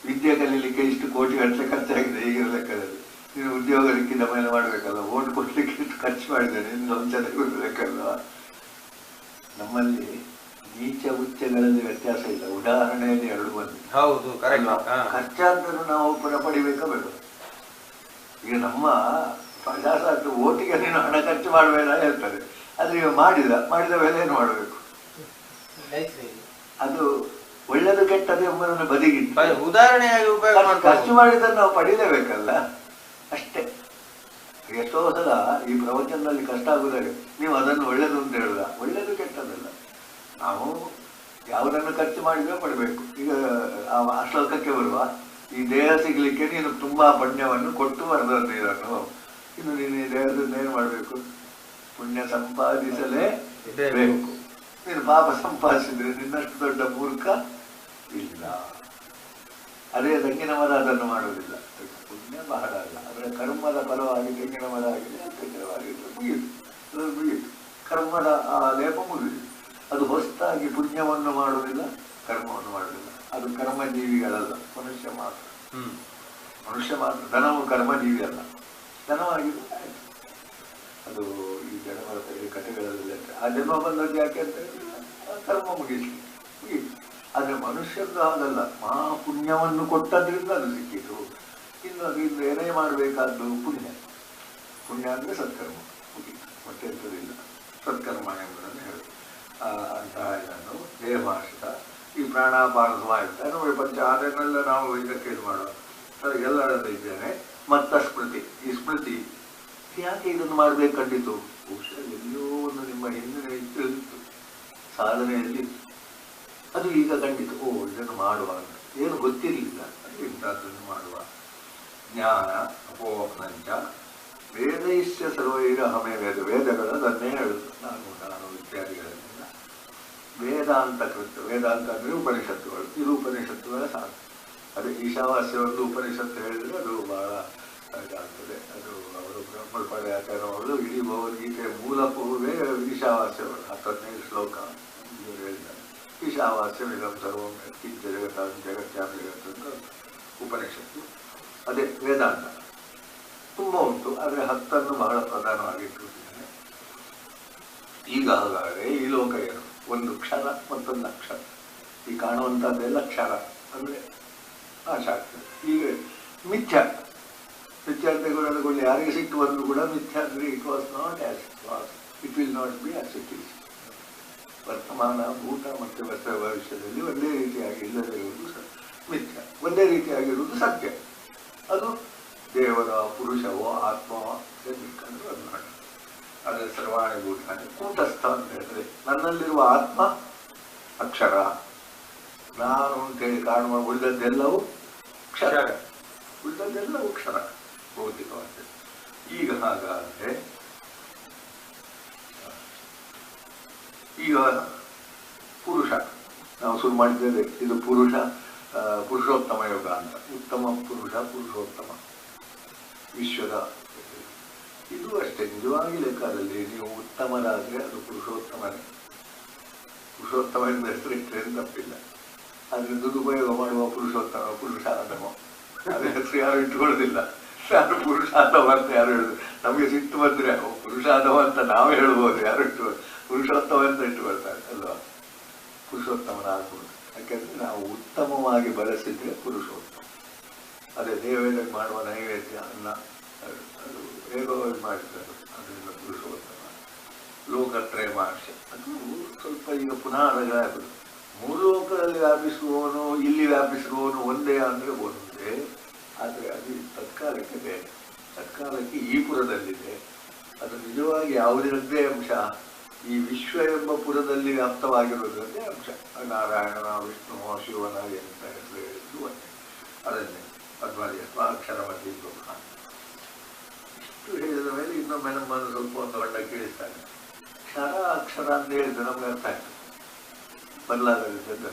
ವಿದ್ಯೆ ಕಲೀಲಿಕ್ಕೆ ಇಷ್ಟು ಕೋಟಿ ಗಟ್ಟಲೆ ಖರ್ಚಾಗಿದೆ ಈಗಿನ ಲೆಕ್ಕದಲ್ಲಿ. ನೀನು ಉದ್ಯೋಗ ಸಿಕ್ಕಿದ ಮೇಲೆ ಮಾಡಬೇಕಲ್ಲ. ಓಟ್ ಕೊಡ್ಲಿಕ್ಕೆ ಇಷ್ಟು ಖರ್ಚು ಮಾಡಿದ್ದೇನೆ, ನಿನ್ನ ವಂಶ ತೆಗೆದುಬೇಕಲ್ವಾ? ನಮ್ಮಲ್ಲಿ ನೀಚ ಉಚ್ಚಗಳಲ್ಲಿ ವ್ಯತ್ಯಾಸ ಇಲ್ಲ. ಉದಾಹರಣೆಯಲ್ಲಿ 2 ಬಂದಿದೆ. ಹೌದು, ಖರ್ಚಾದನ್ನು ನಾವು ಪಡಿಬೇಕಾ ಬೇಡ? ಈಗ ನಮ್ಮ ಪ್ರಜಾಸತ್ತು ಓಟಿಗೆ ನೀನು ಹಣ ಖರ್ಚು ಮಾಡಬೇಡ ಹೇಳ್ತಾರೆ. ಆದ್ರೆ ಈಗ ಮಾಡಿದ ಮೇಲೆ ಏನು ಮಾಡಬೇಕು? ಅದು ಒಳ್ಳೆದು ಕೆಟ್ಟದು ಎಂಬುದನ್ನು ಬದಿಗಿಟ್ಟು ಉದಾಹರಣೆಯಾಗಿ ಖರ್ಚು ಮಾಡಿದ್ರೆ ನಾವು ಪಡೀಲೇಬೇಕಲ್ಲ, ಅಷ್ಟೇ. ಎಷ್ಟೋ ಸಲ ಈ ಪ್ರವಚನದಲ್ಲಿ ಕಷ್ಟ ಆಗುದಾಗ ನೀವು ಅದನ್ನು ಒಳ್ಳೆದು ಅಂತ ಹೇಳುದ, ಒಳ್ಳೆದು ಕೆಟ್ಟದಲ್ಲ. ನಾವು ಯಾವುದನ್ನು ಖರ್ಚು ಮಾಡಿದ್ರೆ ಪಡಬೇಕು. ಈಗ ಆ ಶ್ಲೋಕಕ್ಕೆ ಬರುವ, ಈ ದೇಹ ಸಿಗ್ಲಿಕ್ಕೆ ನೀನು ತುಂಬಾ ಪುಣ್ಯವನ್ನು ಕೊಟ್ಟು ಬರೆದದ್ದು ಇದನ್ನು. ಇನ್ನು ನೀನು ಈ ದೇಹದಿಂದ ಏನು ಮಾಡಬೇಕು? ಪುಣ್ಯ ಸಂಪಾದಿಸಲೇ ಬೇಕು. ನೀನು ಪಾಪ ಸಂಪಾದಿಸಿದ್ರೆ ನಿನ್ನಷ್ಟು ದೊಡ್ಡ ಮೂರ್ಖ ಇಲ್ಲ. ಅದೇ ತೆಂಗಿನ ಮರ ಅದನ್ನು ಮಾಡುವುದಿಲ್ಲ. ಪುಣ್ಯ ಬಹಳ ಅಲ್ಲ, ಅದರ ಕರ್ಮದ ಫಲವಾಗಿ ತೆಂಗಿನ ಮರ ಆಗಿದೆ, ತೆಂಗಿನವಾಗಿದ್ರೆ ಮುಗಿಯಿತು. ಕರ್ಮದ ಆ ಲೇಪ ಮುಗಿದು. ಅದು ಹೊಸದಾಗಿ ಪುಣ್ಯವನ್ನು ಮಾಡುವುದಿಲ್ಲ, ಕರ್ಮವನ್ನು ಮಾಡುವುದಿಲ್ಲ. ಅದು ಕರ್ಮಜೀವಿಗಳಲ್ಲ, ಮನುಷ್ಯ ಮಾತ್ರ. ಮನುಷ್ಯ ಮಾತ್ರ. ದನವು ಕರ್ಮಜೀವಿ ಅಲ್ಲ. ದನವಾಗಿದೆ ಆಯ್ತು. ಅದು ಈ ಜನವರ ಕಥೆಗಳಲ್ಲಿ ಆ ಜನ್ಮ ಬಂದದ್ದು ಯಾಕೆ ಅಂತ ಹೇಳಿದ್ರೆ ಕರ್ಮ ಮುಗಿಸಿ ಮುಗೀತು. ಆದ್ರೆ ಮನುಷ್ಯದ್ದು ಹಾಗಲ್ಲ. ಮಹಾಪುಣ್ಯವನ್ನು ಕೊಟ್ಟದ್ರಿಂದ ಅದು ಸಿಕ್ಕಿತು. ಇನ್ನು ಅದರಿಂದ ಏನೇ ಮಾಡಬೇಕಾದ್ದು ಪುಣ್ಯ. ಪುಣ್ಯ ಅಂದ್ರೆ ಸತ್ಕರ್ಮ, ಮುಗೀತು. ಮತ್ತೆ ಎಂಥದಿಲ್ಲ. ಸತ್ಕರ್ಮ ಎಂಬುದನ್ನು ಹೇಳುದು. ಅಂತಹ ಇದನ್ನು ದೇಹಮಾಶ್ರಿತ ಈ ಪ್ರಾಣಾಪಾನ ಸಮಾಹಿತ ನೋಡಿ ಪಂಚ ಅದನ್ನೆಲ್ಲ ನಾವು ಇದಕ್ಕೆ ಇದು ಮಾಡುವ ಎಲ್ಲ ಇದ್ದೇನೆ. ಮತ್ತ ಸ್ಮೃತಿ. ಈ ಸ್ಮೃತಿ ಯಾಕೆ ಇದನ್ನು ಮಾಡಬೇಕಂಡಿತು? ಬಹುಶಃ ಎಲ್ಲೋ ಒಂದು ನಿಮ್ಮ ಹಿಂದಿನ ಇತ್ತು ಸಾಧನೆಯಲ್ಲಿ ಅದು ಈಗ ಕಂಡಿತು. ಇದನ್ನು ಮಾಡುವ ಅಂತ ಏನು ಗೊತ್ತಿರಲಿಲ್ಲ, ಇಂಥದ್ದನ್ನು ಮಾಡುವ. ಜ್ಞಾನ ಅಪೋಪನಂಚ ವೇದೈಶ್ಯ ಸರ್ವೈರ ಹಮೆ ವೇದಗಳು ಅದನ್ನೇ ಹೇಳುದು. ನಾನು ಇತ್ಯಾದಿಗಳಿಂದ ವೇದಾಂತ ಕೃತ. ವೇದಾಂತ ಅಂದರೆ ಉಪನಿಷತ್ತುಗಳು. ಇದು ಉಪನಿಷತ್ತುಗಳ ಸಾಕು. ಅದೇ ಈಶಾವಾಸ್ಯ ಒಂದು ಉಪನಿಷತ್ತು ಹೇಳಿದ್ರೆ ಅದು ಬಹಳ ಇದಾಗ್ತದೆ. ಅದು ಅವರು ಬ್ರಹ್ಮಪಡ್ಯಾಕರವರು ಇಡೀ ಭಗವದ್ಗೀತೆಯ ಮೂಲ ಪೂರ್ವೇ ಈಶಾವಾಸ್ಯಗಳು. 15 ಶ್ಲೋಕ ಇವರು ಹೇಳಿದ್ದಾರೆ. ಈಶಾವಾಸ್ಯವಿದಂ ಸರ್ವಂ ಕಿಂಚ ಜಗತ್ತಾಂ ಜಗತ್ಯಾಂ ಜಗತ್ ಅಂತ ಉಪನಿಷತ್ತು. ಅದೇ ವೇದಾಂತ ತುಂಬ ಉಂಟು. ಆದರೆ 10 ಬಹಳ ಪ್ರಧಾನವಾಗಿಟ್ಟಿದ್ದೇನೆ. ಈಗ ಹಾಗಾದರೆ ಈ ಲೋಕ ಏನು? ಒಂದು ಕ್ಷರ ಮತ್ತೊಂದು ಅಕ್ಷರ. ಈ ಕಾಣುವಂಥದ್ದೆಲ್ಲ ಕ್ಷರ ಅಂದರೆ ನಾಶ ಆಗ್ತದೆ. ಈಗ ಮಿಥ್ಯ ತೆಗೆದುಕೊಳ್ಳಿ. ಯಾರಿಗೆ ಸಿಟ್ಟು ಬಂದರೂ ಕೂಡ ಮಿಥ್ಯ ಅಂದರೆ it was not as it was, it will not be as it is. ವರ್ತಮಾನ ಭೂತ ಮತ್ತು ಭವಿಷ್ಯದಲ್ಲಿ ಒಂದೇ ರೀತಿಯಾಗಿ ಇಲ್ಲದೇ ಇರುವುದು ಮಿಥ್ಯ, ಒಂದೇ ರೀತಿಯಾಗಿರುವುದು ಸತ್ಯ. ಅದು ದೇವರ ಪುರುಷವೋ ಆತ್ಮವೋ ಎಂದ್ರೆ ಅದು ಮಾಡಿ. ಅದೇ ಸರ್ವಾಣಿ ಭೂತಾನಿ ಕೂಟಸ್ಥ ಅಂತ ಹೇಳಿದ್ರೆ ನನ್ನಲ್ಲಿರುವ ಆತ್ಮ ಅಕ್ಷರ, ನಾನು ಅಂತೇಳಿ ಕಾಣುವ ಉಳಿದದ್ದೆಲ್ಲವೂ ಕ್ಷರ, ಉಳಿದದ್ದೆಲ್ಲವೂ ಕ್ಷರ ಭೌತಿಕವಾದ. ಈಗ ಹಾಗಾದ್ರೆ ಈಗ ಪುರುಷ ನಾವು ಶುರು ಮಾಡಿದ್ದೇವೆ. ಇದು ಪುರುಷ ಪುರುಷೋತ್ತಮ ಯೋಗ ಅಂತ. ಉತ್ತಮ ಪುರುಷ, ಪುರುಷೋತ್ತಮ, ವಿಶ್ವದ ಇದು ಅಷ್ಟೇ. ನಿಜವಾಗಿ ಲೆಕ್ಕದಲ್ಲಿ ನೀವು ಉತ್ತಮರಾದರೆ ಅದು ಪುರುಷೋತ್ತಮನೇ. ಪುರುಷೋತ್ತಮ ಎಂದು ಹೆಸರಿಟ್ಟರೆ ತಪ್ಪಿಲ್ಲ. ಆದರೆ ದುರುಪಯೋಗ ಮಾಡುವ ಪುರುಷೋತ್ತಮ, ಪುರುಷಾಧಮ, ಅದ್ರ ಹೆಸರು ಯಾರು ಇಟ್ಕೊಳ್ಳೋದಿಲ್ಲ. ಯಾರು ಪುರುಷಾಧಮ ಅಂತ ಯಾರು ಹೇಳುದು? ನಮಗೆ ಸಿಟ್ಟು ಬಂದ್ರೆ ಪುರುಷಾಧಮ ಅಂತ ನಾವು ಹೇಳ್ಬೋದು, ಯಾರು ಇಟ್ಟುಕೊಳ್ಳೋದು ಪುರುಷೋತ್ತಮ ಅಂತ ಇಟ್ಟುಕೊಳ್ತಾರೆ ಅಲ್ವಾ? ಪುರುಷೋತ್ತಮನಾಗ್ಬೋದು. ಯಾಕೆಂದ್ರೆ ನಾವು ಉತ್ತಮವಾಗಿ ಬಳಸಿದ್ರೆ ಪುರುಷೋತ್ತಮ. ಅದೇ ದೇವೇಂದ್ರಕ್ಕೆ ಮಾಡುವ ನೈವೇದ್ಯ ಅನ್ನ, ಅದು ವೇಗವಾಗಿ ಮಾಡಿದ್ದಾರೆ, ಅದರಿಂದ ಪುರುಷೋತ್ತಮ. ಲೋಕತ್ರಯ ಮಹರ್ಷಿ ಅದು ಸ್ವಲ್ಪ ಈಗ ಪುನಃ ರಗಳಾಗುದು. ಮೂರು ಲೋಕದಲ್ಲಿ ವ್ಯಾಪಿಸುವವನು ಇಲ್ಲಿ ವ್ಯಾಪಿಸುವವನು ಒಂದೇ ಅಂದರೆ ಒಂದೇ. ಆದರೆ ಅದು ತತ್ಕಾಲಕ್ಕೆ ಬೇರೆ. ತತ್ಕಾಲಕ್ಕೆ ಈ ಪುರದಲ್ಲಿದೆ. ಅದು ನಿಜವಾಗಿ ಯಾವುದರದ್ದೇ ಅಂಶ. ಈ ವಿಶ್ವ ಎಂಬ ಪುರದಲ್ಲಿ ವ್ಯಾಪ್ತವಾಗಿರುವುದರದ್ದೇ ಅಂಶ. ನಾರಾಯಣನ, ವಿಷ್ಣು, ಶಿವನ ಎಂತ ಹೆಸರು ಹೇಳಿದ್ದು ಒಂದೇ. ಅದನ್ನೇ ಪದ್ಮಾಲಿಯತ್ವ ಅಕ್ಷರಮತಿ ಬ್ರಹ್ಮ. ಇಷ್ಟು ಹೇಳಿದ ಮೇಲೆ ಇನ್ನೊಮ್ಮೆ ನಮ್ಮನ್ನು ಸ್ವಲ್ಪ ಒಂದು ಹೊಡ್ಡ ಕೇಳಿಸ್ತಾನೆ. ಕ್ಷರ ಅಕ್ಷರ ಅಂತ ಹೇಳಿದ್ರೆ ನಮ್ಗೆ ಅರ್ಥ ಆಗ್ತದೆ. ಬದಲಾಗಲಿದ್ದ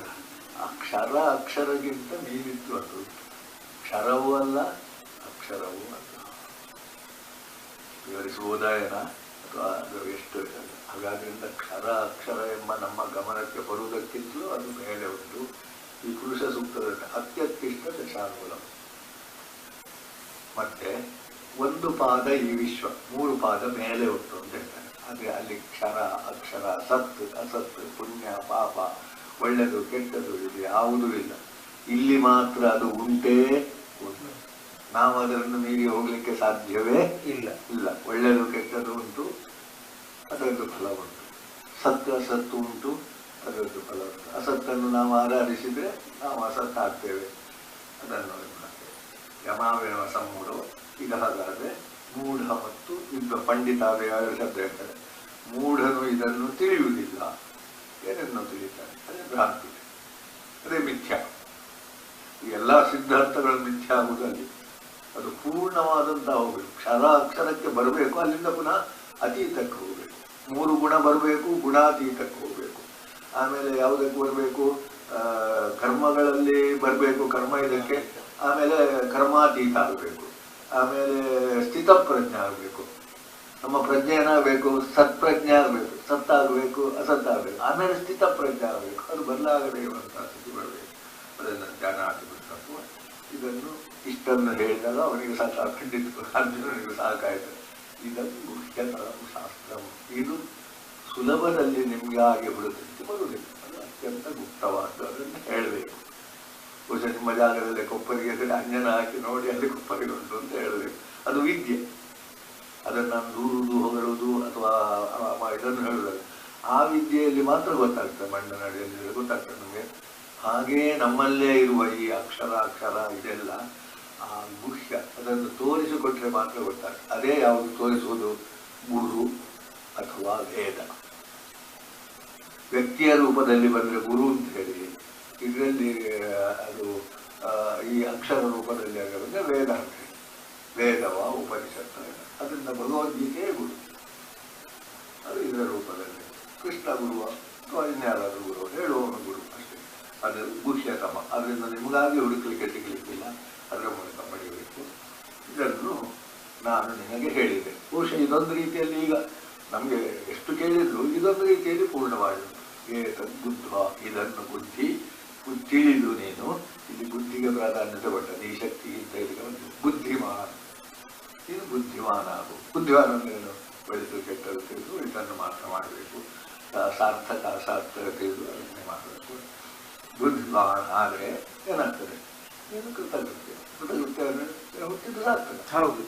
ಅಕ್ಷರ ಅಕ್ಷರಗಿಂತ ಮೀರಿತ್ತು. ಅದು ಕ್ಷರವೂ ಅಲ್ಲ, ಅಕ್ಷರವೂ ಅಲ್ಲ. ವಿವರಿಸುವುದಾಯನ ಅಥವಾ ಅದು ಎಷ್ಟು ಹಾಗಾದ್ರಿಂದ ಕ್ಷರ ಅಕ್ಷರ ಎಂಬ ನಮ್ಮ ಗಮನಕ್ಕೆ ಬರುವುದಕ್ಕಿಂತಲೂ ಅದು ಮೇಲೆ ಉಂಟು. ಈ ಪುರುಷ ಸೂಕ್ತದಲ್ಲಿ ಅತ್ಯತ್ಕೃಷ್ಟ ದಶಾನುಕೂಲ. ಮತ್ತೆ ಒಂದು ಪಾದ ಈ ವಿಶ್ವ, ಮೂರು ಪಾದ ಮೇಲೆ ಉಂಟು ಅಂತ ಹೇಳ್ತಾರೆ. ಆದರೆ ಅಲ್ಲಿ ಕ್ಷರ ಅಕ್ಷರ, ಸತ್ ಅಸತ್, ಪುಣ್ಯ ಪಾಪ, ಒಳ್ಳೆಯದು ಕೆಟ್ಟದ್ದು ಇದು ಯಾವುದೂ ಇಲ್ಲ. ಇಲ್ಲಿ ಮಾತ್ರ ಅದು ಉಂಟೇ ಉಂಟು. ನಾವು ಅದನ್ನು ಮೀರಿ ಹೋಗ್ಲಿಕ್ಕೆ ಸಾಧ್ಯವೇ ಇಲ್ಲ. ಒಳ್ಳೆಯದು ಕೆಟ್ಟದ್ದು ಉಂಟು, ಅದರದ್ದು ಫಲ ಉಂಟು. ಸತ್ ಅಸತ್ತು ಉಂಟು, ಅದರದ್ದು ಫಲ ಉಂಟು. ಅಸತ್ತನ್ನು ನಾವು ಆರಾಧಿಸಿದರೆ ನಾವು ಅಸತ್ ಆಗ್ತೇವೆ, ಅದನ್ನು ಮಾಡ್ತೇವೆ. ಯಮಾವೇವ ಸಮೂಢ. ಈಗ ಹಾಗಾದರೆ ಮೂಢ ಮತ್ತು ಯುದ್ಧ ಪಂಡಿತ ಎರಡು ಶಬ್ದ ಹೇಳ್ತಾರೆ. ಮೂಢನು ಇದನ್ನು ತಿಳಿಯುವುದಿಲ್ಲ. ಏನನ್ನು ತಿಳಿತಾರೆ? ಅದೇ ಭ್ರಾಂತಿ, ಅದೇ ಮಿಥ್ಯಾ. ಈ ಎಲ್ಲ ಸಿದ್ಧಾರ್ಥಗಳು ಮಿಥ್ಯಾ ಆಗುವುದಲ್ಲಿ ಅದು ಪೂರ್ಣವಾದಂತ ಹೋಗ್ಬೇಕು. ಕ್ಷರ ಅಕ್ಷರಕ್ಕೆ ಬರಬೇಕು, ಅಲ್ಲಿಂದ ಪುನಃ ಅತೀತಕ್ಕೆ ಹೋಗ್ಬೇಕು. ಮೂರು ಗುಣ ಬರಬೇಕು, ಗುಣಾತೀತಕ್ಕೆ ಹೋಗ್ಬೇಕು. ಆಮೇಲೆ ಯಾವುದಕ್ಕೆ ಬರಬೇಕು? ಕರ್ಮಗಳಲ್ಲಿ ಬರಬೇಕು, ಕರ್ಮ ಇದಕ್ಕೆ. ಆಮೇಲೆ ಕರ್ಮಾತೀತ ಆಗಬೇಕು. ಆಮೇಲೆ ಸ್ಥಿತಪ್ರಜ್ಞೆ ಆಗಬೇಕು. ನಮ್ಮ ಪ್ರಜ್ಞೆ ಏನಾಗಬೇಕು? ಸತ್ಪ್ರಜ್ಞೆ ಆಗಬೇಕು, ಸತ್ತಾಗಬೇಕು, ಅಸತ್ತಾಗಬೇಕು. ಆಮೇಲೆ ಸ್ಥಿತಪ್ರಜ್ಞೆ ಆಗಬೇಕು. ಅದು ಬದಲಾಗದೇ ಇರುವಂತಹ ಸ್ಥಿತಿ ಬರಬೇಕು. ಅದನ್ನು ಜ್ಞಾನ ಆಗಿಬಿಡ್ತಕ್ಕೂ. ಇದನ್ನು ಇಷ್ಟನ್ನು ಹೇಳಿದಾಗ ಅವನಿಗೆ ಖಂಡಿತ ಅರ್ಜುನನಿಗೆ ಸಾಕಾಯಿತು. ಇದನ್ನು ಮುಖ್ಯತರಂ ಶಾಸ್ತ್ರ. ಇದು ಸುಲಭದಲ್ಲಿ ನಿಮ್ಗೆ ಹಾಗೆ ಬಿಡುತ್ತೆ ಬರುವುದಿಲ್ಲ. ಅದು ಅತ್ಯಂತ ಗುಪ್ತವಾದ್ದು. ಅದನ್ನು ಹೇಳಬೇಕು. ಬಹುಶಃ ನಿಮ್ಮ ಜಾಗದಲ್ಲಿ ಕೊಪ್ಪರಿಗೆ ಅಂಜನ ಹಾಕಿ ನೋಡಿ ಅಲ್ಲಿ ಕೊಪ್ಪರಿಗೆ ಉಂಟು ಅಂತ ಹೇಳಬೇಕು. ಅದು ವಿದ್ಯೆ. ಅದನ್ನು ನಾನು ದೂರುವುದು, ಹೊಗಳುವುದು ಅಥವಾ ಇದನ್ನು ಹೇಳುವುದಲ್ಲ. ಆ ವಿದ್ಯೆಯಲ್ಲಿ ಮಾತ್ರ ಗೊತ್ತಾಗ್ತದೆ, ಮಣ್ಣಿನ ಅಡಿಯಲ್ಲಿ ಗೊತ್ತಾಗ್ತದೆ ನಮಗೆ. ಹಾಗೆಯೇ ನಮ್ಮಲ್ಲೇ ಇರುವ ಈ ಅಕ್ಷರ ಇದೆಲ್ಲ ಆ ಗುಹ್ಯ. ಅದನ್ನು ತೋರಿಸಿಕೊಟ್ರೆ ಮಾತ್ರ ಗೊತ್ತಾಗ್ತದೆ. ಅದೇ ಯಾವುದು ತೋರಿಸುವುದು? ಗುರು ಅಥವಾ ವೇದ. ವ್ಯಕ್ತಿಯ ರೂಪದಲ್ಲಿ ಬಂದರೆ ಗುರು ಅಂತ ಹೇಳಿ, ಇದರಲ್ಲಿ ಅದು ಈ ಅಕ್ಷರ ರೂಪದಲ್ಲಿ ಆಗಿರೋದ್ರೆ ವೇದ ಅಂತ ಹೇಳಿ. ವೇದವ ಉಪನಿಷತ್ತು. ಅದರಿಂದ ಭಗವದ್ಗೀತೆಯೇ ಗುರು. ಅದು ಇದರ ರೂಪದಲ್ಲಿ ಕೃಷ್ಣ ಗುರುವ ಅಥವಾ ಇನ್ಯಾರಾದರೂ ಗುರು, ಹೇಳುವವನು ಗುರು ಅಷ್ಟೇ. ಅದು ಗುಹ್ಯತಮ. ಅದರಿಂದ ನಿಮಗಾಗಿ ಹುಡುಕಲಿಕ್ಕೆ ಸಿಗಲಿಕ್ಕಿಲ್ಲ, ಅದರ ಮೂಲಕ ಪಡೆಯಬೇಕು. ಇದನ್ನು ನಾನು ನಿನಗೆ ಹೇಳಿದೆ. ಬಹುಶಃ ಇದೊಂದು ರೀತಿಯಲ್ಲಿ ಈಗ ನಮಗೆ ಎಷ್ಟು ಕೇಳಿದ್ರು ಇದೊಂದು ರೀತಿಯಲ್ಲಿ ಪೂರ್ಣವಾಗಿದೆ. ಬುದ್ಧ, ಇದನ್ನು ಬುದ್ಧಿ ತಿಳಿದು ನೀನು ಇಲ್ಲಿ ಬುದ್ಧಿಗೆ ಪ್ರಾಧಾನ್ಯತೆ ಕೊಟ್ಟದ್ದು. ಈ ಶಕ್ತಿಗಿಂತ ಇದಕ್ಕೆ ಬುದ್ಧಿಮಾನ್. ಇದು ಬುದ್ಧಿಮಾನ ಆಗು. ಬುದ್ಧಿಮಾನ ಅಂದ್ರೇನು? ಒಳಿತು ಕೆಟ್ಟದ್ದು ತಿಳಿದು ಇದನ್ನು ಮಾತ್ರ ಮಾಡಬೇಕು. ಸಾರ್ಥಕ ಅಸಾರ್ಥಕ ತಿಳಿದು ಅದನ್ನೇ ಮಾಡಬೇಕು. ಬುದ್ಧಿಮಾನ್ ಆದರೆ ಏನಾಗ್ತದೆ? ನೀನು ಕೃತಕೃತ್ಯ ಹುಟ್ಟಿದ್ದು ಸಾರ್ಥಕ. ಹೌದು.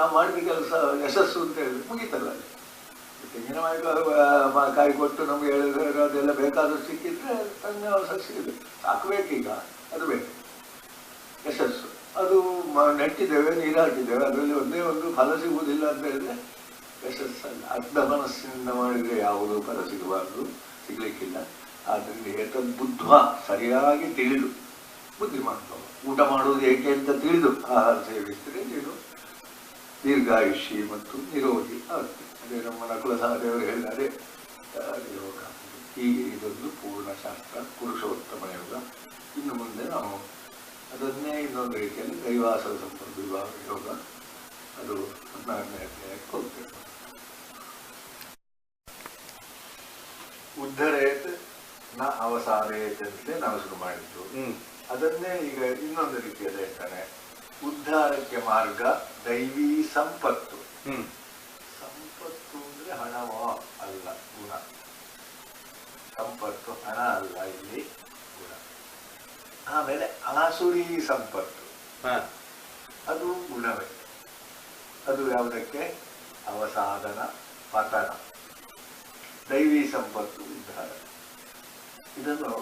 ನಾವು ಮಾಡಿದ ಕೆಲಸ ಯಶಸ್ಸು ಅಂತ ಹೇಳಿದ್ರೆ ಮುಗಿತಲ್ಲ. ಅಲ್ಲಿ ತೆಂಗಿನ ಕಾಯಿ ಕೊಟ್ಟು ನಮ್ಗೆ ಹೇಳಿದ್ರೆ ಅದೆಲ್ಲ ಬೇಕಾದಷ್ಟು ಸಿಕ್ಕಿದ್ರೆ ತನ್ನ ಸಸ್ಯ ಸಾಕಬೇಕೀಗ, ಅದು ಬೇಕು. ಯಶಸ್ಸು ಅದು ನೆಟ್ಟಿದ್ದೇವೆ, ನೀರು ಹಾಕಿದ್ದೇವೆ, ಅದರಲ್ಲಿ ಒಂದೇ ಒಂದು ಫಲ ಸಿಗುವುದಿಲ್ಲ ಅಂತ ಹೇಳಿದ್ರೆ ಯಶಸ್ಸಲ್ಲ. ಅರ್ಧ ಮನಸ್ಸಿನಿಂದ ಮಾಡಿದರೆ ಯಾವುದೂ ಫಲ ಸಿಗಬಾರ್ದು, ಸಿಗ್ಲಿಕ್ಕಿಲ್ಲ. ಆದ್ದರಿಂದ ಏತದ್ ಬುದ್ಧ, ಸರಿಯಾಗಿ ತಿಳಿದು ಬುದ್ಧಿಮಾನ. ಊಟ ಮಾಡುವುದು ಏಕೆ ಅಂತ ತಿಳಿದು ಆಹಾರ ಸೇವಿಸಿದರೆ ನೀನು ದೀರ್ಘಾಯುಷಿ ಮತ್ತು ನಿರೋಗಿ ಆಗುತ್ತೆ. ಅದೇ ನಮ್ಮ ನಕುಲ ಸಹದೇವರು ಹೇಳಿದ್ದಾರೆ, ನಿರೋಗ. ಹೀಗೆ ಇದೊಂದು ಪೂರ್ಣ ಶಾಸ್ತ್ರ, ಪುರುಷೋತ್ತಮ ಯೋಗ. ಇನ್ನು ಮುಂದೆ ಇನ್ನೊಂದು ರೀತಿಯಲ್ಲಿ ದೈವಾಸುರ ಸಂಪರ್ಕ ವಿಭಾಗ ಯೋಗ, ಅದು 14ನೇ ಅಧ್ಯಾಯಕ್ಕೆ ಹೋಗ್ಬೇಕು. ಉದ್ಧರೇತ್ ನ ಅವಸಾದೇತ್ ಅಂತಲೇ ನಾವು ಶುರು ಮಾಡಿದ್ದು. ಅದನ್ನೇ ಈಗ ಇನ್ನೊಂದು ರೀತಿಯಲ್ಲಿ ಹೇಳ್ತಾನೆ, ಉದ್ಧಾರಕ್ಕೆ ಮಾರ್ಗ ದೈವಿ ಸಂಪತ್ತು. ಸಂಪತ್ತು ಅಂದ್ರೆ ಹಣವೋ ಅಲ್ಲ, ಗುಣ. ಸಂಪತ್ತು ಹಣ ಅಲ್ಲ, ಇಲ್ಲಿ ಗುಣ. ಆಮೇಲೆ ಆಸುರಿ ಸಂಪತ್ತು, ಅದು ಗುಣವೇ. ಅದು ಯಾವುದಕ್ಕೆ? ಅವಸಾದನ, ಪತನ. ದೈವಿ ಸಂಪತ್ತು ಉದ್ಧಾರ. ಇದನ್ನು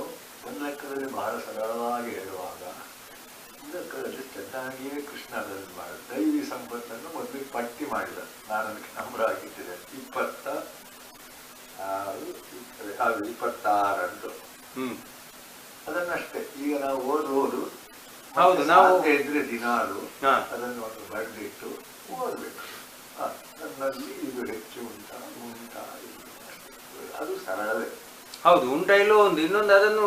ಒಂದು ಲೆಕ್ಕದಲ್ಲಿ ಬಹಳ ಸರಳವಾಗಿ ಹೇಳುವಾಗ ಒಂದು ಲೆಕ್ಕದಲ್ಲಿ ಚೆನ್ನಾಗಿಯೇ ಕೃಷ್ಣ ಅದನ್ನು ಮಾಡಿದ. ದೈವಿ ಸಂಪತ್ತನ್ನು ಮೊದಲಿಗೆ ಪಟ್ಟಿ ಮಾಡಿದ. ನಾನು ಅದಕ್ಕೆ ನಂಬರ್ ಹಾಕಿದ್ದೇನೆ, 26 ಅದನ್ನಷ್ಟೇ ಈಗ ನಾವು ಓದು ಸಾಧ್ಯ ಇದ್ರೆ ದಿನಾಲು ಅದನ್ನು ಒಂದು ಬರೆದಿಟ್ಟು ಓದಬೇಕು. ನನ್ನಲ್ಲಿ ಇದು ಹೆಚ್ಚು ಉಂಟಾ ಅದು ಸರಳವೇ. ಹೌದು, ಉಂಟ ಇಲ್ಲೋ ಒಂದು ಇನ್ನೊಂದು ಅದನ್ನು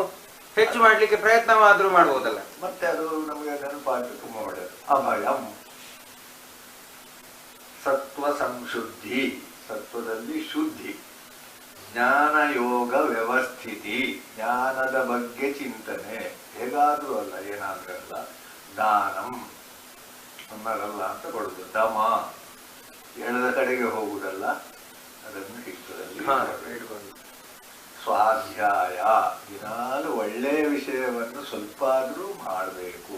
ಹೆಚ್ಚು ಮಾಡ್ಲಿಕ್ಕೆ ಪ್ರಯತ್ನವಾದ್ರೂ ಮಾಡ್ಬೋದಲ್ಲ. ಮತ್ತೆ ಅದು ನಮಗೆ ನೆನಪಾಗಿ ತುಂಬಾ ಒಳ್ಳೆಯದು. ಅಭಯಂ, ಸತ್ವ ಸಂಶುದ್ಧಿ, ಸತ್ವದಲ್ಲಿ ಶುದ್ಧಿ. ಜ್ಞಾನ ಯೋಗ ವ್ಯವಸ್ಥಿತಿ, ಜ್ಞಾನದ ಬಗ್ಗೆ ಚಿಂತನೆ. ಹೇಗಾದ್ರೂ ಅಲ್ಲ, ಏನಾದ್ರೂ ಅಲ್ಲ. ದಾನಂ ಅನ್ನೋದಲ್ಲ ಅಂತ ಕೊಡುದು. ದಮ, ಎಳೆದ ಕಡೆಗೆ ಹೋಗುವುದಲ್ಲ, ಅದನ್ನು ಹಿಡಿತದಲ್ಲಿ ಇಟ್ಕೊಂಡು. ಸ್ವಾಧ್ಯಾಯ, ದಿನಾಲು ಒಳ್ಳೆಯ ವಿಷಯವನ್ನು ಸ್ವಲ್ಪ ಆದ್ರೂ ಮಾಡಬೇಕು.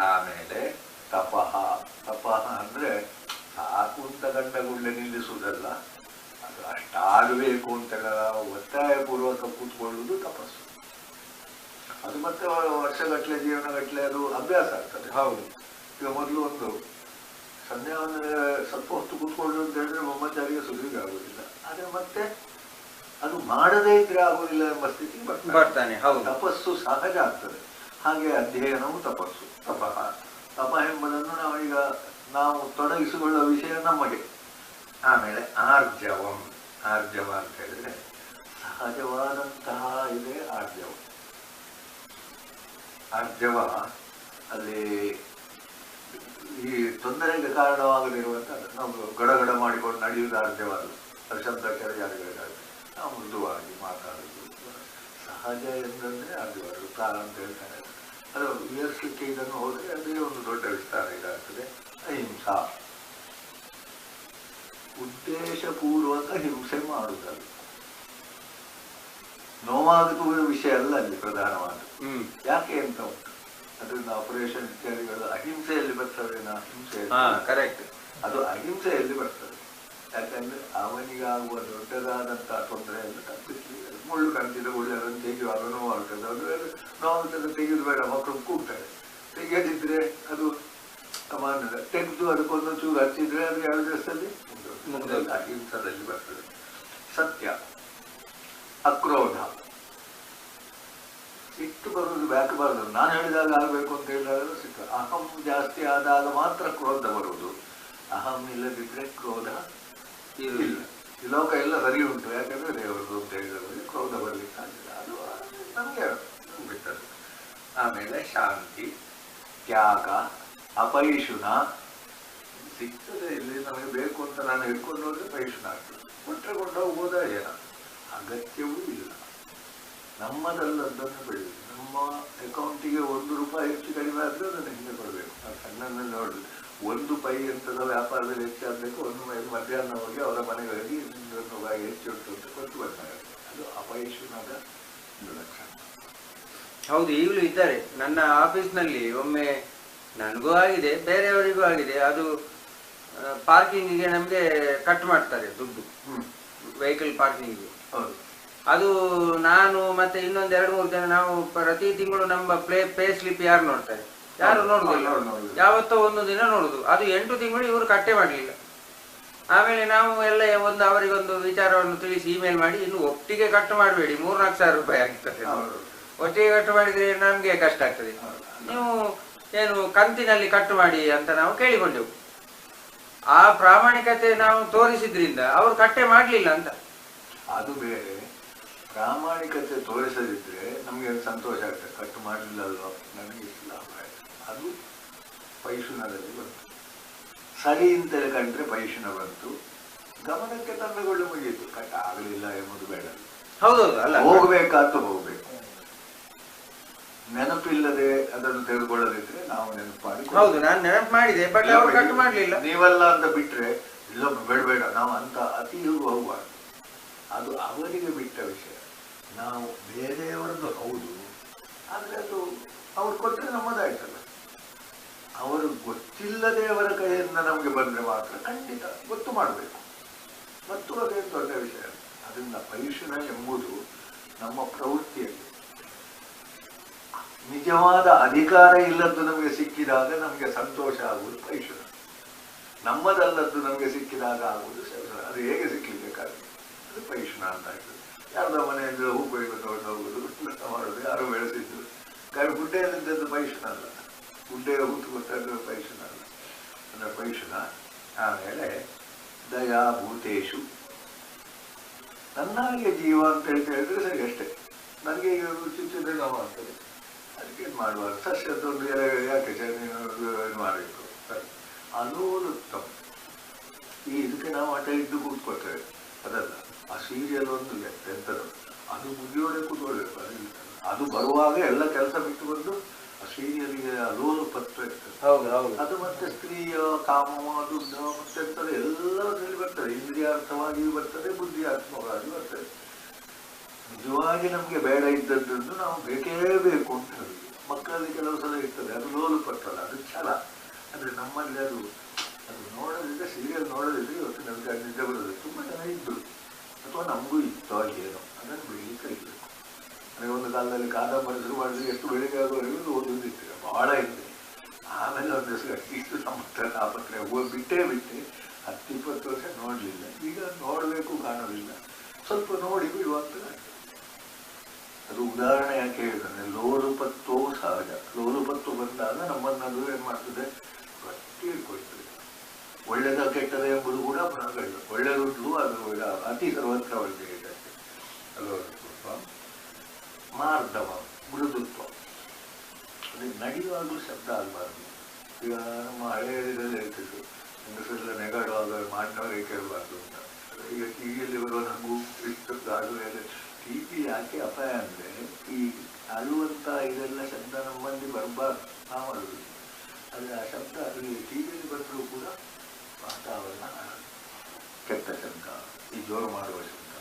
ಆಮೇಲೆ ತಪಃ, ತಪಃ ಅಂದ್ರೆ ಸಾಕು ಅಂತ ಗಂಡಗುಳ್ಳೆ ನಿಲ್ಲಿಸುವುದಲ್ಲ, ಅದು ಅಷ್ಟಾಗಬೇಕು ಅಂತೆಲ್ಲ ಒತ್ತಾಯ ಪೂರ್ವಕ ಕೂತ್ಕೊಳ್ಳುವುದು ತಪಸ್ಸು. ಅದು ಮತ್ತೆ ವರ್ಷಗಟ್ಟಲೆ ಜೀವನಗಟ್ಟಲೆ ಅದು ಅಭ್ಯಾಸ ಆಗ್ತದೆ. ಹೌದು, ಈಗ ಮೊದಲು ಒಂದು ಸಂಧ್ಯಾ ಅಂದ್ರೆ ಸ್ವಲ್ಪ ಹೊತ್ತು ಕೂತ್ಕೊಳ್ಳು ಅಂತ ಹೇಳಿದ್ರೆ ಬ್ರಹ್ಮಚಾರಿಗೆ ಸುಲಿಗೆ ಆಗುದಿಲ್ಲ. ಆದ್ರೆ ಮತ್ತೆ ಅದು ಮಾಡದೇ ಇದ್ರೆ ಆಗುದಿಲ್ಲ ಎಂಬ ಸ್ಥಿತಿ ಬರ್ತಾನೆ. ತಪಸ್ಸು ಸಹಜ ಆಗ್ತದೆ. ಹಾಗೆ ಅಧ್ಯಯನವು ತಪಸ್ಸು. ತಪ ಎಂಬುದನ್ನು ನಾವು ತೊಡಗಿಸಿಕೊಳ್ಳುವ ವಿಷಯ ನಮಗೆ. ಆಮೇಲೆ ಆರ್ಜವಂ, ಆರ್ಜವ ಅಂತ ಹೇಳಿದ್ರೆ ಸಹಜವಾದಂತಹ ಇದೆ ಆರ್ಜವ. ಆರ್ಜವ ಅಲ್ಲಿ ಈ ತೊಂದರೆಗೆ ಕಾರಣವಾಗದಿರುವಂತಹ ನಾವು ಗಡಗಡ ಮಾಡಿಕೊಂಡು ನಡೆಯುವುದು ಆರ್ಜವ ಅಲ್ಲ. ಅದು ಶಬ್ದ ಜಾರಿಗಳಿಗಾಗುತ್ತೆ. ನಾವು ಮೃದುವಾಗಿ ಮಾತಾಡುವುದು ಸಹಜ ಎಂದ್ರೆ ಆರ್ಜವರು ಕಾಲ ಅಂತ ಹೇಳ್ತಾರೆ. ಅದು ವಿವರಿಸಲಿಕ್ಕೆ ಇದನ್ನು ಹೋದರೆ ಅದೇ ಒಂದು ದೊಡ್ಡ ವಿಸ್ತಾರ ಇದಾಗ್ತದೆ. ಅಹಿಂಸಾ, ಉದ್ದೇಶಪೂರ್ವಕ ಹಿಂಸೆ ಮಾಡುವುದಲ್ಲ. ನೋವಾಗುವ ವಿಷಯ ಅಲ್ಲ ಅಲ್ಲಿ ಪ್ರಧಾನವಾದ. ಯಾಕೆ ಅಂತ ಉಂಟು, ಅದರಿಂದ ಆಪರೇಷನ್ ಇತ್ಯಾದಿಗಳು ಅಹಿಂಸೆಯಲ್ಲಿ ಬರ್ತವೇನಾ? ಹಿಂಸೆಯಲ್ಲಿ ಅದು ಅಹಿಂಸೆಯಲ್ಲಿ ಬರ್ತದೆ. ಯಾಕಂದ್ರೆ ಅವನಿಗಾಗುವ ದೊಡ್ಡದಾದಂತಹ ತೊಂದರೆಯನ್ನು ತಪ್ಪಿಸಲಿಲ್ಲ. ಮುಳ್ಳು ಕಂತಿದ ಗುಳ್ಳೆ ಅದನ್ನು ತೆಗೆಯುವಾಗ ನೋವಾಗ್ತದೆ, ಅದು ನೋವಾಗ್ತದೆ, ತೆಗೆದು ಬೇಡ, ಮಕ್ಕಳು ಕೂಗ್ತಾರೆ. ತೆಗೆಯದಿದ್ರೆ ಅದು ಸಾಮಾನ್ಯ. ತೆಗೆದು ಅದಕ್ಕೊಂದು ಚೂರು ಹಚ್ಚಿದ್ರೆ ಅದು 2 ದಿವಸದಲ್ಲಿ ಅಹಿಂಸದಲ್ಲಿ ಬರ್ತದೆ. ಸತ್ಯ, ಅಕ್ರೋಧ, ಸಿಟ್ಟು ಬರುವುದು ಬ್ಯಾಕ್ ಬರುದು. ನಾನು ಹೇಳಿದಾಗ ಆಗಬೇಕು ಅಂತ ಹೇಳಿದಾಗ ಸಿಟ್ಟು. ಅಹಂ ಜಾಸ್ತಿ ಆದಾಗ ಮಾತ್ರ ಕ್ರೋಧ ಬರುವುದು. ಅಹಂ ಇಲ್ಲದಿದ್ರೆ ಕ್ರೋಧ ಇಲ್ಲ. ಈ ಲೋಕ ಎಲ್ಲ ಸರಿ ಉಂಟು, ಯಾಕಂದ್ರೆ ದೇವರದು ಅಂತ ಹೇಳಿದ್ರೆ ಕ್ರೋಧ ಬರ್ಲಿಕ್ಕೆ ಆಗಿಲ್ಲ. ಅದು ನಮಗೆ ಬಿಟ್ಟದ್ದು. ಆಮೇಲೆ ಶಾಂತಿ, ತ್ಯಾಗ, ಅಪೈಶುನ. ಸಿಗ್ತದೆ ಇಲ್ಲಿ ನಮಗೆ ಬೇಕು ಅಂತ ನಾನು ಹಿಡ್ಕೊಂಡು ಹೋದ್ರೆ ಪೈಶುನ ಆಗ್ತದೆ. ಕೊಟ್ಟರೆ ಕೊಂಡೋಗ್ಬೋದ ಏನ, ಅಗತ್ಯವೂ ಇಲ್ಲ. ನಮ್ಮದಲ್ಲದನ್ನು ಬೆಳೆಯುವುದು. ನಮ್ಮ ಅಕೌಂಟಿಗೆ 1 ರೂಪಾಯಿ ಹೆಚ್ಚು ಕಡಿಮೆ ಆದ್ರೆ ಅದನ್ನು ಹಿಂದೆ ಕೊಡಬೇಕು. ನಾವು ಸಣ್ಣದಲ್ಲಿ ನೋಡಿದ್ವಿ, 1 ಪೈ ಅಂತದ ವ್ಯಾಪಾರದಲ್ಲಿ ಹೆಚ್ಚಾಗಬೇಕು. 1 ಮಧ್ಯಾಹ್ನ ಹೋಗಿ ಅವರ ಮನೆಗಳಿಗೆ 1 ರೂಪಾಯಿ ಹೆಚ್ಚು ಉಂಟು ಅಂತ ಕೊಟ್ಟು ಬರ್ತಾರೆ. ಅದು ಅಪೈಶುನದ ಲಕ್ಷಣ. ಹೌದು, ಈಗಲೂ ಇದ್ದಾರೆ. ನನ್ನ ಆಫೀಸ್ನಲ್ಲಿ ಒಮ್ಮೆ ನನಗೂ ಆಗಿದೆ, ಬೇರೆಯವರಿಗೂ ಆಗಿದೆ. ಅದು ಪಾರ್ಕಿಂಗಿಗೆ ನಮಗೆ ಕಟ್ ಮಾಡ್ತಾರೆ ದುಡ್ಡು, ವೆಹಿಕಲ್ ಪಾರ್ಕಿಂಗಿಗೆ. ಅದು ನಾನು ಮತ್ತೆ ಇನ್ನೊಂದು 2-3 ಜನ ನಾವು ಪ್ರತಿ ತಿಂಗಳು ನಮ್ಮ ಪೇ ಸ್ಲಿಪ್ ಯಾರು ನೋಡ್ತಾರೆ? ಯಾರು ನೋಡುದಿಲ್ಲ. ಯಾವತ್ತೋ ಒಂದು ದಿನ ನೋಡುದು. ಅದು 8 ತಿಂಗಳು ಇವರು ಕಟ್ಟೆ ಮಾಡಲಿಲ್ಲ. ಆಮೇಲೆ ನಾವು ಎಲ್ಲ ಅವರಿಗೊಂದು ವಿಚಾರವನ್ನು ತಿಳಿಸಿ ಇಮೇಲ್ ಮಾಡಿ, ಇನ್ನು ಒಟ್ಟಿಗೆ ಕಟ್ಟು ಮಾಡಬೇಡಿ, 3-4 ಸಾವಿರ ರೂಪಾಯಿ ಆಗ್ತದೆ. ಒಟ್ಟಿಗೆ ಕಟ್ಟು ಮಾಡಿದ್ರೆ ನಮ್ಗೆ ಕಷ್ಟ ಆಗ್ತದೆ. ನೀವು ಏನು ಕಂತಿನಲ್ಲಿ ಕಟ್ಟು ಮಾಡಿ ಅಂತ ನಾವು ಕೇಳಿಕೊಂಡೆವು. ಆ ಪ್ರಾಮಾಣಿಕತೆ ನಾವು ತೋರಿಸಿದ್ರಿಂದ ಅವರು ಕಟ್ಟೆ ಮಾಡ್ಲಿಲ್ಲ ಅಂತ. ಅದು ಬೇರೆ. ಪ್ರಾಮಾಣಿಕತೆ ತೋರಿಸದಿದ್ರೆ ನಮ್ಗೆ ಸಂತೋಷ ಆಗ್ತದೆ. ಕಟ್ಟು ಮಾಡಲಿಲ್ಲ ಅಲ್ವಾ, ನನಗೆ ಲಾಭ ಆಯ್ತು. ಅದು ಪೈಶುನದಲ್ಲಿ ಬಂತು. ಸರಿ ಅಂತೇಳಿ ಕಂಡ್ರೆ ಪೈಶುನ ಬಂತು, ಗಮನಕ್ಕೆ ತಂದುಕೊಳ್ಳಿ ಮುಗಿಯಿತು. ಕಟ್ಟ ಆಗಲಿಲ್ಲ ಎಂಬುದು ಬೇಡ, ಹೌದೌದು, ಅಲ್ಲ ಹೋಗ್ಬೇಕಾದ್ದು ಹೋಗ್ಬೇಕು. ನೆನಪಿಲ್ಲದೆ ಅದನ್ನು ತೆಗೆದುಕೊಳ್ಳದಿದ್ರೆ ನಾವು ನೆನಪು ಮಾಡಿ. ಹೌದು, ನಾನು ನೆನಪು ಮಾಡಿದೆ, ಬಟ್ ಅವ್ರು ಕಟ್ ಮಾಡ್ಲಿಲ್ಲ. ನೀವಲ್ಲ ಅಂತ ಬಿಟ್ರೆ ಇಲ್ಲ ಬೇಡ, ನಾವು ಅಂತ ಅತಿ ಹೋಗಬಾರ್ದು. ಅದು ಅವರಿಗೆ ಬಿಟ್ಟ ವಿಷಯ. ನಾವು ಬೇರೆಯವರದ್ದು ಹೌದು, ಆದರೆ ಅದು ಅವ್ರು ಕೊಟ್ಟರೆ ನಮ್ಮದಾಯ್ತಲ್ಲ. ಅವರು ಗೊತ್ತಿಲ್ಲದೆ ಅವರ ಕೈಯಿಂದ ನಮಗೆ ಬಂದರೆ ಮಾತ್ರ ಖಂಡಿತ ಗೊತ್ತು ಮಾಡಬೇಕು, ಮತ್ತು ಅದೇ ದೊಡ್ಡ ವಿಷಯ. ಅದರಿಂದ ಪೈಶುನ ಎಂಬುದು ನಮ್ಮ ಪ್ರವೃತ್ತಿಯಲ್ಲಿ ನಿಜವಾದ ಅಧಿಕಾರ ಇಲ್ಲದ್ದು ನಮಗೆ ಸಿಕ್ಕಿದಾಗ ನಮಗೆ ಸಂತೋಷ ಆಗುವುದು ಪೈಶುನ. ನಮ್ಮದಲ್ಲದ್ದು ನಮಗೆ ಸಿಕ್ಕಿದಾಗ ಆಗುವುದು ಶೌಚ. ಅದು ಹೇಗೆ ಸಿಕ್ಕಬೇಕಾಗುತ್ತೆ, ಅದು ಪೈಶುನ ಅಂತ ಆಗ್ತದೆ. ಯಾರ್ದೋ ಮನೆಯಲ್ಲಿ ಹೂ ಕೊಯ್ದು ತಗೊಂಡು ಹೋಗುದು ಮಾಡೋದು, ಯಾರು ಬೆಳೆಸಿದ್ದು. ಕಾರಣ ಗುಡ್ಡೆಯಲ್ಲಿದ್ದದ್ದು ಪೈಶುನ ಅಲ್ಲ, ಗುಡ್ಡೆಯ ಹೂತು ಗೊತ್ತಾಗ ಪೈಶುನ ಅಲ್ಲ, ಅಂದರೆ ಪೈಶುನ. ಆಮೇಲೆ ದಯಾ ಭೂತೇಶು, ನನ್ನಾಗೆ ಜೀವ ಅಂತ ಹೇಳಿದ್ರೆ ಸರಿ ಅಷ್ಟೇ. ನನಗೆ ಈಗ ರುಚಿಸಿದ್ರೆ ನಾವು ಆಗ್ತದೆ, ಅದಕ್ಕೇನು ಮಾಡುವಾಗ ಸಸ್ಯದೊಂದು ಯಾಕೆ ಇದು ಮಾಡಬೇಕು ಸರಿ ಅನ್ನೋದು ಉತ್ತಮ. ಈ ಇದಕ್ಕೆ ನಾವು ಆಟ ಇದ್ದು ಕೂತ್ಕೊಳ್ತೇವೆ, ಅದಲ್ಲ. ಆ ಸೀರಿಯಲ್ ಒಂದು ಎಂಥದ್ದು, ಅದು ಮುಗಿಯೋಡೆ ಕೂತ್ಕೊಳ್ಬೇಕು. ಅದು ಬರುವಾಗ ಎಲ್ಲ ಕೆಲಸ ಬಿಟ್ಟು ಬಂದು ಆ ಸೀರಿಯಲ್ಗೆ ಲೋಲು ಪತ್ರ ಇರ್ತದೆ. ಅದು ಮತ್ತೆ ಸ್ತ್ರೀಯ ಕಾಮ ದುಡ್ಡು ಮತ್ತೆ ಎಲ್ಲದರಲ್ಲಿ ಬರ್ತದೆ. ಇಂದ್ರಿಯಾರ್ಥವಾಗಿಯೂ ಬರ್ತದೆ, ಬುದ್ಧಿಯಾತ್ಮವಾಗಿ ಬರ್ತದೆ. ನಿಜವಾಗಿ ನಮಗೆ ಬೇಡ ಇದ್ದದ್ದನ್ನು ನಾವು ಬೇಕೇ ಬೇಕು ಅಂತ ಹೇಳಿ. ಮಕ್ಕಳಲ್ಲಿ ಕೆಲವು ಸಲ ಇರ್ತದೆ, ಅದು ಲೋಲು ಪಟ್ಟಲ್ಲ, ಅದು ಛಲ. ಅಂದರೆ ನಮ್ಮಲ್ಲಿ ಅದು ನೋಡೋದಿದ್ರೆ, ಸೀರಿಯಲ್ ನೋಡೋದಿದ್ರೆ ಇವತ್ತು ನಮಗೆ ನಿದ್ದೆ ಬರೋದು. ತುಂಬ ಜನ ಇದ್ದು, ಅಥವಾ ನಮಗೂ ಇತ್ತೋ ಏನೋ, ಅದನ್ನು ಬೆಳೀತಾ ಇರಬೇಕು. ಅಂದರೆ ಒಂದು ಕಾಲದಲ್ಲಿ ಕಾದಂಬರಿ ಶುರು ಮಾಡಿದ್ರೆ ಎಷ್ಟು ಬೆಳಿಗ್ಗೆ ಆಗುವವರೆಗೂ ಓದೋದಿತ್ತು, ಬಹಳ ಇತ್ತು. ಆಮೇಲೆ ಒಂದು ದಿವಸ ಇಷ್ಟು ಸಮರ್ಥ ತಾಪತ್ರೆ ಬಿಟ್ಟೇ 10-20 ವರ್ಷ ನೋಡಲಿಲ್ಲ. ಈಗ ನೋಡಬೇಕು ಕಾಣೋದಿಲ್ಲ, ಸ್ವಲ್ಪ ನೋಡಿ ಬಿಡುವಂತ. ಅದು ಉದಾಹರಣೆ ಯಾಕೆ ಹೇಳಿದ್ರೆ, ಲೋಲುಪತ್ತು ಸಹಜ. ಲೋಲುಪತ್ತು ಬಂದಾಗ ನಮ್ಮನ್ನದು ಏನು ಮಾಡ್ತದೆ, ಗಟ್ಟಿ ಹಿಡ್ಕೊಳ್ತದೆ. ಒಳ್ಳೆದ ಕೆಟ್ಟದ ಎಂಬುದು ಕೂಡ ಗುಣಗಳು. ಒಳ್ಳೆದುಂಟು, ಅದು ಅತಿ ಸರ್ವತ್ರ ಒಳ್ಳೆ ಇದೆ. ಲೋಲುತ್ವ, ಮಾರ್ಧವ, ಮೃದುತ್ವ. ಅದೇ ನಡೆಯುವಾಗಲೂ ಶಬ್ದ ಆಗಬಾರ್ದು. ಈಗ ನಮ್ಮ ಹಳೆಯದಲ್ಲಿ ಹೇಳ್ತಿದ್ರು, ಹೆಂಗಸರೆಲ್ಲ ನೆಗಾಡುವಾಗ ಮಾಡಿನವರಿಗೆ ಕೇಳಬಾರ್ದು ಅಂತ. ಈಗ ಟಿವಿಯಲ್ಲಿ ಬರುವ ನಮಗೂ ಇಷ್ಟು ಆಡುವ ಟಿವಿ ಯಾಕೆ ಅಪಾಯ ಅಂದರೆ, ಈ ಅಳುವಂಥ ಇದೆಲ್ಲ ಶಬ್ದ ನಮ್ಮಲ್ಲಿ ಬರಬಾರ್ದು, ನಾವು ಅಳುವುದು. ಆದರೆ ಆ ಶಬ್ದ ಅದು ಟಿವಿಯಲ್ಲಿ ಬಂದರೂ ಕೂಡ ವಾತಾವರಣ ಕೆಟ್ಟ ಶಬ್ದ, ಈ ಜೋರು ಮಾಡುವ ಶಬ್ದ.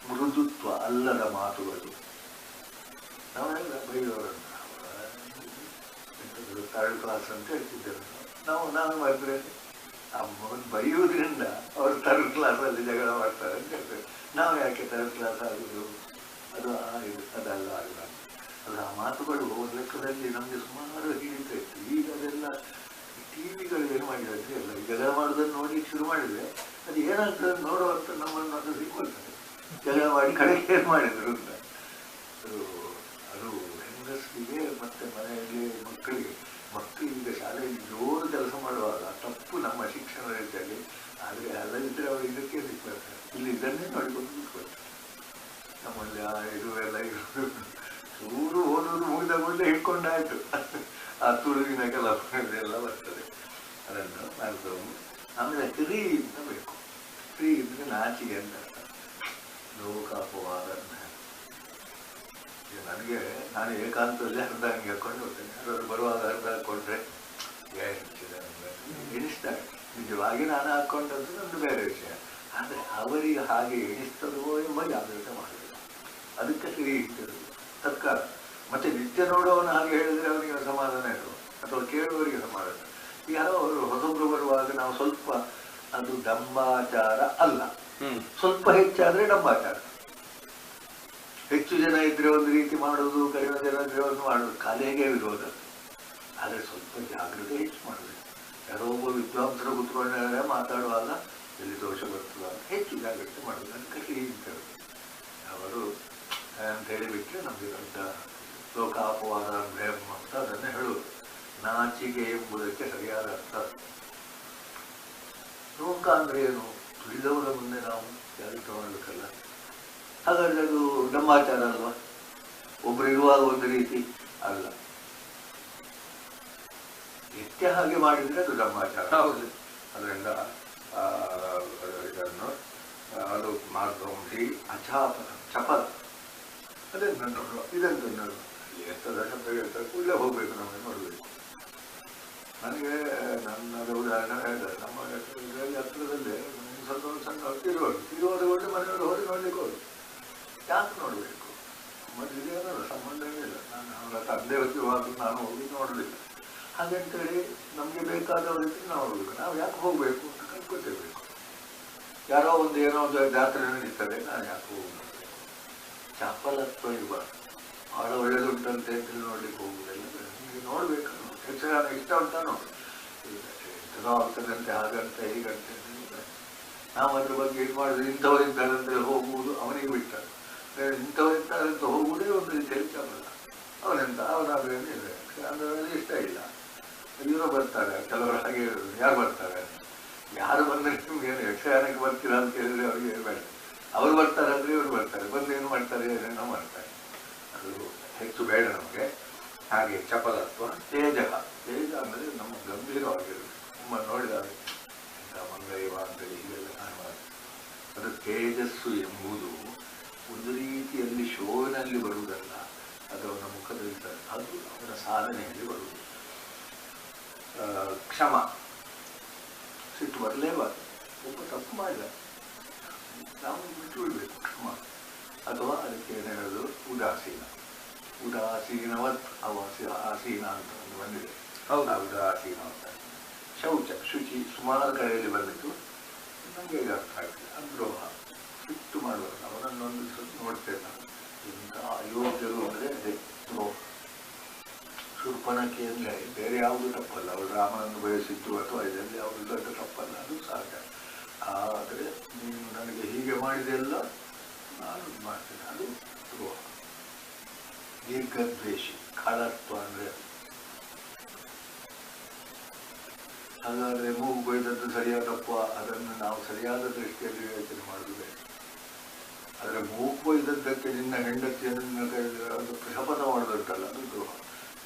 ಮೃದುತ್ವ, ಅಲ್ಲದ ಮಾತುಗಳು. ನಾವೆಲ್ಲ ಬೈದವರನ್ನು ಥರ್ಡ್ ಕ್ಲಾಸ್ ಅಂತ ಹೇಳ್ತಿದ್ದೇವೆ ನಾನು ಮಾಡಿದ್ರೆ, ಬೈಯೋದ್ರಿಂದ ಅವರು ಥರ್ಡ್ ಕ್ಲಾಸಲ್ಲಿ ಜಗಳ ಮಾಡ್ತಾರೆ ಅಂತ ಹೇಳ್ತೇವೆ. ನಾವು ಯಾಕೆ ಥರ್ಡ್ ಕ್ಲಾಸ್ ಆಗುದು, ಅದು ಅದೆಲ್ಲ ಆಗಬಾರ್ದು. ಅದು ಆ ಮಾತುಗಳು ಒಂದು ಲೆಕ್ಕದಲ್ಲಿ ನಮಗೆ ಸುಮಾರು ಹಿಡಿತಾ ಇತ್ತು. ಈಗ ಅದೆಲ್ಲ ಟಿವಿಗಳು ಏನು ಮಾಡಿದ್ರೆ ಎಲ್ಲ ಈ ಜಗಳ ಮಾಡೋದನ್ನು ನೋಡಿ ಶುರು ಮಾಡಿದರೆ ಅದು ಏನಾಗ್ತದೆ ನೋಡುವಂತ ನಮ್ಮನ್ನು ಅದು ಸಿಕ್ಕೊಳ್ತದೆ. ಜಗಳ ಮಾಡಿ ಕಡೆಗೆ ಏನು ಮಾಡಿದ್ರು ಅಂತ. ಅದು ಹೆಂಗಸರಿಗೆ ಮತ್ತು ಮನೆಯಲ್ಲಿ ಮಕ್ಕಳಿಗೆ ಶಾಲೆಯಲ್ಲಿ ಜೋರು ಕೆಲಸ ಮಾಡುವಾಗ ತಪ್ಪು ನಮ್ಮ ಶಿಕ್ಷಣ ರೀತಿಯಲ್ಲಿ. ಆದರೆ ಅಲ್ಲದಿದ್ದರೆ ಅವರು ಇದಕ್ಕೆ ಸಿಕ್ಕೊಳ್ತಾರೆ, ಇಲ್ಲಿ ಇದನ್ನೇ ನೋಡಿಕೊಂಡು ಸಿಕ್ಕೊಳ್ತಾರೆ. ನಮ್ಮಲ್ಲಿ ಇದು ಎಲ್ಲ ಚೂರು ಓದೋದು ಮುಗಿದ ಕೂಡಲೇ ಹಿಡ್ಕೊಂಡಾಯ್ತು. ಆ ತುಳುವಿನ ಕೆಲಸ ಎಲ್ಲ ಬರ್ತದೆ, ಅದನ್ನು ಮಾಡ್ತೇವೆ. ಆಮೇಲೆ ಫ್ರೀ ಅಂತ ಬೇಕು. ಫ್ರೀ ಇದ್ರೆ ನಾಚಿಗೆ ಅಂತ ಲೋಕಾಪವಾದ. ನನಗೆ ನಾನು ಏಕಾಂತದಲ್ಲಿ ಅರ್ಧ ಹಂಗೆ ಹಾಕೊಂಡು ಹೋಗ್ತೇನೆ. ಯಾರಾದ್ರು ಬರುವಾಗ ಅರ್ಧ ಹಾಕೊಂಡ್ರೆ ಎಣಿಸ್ತಾರೆ. ನಿಜವಾಗಿ ನಾನು ಹಾಕೊಂಡದ್ದು ಒಂದು ಬೇರೆ ವಿಷಯ. ಆದರೆ ಅವರಿಗೆ ಹಾಗೆ ಎಣಿಸ್ತದೋ ಎಂಬ ಜಾಗೃತ ಮಾಡಬೇಕು. ಅದಕ್ಕೆ ಫ್ರೀ ಇರ್ತದೆ ತತ್ಕಾಲ. ಮತ್ತೆ ನಿತ್ಯ ನೋಡೋವನು ಹಾಗೆ ಹೇಳಿದ್ರೆ ಅವನಿಗೆ ಸಮಾಧಾನ ಇರುವ, ಅಥವಾ ಕೇಳುವವರಿಗೆ ಸಮಾಧಾನ. ಯಾರೋ ಅವರು ಹೊಸಬ್ರು ಬರುವಾಗ ನಾವು ಸ್ವಲ್ಪ, ಅದು ಡಂಬಾಚಾರ ಅಲ್ಲ, ಸ್ವಲ್ಪ ಹೆಚ್ಚಾದ್ರೆ ಡಂಬಾಚಾರ. ಹೆಚ್ಚು ಜನ ಇದ್ರೆ ಒಂದು ರೀತಿ ಮಾಡೋದು, ಕಡಿಮೆ ಜನ ಇದ್ರೆ ಒಂದು ಮಾಡೋದು, ಕಲೆಗೆ ವಿರೋಧ. ಆದರೆ ಸ್ವಲ್ಪ ಜಾಗೃತಿ ಹೆಚ್ಚು ಮಾಡಬೇಕು. ಯಾರೋ ಒಬ್ಬ ವಿದ್ವಾಂಸರು ಕೂತ್ಕೊಂಡ್ರೆ ಮಾತಾಡುವಾಗ ಎಲ್ಲಿ ದೋಷ ಬರ್ತದ ಅಂತ ಹೆಚ್ಚು ಜಾಗೃತಿ ಮಾಡೋದು. ಅದಕ್ಕೆ ಫ್ರೀ ಅಂತ ಅವರು ಅಂತ ಹೇಳಿಬಿಟ್ರೆ ನಮಗೆ ದೊಡ್ಡ ಲೋಕಾಪವಾದ ಬ್ರಹ್ಮ ಅಂತ ಅದನ್ನೇ ಹೇಳುವುದು. ನಾಚಿಕೆ ಎಂಬುದಕ್ಕೆ ಸರಿಯಾದ ಅರ್ಥ. ಲೋಕ ಅಂದ್ರೆ ಏನು, ತಿಳಿದವರ ಮುಂದೆ ನಾವು ಯಾರು ತಗೊಳ್ಬೇಕಲ್ಲ. ಹಾಗಾದ್ರೆ ಅದು ಡಂಬಾಚಾರ ಅಲ್ವಾ? ಒಬ್ರು ಇರುವಾಗ ಒಂದು ರೀತಿ ಅಲ್ಲ. ನಿತ್ಯ ಹಾಗೆ ಮಾಡಿದರೆ ಅದು ಬ್ರಹ್ಮಾಚಾರ. ಹೌದು. ಅದರಿಂದ ಇದನ್ನು ಅದು ಮಾರ್ಗಂಸಿ ಅಚಾಪದ ಚಪಲ ಅದನ್ನು ನೋಡುವ. ಇದನ್ನು ನೋಡುವ ಎಷ್ಟದ ಶಬ್ದ ಹೇಳ್ತಾರೆ ಕೂಡಲೇ ಹೋಗ್ಬೇಕು, ನಮಗೆ ನೋಡಬೇಕು. ನನಗೆ ನನ್ನದು ಉದಾಹರಣೆ ಹೇಳಿದ್ದಾರೆ, ನಮ್ಮ ಇದರಲ್ಲಿ ಹತ್ತಿರದಲ್ಲೇ ಸ್ವಲ್ಪ ಸಣ್ಣ ಇರುವುದು ಒಳ್ಳೆ ಮನೆಯವರು ಹೋಗಿ ನೋಡ್ಲಿಕ್ಕೆ ಹೋಗಿ ಯಾಕೆ ನೋಡಬೇಕು? ಮತ್ತೆ ಇದೇನಲ್ಲ ಸಂಬಂಧವೇ ಇಲ್ಲ. ನಾನು ಅವರ ತಂದೆ ಹೊತ್ತಿರುವಾಗ ನಾನು ಹೋಗಿ ನೋಡಲಿಲ್ಲ. ಹಾಗಂತೇಳಿ ನಮಗೆ ಬೇಕಾದವರಿಗೆ ನಾವು ಹೋಗ್ಬೇಕು. ನಾವು ಯಾಕೆ ಹೋಗಬೇಕು ಅಂತ ಕಲ್ತ್ಕೊತಿರ್ಬೇಕು. ಯಾರೋ ಒಂದು ಏನೋ ಒಂದು ಜಾತ್ರೆ ನಡೀತದೆ, ನಾನು ಯಾಕೆ ಹೋಗಬೇಕು? ಚಪಲತ್ವ ಇರಬಾರ್ದು. ಭಾಳ ಒಳ್ಳೇದುಂಟಂತೆ ಅಂತೇಳಿ ನೋಡ್ಲಿಕ್ಕೆ ಹೋಗುವುದಿಲ್ಲ. ನಿಮಗೆ ನೋಡ್ಬೇಕು, ಯಕ್ಷಗಾನ ಇಷ್ಟ ಅಂತ ನೋಡಿ, ಎಂಥನೋ ಆಗ್ತದಂತೆ, ಹಾಗಂತೆ ಹೀಗಂತೆ. ನಾವು ಅದ್ರ ಬಗ್ಗೆ ಇದು ಮಾಡಿದ್ರೆ ಇಂಥವರಿದ್ದಾರಂತೆ ಹೋಗುವುದು ಅವನಿಗೆ ಬಿಟ್ಟಾರೆ. ಇಂಥವರಿದ್ದಾರಂತ ಹೋಗುವುದೇ ಒಂದು ರೀತಿಯಲ್ಲಿ ಚಪಲ. ಅವನೆಂತ ಅವನಾದ್ರೇನಿದೆ, ಯಕ್ಷಗಾನದಲ್ಲಿ ಇಷ್ಟ ಇಲ್ಲ. ಇವರೋ ಬರ್ತಾರೆ, ಕೆಲವರು ಹಾಗೆ ಯಾರು ಬರ್ತಾರೆ, ಯಾರು ಬಂದರೆ ನಿಮ್ಗೇನು ಯಕ್ಷಗಾನಕ್ಕೆ ಬರ್ತೀರಾ ಅಂತ ಹೇಳಿದ್ರೆ ಅವ್ರಿಗೆ ಬೇಡ. ಅವ್ರು ಬರ್ತಾರೆ ಅಂದರೆ ಇವ್ರು ಬರ್ತಾರೆ, ಬಂದು ಏನು ಮಾಡ್ತಾರೆ ಏನೋ ಮಾಡ್ತಾರೆ. ಅದು ಹೆಚ್ಚು ಬೇಡ ನಮಗೆ. ಹಾಗೆ ಚಪಲತ್ವ. ತೇಜ ಅಂದರೆ ನಮ್ಮ ಗಂಭೀರವಾಗಿರುತ್ತೆ. ನಮ್ಮ ನೋಡಿದಾಗ ಇಂಥ ಮಂಗೈವ ಅಂತೇಳಿ ಹೀಗೆಲ್ಲ ಕಾಣಬಾರ್ದು. ಅದು ತೇಜಸ್ಸು ಎಂಬುದು ಒಂದು ರೀತಿಯಲ್ಲಿ ಶೋನಲ್ಲಿ ಬರುವುದಲ್ಲ, ಅದು ಅವನ ಮುಖದಲ್ಲಿದ್ದಾರೆ, ಅದು ಅವನ ಸಾಧನೆಯಲ್ಲಿ ಬರುವುದು. ಕ್ಷಮ, ಸಿಟ್ಟು ಬರಲೇಬಾರ್ದು. ಒಬ್ಬ ತಪ್ಪು ಮಾಡಿದ ನಾವು ಬಿಟ್ಟು ಬಿಡಬೇಕು, ಕ್ಷಮ. ಅಥವಾ ಅದಕ್ಕೆ ಏನು ಹೇಳೋದು, ಉದಾಸೀನ. ಉದಾಸೀನವತ್ ಆಸೀನ ಅಂತ ಒಂದು ಬಂದಿದೆ. ಹೌದಾ, ಉದಾಸೀನ ಅಂತ. ಶೌಚ, ಶುಚಿ ಸುಮಾರು ಕಡೆಯಲ್ಲಿ ಬಂದಿತ್ತು, ನಮಗೆ ಈಗ ಅರ್ಥ ಆಗ್ತದೆ. ಅದ್ರೋಹ, ಸಿಟ್ಟು ಮಾಡುವಾಗ ಅವನನ್ನೊಂದು ನೋಡ್ತೇವೆ ನಾವು. ಇಂಥ ಅಯೋಗ್ಯರು ಅಂದರೆ ಅದೇ ದ್ರೋಹ. ಶೂರ್ಪಣಖಿಯಲ್ಲಿ ಬೇರೆ ಯಾವುದು ತಪ್ಪಲ್ಲ, ಅವಳು ರಾಮನನ್ನು ಬಯಸಿದ್ದು ಅಥವಾ ಇದರಲ್ಲಿ ಯಾವುದು ದೊಡ್ಡ ತಪ್ಪಲ್ಲ, ಅದು ಸಹಜ. ಆದರೆ ನೀನು ನನಗೆ ಹೀಗೆ ಮಾಡಿದೆಲ್ಲ ನಾನು ಮಾಡ್ತೇನೆ, ಅದು ದ್ರೋಹ. ದೀರ್ಘದ್ವೇಷಿ, ಖಳತ್ವ ಅಂದರೆ ಹಾಗಾದರೆ ಮೂಗು ಕೊಯ್ದದ್ದು ಸರಿಯಾದ ತಪ್ಪ, ಅದನ್ನು ನಾವು ಸರಿಯಾದ ದೃಷ್ಟಿಯಲ್ಲಿ ಯೋಚನೆ ಮಾಡುವುದೇ. ಆದರೆ ಮೂಗು ಕೊಯ್ದದ್ದಕ್ಕೆ ನಿನ್ನ ಹೆಂಡತಿಯನ್ನು ಅದು ಶಪಥ ಮಾಡೋದುಂಟಲ್ಲ, ಅದು ದ್ರೋಹ.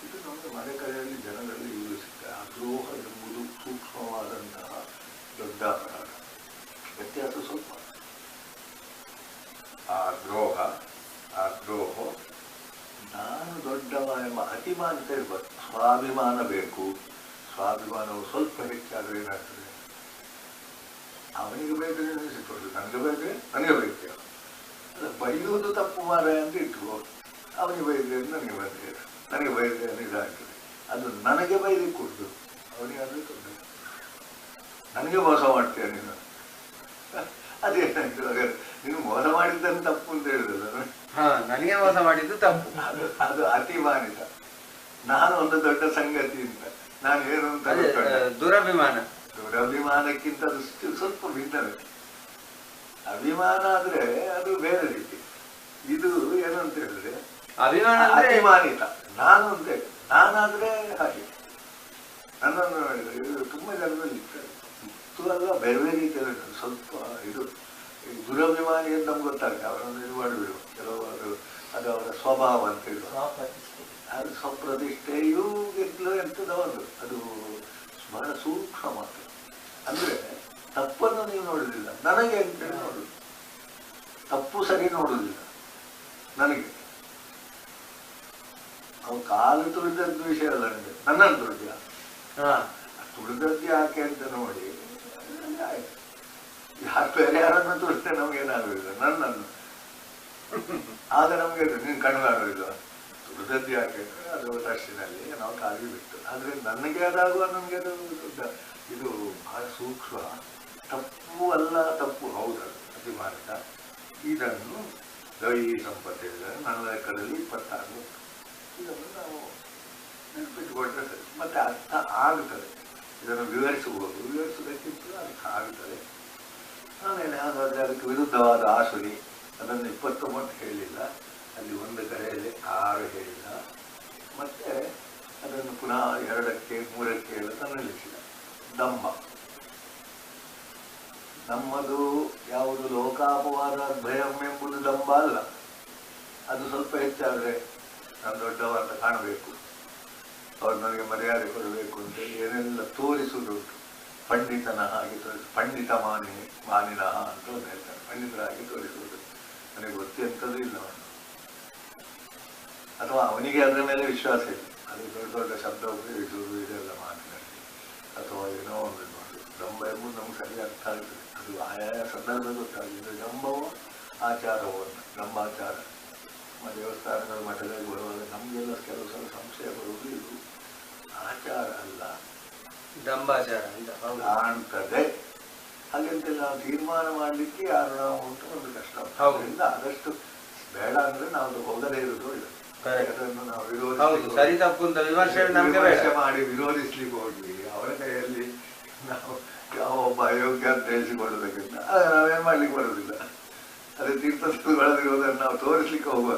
ಇದು ನಮಗೆ ಮನೆ ಕಡೆಯಲ್ಲಿ ಜನರಲ್ಲಿ ಯೂಸಿದೆ. ಆ ದ್ರೋಹ ಎಂಬುದು ಸೂಕ್ಷ್ಮವಾದಂತಹ ದೊಡ್ಡ ಅಪರಾಧ. ವ್ಯತ್ಯಾಸ ಸ್ವಲ್ಪ. ಆ ದ್ರೋಹ ನಾನು ದೊಡ್ಡವ ಎಂಬ ಅತಿಮಾನಿತ ಇರ್ಬಾರ್ದು. ಸ್ವಾಭಿಮಾನ ಬೇಕು. ಸ್ವಾಭಿಮಾನವು ಸ್ವಲ್ಪ ಹೆಚ್ಚಾದರೆ ಏನಾಗ್ತದೆ, ಅವನಿಗೆ ಬೇಕು ನೆನೆಸಿಕೊಳ್ಳು, ನನಗೆ ಬೇಕೇ ನನಗೆ ಬೇಕೇ. ಬೈಯುವುದು ತಪ್ಪು ಮಾರ ಅಂತ ಇಟ್ಕೋ, ಅವನಿಗೆ ಬೈದ್ರೆ ನನಗೆ ಬಂದ್ರೆ, ನನಗೆ ಬೈದ್ರೆ ಇದಾಗ್ತದೆ. ಅದು ನನಗೆ ಬೈಲಿಕ್ಕೆ ಕೊಟ್ಟು ಅವನಿಗೆ ಅದು ತೊಂದರೆ. ನನಗೆ ಮೋಸ ಮಾಡ್ತೀಯ ನೀನು, ಅದೇನಾಯ್ತು ಹಾಗಾದ್ರೆ? ನೀನು ಮೋಸ ಮಾಡಿದ್ದನ್ನು ತಪ್ಪು ಅಂತ ಹೇಳಿದಲ್ಲ, ನನಗೆ ಮೋಸ ಮಾಡಿದ್ದು ತಪ್ಪು. ಅದು ಅತಿಮಾನಿತ. ನಾನು ಒಂದು ದೊಡ್ಡ ಸಂಗತಿ ಅಂತ ನಾನು ಏನು ಅಂತ ದುರಭಿಮಾನ. ದುರಭಿಮಾನಕ್ಕಿಂತ ಅದು ಸ್ವಲ್ಪ ಭಿನ್ನವೇ. ಅಭಿಮಾನ ಆದ್ರೆ ಅದು ಬೇರೆ ರೀತಿ. ಇದು ಏನಂತ ಹೇಳಿದ್ರೆ ಅಭಿಮಾನ ಅತಿಮಾನಿತ. ನಾನು ಅಂತ ಹೇಳಿ ನಾನಾದ್ರೆ ಹಾಗೆ ನನ್ನನ್ನು ಇದು ತುಂಬಾ ಜನರಲ್ಲಿ ಇರ್ತದೆ. ಇತ್ತು ಅಲ್ಲ, ಬೇರೆ ಬೇರೆ ರೀತಿಯಲ್ಲಿ ಸ್ವಲ್ಪ ಇದು ದುರಭಿಮಾನಿ ಅಂತ ನಮ್ಗೆ ಗೊತ್ತಾಗುತ್ತೆ. ಅವರನ್ನು ಇದು ಮಾಡಿಬಿಡುವ ಕೆಲವರು, ಅದು ಅವರ ಸ್ವಭಾವ ಅಂತ ಹೇಳುವ, ಅದು ಸ್ವಪ್ರತಿಷ್ಠೆ ಇವುಗಿಂತಲೂ ಎಂತದ ಒಂದು ಅದು ಬಹಳ ಸೂಕ್ಷ್ಮ ಮಾತು. ಅಂದ್ರೆ ತಪ್ಪನ್ನು ನೀವು ನೋಡುವುದಿಲ್ಲ, ನನಗೆ ಅಂತೇಳಿ ನೋಡುದು. ತಪ್ಪು ಸರಿ ನೋಡುವುದಿಲ್ಲ ನನಗೆ. ಅವು ಕಾಲು ತುಳಿದದ್ದು ವಿಷಯ ಅಲ್ಲ, ನನಗೆ ನನ್ನನ್ನು ತುಳಿದ ತುಳಿದದ್ದು ಯಾಕೆ ಅಂತ ನೋಡಿ ಆಯ್ತು. ಯಾರು ಬೇರೆ ಯಾರನ್ನು ತುಳಿದ್ರೆ ನಮ್ಗೇನಾಗುದಿಲ್ಲ, ನನ್ನನ್ನು. ಆಗ ನಮ್ಗೆ ನೀನು ಕಣ್ಣಾಗುದಿಲ್ಲ, ತುಳಿದದ್ದು ಯಾಕೆ ಅದು ತರ್ಸಿನಲ್ಲಿ ನಾವು ಕಾಲಿಗೆ ಬಿಟ್ಟು. ಆದ್ರೆ ನನಗೆ ಅದಾಗುವ ನಮ್ಗೆ ಅದು ಇದು ಬಹಳ ಸೂಕ್ಷ್ಮ. ತಪ್ಪು ಅಲ್ಲ, ತಪ್ಪು ಹೌದದು ಅತಿಮಾನಿತ. ಇದನ್ನು ದೈವಿ ಸಂಪತ್ತು ನನ್ನ ಲೆಕ್ಕದಲ್ಲಿ 26. ಇದನ್ನು ನಾವು ನೆನಪಿಟ್ಟುಕೊಂಡ್ರೆ ಸರಿ, ಮತ್ತೆ ಅರ್ಥ ಆಗುತ್ತದೆ. ಇದನ್ನು ವಿವರಿಸಬಹುದು, ವಿವರಿಸುವುದಕ್ಕಿಂತ ಅರ್ಥ ಆಗುತ್ತದೆ. ಆಮೇಲೆ ಹಾಗಾದರೆ ಅದಕ್ಕೆ ವಿರುದ್ಧವಾದ ಆಸುರಿ ಅದನ್ನು 29 ಹೇಳಿಲ್ಲ, ಅಲ್ಲಿ ಒಂದು ಕಡೆಯಲ್ಲಿ 6 ಹೇಳಿಲ್ಲ. ಮತ್ತೆ ಅದನ್ನು ಪುನಃ 2ಕ್ಕೆ 3ಕ್ಕೆ ಎಲ್ಲ ನಿಲ್ಲಿಸಿದ. ದಂಭ, ನಮ್ಮದು ಯಾವುದು ಲೋಕಾಪವಾದ ಭಯಂ ಎಂಬುದು ದಂಭ ಅಲ್ಲ. ಅದು ಸ್ವಲ್ಪ ಹೆಚ್ಚಾದರೆ ನಾನು ದೊಡ್ಡವ ಅಂತ ಕಾಣಬೇಕು, ಅವ್ರು ನನಗೆ ಮರ್ಯಾದೆ ಕೊಡಬೇಕು ಅಂತ ಏನೆಲ್ಲ ತೋರಿಸುವುದುಂಟು. ಪಂಡಿತನ ಹಾಗೆ ತೋರಿಸಿ, ಪಂಡಿತ ಮಾನಿನ ಅಂತ ಒಂದು ಹೇಳ್ತಾರೆ. ಪಂಡಿತರಾಗಿ ತೋರಿಸುವುದು. ನನಗೆ ಗೊತ್ತೆಂಥದ್ದು ಇಲ್ಲ ಅವನು, ಅಥವಾ ಅವನಿಗೆ ಅದರ ಮೇಲೆ ವಿಶ್ವಾಸ ಇಲ್ಲ. ಅದು ದೊಡ್ಡ ದೊಡ್ಡ ಶಬ್ದ ಉಪಯೋಗಿಸುವುದು ಇದೆಲ್ಲ ಮಾತಿನಲ್ಲಿ, ಅಥವಾ ಏನೋ ಒಂದು ಮಾಡುವುದು. ದಂಭ ಎಂಬುದು ನಮ್ಗೆ ಸರಿ ಅರ್ಥ ಆಗ್ತದೆ. ಅದು ಆಯಾಯ ಸಂದರ್ಭ ಗೊತ್ತಾಗಿದೆ. ದಂಭವೋ ಆಚಾರವೋ ಅಂತ. ದಂಭಾಚಾರ ದೇವಸ್ಥಾನಗಳು ಮಠದಲ್ಲಿ ಬರುವಾಗ ನಮಗೆಲ್ಲ ಕೆಲವು ಸಲ ಸಂಶಯ ಬರುವುದು ಇದು ಆಚಾರ ಅಲ್ಲ, ದಂಭಾಚಾರ ಅಂತ ಕಾಣ್ತದೆ. ಹಾಗಂತ ನಾವು ತೀರ್ಮಾನ ಮಾಡಲಿಕ್ಕೆ ಯಾರು ನಾವು ಉಂಟು ಒಂದು ಕಷ್ಟ. ಅದರಿಂದ ಆದಷ್ಟು ಬೇಡ ಅಂದ್ರೆ ನಾವು ಹೋಗದೇ ಇರೋದು ಒಳ್ಳೆದು. ಅದನ್ನು ನಾವು ವಿಮರ್ಶೆ ಮಾಡಿ ವಿರೋಧಿಸ್ಲಿಕ್ಕೆ ಹೋಗ್ಲಿ, ಅವರ ಕೈಯಲ್ಲಿ ನಾವು ಯಾವ ಒಬ್ಬ ಅಯೋಗ್ಯ ಅಂತ ಹೇಳಿಸಿಕೊಳ್ಳಬೇಕಿಂತ ನಾವೇನ್ ಮಾಡ್ಲಿಕ್ಕೆ ಬರೋದಿಲ್ಲ. ಅದೇ ತೀರ್ಥಸ್ಥಗಳ ವಿರೋಧವನ್ನು ನಾವು ತೋರಿಸ್ಲಿಕ್ಕೆ ಹೋಗುವ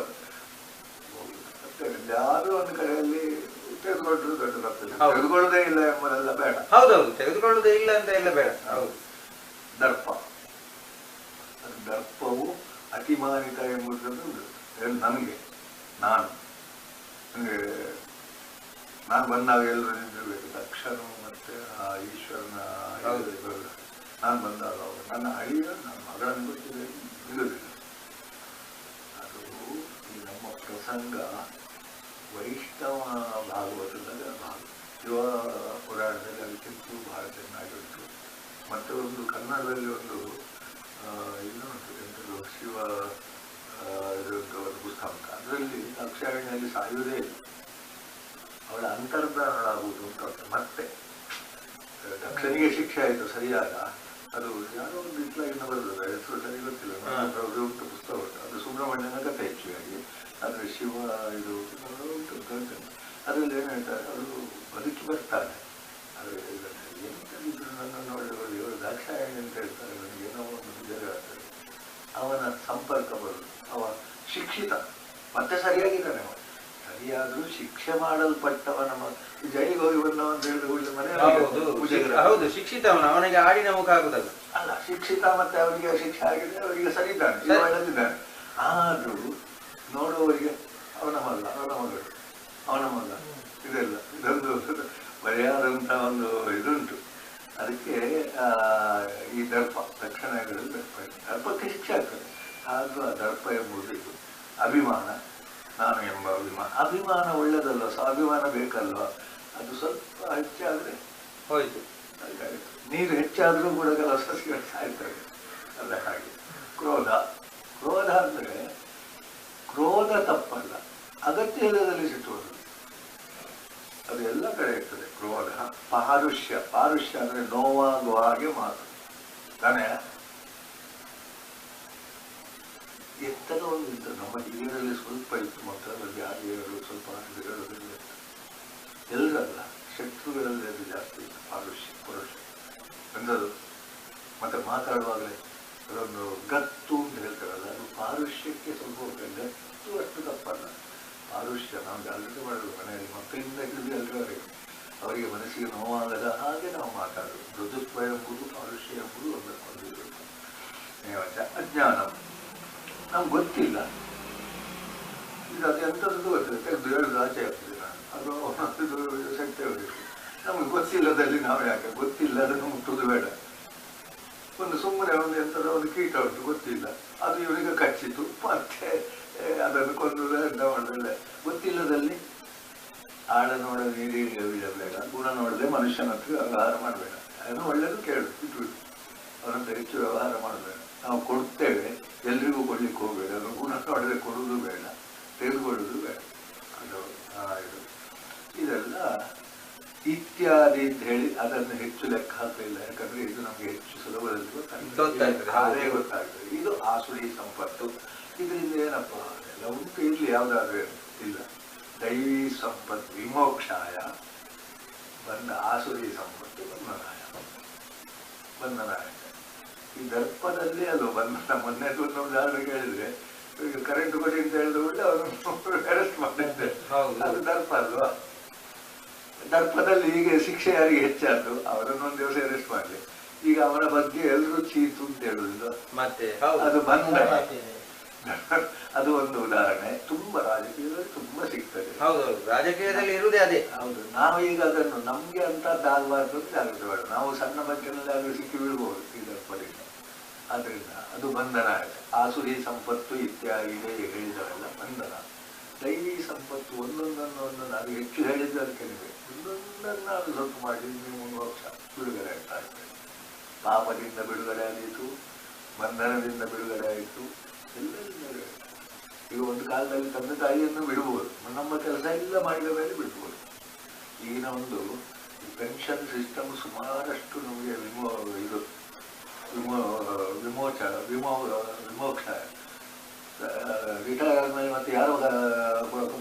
ಯಾರು ಒಂದು ಕಡೆಯಲ್ಲಿ ತೆಗೆದುಕೊಂಡ್ರು ದೊಡ್ಡ ತಪ್ಪಿಲ್ಲ. ತೆಗೆದುಕೊಳ್ಳುವುದೇ ಇಲ್ಲ ಎಂಬುದೆಲ್ಲ ಬೇಡ. ಹೌದೌದು, ತೆಗೆದುಕೊಳ್ಳುವುದೇ ಇಲ್ಲ ಅಂತ ಎಲ್ಲ ಬೇಡ. ಹೌದು. ದರ್ಪ, ದರ್ಪವು ಅತಿಮಾನಿತ ಎಂಬುದನ್ನು ನನಗೆ ನಾನು ಬಂದಾಗ ಎಲ್ಲರೂ ನಿಂತಿರ್ಬೇಕು. ದಕ್ಷನು ಮತ್ತೆ ಆ ಈಶ್ವರನ ನಾನು ಬಂದಾಗ ಅವರು ನನ್ನ ಅಳಿಯ ನನ್ನ ಮಗಳನ್ನು ಗೊತ್ತಿದೆ ನಿಲ್ಲುವುದಿಲ್ಲ. ಅದು ಈ ನಮ್ಮ ಪ್ರಸಂಗ ವೈಷ್ಣವ ಭಾಗವತದ ಭಾಗ. ಶಿವ ಪುರಾಣದಲ್ಲಿ ಅದಕ್ಕಿಂತೂ ಬಹಳ ಚೆನ್ನಾಗಿತ್ತು. ಮತ್ತೆ ಒಂದು ಕನ್ನಡದಲ್ಲಿ ಒಂದು ಇನ್ನೊಂದು ಎಂಥದ್ದು ಶಿವ ಒಂದು ಪುಸ್ತಕ. ಅದರಲ್ಲಿ ದಾಕ್ಷಾಯಣಿಯಲ್ಲಿ ಸಾಯುವುದೇ ಇಲ್ಲ, ಅವಳ ಅಂತರ್ಧಾನಳಾಗುವುದು ಅಂತ. ಮತ್ತೆ ದಕ್ಷನಿಗೆ ಶಿಕ್ಷೆ ಆಯಿತು ಸರಿಯಾದ. ಅದು ಯಾರೋ ಒಂದು ಇತ್ಲಾಗಿನ ಬರ್ತದೆ, ಹೆಸರು ಸರಿ ಗೊತ್ತಿಲ್ಲ, ಉಂಟು ಪುಸ್ತಕ ಉಂಟು. ಅದು ಸುಬ್ರಹ್ಮಣ್ಯನ ಕಥೆ ಹೆಚ್ಚಾಗಿ. ಆದರೆ ಶಿವ ಇದು ಉಂಟು ಅದರಲ್ಲಿ ಏನು ಹೇಳ್ತಾರೆ, ಅದು ಬದುಕಿ ಬರ್ತಾನೆ. ಅದು ಎಂತಂದಿದ್ರು ನನ್ನನ್ನು ಒಳ್ಳೆ ಇವರು ದಾಕ್ಷಾಯಣಿ ಅಂತ ಹೇಳ್ತಾರೆ. ನನಗೆ ಏನೋ ಒಂದು ಜಗ ಆಗ್ತದೆ. ಅವನ ಸಂಪರ್ಕ ಬರುವುದು. ಅವ ಶಿಕ್ಷಿತ, ಮತ್ತೆ ಸರಿಯಾಗಿದ್ದಾನೆ. ಸರಿಯಾದ್ರೂ ಶಿಕ್ಷೆ ಮಾಡಲ್ಪಟ್ಟವನ ಜೈಲಿಗೆ ಹೋಗಿ ಬಂದವ ಅಂತ ಹೇಳಿದ್ರೆ ಮನೆ ಹೌದು, ಶಿಕ್ಷಿತ ಅವನಿಗೆ ಆಡಿನ ಮುಖ ಆಗುದಲ್ಲ. ಅಲ್ಲ, ಶಿಕ್ಷಿತ ಮತ್ತೆ ಅವರಿಗೆ ಶಿಕ್ಷೆ ಆಗಿದೆ, ಅವರಿಗೆ ಸರಿತಾನೆ, ಒಳ್ಳೆದಿದ್ದಾನೆ. ಆದ್ರೂ ನೋಡುವವರಿಗೆ ಅವನ ಮಗ, ಅವನ ಮಗಳು, ಅವನ ಮಗ, ಇದೆಲ್ಲ ಇದೊಂದು ಬರೆಯಾದಂತ ಒಂದು ಇದುಂಟು. ಅದಕ್ಕೆ ಈ ದರ್ಪ ದಕ್ಷಿಣಗಳಲ್ಲಿ ದರ್ಪಕ್ಕೆ ಶಿಕ್ಷೆ ಆಗ್ತದೆ. ಹಾಗೂ ಆ ದರ್ಪ ಎಂಬುದು ಇದು ಅಭಿಮಾನ, ನಾನು ಎಂಬ ಅಭಿಮಾನ. ಅಭಿಮಾನ ಒಳ್ಳೆದಲ್ವ, ಸ್ವಾಭಿಮಾನ ಬೇಕಲ್ವ. ಅದು ಸ್ವಲ್ಪ ಹೆಚ್ಚಾದ್ರೆ ಹೋಯ್ತು, ನೀರು ಹೆಚ್ಚಾದ್ರೂ ಕೂಡ ಕೆಲವು ಸಸ್ಯಗಳು ಸಾಯ್ತವೆ. ಅಲ್ಲ ಹಾಗೆ ಕ್ರೋಧ. ಕ್ರೋಧ ಅಂದ್ರೆ ಕ್ರೋಧ ತಪ್ಪಲ್ಲ, ಅಗತ್ಯ ಇಲ್ಲದಲ್ಲಿ ಸಿಟ್ಟುವುದು. ಅದು ಎಲ್ಲ ಕಡೆ ಇರ್ತದೆ ಕ್ರೋಧ. ಪಾರುಷ್ಯ, ಪಾರುಷ್ಯ ಅಂದ್ರೆ ನೋವಾಗುವ ಹಾಗೆ ಮಾತು. ತಾನೇ ಎತ್ತರ ಒಂದು ಇತ್ತು ನಮ್ಮ ಹಿರಿಯರಲ್ಲಿ, ಸ್ವಲ್ಪ ಇತ್ತು. ಮಕ್ಕಳಲ್ಲಿ ಯಾರು ಹೇಳಲು ಸ್ವಲ್ಪ ಹೇಳೋದಿಲ್ಲ, ಎಲ್ಲರಲ್ಲ, ಶತ್ರುಗಳಲ್ಲಿ ಅದು ಜಾಸ್ತಿ ಇತ್ತು. ಪಾರುಷ್ಯ, ಪುರುಷ ಎಂದದು. ಮತ್ತೆ ಮಾತಾಡುವಾಗಲೇ ಅದೊಂದು ಗತ್ತು ಅಂತ ಹೇಳ್ತಾರಲ್ಲ, ಅದು ಪಾರುಷ್ಯಕ್ಕೆ ಸ್ವಲ್ಪ ಹೋಗ್ತದೆ. ಗತ್ತು ಅಷ್ಟು ತಪ್ಪಲ್ಲ. ಪಾರುಷ್ಯ ನಾವು ಜಾಗೃತಿ ಮಾಡೋದು ಮನೆಯಲ್ಲಿ, ಮಕ್ಕಳಿಂದ ಹಿಡಿದು ಎಲ್ಲರವರೆಗೆ ಅವರಿಗೆ ಮನಸ್ಸಿಗೆ ನೋವಾಗದ ಹಾಗೆ ನಾವು ಮಾತಾಡೋದು. ಮೃದುತ್ವ ಎಂಬುದು ಪಾರುಷ್ಯ ಎಂಬುದು ಒಂದು ಇರುತ್ತೆ. ಅಜ್ಞಾನ, ನಮ್ಗೆ ಗೊತ್ತಿಲ್ಲ. ಇದು ಅದು ಎಂಥದ್ದು ಗೊತ್ತಿಲ್ಲ, ತೆಗೆದು ಹೇಳುದು ಆಚೆ ಆಗ್ತದೆ. ನಾನು ಅದು ಶಕ್ತಿ ಹೋಗಿತ್ತು. ನಮ್ಗೆ ಗೊತ್ತಿಲ್ಲದಲ್ಲಿ ನಾವು ಯಾಕೆ ಗೊತ್ತಿಲ್ಲ ಅದನ್ನು ಮುಟ್ಟುವುದು ಬೇಡ. ಒಂದು ಸುಮ್ಮನೆ ಒಂದು ಎಂಥದ ಒಂದು ಕೀಟ ಉಂಟು, ಗೊತ್ತಿಲ್ಲ, ಅದು ಇವರಿಗೆ ಕಚ್ಚಿತು, ಮತ್ತೆ ಅದನ್ನು ಕೊಂದು ಎಂತ ಮಾಡಲ್ಲ. ಗೊತ್ತಿಲ್ಲದಲ್ಲಿ ಆಳ ನೋಡದೆ ನೀರಿಗೆ ಬೀಳಬೇಡ, ಗುಣ ನೋಡದೆ ಮನುಷ್ಯನ ಹತ್ರ ವ್ಯವಹಾರ ಮಾಡಬೇಡ. ಅದನ್ನು ಒಳ್ಳೆಯದು ಕೇಳು, ಬಿಟ್ಬಿಡು. ಅವನಂತ ಹೆಚ್ಚು ವ್ಯವಹಾರ ಮಾಡಬೇಡ. ನಾವು ಕೊಡ್ತೇವೆ, ಎಲ್ರಿಗೂ ಕೊಡ್ಲಿಕ್ಕೆ ಹೋಗಬೇಡ. ಅದನ್ನು ಗುಣ ನೋಡದೆ ಕೊಡುವುದು ಬೇಡ, ತೆಗೆದುಕೊಳ್ಳುವುದು ಬೇಡ. ಅದು ಇದು ಇದೆಲ್ಲ ಇತ್ಯಾದಿ ಅಂತ ಹೇಳಿ ಅದನ್ನು ಹೆಚ್ಚು ಲೆಕ್ಕ ಹಾಕಲಿಲ್ಲ. ಯಾಕಂದ್ರೆ ಇದು ನಮ್ಗೆ ಹೆಚ್ಚು ಸುಲಭದಲ್ಲಿ ಗೊತ್ತಾಗ್ತದೆ. ಇದು ಆಸುರಿ ಸಂಪತ್ತು. ಇದರಿಂದ ಏನಪ್ಪ ಎಲ್ಲ ಉಂಟು, ಇಲ್ಲಿ ಯಾವ್ದಾದ್ರು ಇಲ್ಲ. ದೈವಿ ಸಂಪತ್ತು ವಿಮೋಕ್ಷಾಯ, ಬಂದ ಆಸುರಿ ಸಂಪತ್ತು ಬಂಧನಾಯ. ಬಂಧನಾಯ ಈ ದರ್ಪದಲ್ಲಿ ಅದು ಬಂಧನ. ಮೊನ್ನೆ ಒಂದು ಉದಾಹರಣೆ ಕೇಳಿದ್ರೆ, ಈಗ ಕರೆಂಟ್ ಕೊಡಿ ಅಂತ ಹೇಳಿದ್ರೆ ಒಳ್ಳೆ ಅವನು ಅರೆಸ್ಟ್ ಮಾಡಿದ್ದೆ, ಅದು ದರ್ಪ ಅಲ್ವಾ. ದರ್ಪದಲ್ಲಿ ಈಗ ಶಿಕ್ಷೆ ಯಾರಿಗೆ ಹೆಚ್ಚಾದ್ದು, ಅವರನ್ನು ಒಂದು ದಿವಸ ಅರೆಸ್ಟ್ ಮಾಡಲಿ. ಈಗ ಅವನ ಬಗ್ಗೆ ಎಲ್ಲರೂ ಚೀತು ಅಂತ ಹೇಳುದಿಲ್ಲ, ಮತ್ತೆ ಅದು ಬಂಧನ. ಅದು ಒಂದು ಉದಾಹರಣೆ. ತುಂಬಾ ರಾಜಕೀಯದಲ್ಲಿ ತುಂಬಾ ಸಿಗ್ತದೆ. ಹೌದೌದು, ರಾಜಕೀಯದಲ್ಲಿ ಇರುವುದೇ ಅದೇ. ಹೌದು, ನಾವು ಈಗ ಅದನ್ನು ನಮ್ಗೆ ಅಂತ ಆಗಬಾರ್ದು ಅಂತ ಜಾಗ್ರತೆ ಬೇಡ. ನಾವು ಸಣ್ಣ ಬಗ್ಗೆನಲ್ಲಿ ಅದು ಸಿಕ್ಕಿ ಬೀಳ್ಬಹುದು ಇದರಿಂದ. ಆದ್ರಿಂದ ಅದು ಬಂಧನ ಆಗಿದೆ. ಆಸುರಿ ಸಂಪತ್ತು ಇತ್ಯಾದಿ ಹೇಳಿದವೆಲ್ಲ ಬಂಧನ. ದೈವಿ ಸಂಪತ್ತು ಒಂದೊಂದನ್ನು ಅದು ಹೆಚ್ಚು ಹೇಳಿದ್ದು ಅದಕ್ಕೆ ಒಂದೊಂದನ್ನು ಅದು ಸ್ವಲ್ಪ ಮಾಡಿ ನೀವು 3 ವರ್ಷ ಬಿಡುಗಡೆ ಆಗ್ತಾ ಇರ್ತದೆ. ಪಾಪದಿಂದ ಬಿಡುಗಡೆ ಆದೀತು, ಬಂಧನದಿಂದ ಬಿಡುಗಡೆ ಆಯಿತು, ಎಲ್ಲರಿಂದ ಬಿಡುಗಡೆ. ಈಗ ಒಂದು ಕಾಲದಲ್ಲಿ ತಂದೆ ತಾಯಿಯನ್ನು ಬಿಡ್ಬೋದು, ನಮ್ಮ ಕೆಲಸ ಎಲ್ಲ ಮಾಡಿದ ಮೇಲೆ ಬಿಡ್ಬೋದು. ಈಗಿನ ಒಂದು ಪೆನ್ಷನ್ ಸಿಸ್ಟಮ್ ಸುಮಾರಷ್ಟು ನಮಗೆ ವಿಮೋಕ್ಷ ರಿಟೈರ್ ಆದ್ಮೇಲೆ ಮತ್ತೆ ಯಾರೋ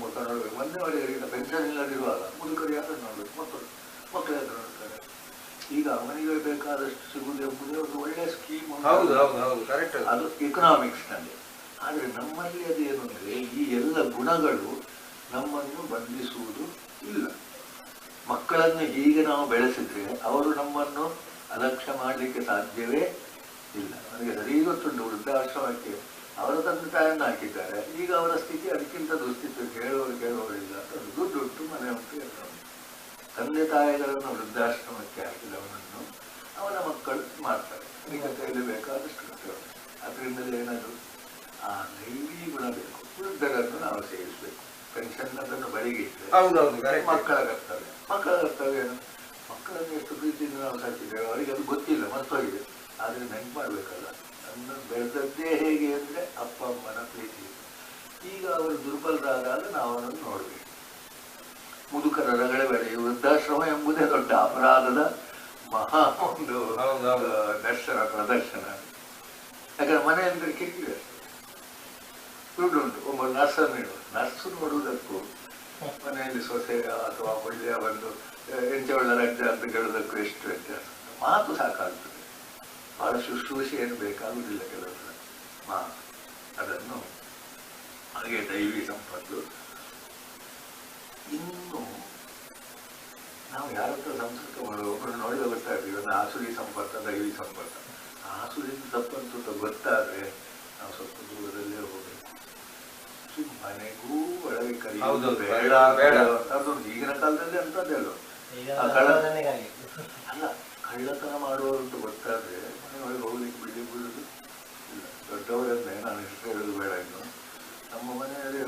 ಮುಖ ನೋಡ್ಬೇಕು. ಮೊನ್ನೆವರೆಗೆ ಪೆನ್ಷನ್ ಇಲ್ಲದಿರುವಾಗ ಮುದುಕರು ಯಾರು ನೋಡ್ಬೇಕು, ಮಕ್ಕಳು ಯಾರು ನೋಡ್ತಾರೆ. ಈಗ ಅವನಿಗೆ ಬೇಕಾದಷ್ಟು ಸಿಗುವುದು ಎಂಬುದೇ ಒಂದು ಒಳ್ಳೆಯ ಸ್ಕೀಮ್, ಅದು ಎಕನಾಮಿಕ್ಸ್ ನಲ್ಲಿ. ಆದರೆ ನಮ್ಮಲ್ಲಿ ಅದು ಏನು ಅಂದರೆ ಈ ಎಲ್ಲ ಗುಣಗಳು ನಮ್ಮನ್ನು ಬಂಧಿಸುವುದು ಇಲ್ಲ. ಮಕ್ಕಳನ್ನು ಹೀಗೆ ನಾವು ಬೆಳೆಸಿದ್ರೆ ಅವರು ನಮ್ಮನ್ನು ಅಲಕ್ಷ್ಯ ಮಾಡಲಿಕ್ಕೆ ಸಾಧ್ಯವೇ ಇಲ್ಲ. ನನಗೆ ಸರಿ ಗೊತ್ತುಂಟು, ವೃದ್ಧಾಶ್ರಮಕ್ಕೆ ಅವರ ತಂದೆ ತಾಯಿಯನ್ನು ಹಾಕಿದ್ದಾರೆ. ಈಗ ಅವರ ಸ್ಥಿತಿ ಅದಕ್ಕಿಂತ ದುಸ್ಥಿತಿ, ಕೇಳುವವರಿಲ್ಲ ಅಂತ. ದುಡ್ಡು ಉಂಟು, ಮನೆ ಉಂಟು, ಎಲ್ಲ ಉಂಟು. ತಂದೆ ತಾಯಿಗಳನ್ನು ವೃದ್ಧಾಶ್ರಮಕ್ಕೆ ಹಾಕಿದವನನ್ನು ಅವನ ಮಕ್ಕಳು ಮಾಡ್ತಾರೆ. ಈಗ ಕೈಲಿ ಬೇಕಾದಷ್ಟು ಕರ್ತವ್ಯ. ಅದರಿಂದಲೇ ಏನದು ಆ ದೈವಿ ಗುಣ ಬೇಕು. ವೃದ್ಧರನ್ನು ನಾವು ಸೇರಿಸಬೇಕು. ಪೆನ್ಷನ್ ಅದನ್ನು ಬಳಿಗಿಟ್ಟರೆ ಮಕ್ಕಳ ಕರ್ತವ್ಯ ಏನು? ಮಕ್ಕಳನ್ನು ಎಷ್ಟು ಪ್ರೀತಿಯಿಂದ ನಾವು ಸಾಕಿದ್ದೇವೆ, ಅವರಿಗೆ ಅದು ಗೊತ್ತಿಲ್ಲ, ಮರ್ತೋಗಿದೆ. ಆದರೆ ನೆನ್ಪು ಮಾಡಬೇಕಲ್ಲ, ನನ್ನ ಬೆಳೆದದ್ದೇ ಹೇಗೆ ಅಂದರೆ ಅಪ್ಪ ಅಮ್ಮನ ಪ್ರೀತಿ. ಈಗ ಅವರು ದುರ್ಬಲರಾದಾಗ ನಾವು ಅವನನ್ನು ನೋಡಬೇಕು. ಮುದುಕರ ರಗಳೆ ಬೇಡ. ಈ ವೃದ್ಧಾಶ್ರಮ ಎಂಬುದೇ ದೊಡ್ಡ ಅಪರಾಧದ ಮಹಾ ಒಂದು ಪ್ರದರ್ಶನ. ಯಾಕಂದ್ರೆ ಮನೆ ಅಂದರೆ ಕಿರಿಕಿರಿ ಅಷ್ಟೇ. ದುಡ್ಡು ಉಂಟು, ಒಬ್ಬ ನರ್ಸನ್ನು ಇಡುವ. ನರ್ಸು ನೋಡುವುದಕ್ಕೂ ಮನೆಯಲ್ಲಿ ಸೊಸೆ ಅಥವಾ ಒಳ್ಳೆಯ ಒಂದು ಎಂಚೊಳ್ಳ ರಜ್ಜ ಅಂತ ಹೇಳುವುದಕ್ಕೂ ಎಷ್ಟು ವ್ಯತ್ಯಾಸ. ಮಾತು ಸಾಕಾಗ್ತದೆ, ಬಹಳ ಶುಶ್ರೂಷೆ ಏನು ಬೇಕಾಗುವುದಿಲ್ಲ ಕೆಲವು ಮಾತು. ಅದನ್ನು ಹಾಗೆ ದೈವಿ ಸಂಪತ್ತು. ಇನ್ನು ನಾವು ಯಾರ ಹತ್ರ ಸಂಪರ್ಕ ಮಾಡುವ ನೋಡಿದ ಗೊತ್ತಾಗ್ತೀವಿ. ಒಂದು ಆಸುರಿ ಸಂಪರ್ಕ, ದೈವಿ ಸಂಪರ್ಕ. ಆಸುರಿ ತಪ್ಪಂತ ಗೊತ್ತಾದ್ರೆ ನಾವು ಸ್ವಲ್ಪ ದೂರದಲ್ಲೇ ಹೋಗಬೇಕು. ಮನೆಗೂ ಒಳಗೆ ಕರೆಯುವುದು ಬೇಡ ಬೇಡ. ಅದು ಈಗಿನ ಕಾಲದಲ್ಲಿ ಅಂತದ್ದೆಲ್ಲ ಅಲ್ಲ. ಕಳ್ಳತನ ಮಾಡುವವರಂತೂ ಗೊತ್ತಾದ್ರೆ ಮನೆ ಒಳಗೆ ಹೋಗ್ಲಿಕ್ಕೆ ಬಿಡುವುದು ಇಲ್ಲ. ದೊಡ್ಡವರನ್ನೇ ನಾನು ಹೆಸರು ಹೇಳೋದು ಬೇಡ. ಇನ್ನು ನಮ್ಮ ಮನೆಯಲ್ಲಿ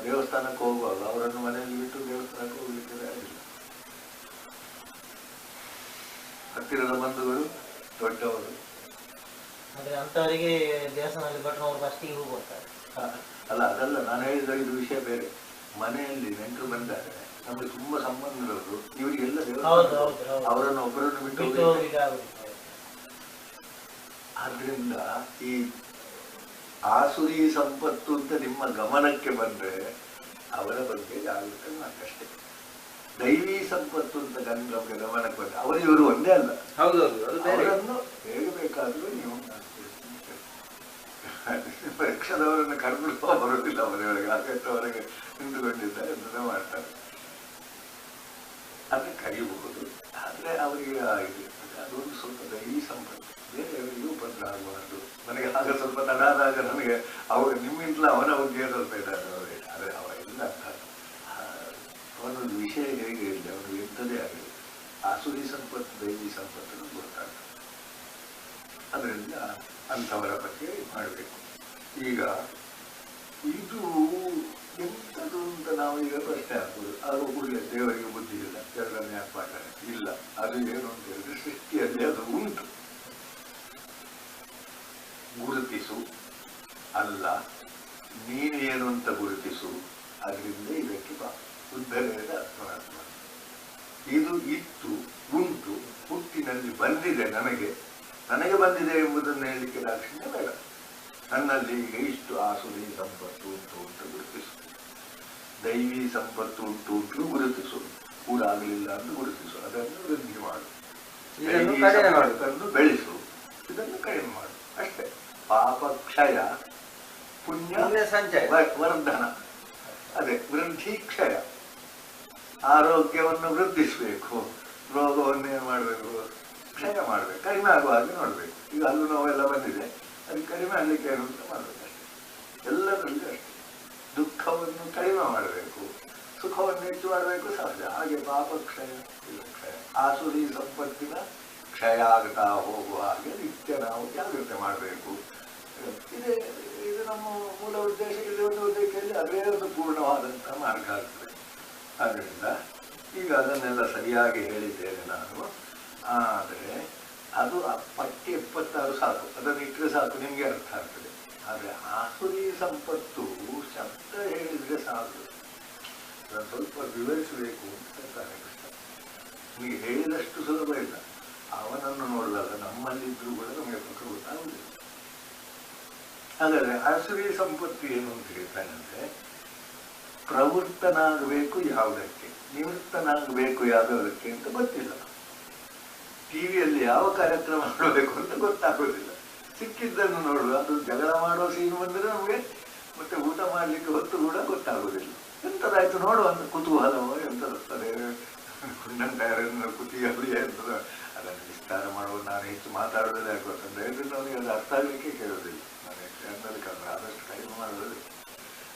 ದೇವಸ್ಥಾನಕ್ಕೆ ಹೋಗುವಾಗ ಅವರನ್ನು ಮನೆಯಲ್ಲಿ ಬಿಟ್ಟು ದೇವಸ್ಥಾನಕ್ಕೆ ಹೋಗ್ಲಿಕ್ಕೆ ಆಗಿಲ್ಲ. ಹತ್ತಿರದ ಬಂಧುಗಳು ದೊಡ್ಡವರು ಅಂತವರಿಗೆ ದೇವಸ್ಥಾನದಲ್ಲಿ ಭಟ್ನವರು ಫಸ್ಟಿಗೆ ಹೋಗ್ತಾರೆ. ಅಲ್ಲ, ಅದಲ್ಲ ನಾನು ಹೇಳಿದ ಇದು ವಿಷಯ ಬೇರೆ. ಮನೆಯಲ್ಲಿ ನೆಂಟರು ಬಂದಾಗ ನಮಗೆ ತುಂಬಾ ಸಂಬಂಧಗಳು, ಇವರಿಗೆಲ್ಲ ದೇವಸ್ಥಾನ ಅವರನ್ನು ಒಬ್ಬರನ್ನು ಬಿಟ್ಟು. ಆದ್ರಿಂದ ಈ ಆಸುರಿ ಸಂಪತ್ತು ಅಂತ ನಿಮ್ಮ ಗಮನಕ್ಕೆ ಬಂದ್ರೆ ಅವರ ಬಗ್ಗೆ ಜಾಗೃತಿ ನಾಕಷ್ಟೇ. ದೈವಿ ಸಂಪತ್ತು ಅಂತ ನಮಗೆ ಗಮನಕ್ಕೆ ಬಂದ್ರೆ ಅವರು ಇವರು ಒಂದೇ ಅಲ್ಲ. ಅವರನ್ನು ಹೇಗೆ ಬೇಕಾದ್ರೂ ನೀವು ಪರೀಕ್ಷದವರನ್ನು ಕರೆದು ಬರುವುದಿಲ್ಲ ಮನೆಯೊಳಗೆ. ಹಾಗೆಯವರೆಗೆ ನಿಂತುಕೊಂಡಿದ್ದಾರೆ ಎಂತ ಮಾಡ್ತಾರೆ. ಅದಕ್ಕೆ ಕರೀಬಹುದು. ಆದ್ರೆ ಅವರಿಗೆ ಆಗಿದೆ. ಅದೊಂದು ಸ್ವಲ್ಪ ದೈವಿ ಸಂಪತ್ತು. ಬೇರೆಯವರಿಗೂ ಉಪದ್ರ ಆಗಬಾರ್ದು. ನನಗೆ ಆಗ ಸ್ವಲ್ಪ ತಡ ಆದಾಗ ನನಗೆ ಅವರು ನಿಮ್ಮಿಂದಲೂ ಅವನ ಬಗ್ಗೆ ಸ್ವಲ್ಪ ಇದ್ದಾರೆ ಅವರೇ. ಆದರೆ ಅವೆಲ್ಲ ಅವನೊಂದು ವಿಷಯ ಹೇಗೆ ಇರಲಿ, ಅವನಿಗೆ ಎಂಥದೇ ಆಗಲಿ, ಆಸುರಿ ಸಂಪತ್ತು ದೈವಿ ಸಂಪತ್ತನ್ನು ಗೊತ್ತಾಗ್ತದೆ. ಅದರಿಂದ ಅಂಥವರ ಬಗ್ಗೆ ಮಾಡಬೇಕು. ಈಗ ಇದು ಎಂಥದ್ದು ಅಂತ ನಾವು ಈಗ ಪ್ರಶ್ನೆ ಹಾಕ್ಬೋದು. ಅದು ಕೂಡಲೇ ದೇವರಿಗೆ ಬುದ್ಧಿ ಇಲ್ಲ, ಎರಡನೇ ಯಾಕೆ ಮಾಡ್ತಾರೆ ಇಲ್ಲ. ಅದು ಏನು ಅಂತ ಹೇಳಿದ್ರೆ ಸೃಷ್ಟಿಯಲ್ಲಿ ಅದು ಉಂಟು. ಗುರುತಿಸು ಅಲ್ಲ, ನೀನೇನು ಅಂತ ಗುರುತಿಸು. ಅದರಿಂದ ಇದಕ್ಕೆ ಬಾ. ಉದ್ಧರೇದ ಆತ್ಮನಾತ್ಮ. ಇದು ಇತ್ತು, ಉಂಟು, ಹುಟ್ಟಿನಲ್ಲಿ ಬಂದಿದೆ. ನನಗೆ ಬಂದಿದೆ ಎಂಬುದನ್ನು ಹೇಳಲಿಕ್ಕೆ ದಾಕ್ಷಿಣ್ಯ ಬೇಡ. ನನ್ನಲ್ಲಿ ಈಗ ಇಷ್ಟು ಆಸುರಿ ಸಂಪತ್ತು ಉಂಟು ಅಂತ ಗುರುತಿಸು. ದೈವಿ ಸಂಪತ್ತು ಉಂಟು ಗುರುತಿಸು. ಕೂಡ ಆಗಲಿಲ್ಲ ಅಂತ ಗುರುತಿಸು. ಅದನ್ನು ವೃದ್ಧಿ ಮಾಡು. ದೈವಿ ಸಂಪತ್ತನ್ನು ಬೆಳೆಸು, ಇದನ್ನು ಕಡಿಮೆ ಮಾಡು ಅಷ್ಟೇ. ಪಾಪ ಕ್ಷಯ, ಪುಣ್ಯ ಸಂಚಯ, ವರ್ಧನ. ಅದೇ ವೃದ್ಧಿ ಕ್ಷಯ. ಆರೋಗ್ಯವನ್ನು ವೃದ್ಧಿಸಬೇಕು, ರೋಗವನ್ನೇನು ಮಾಡಬೇಕು, ಕ್ಷಯ ಮಾಡಬೇಕು, ಕಡಿಮೆ ಆಗುವ ಹಾಗೆ ನೋಡಬೇಕು. ಈಗ ಹಲ್ಲು ನೋವೆಲ್ಲ ಬಂದಿದೆ, ಅದಕ್ಕೆ ಕಡಿಮೆ ಆಗಲಿಕ್ಕೆ ಏನು ಅಂತ ಮಾಡಬೇಕಷ್ಟೇ. ಎಲ್ಲರಲ್ಲಿ ಅಷ್ಟೇ. ದುಃಖವನ್ನು ಕಡಿಮೆ ಮಾಡಬೇಕು, ಸುಖವನ್ನು ಹೆಚ್ಚು ಮಾಡಬೇಕು ಸಹಜ. ಹಾಗೆ ಪಾಪಕ್ಷಯ ಕ್ಷಯ, ಆಸುರಿ ಸಂಪತ್ತಿನ ಕ್ಷಯ ಆಗ್ತಾ ಹೋಗುವ ಹಾಗೆ ನಿತ್ಯ ನಾವು ಜಾಗ್ರತೆ ಮಾಡಬೇಕು. ಇದು ನಮ್ಮ ಮೂಲ ಉದ್ದೇಶ. ಇಲ್ಲಿ ಒಂದು ಉದ್ದೇಶದಲ್ಲಿ ಅದೇ ಒಂದು ಪೂರ್ಣವಾದಂತಹ ಮಾರ್ಗ ಆಗ್ತದೆ. ಆದ್ದರಿಂದ ಈಗ ಅದನ್ನೆಲ್ಲ ಸರಿಯಾಗಿ ಹೇಳಿದ್ದೇನೆ ನಾನು. ಆದರೆ ಅದು ಪಟ್ಟಿ 76 ಸಾಕು, ಅದನ್ನು ಇಟ್ಟರೆ ಸಾಕು, ನಿಮಗೆ ಅರ್ಥ ಆಗ್ತದೆ. ಆದರೆ ಆಸುರಿ ಸಂಪತ್ತು ಶಬ್ದ ಹೇಳಿದರೆ ಸಾಕು, ಅದನ್ನು ಸ್ವಲ್ಪ ವಿವರಿಸಬೇಕು ಅಂತ ತಾನೇ ಕಷ್ಟ. ನಿಮಗೆ ಹೇಳಿದಷ್ಟು ಸುಲಭ ಇಲ್ಲ. ಅವನನ್ನು ನೋಡಿದಾಗ ನಮ್ಮಲ್ಲಿದ್ದರೂ ಕೂಡ ನಮಗೆ ಪಕ್ಕ ಗೊತ್ತಾಗುವುದಿಲ್ಲ. ಹಾಗಾದರೆ ಆಸುರಿ ಸಂಪತ್ತು ಏನು ಅಂತ ಹೇಳ್ತಾನಂದ್ರೆ, ಪ್ರವೃತ್ತನಾಗಬೇಕು ಯಾವುದಕ್ಕೆ, ನಿವೃತ್ತನಾಗಬೇಕು ಯಾವುದಕ್ಕೆ ಅಂತ ಗೊತ್ತಿಲ್ಲ. ಟಿವಿಯಲ್ಲಿ ಯಾವ ಕಾರ್ಯಕ್ರಮ ಮಾಡಬೇಕು ಅಂತ ಗೊತ್ತಾಗೋದಿಲ್ಲ. ಸಿಕ್ಕಿದ್ದನ್ನು ನೋಡುವ, ಅದು ಜಗಳ ಮಾಡೋ ಸೀನು ಬಂದರೆ ನಮಗೆ ಮತ್ತೆ ಊಟ ಮಾಡಲಿಕ್ಕೆ ಹೊತ್ತು ಕೂಡ ಗೊತ್ತಾಗೋದಿಲ್ಲ. ಎಂಥದಾಯ್ತು ನೋಡುವಂತ ಕುತೂಹಲವೋ ಎಂಥದಿರ್ತದೆ, ಕುಂಡಂಟಾಯರನ್ನು ಕುತಿ ಅಭಿಯ ಎಂಥದ. ಅದನ್ನು ವಿಸ್ತಾರ ಮಾಡುವುದು ನಾನು ಹೆಚ್ಚು ಮಾತಾಡೋದಿಲ್ಲ. ಯಾಕೆ ಗೊತ್ತಂದ್ರೆ ನನಗೆ ಅದು ಅರ್ಥ ಆಗಲಿಕ್ಕೆ ಕೇಳೋದಿಲ್ಲ. ನಾನು ಹೆಚ್ಚು ಆದಷ್ಟು ಕಡಿಮೆ ಮಾಡೋದಿಲ್ಲ.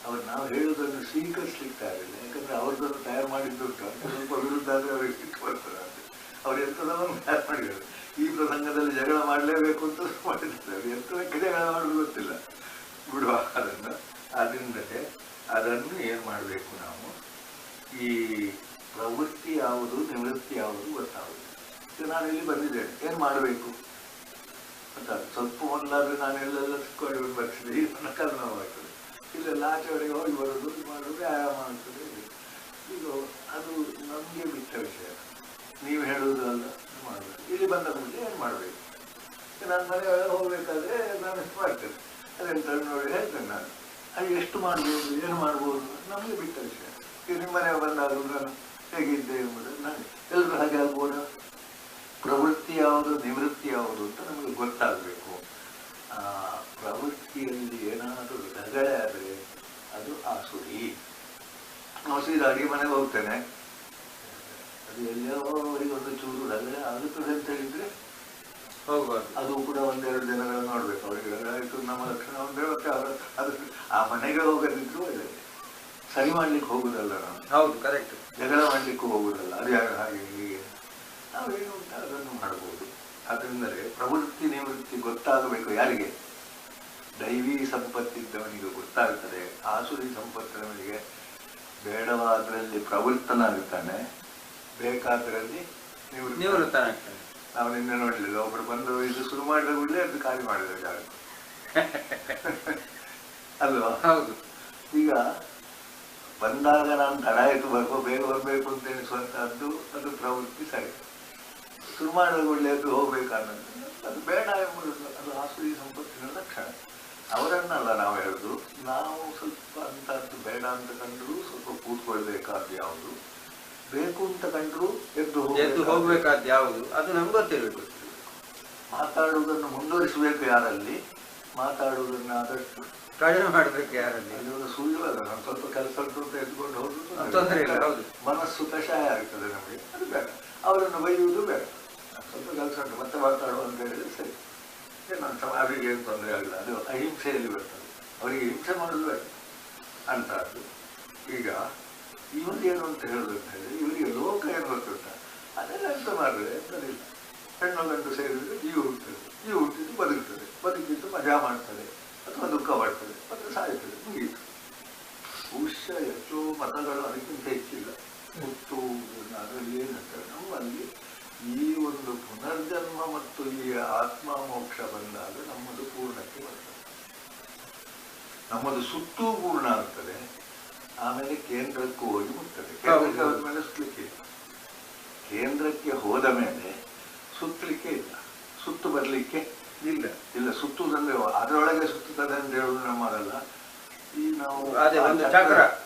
ಅವ್ರು ನಾವು ಹೇಳೋದನ್ನು ಸ್ವೀಕರಿಸಲಿಕ್ಕೆ ಆಗಿಲ್ಲ. ಯಾಕಂದ್ರೆ ಅವ್ರದ್ದನ್ನು ತಯಾರು ಮಾಡಿದ್ದುಂಟು, ಅಂತ ಸ್ವಲ್ಪ ವಿರುದ್ಧ ಆದರೆ ಅವ್ರಿಗೆ ಸಿಟ್ಟು ಬರ್ತದೆ. ಅಂತ ಅವ್ರು ಎಂಥದನ್ನು ತಯಾರು ಮಾಡಿದ್ದಾರೆ. ಈ ಪ್ರಸಂಗದಲ್ಲಿ ಜಗಳ ಮಾಡಲೇಬೇಕು ಅಂತ ಮಾಡಿದ್ದಾರೆ. ಎಂಥದಕ್ಕೆ ಜಗಳ ಮಾಡೋದು ಗೊತ್ತಿಲ್ಲ, ಬಿಡುವ ಅದನ್ನು. ಅದರಿಂದಲೇ ಅದನ್ನು ಏನು ಮಾಡಬೇಕು ನಾವು, ಈ ಪ್ರವೃತ್ತಿ ಯಾವುದು ನಿವೃತ್ತಿ ಯಾವುದು ಗೊತ್ತಾಗುವುದು. ನಾನು ಇಲ್ಲಿ ಬಂದಿದ್ದೇನೆ, ಏನು ಮಾಡಬೇಕು ಅಂತ ಸ್ವಲ್ಪ ಮೊದಲಾದ್ರೆ ನಾನು ಎಲ್ಲೆಲ್ಲ ಸಿಕ್ಕೊಂಡು ಬರ್ತಿದ್ದೆ. ಈ ನನ್ನ ಕಾರಣವಾಗ್ತದೆ. ಇಲ್ಲೆಲ್ಲ ಆಚೆವರೆಗೆ ಹೋಗಿ ಬರೋದು ಮಾಡೋದು ವ್ಯಾಯಾಮ ಆಗ್ತದೆ. ಈಗ ಅದು ನಮಗೆ ಬಿಟ್ಟ ವಿಷಯ. ನೀವು ಹೇಳುವುದು ಅಲ್ಲ, ಮಾಡಬೇಕು. ಇಲ್ಲಿ ಬಂದ ಮುಂಚೆ ಏನು ಮಾಡಬೇಕು, ನಾನು ಮನೆ ಹೋಗ್ಬೇಕಾದ್ರೆ ನಾನು ಎಷ್ಟು ಮಾಡ್ತೇನೆ ಅದೆಂತ ನೋಡಿ ಹೇಳ್ತೇನೆ. ನಾನು ಅದು ಎಷ್ಟು ಮಾಡ್ಬೋದು, ಏನು ಮಾಡ್ಬೋದು ನಮಗೆ ಬಿಟ್ಟ ವಿಷಯ. ಈಗ ನಿಮ್ಮ ಮನೆ ಬಂದಾಗ ನಾನು ಹೇಗಿದ್ದೆ ಎಂಬುದು ನನಗೆ ಎಲ್ಲರೂ ಹಾಗೆ ಆಗ್ಬೋದು. ಪ್ರವೃತ್ತಿ ಯಾವುದು ನಿವೃತ್ತಿ ಯಾವುದು ಅಂತ ನಮಗೆ ಗೊತ್ತಾಗಬೇಕು. ಪ್ರವೃತ್ತಿಯಲ್ಲಿ ಏನಾದರೂ ರಗಳೆ ಆದರೆ ಅದು ಆಸುರಿ. ನಾವು ಸೀದಾ ಅಡಿಗೆ ಮನೆಗೆ ಹೋಗ್ತೇನೆ, ಅದು ಎಲ್ಲೋ ಒಂದು ಚೂರು ರಗಳೆ ಆಗುತ್ತದೆ ಅಂತ ಹೇಳಿದ್ರೆ ಹೋಗ್ಬಾರ್ದು. ಅದು ಕೂಡ ಒಂದೆರಡು ದಿನಗಳು ನೋಡ್ಬೇಕು. ಅವರಿಗೆ ರಗಳೆ ಆಯಿತು ನಮ್ಮ ಲಕ್ಷಣ ಒಂದೇ, ಮತ್ತೆ ಅದು ಆ ಮನೆಗೆ ಹೋಗದಿದ್ರು ಒಳ್ಳೆಯದು. ಸರಿ ಮಾಡ್ಲಿಕ್ಕೆ ಹೋಗುದಲ್ಲ ನಾವು. ಹೌದು, ಕರೆಕ್ಟ್. ಜಗಳ ಮಾಡ್ಲಿಕ್ಕೂ ಹೋಗುದಲ್ಲ. ಅದು ಹಾಗೆ ಹೀಗೆ ನಾವೇನು ಉಂಟ ಅದನ್ನು ಮಾಡ್ಬೋದು. ಅದರಿಂದಲೇ ಪ್ರವೃತ್ತಿ ನಿವೃತ್ತಿ ಗೊತ್ತಾಗಬೇಕು. ಯಾರಿಗೆ? ದೈವಿ ಸಂಪತ್ತಿದ್ದವನಿಗೆ ಗೊತ್ತಾಗ್ತದೆ. ಆಸುರಿ ಸಂಪತ್ತಿನವನಿಗೆ ಬೇಡವಾದ್ರಲ್ಲಿ ಪ್ರವೃತ್ತನಾಗುತ್ತಾನೆ, ಬೇಕಾದ್ರಲ್ಲಿ ನಿವೃತ್ತನಾಗ್ತಾನೆ. ನಾವು ನಿನ್ನೆ ನೋಡ್ಲಿಲ್ಲ, ಒಬ್ರು ಬಂದು ಇದು ಶುರು ಮಾಡಿದ ಕೂಡಲೇ ಅದು ಖಾಲಿ ಮಾಡಿದ ಜಾಗ ಅಲ್ವಾ? ಹೌದು. ಈಗ ಬಂದಾಗ ನಾನು ತಡ ಆಯಿತು ಬೇಗ ಬರಬೇಕು ಅಂತ ಎನಿಸುವಂತಹದ್ದು ಅದು ಪ್ರವೃತ್ತಿ ಸರಿ. ಶುರು ಮಾಡಿದ ಕೂಡಲೇ ಅದು ಹೋಗ್ಬೇಕಾದಂತ ಅದು ಬೇಡ ಎಂಬುದು ಅದು ಆಸುರಿ ಸಂಪತ್ತಿನ ಲಕ್ಷಣ. ಅವರನ್ನಲ್ಲ ನಾವು ಹೇಳುದು. ನಾವು ಸ್ವಲ್ಪ ಅಂತಹದ್ದು ಬೇಡ ಅಂತ ಕಂಡ್ರು ಸ್ವಲ್ಪ ಕೂತ್ಕೊಳ್ಬೇಕಾದ್ದು ಯಾವುದು, ಬೇಕು ಅಂತ ಕಂಡ್ರು ಎದ್ದು ಹೋಗ್ಬೇಕಾದ್ದು ಯಾವುದು ಅದು ನಮ್ಗೆ ಗೊತ್ತಿರಬೇಕು. ಮಾತಾಡುವುದನ್ನು ಮುಂದುವರಿಸಬೇಕು ಯಾರಲ್ಲಿ, ಮಾತಾಡುವುದನ್ನು ಆದಷ್ಟು ಕಡಿಮೆ ಮಾಡಬೇಕು ಯಾರಲ್ಲಿ. ಅದು ಸುಳ್ಳು. ನಾನು ಸ್ವಲ್ಪ ಕೆಲಸ ಉಂಟು ಅಂತ ಎದ್ದುಕೊಂಡು ಹೋಗುದು ತೊಂದರೆ ಇಲ್ಲ. ಹೌದು, ಮನಸ್ಸು ಕಷಾಯ ಆಗ್ತದೆ ನಮಗೆ. ಅದು ಬೇಡ. ಅವರನ್ನು ಬೈಯುವುದು ಬೇಡ. ಸ್ವಲ್ಪ ಕೆಲಸ ಉಂಟು ಮತ್ತೆ ಮಾತಾಡುವ ಅಂತ ಹೇಳಿದ್ರೆ ಸರಿ. ಅವರಿಗೆ ಏನು ತೊಂದರೆ ಆಗಲ್ಲ. ಅದು ಅಹಿಂಸೆಯಲ್ಲಿ ಬರ್ತದೆ. ಅವರಿಗೆ ಹಿಂಸೆ ಮಾಡೋದು ಬೇಡ ಅಂತಹದ್ದು. ಈಗ ಇವರಿಗೇನು ಅಂತ ಹೇಳೋದು ಅಂತ ಹೇಳಿದ್ರೆ, ಇವರಿಗೆ ಲೋಕ ಏನು ಗೊತ್ತುಂಟ, ಅದೆಲ್ಲ ಎಂತ ಮಾಡಿದ್ರೆ ಎಂತದಿಲ್ಲ. ಹೆಣ್ಣು ಗಂಟು ಸೇರಿದ್ರೆ ಜೀವ ಹುಟ್ಟುತ್ತದೆ, ಜೀವ ಹುಟ್ಟಿದ್ದು ಬದುಕ್ತದೆ, ಬದುಕಿದ್ದು ಮಜಾ ಮಾಡ್ತದೆ ಅಥವಾ ದುಃಖ ಮಾಡ್ತದೆ, ಮತ್ತೆ ಸಾಯ್ತದೆ, ಮುಗಿಯಿತು. ಭವಿಷ್ಯ ಎಷ್ಟೋ ಮತಗಳು ಅದಕ್ಕಿಂತ ಹೆಚ್ಚಿಲ್ಲ. ಹುಟ್ಟು ಅದರಲ್ಲಿ ಏನಂತಾರೆ, ನಮ್ಮಲ್ಲಿ ಈ ಒಂದು ಪುನರ್ಜನ್ಮ ಮತ್ತು ಈ ಆತ್ಮ ಮೋಕ್ಷ ಬಂದಾಗ ನಮ್ಮದು ಪೂರ್ಣಕ್ಕೆ ಬರ್ತದೆ. ನಮ್ಮದು ಸುತ್ತೂ ಪೂರ್ಣ ಆಗ್ತದೆ. ಆಮೇಲೆ ಕೇಂದ್ರಕ್ಕೂ ಹೋಗಿ ಮುಟ್ತದೆ. ಕೇಂದ್ರಕ್ಕೆ ಹೋದ ಮೇಲೆ ಸುತ್ತಲಿಕ್ಕೆ ಇಲ್ಲ. ಕೇಂದ್ರಕ್ಕೆ ಹೋದ ಮೇಲೆ ಸುತ್ತಲಿಕ್ಕೆ ಇಲ್ಲ, ಸುತ್ತು ಬರಲಿಕ್ಕೆ ಇಲ್ಲ. ಸುತ್ತುವುದಂದ್ರೆ ಅದರೊಳಗೆ ಸುತ್ತುತ್ತದೆ ಅಂತ ಹೇಳುವುದು ನಮ್ಮದಲ್ಲ. ಈ ನಾವು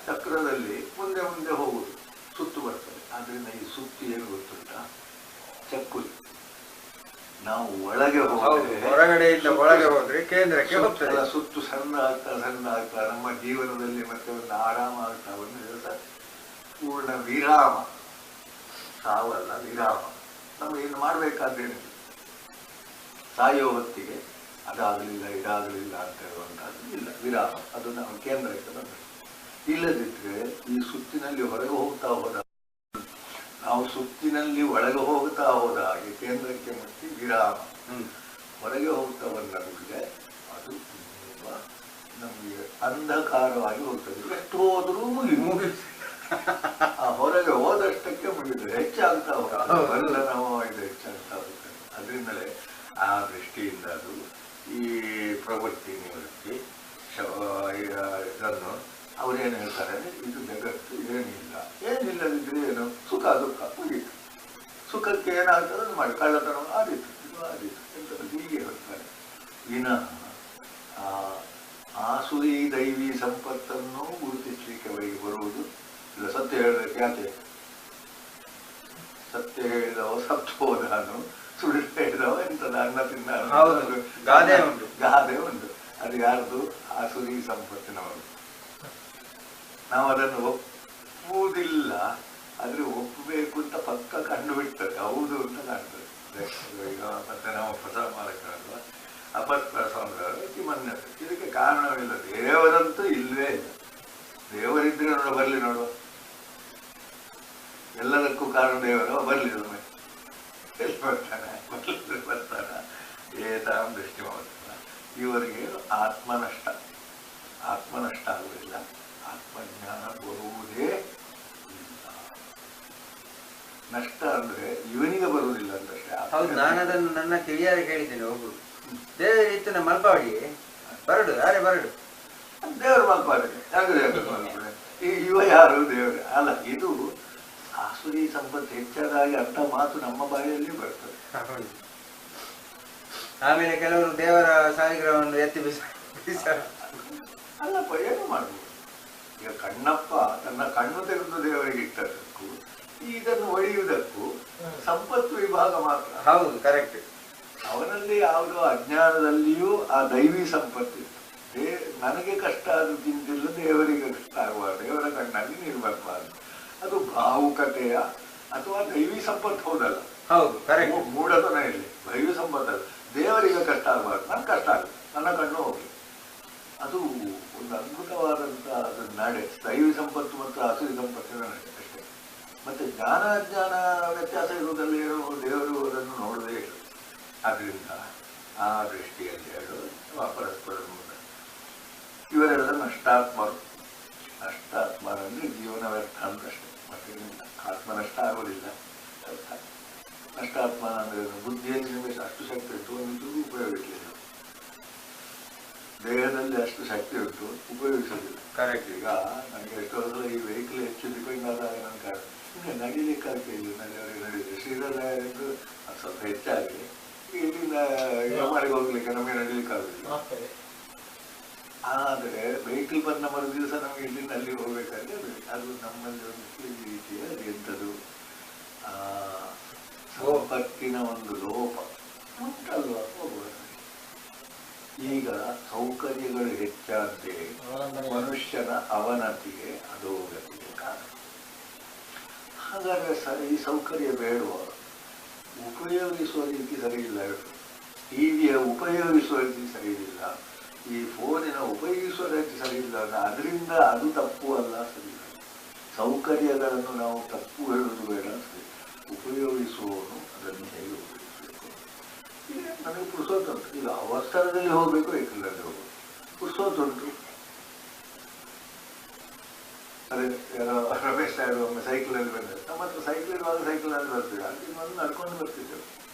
ಚಕ್ರದಲ್ಲಿ ಮುಂದೆ ಮುಂದೆ ಹೋಗುದು, ಸುತ್ತು ಬರ್ತದೆ. ಆದ್ರಿಂದ ಈ ಸುತ್ತಿ ಏನು ಗೊತ್ತುಂಟ, ಚಕ್ಕುಲಿ. ನಾವು ಒಳಗೆ ಹೋದ್ರೆ ಹೊರಗಡೆಯಿಂದ ಒಳಗೆ ಹೋದ್ರೆ ಕೇಂದ್ರಕ್ಕೆ ಹೋಗ್ತದೆ. ಸುತ್ತು ಸಣ್ಣ ಆಗ್ತಾ ನಮ್ಮ ಜೀವನದಲ್ಲಿ ಮತ್ತೆ ಒಂದು ಆರಾಮ ಆಗ್ತಾ ಒಂದು ದಿವಸ ಪೂರ್ಣ ವಿರಾಮ, ಸಾವಲ್ಲ ವಿರಾಮ. ನಮ್ಗೆ ಇನ್ನು ಮಾಡ್ಬೇಕಾದ್ದೇನಿಲ್ಲ. ಸಾಯೋ ಹೊತ್ತಿಗೆ ಅದಾಗಲಿಲ್ಲ ಇದಾಗಲಿಲ್ಲ ಅಂತ ಹೇಳುವಂಥದ್ದು ಇಲ್ಲ. ವಿರಾಮ ಅದು ನಾವು ಕೇಂದ್ರಕ್ಕೆ ಬಂದರೆ. ಇಲ್ಲದಿದ್ದರೆ ಈ ಸುತ್ತಿನಲ್ಲಿ ಹೊರಗೆ ಹೋಗ್ತಾ ಹೋದ, ನಾವು ಸುತ್ತಿನಲ್ಲಿ ಒಳಗೆ ಹೋಗ್ತಾ ಹೋದ ಹಾಗೆ ಕೇಂದ್ರಕ್ಕೆ ಮುಟ್ಟಿ ವಿರಾಮ ಹೊರಗೆ ಹೋಗ್ತಾ ಬಂದಾಗಲಿದೆ ಅದು ತುಂಬ ನಮಗೆ ಅಂಧಕಾರವಾಗಿ ಹೋಗ್ತದೆ. ಎಷ್ಟು ಹೋದರೂ ಮುಗಿ ಆ ಹೊರಗೆ ಹೋದಷ್ಟಕ್ಕೆ ಮುಗಿದು ಹೆಚ್ಚಾಗ್ತಾ ಹೋಗ್ತದೆ, ಎಲ್ಲ ನಾವು ಇದು ಹೆಚ್ಚಾಗ್ತಾ ಹೋಗ್ತದೆ. ಅದರಿಂದಲೇ ಆ ದೃಷ್ಟಿಯಿಂದ ಅದು ಈ ಪ್ರವೃತ್ತಿ ನಿವೃತ್ತಿ ಇದನ್ನು ಅವರೇನು ಹೇಳ್ತಾರೆ ಅಂದರೆ ಇದು ಜಗತ್ತು ಏನಿಲ್ಲದಿದ್ರೆ ಏನು ಸುಖ ದುಃಖ ಮುಗೀತು. ಸುಖಕ್ಕೆ ಏನಾಗ್ತದೆ ಅದು ಮಾಡಿ, ಕಳ್ಳತನ ಆದೀತು, ಇದು ಆದೀತು ಎಂತ ಹೀಗೆ ಹೇಳ್ತಾರೆ. ವಿನಃ ಆಸುರಿ ದೈವಿ ಸಂಪತ್ತನ್ನು ಗುರುತಿಸಲಿಕ್ಕೆ ಅವರಿಗೆ ಬರುವುದು ಇಲ್ಲ. ಸತ್ಯ ಹೇಳಬೇಕು ಯಾಕೆ? ಸತ್ಯ ಹೇಳಿದವ ಸತ್ತು ಹೋದಾನು, ಸುಳ್ಳು ಹೇಳಿದವ ಎಂತದ ಅನ್ನ ತಿನ್ನ ಗಾದೆ ಉಂಟು. ಅದು ಯಾರ್ದು? ಆಸುರಿ ಸಂಪತ್ತಿನವರು. ನಾವು ಅದನ್ನು ಒಪ್ಪುವುದಿಲ್ಲ, ಆದ್ರೆ ಒಪ್ಪಬೇಕು ಅಂತ ಪಕ್ಕ ಕಂಡು ಬಿಡ್ತದೆ, ಹೌದು ಅಂತ ಕಾಣ್ತದೆ. ಈಗ ಮತ್ತೆ ನಾವು ಪ್ರಸಾರ ಮಾಡಕ್ಕಾಗಲ್ಲ, ಅಪಸ್ಪ್ರಸಂಗ ಮನ್ಯತೆ. ಇದಕ್ಕೆ ಕಾರಣವಿಲ್ಲ, ದೇವರಂತೂ ಇಲ್ಲವೇ ಇಲ್ಲ. ದೇವರಿದ್ರೆ ನೋಡ ಬರ್ಲಿ, ನೋಡುವ ಎಲ್ಲದಕ್ಕೂ ಕಾರಣ ದೇವರು. ಬರ್ಲಿ ಒಮ್ಮೆ ಎಲ್ಲಿ ಬರ್ತಾನೆ, ಬರ್ತಾನ ಏತಾಂ ದೃಷ್ಟಿ ಮಾಡ್ತಾನ. ಇವರಿಗೆ ಆತ್ಮನಷ್ಟ ಆಗುವುದಿಲ್ಲ, ಆತ್ಮಜ್ಞಾನ ಬರುವುದೇ ಇಲ್ಲ. ನಷ್ಟ ಅಂದ್ರೆ ಇವನಿಗೆ ಬರುವುದಿಲ್ಲ ಅಂತಷ್ಟೇ. ಹೌದು, ನಾನು ಅದನ್ನು ನನ್ನ ಕಿವಿಯಾರೆ ಕೇಳಿದ್ದೇನೆ. ಒಬ್ರು ದೇವರ ಇತ್ತು ಮಲ್ಪಾಡಿ ಬರಡು ಯಾರೇ ಬರಡು ದೇವರು ಮಲ್ಪಾಡಿ ಇವ ಯಾರು ದೇವರು ಅಲ್ಲ. ಇದು ಆಸುರಿ ಸಂಪತ್ತು ಹೆಚ್ಚಾದಾಗಿ ಅರ್ಥ ಮಾತು ನಮ್ಮ ಬಾಯಲ್ಲಿ ಬರ್ತದೆ. ಆಮೇಲೆ ಕೆಲವರು ದೇವರ ಸಾಲಿಗ್ರಹವನ್ನು ಎತ್ತಿ ಅಲ್ಲಪ್ಪ, ಏನು ಮಾಡ್ಬೋದು? ಈಗ ಕಣ್ಣಪ್ಪ ತನ್ನ ಕಣ್ಣು ತೆಗೆದು ದೇವರಿಗೆ ಇಟ್ಟದಕ್ಕೂ ಇದನ್ನು ಒಡೆಯುವುದಕ್ಕೂ ಸಂಪತ್ತು ವಿಭಾಗ ಮಾತ್ರ. ಹೌದು, ಕರೆಕ್ಟ್. ಅವನಲ್ಲಿ ಯಾವುದೋ ಅಜ್ಞಾನದಲ್ಲಿಯೂ ಆ ದೈವಿ ಸಂಪತ್ತಿತ್ತು. ನನಗೆ ಕಷ್ಟ ಆದ್ರೂ ಚಿಂತಿಲ್ಲ, ದೇವರಿಗೆ ಕಷ್ಟ ಆಗಬಾರ್ದು, ದೇವರ ಕಣ್ಣಲ್ಲಿ ನೀರು ಬರಬಾರ್ದು. ಅದು ಭಾವುಕತೆಯ ಅಥವಾ ದೈವಿ ಸಂಪತ್ತು ಹೌದಲ್ಲ? ಹೌದು, ಕರೆಕ್ಟ್. ಮೂಢತನ ಇಲ್ಲಿ ದೈವಿ ಸಂಪತ್ತಲ್ಲ. ದೇವರಿಗೆ ಕಷ್ಟ ಆಗಬಾರ್ದು, ನನ್ಗೆ ಕಷ್ಟ ಆಗುತ್ತೆ, ನನ್ನ ಕಣ್ಣು ಹೋಗಿ. ಅದು ಒಂದು ಅದ್ಭುತವಾದಂಥ ಅದು ನಡೆ, ದೈವಿ ಸಂಪತ್ತು ಮತ್ತು ಆಸುರಿ ಸಂಪತ್ತಿನ ನಡೆ ಅಷ್ಟೇ. ಮತ್ತೆ ಜ್ಞಾನ ಅಜ್ಞಾನ ವ್ಯತ್ಯಾಸ ಇರುವುದರಲ್ಲಿ ದೇವರು ಅದನ್ನು ನೋಡದೇ ಇಲ್ಲ. ಆದ್ರಿಂದ ಆ ದೃಷ್ಟಿಯಲ್ಲಿ ಹೇಳೋದು ಪರಸ್ಪರ ಇವರೆಲ್ಲ ನಷ್ಟಾತ್ಮರು. ನಷ್ಟಾತ್ಮರಂದ್ರೆ ಜೀವನ ವ್ಯರ್ಥ ಅಂತಷ್ಟೇ, ಮತ್ತೆ ಆತ್ಮನಷ್ಟ ಆಗೋದಿಲ್ಲ. ನಷ್ಟಾತ್ಮನ ಅಂದ್ರೆ ಬುದ್ಧಿಯಲ್ಲಿ ನಿಮಗೆ ಅಷ್ಟು ಶಕ್ತಿ ಉಂಟು, ಒಂದು ಉಪಯೋಗಿಸಲಿಲ್ಲ. ದೇಹದಲ್ಲಿ ಅಷ್ಟು ಶಕ್ತಿ ಉಂಟು, ಉಪಯೋಗಿಸೋದಿಲ್ಲ. ಕರೆಕ್ಟ್. ಈಗ ನನಗೆ ಎಷ್ಟೋ ಸಲ ಈ ವೆಹಿಕಲ್ ಹೆಚ್ಚು ಡಿಪೆಂಡ್ ಆದಾಗ ನನ್ನ ಕಾರಣ ಸುಮ್ಮನೆ ನಡಿಲಿಕ್ಕಾಗ್ತಾ ಇಲ್ಲ. ನನಗೆ ನಡೆಯುತ್ತೆ ಶ್ರೀರಾಜು ಸ್ವಲ್ಪ ಹೆಚ್ಚಾಗಿ ಇಲ್ಲಿಂದ ಎಮ್ಮರಿಗೆ ಹೋಗ್ಲಿಕ್ಕೆ ನಮಗೆ ನಡಿಲಿಕ್ಕಾಗುದಿಲ್ಲ. ಆದರೆ ವೆಹಿಕಲ್ ಬಂದ ಮರು ದಿವಸ ನಮಗೆ ಇಲ್ಲಿಂದ ಅಲ್ಲಿ ಹೋಗ್ಬೇಕಾದ್ರೆ ಅದು ನಮ್ಮಲ್ಲಿ ಒಂದು ರೀತಿಯ ಎಂಥದ್ದು ಸಂಪತ್ತಿನ ಒಂದು ಲೋಪ ಉಂಟಲ್ವಾ ಹೋಗುವ. ಈಗ ಸೌಕರ್ಯಗಳು ಹೆಚ್ಚಾದಂತೆ ಮನುಷ್ಯನ ಅವನತಿಗೆ ಅಧೋಗತಿಗೆ ಕಾರಣ. ಹಾಗಾದ್ರೆ ಈ ಸೌಕರ್ಯ ಬೇಡುವ ಉಪಯೋಗಿಸುವ ರೀತಿ ಸರಿಯಿಲ್ಲ. ಟಿವಿಯ ಉಪಯೋಗಿಸುವ ರೀತಿ ಸರಿಯಿಲ್ಲ, ಈ ಫೋನಿನ ಉಪಯೋಗಿಸುವ ರೀತಿ ಸರಿಯಿಲ್ಲ. ಅದರಿಂದ ಅದು ತಪ್ಪು ಅಲ್ಲ, ಸರಿ. ಸೌಕರ್ಯಗಳನ್ನು ನಾವು ತಪ್ಪು ಹೇಳುವುದು ಬೇಡ, ಸರಿ. ಉಪಯೋಗಿಸುವವನು ಅದನ್ನು ಹೇಗೆ ಉಪಯೋಗಿಸಬೇಕು. ಈಗ ನನಗೆ ಪುರುಸೋತುಂಟು, ಈಗ ಅವಸರದಲ್ಲಿ ಹೋಗ್ಬೇಕು, ವೆಹಿಕಲಲ್ಲಿ ಹೋಗ್ಬೇಕು, ಪುರುಸೋತುಂಟು. ಅದೇ ಯಾರೋ ರಮೇಶ್ ನಾಯ್ಡು ಒಮ್ಮೆ ಸೈಕಲಲ್ಲಿ ಬಂದರೆ ನಮ್ಮ ಹತ್ರ ಸೈಕಲ್ ಇರುವಾಗ ಸೈಕಲಲ್ಲಿ ಬರ್ತೀವಿ, ಅಲ್ಲಿ ಬಂದು ನಡ್ಕೊಂಡು ಬರ್ತಿದ್ದೆವು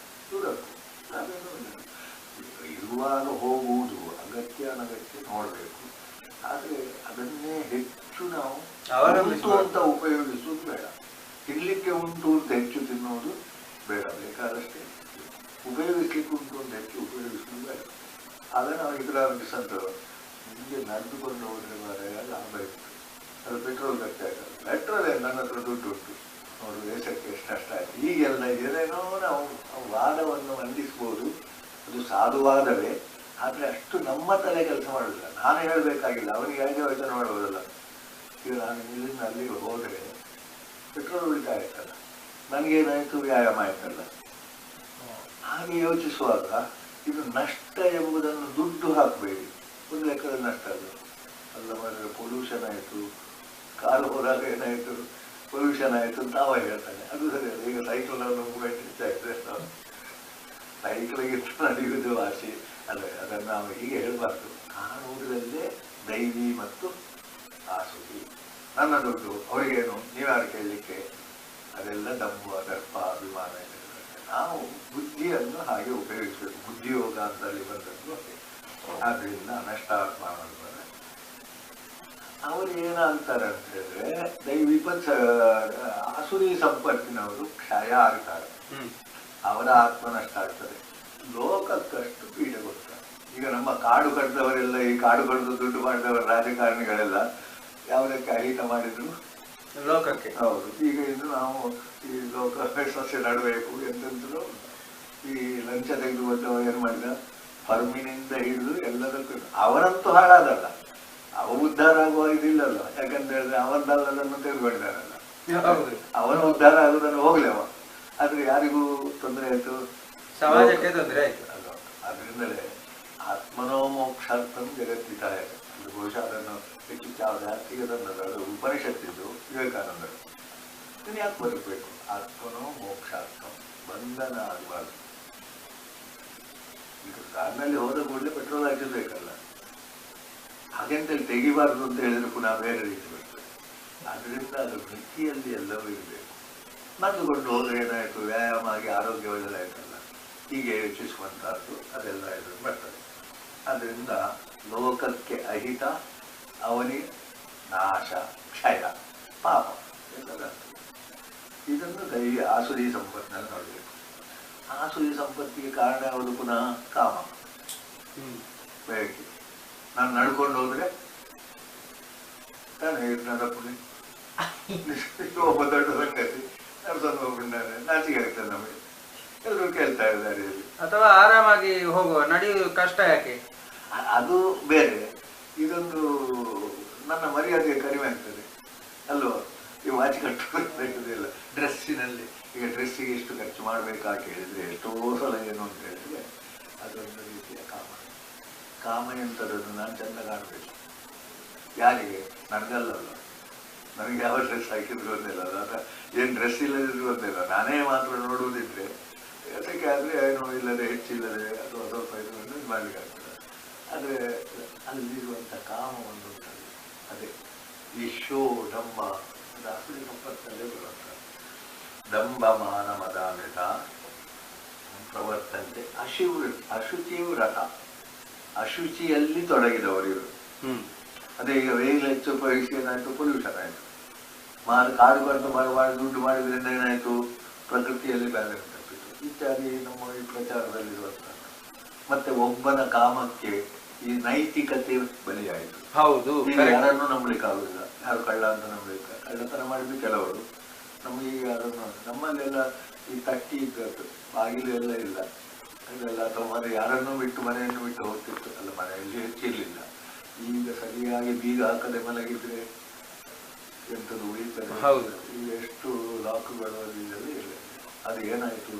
ದೂರಕ್ಕೂ. ನಾವೇನು ಇರುವಾಗ ಹೋಗುವುದು ಅಗತ್ಯ ಅನಗತ್ಯ ನೋಡಬೇಕು. ಆದರೆ ಅದನ್ನೇ ಹೆಚ್ಚು ನಾವು ಉಂಟು ಅಂತ ಉಪಯೋಗಿಸುವುದು ಬೇಡ. ತಿನ್ನಲಿಕ್ಕೆ ಉಂಟು ಅಂತ ಹೆಚ್ಚು ತಿನ್ನುವುದು ಬೇಡ, ಬೇಕಾದಷ್ಟೇ ಉಪಯೋಗಿಸ್ಲಿಕ್ಕೆ ಉಂಟು ಅಂತ ಹೆಚ್ಚು ಉಪಯೋಗಿಸುವುದು ಬೇಡ. ಆಗ ನಾವು ಇದರ ನಿಮಗೆ ನಡೆದುಕೊಂಡು ಹೋದ್ರೆ ಮಾರಾಯ ಲಾಭ ಇತ್ತು. ಅದು ಪೆಟ್ರೋಲ್ ಖರ್ಚು ಆಗಲ್ಲ. ಪೆಟ್ರೋಲ್ ನನ್ನ ಹತ್ರ ದುಡ್ಡು ಉಂಟು, ನೋಡು ದೇಶಕ್ಕೆ ಎಷ್ಟು ಅಷ್ಟ ಆಯ್ತು. ಈಗೆಲ್ಲ ಏನೇನೋ ನಾವು ವಾದವನ್ನು ಮಂಡಿಸ್ಬೋದು, ಅದು ಸಾಧುವಾದವೇ. ಆದರೆ ಅಷ್ಟು ನಮ್ಮ ತಲೆ ಕೆಲಸ ಮಾಡೋದಿಲ್ಲ. ನಾನು ಹೇಳಬೇಕಾಗಿಲ್ಲ, ಅವನಿಗೆ ಹೇಗೆ ಯೋಚನೆ ಮಾಡುವುದಲ್ಲ. ಈಗ ನಾನು ಇಲ್ಲಿಂದ ಅಲ್ಲಿಗೆ ಹೋದರೆ ಪೆಟ್ರೋಲ್ ಉಳಿತಾಯ ಆಯ್ತಲ್ಲ, ನನಗೇನಾಯಿತು ವ್ಯಾಯಾಮ ಆಯ್ತಲ್ಲ. ಹಾಗೆ ಯೋಚಿಸುವಾಗ ಇದು ನಷ್ಟ ಎಂಬುದನ್ನು ದುಡ್ಡು ಹಾಕಬೇಡಿ, ಒಂದು ಲೆಕ್ಕದಲ್ಲಿ ನಷ್ಟ ಅಲ್ಲ ಮಾಡಿದ್ರೆ ಪೊಲ್ಯೂಷನ್ ಆಯಿತು, ಕಾರು ಹೋದಾಗ ಏನಾಯಿತು ಪೊಲ್ಯೂಷನ್ ಆಯಿತು ಅಂತ ಅವ ಹೇಳ್ತಾನೆ, ಅದು ಸರಿ ಅಲ್ಲ. ಈಗ ಸೈಕಲನ್ನು ಮೂವ್ಮೆಂಟ್ ಇದ್ರೆ ಸೈಕಲ್ಗಿಂತ ನಡೆಯುವುದು ವಾಸಿ ಅಲ್ಲ, ಅದನ್ನು ನಾವು ಹೀಗೆ ಹೇಳಬಾರ್ದು. ಕಾನೂನಲ್ಲೇ ದೈವಿ ಮತ್ತು ಆಸುತಿ. ನನ್ನ ದುಡ್ಡು ಅವರಿಗೇನು, ನೀವ್ಯಾರು ಕೇಳಲಿಕ್ಕೆ, ಅದೆಲ್ಲ ದಮ್ಮ ದರ್ಪ ಅಭಿಮಾನ ಇದೆ. ನಾವು ಬುದ್ಧಿಯನ್ನು ಹಾಗೆ ಉಪಯೋಗಿಸಬೇಕು, ಬುದ್ಧಿಯೋಗ ಅಂತಲ್ಲಿ ಬಂದದ್ದು ಅದೇ. ಆದ್ದರಿಂದ ನಷ್ಟಾತ್ಮ ಅವರು ಏನಾಗ್ತಾರೆ ಅಂತ ಹೇಳಿದ್ರೆ ಆಸುರಿ ಸಂಪತ್ತಿನವರು ಕ್ಷಯ ಆಗ್ತಾರೆ, ಅವರ ಆತ್ಮ ನಷ್ಟ ಆಗ್ತದೆ, ಲೋಕಕ್ಕಷ್ಟು ಪೀಡೆ ಕೊಡ್ತಾರೆ. ಈಗ ನಮ್ಮ ಕಾಡು ಕಡ್ದವರೆಲ್ಲ, ಈ ಕಾಡು ಕಡ್ದು ದುಡ್ಡು ಮಾಡಿದವರು ರಾಜಕಾರಣಿಗಳೆಲ್ಲ ಯಾವುದಕ್ಕೆ ಅಹಿತ ಮಾಡಿದ್ರು, ಲೋಕಕ್ಕೆ. ಹೌದು. ಈಗ ಇನ್ನು ನಾವು ಈ ಲೋಕ ಸಸ್ಯ ನಡಬೇಕು ಎಂತೆಂತಲೂ ಈ ಲಂಚ ತೆಗೆದುಕೊಟ್ಟವ ಏನು ಮಾಡಿದ, ಫರ್ಮಿನಿಂದ ಹಿಡಿದು ಎಲ್ಲದಕ್ಕೂ. ಅವರಂತೂ ಹಾಳಾದಲ್ಲ, ಅವ ಉದ್ಧಾರ ಆಗುವ ಇದಿಲ್ಲಲ್ಲ, ಯಾಕಂತ ಹೇಳಿದ್ರೆ ಅವರದಲ್ಲದನ್ನು ತೆಗೆದುಕೊಂಡಿದ್ದಾರಲ್ಲ, ಅವನ ಉದ್ಧಾರ ಆಗುವುದನ್ನು ಹೋಗ್ಲಿ ಅವ, ಆದ್ರೆ ಯಾರಿಗೂ ತೊಂದರೆ ಆಯ್ತು, ಸಮಾಜಕ್ಕೆ ತೊಂದರೆ ಆಯ್ತು. ಅದರಿಂದಲೇ ಆತ್ಮನೋ ಮೋಕ್ಷಾರ್ಥಂ ಜಗತ್ತಿತಾಯ, ಅದು ಬಹುಶಃ ಅದನ್ನು ಹೆಚ್ಚು ಜಾಸ್ತಿಗೆ ತಂದದ್ದು, ಅದು ಉಪನಿಷತ್ತಿದ್ದು ವಿವೇಕಾನಂದರು. ಇದನ್ನು ಯಾಕೆ ಬದುಕಬೇಕು, ಆತ್ಮನೋ ಮೋಕ್ಷಾರ್ಥಂ, ಬಂಧನ ಆಗಬಾರ್ದು. ಈಗ ಕಾರ್ನಲ್ಲಿ ಹೋದ ಕೂಡಲೇ ಪೆಟ್ರೋಲ್ ಹಾಕಿಸ್ಬೇಕಲ್ಲ, ಹಾಗೆಂತೇಳಿ ತೆಗಿಬಾರ್ದು ಅಂತ ಹೇಳಿದ್ರೆ ಪುನಃ ಬೇರೆ ರೀತಿ ಬರ್ತದೆ. ಅದರಿಂದ ಅದು ಮಿತಿಯಲ್ಲಿ ಎಲ್ಲವೂ ಇರಬೇಕು. ನಡೆದುಕೊಂಡು ಹೋದ್ರೆ ಏನಾಯಿತು, ವ್ಯಾಯಾಮ ಆಗಿ ಆರೋಗ್ಯ ಒಳ್ಳೆದಾಯ್ತಲ್ಲ, ಹೀಗೆ ಯೋಚಿಸುವಂತಹದ್ದು ಅದೆಲ್ಲ ಇದು ಬರ್ತದೆ. ಅದರಿಂದ ಲೋಕಕ್ಕೆ ಅಹಿತ, ಅವನಿಗೆ ನಾಶ, ಕ್ಷಯ, ಪಾಪ ಎಲ್ಲ. ಇದನ್ನು ದೈವಿ ಆಸುರಿ ಸಂಪತ್ತಿನಲ್ಲಿ ನೋಡಬೇಕು. ಆಸುರಿ ಸಂಪತ್ತಿಗೆ ಕಾರಣ ಯಾವುದು, ಪುನಃ ಕಾಮ, ಬಯಕೆ. ನಾನು ನಡ್ಕೊಂಡು ಹೋದ್ರೆ ನಾನು ಹೇಳಿದ ಪುಣಿ ಒಬ್ಬ ದೊಡ್ಡ ಸಂಗತಿ ನಡ್ಕೊಂಡು ಹೋಗ್ಬಿಟ್ಟಾರೆ, ನಾಚಿಕೆ ಆಗ್ತದೆ ನಮಗೆ, ಎಲ್ಲರೂ ಕೇಳ್ತಾ ಇದ್ದಾರೆ. ಅಥವಾ ಆರಾಮಾಗಿ ಹೋಗುವ, ನಡೆಯುವುದು ಕಷ್ಟ ಯಾಕೆ, ಅದು ಬೇರೆ. ಇದೊಂದು ನನ್ನ ಮರ್ಯಾದೆಗೆ ಕಡಿಮೆ ಆಗ್ತದೆ ಅಲ್ವಾ. ಈ ವಾಚ್ ಕಟ್ಟುವುದಿಲ್ಲ ಡ್ರೆಸ್ಸಿನಲ್ಲಿ. ಈಗ ಡ್ರೆಸ್ಸಿಗೆ ಎಷ್ಟು ಖರ್ಚು ಮಾಡಬೇಕಾಗಿ ಹೇಳಿದ್ರೆ ಎಷ್ಟೋ ಸಲ ಏನು ಅಂತ ಹೇಳಿದ್ರೆ ಅದೊಂದು ರೀತಿಯ ಕಾಮ. ಕಾಮ ಎಂಥದ್ದು, ನಾನು ಚೆಂದ ಕಾಣಬೇಕು. ಯಾರಿಗೆ, ನನಗಲ್ಲಲ್ಲ, ನನಗೆ ಯಾವ ಡ್ರೆಸ್ ಹಾಕಿದ್ರು ಒಂದಿಲ್ಲ, ಅದ ಏನು ಡ್ರೆಸ್ ಇಲ್ಲದಿದ್ರು ಒಂದಿಲ್ಲ, ನಾನೇ ಮಾತ್ರ ನೋಡುವುದಿದ್ರೆ ಅದಕ್ಕೆ ಆದರೆ ಏನೋ ಇಲ್ಲದೆ ಹೆಚ್ಚಿಲ್ಲದೆ ಅಥವಾ ಸ್ವಲ್ಪ ಇದು ಮಾಡಲಿಕ್ಕೆ ಆಗ್ತದೆ. ಆದರೆ ಅಲ್ಲಿರುವಂಥ ಕಾಮ ಒಂದು ಉಂಟಲ್ಲ, ಅದೇ ವಿಶ್ವೋ ಡಂಬ, ಅದು ಆಸುರಿ ಸಂಪತ್ತಲ್ಲೇ ಬರುವಂಥ ದಂಬ ಮಾನ ಮದಾಮಿತ ಪ್ರವರ್ತಂತೆ ಅಶುಚಿವ್ರತ, ಅಶುಚಿಯಲ್ಲಿ ತೊಡಗಿದವರು ಇವರು. ಅದೇ ಈಗ ವೇಗ ಹೆಚ್ಚು ಉಪಯೋಗಿಸಿ ಏನಾಯಿತು, ಪೊಲ್ಯೂಷನ್ ಆಯಿತು. ಕಾಡು ಕಟ್ಟು ಮಾಡಿ ದುಡ್ಡು ಮಾಡಿದ್ರಿಂದ ಏನಾಯಿತು, ಪ್ರಕೃತಿಯಲ್ಲಿ ಬ್ಯಾಲೆನ್ಸ್ ತಪ್ಪಿತು ಇತ್ಯಾದಿ ನಮ್ಮ ಈ ಪ್ರಚಾರದಲ್ಲಿರುವಂಥ. ಮತ್ತೆ ಒಬ್ಬನ ಕಾಮಕ್ಕೆ ಈ ನೈತಿಕತೆ ಬಲಿಯಾಯಿತು. ಹೌದು, ಯಾರನ್ನು ನಂಬಲಿಕ್ಕಾಗುದಿಲ್ಲ, ಯಾರು ಕಳ್ಳ ಅಂತ ನಂಬಲಿಕ್ಕೆ, ಕಳ್ಳತನ ಮಾಡಿದ್ರು ಕೆಲವರು. ನಮಗೆ ಅದನ್ನು ನಮ್ಮಲ್ಲೆಲ್ಲ ಈ ತಟ್ಟಿ ಇದ್ದದ್ದು, ಬಾಗಿಲು ಎಲ್ಲ ಇಲ್ಲ ಅದೆಲ್ಲ, ಅಥವಾ ಮನೆ ಯಾರನ್ನೂ ಬಿಟ್ಟು ಮನೆಯನ್ನು ಬಿಟ್ಟು ಹೋಗ್ತಿತ್ತು ಅಲ್ಲ, ಮನೆಯಲ್ಲಿ ಹೆಚ್ಚಿರಲಿಲ್ಲ. ಈಗ ಸರಿಯಾಗಿ ಬೀಗ ಹಾಕದೆ ಮಲಗಿದ್ರೆ ಎಂಥದ್ದು ಉಳಿತಾರೆ. ಈಗ ಎಷ್ಟು ಲಾಕ್ಗಳು ಇಲ್ಲವೇ ಇಲ್ಲ. ಅದು ಏನಾಯಿತು,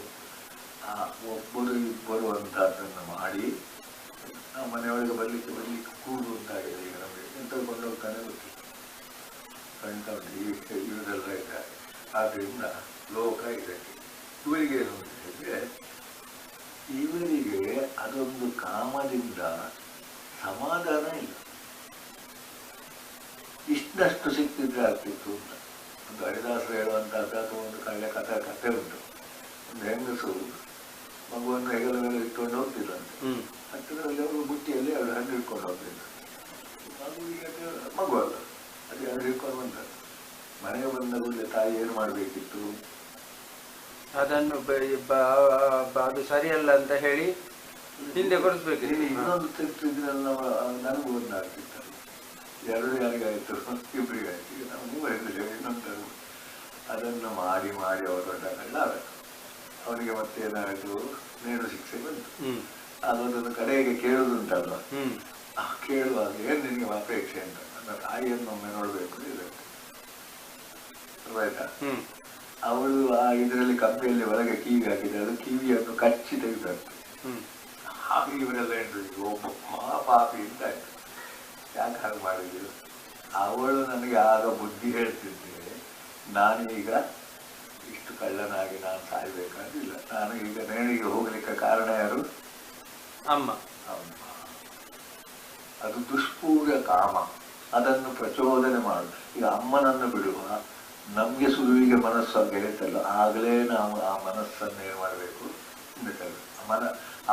ಒಬ್ಬರು ಇಬ್ಬರು ಅಂತದನ್ನು ಮಾಡಿ ಮನೆಯೊಳಗೆ ಬರ್ಲಿಕ್ಕೆ ಕೂಡು ಅಂತಾಗಿದೆ. ಈಗ ನಮಗೆ ಎಂತ ಕೊಂಡೋಗ್ತಾನೆ ಗೊತ್ತಿಲ್ಲ, ಕಂಡು ಇವರೆಲ್ಲ ಇದ್ದಾರೆ. ಆದ್ದರಿಂದ ಲೋಕ ಇದಕ್ಕೆ ಇವರಿಗೆ ಏನು ಅಂತ ಹೇಳಿದ್ರೆ, ಇವರಿಗೆ ಅದೊಂದು ಕಾಮದಿಂದ ಸಮಾಧಾನ ಇಲ್ಲ. ಇಷ್ಟಷ್ಟು ಸಿಕ್ತಿದ್ರೆ ಆಗ್ತಿತ್ತು ಅಂತ ಒಂದು ಹರಿದಾಸರು ಹೇಳುವಂಥದ್ದು, ಅಥವಾ ಒಂದು ಕತೆ ಉಂಟು. ಒಂದು ಹೆಂಗಸು ಮಗುವನ್ನು ಹೆಗಲ ಮೇಲೆ ಇಟ್ಕೊಂಡು ಹೋಗ್ತಿದ್ದಂತೆ. ಹತ್ತಿರದಲ್ಲಿ ಅವರು ಬುಟ್ಟಿಯಲ್ಲಿ ಎರಡು ಹಣ್ಣು ಇಟ್ಕೊಂಡು ಹೋಗ್ತಿದ್ರು. ಮಗು ಅಲ್ಲ, ಅದು ಎರಡು ಇಟ್ಕೊಂಡು ಬಂದರು. ಮನೆಗೆ ಬಂದ ಕೂಡಲೇ ತಾಯಿ ಏನು ಮಾಡಬೇಕಿತ್ತು, ಅದನ್ನು ಅದು ಸರಿಯಲ್ಲ ಅಂತ ಹೇಳಿ ಹಿಂದೆ ಕೊಡಿಸ್ಬೇಕು. ಇನ್ನೊಂದು ತೆಗೆದಿದ್ರಲ್ಲಿ ನನಗೂ ಒಂದು ಆಗ್ತಿತ್ತು, ಎರಡು ಯಾರಿಗಾಯ್ತು, ಇಬ್ಬರಿಗಾಯ್ತು. ಈಗ ನಾವು ಮೂವರಿದ್ದೇವೆ, ಇನ್ನೊಂದು ಅದನ್ನು ಮಾಡಿ ಮಾಡಿ ಅವರು ದೊಡ್ಡ ಕಳ್ಳ ಆಗಬೇಕು. ಅವನಿಗೆ ಮತ್ತೆ ಏನಾಯಿತು, ನೇಣು ಶಿಕ್ಷೆ ಬಂತು. ಅದೊಂದೊಂದು ಕಡೆಗೆ ಕೇಳುವುದುಂಟಲ್ವ, ಕೇಳುವಾಗ ಏನು ನಿನಗೆ ಅಪೇಕ್ಷೆ ಅಂತ, ನನ್ನ ತಾಯಿಯನ್ನು ಒಮ್ಮೆ ನೋಡಬೇಕು ಇರುತ್ತೆ ಆಯ್ತಾ. ಅವಳು ಆ ಇದರಲ್ಲಿ ಕಂಬಿಯಲ್ಲಿ ಒಳಗೆ ಕಿವಿ ಹಾಕಿದ್ರೆ ಅದು ಕಿವಿಯನ್ನು ಕಚ್ಚಿ ತೆಗೆದಂತೆ. ಆಗ ಇವರೆಲ್ಲ ಹೇಳಿದ್ರು ಒಬ್ಬ ಮಹಾಪಾಪಿ ಅಂತ ಆಯ್ತು. ಯಾಕೆ ಹಾಗೆ ಮಾಡಿದ್ರು? ಅವಳು ನನಗೆ ಆಗ ಬುದ್ಧಿ ಹೇಳ್ತಿದ್ದೆ, ನಾನೀಗ ಇಷ್ಟು ಕಳ್ಳನಾಗಿ ನಾನು ಸಾಯ್ಬೇಕಾಗಿಲ್ಲ. ನಾನು ಈಗ ನೇಣಿಗೆ ಹೋಗ್ಲಿಕ್ಕೆ ಕಾರಣ ಯಾರು? ಅಮ್ಮ. ಅಮ್ಮ. ಅದು ದುಷ್ಪೂರ ಕಾಮ, ಅದನ್ನು ಪ್ರಚೋದನೆ ಮಾಡು. ಈಗ ಅಮ್ಮನನ್ನು ಬಿಡುವ, ನಮ್ಗೆ ಸುರುವಿಗೆ ಮನಸ್ಸು ಹೇಳ್ತಲ್ಲ, ಆಗಲೇ ನಾವು ಆ ಮನಸ್ಸನ್ನು ಏನು ಮಾಡಬೇಕು?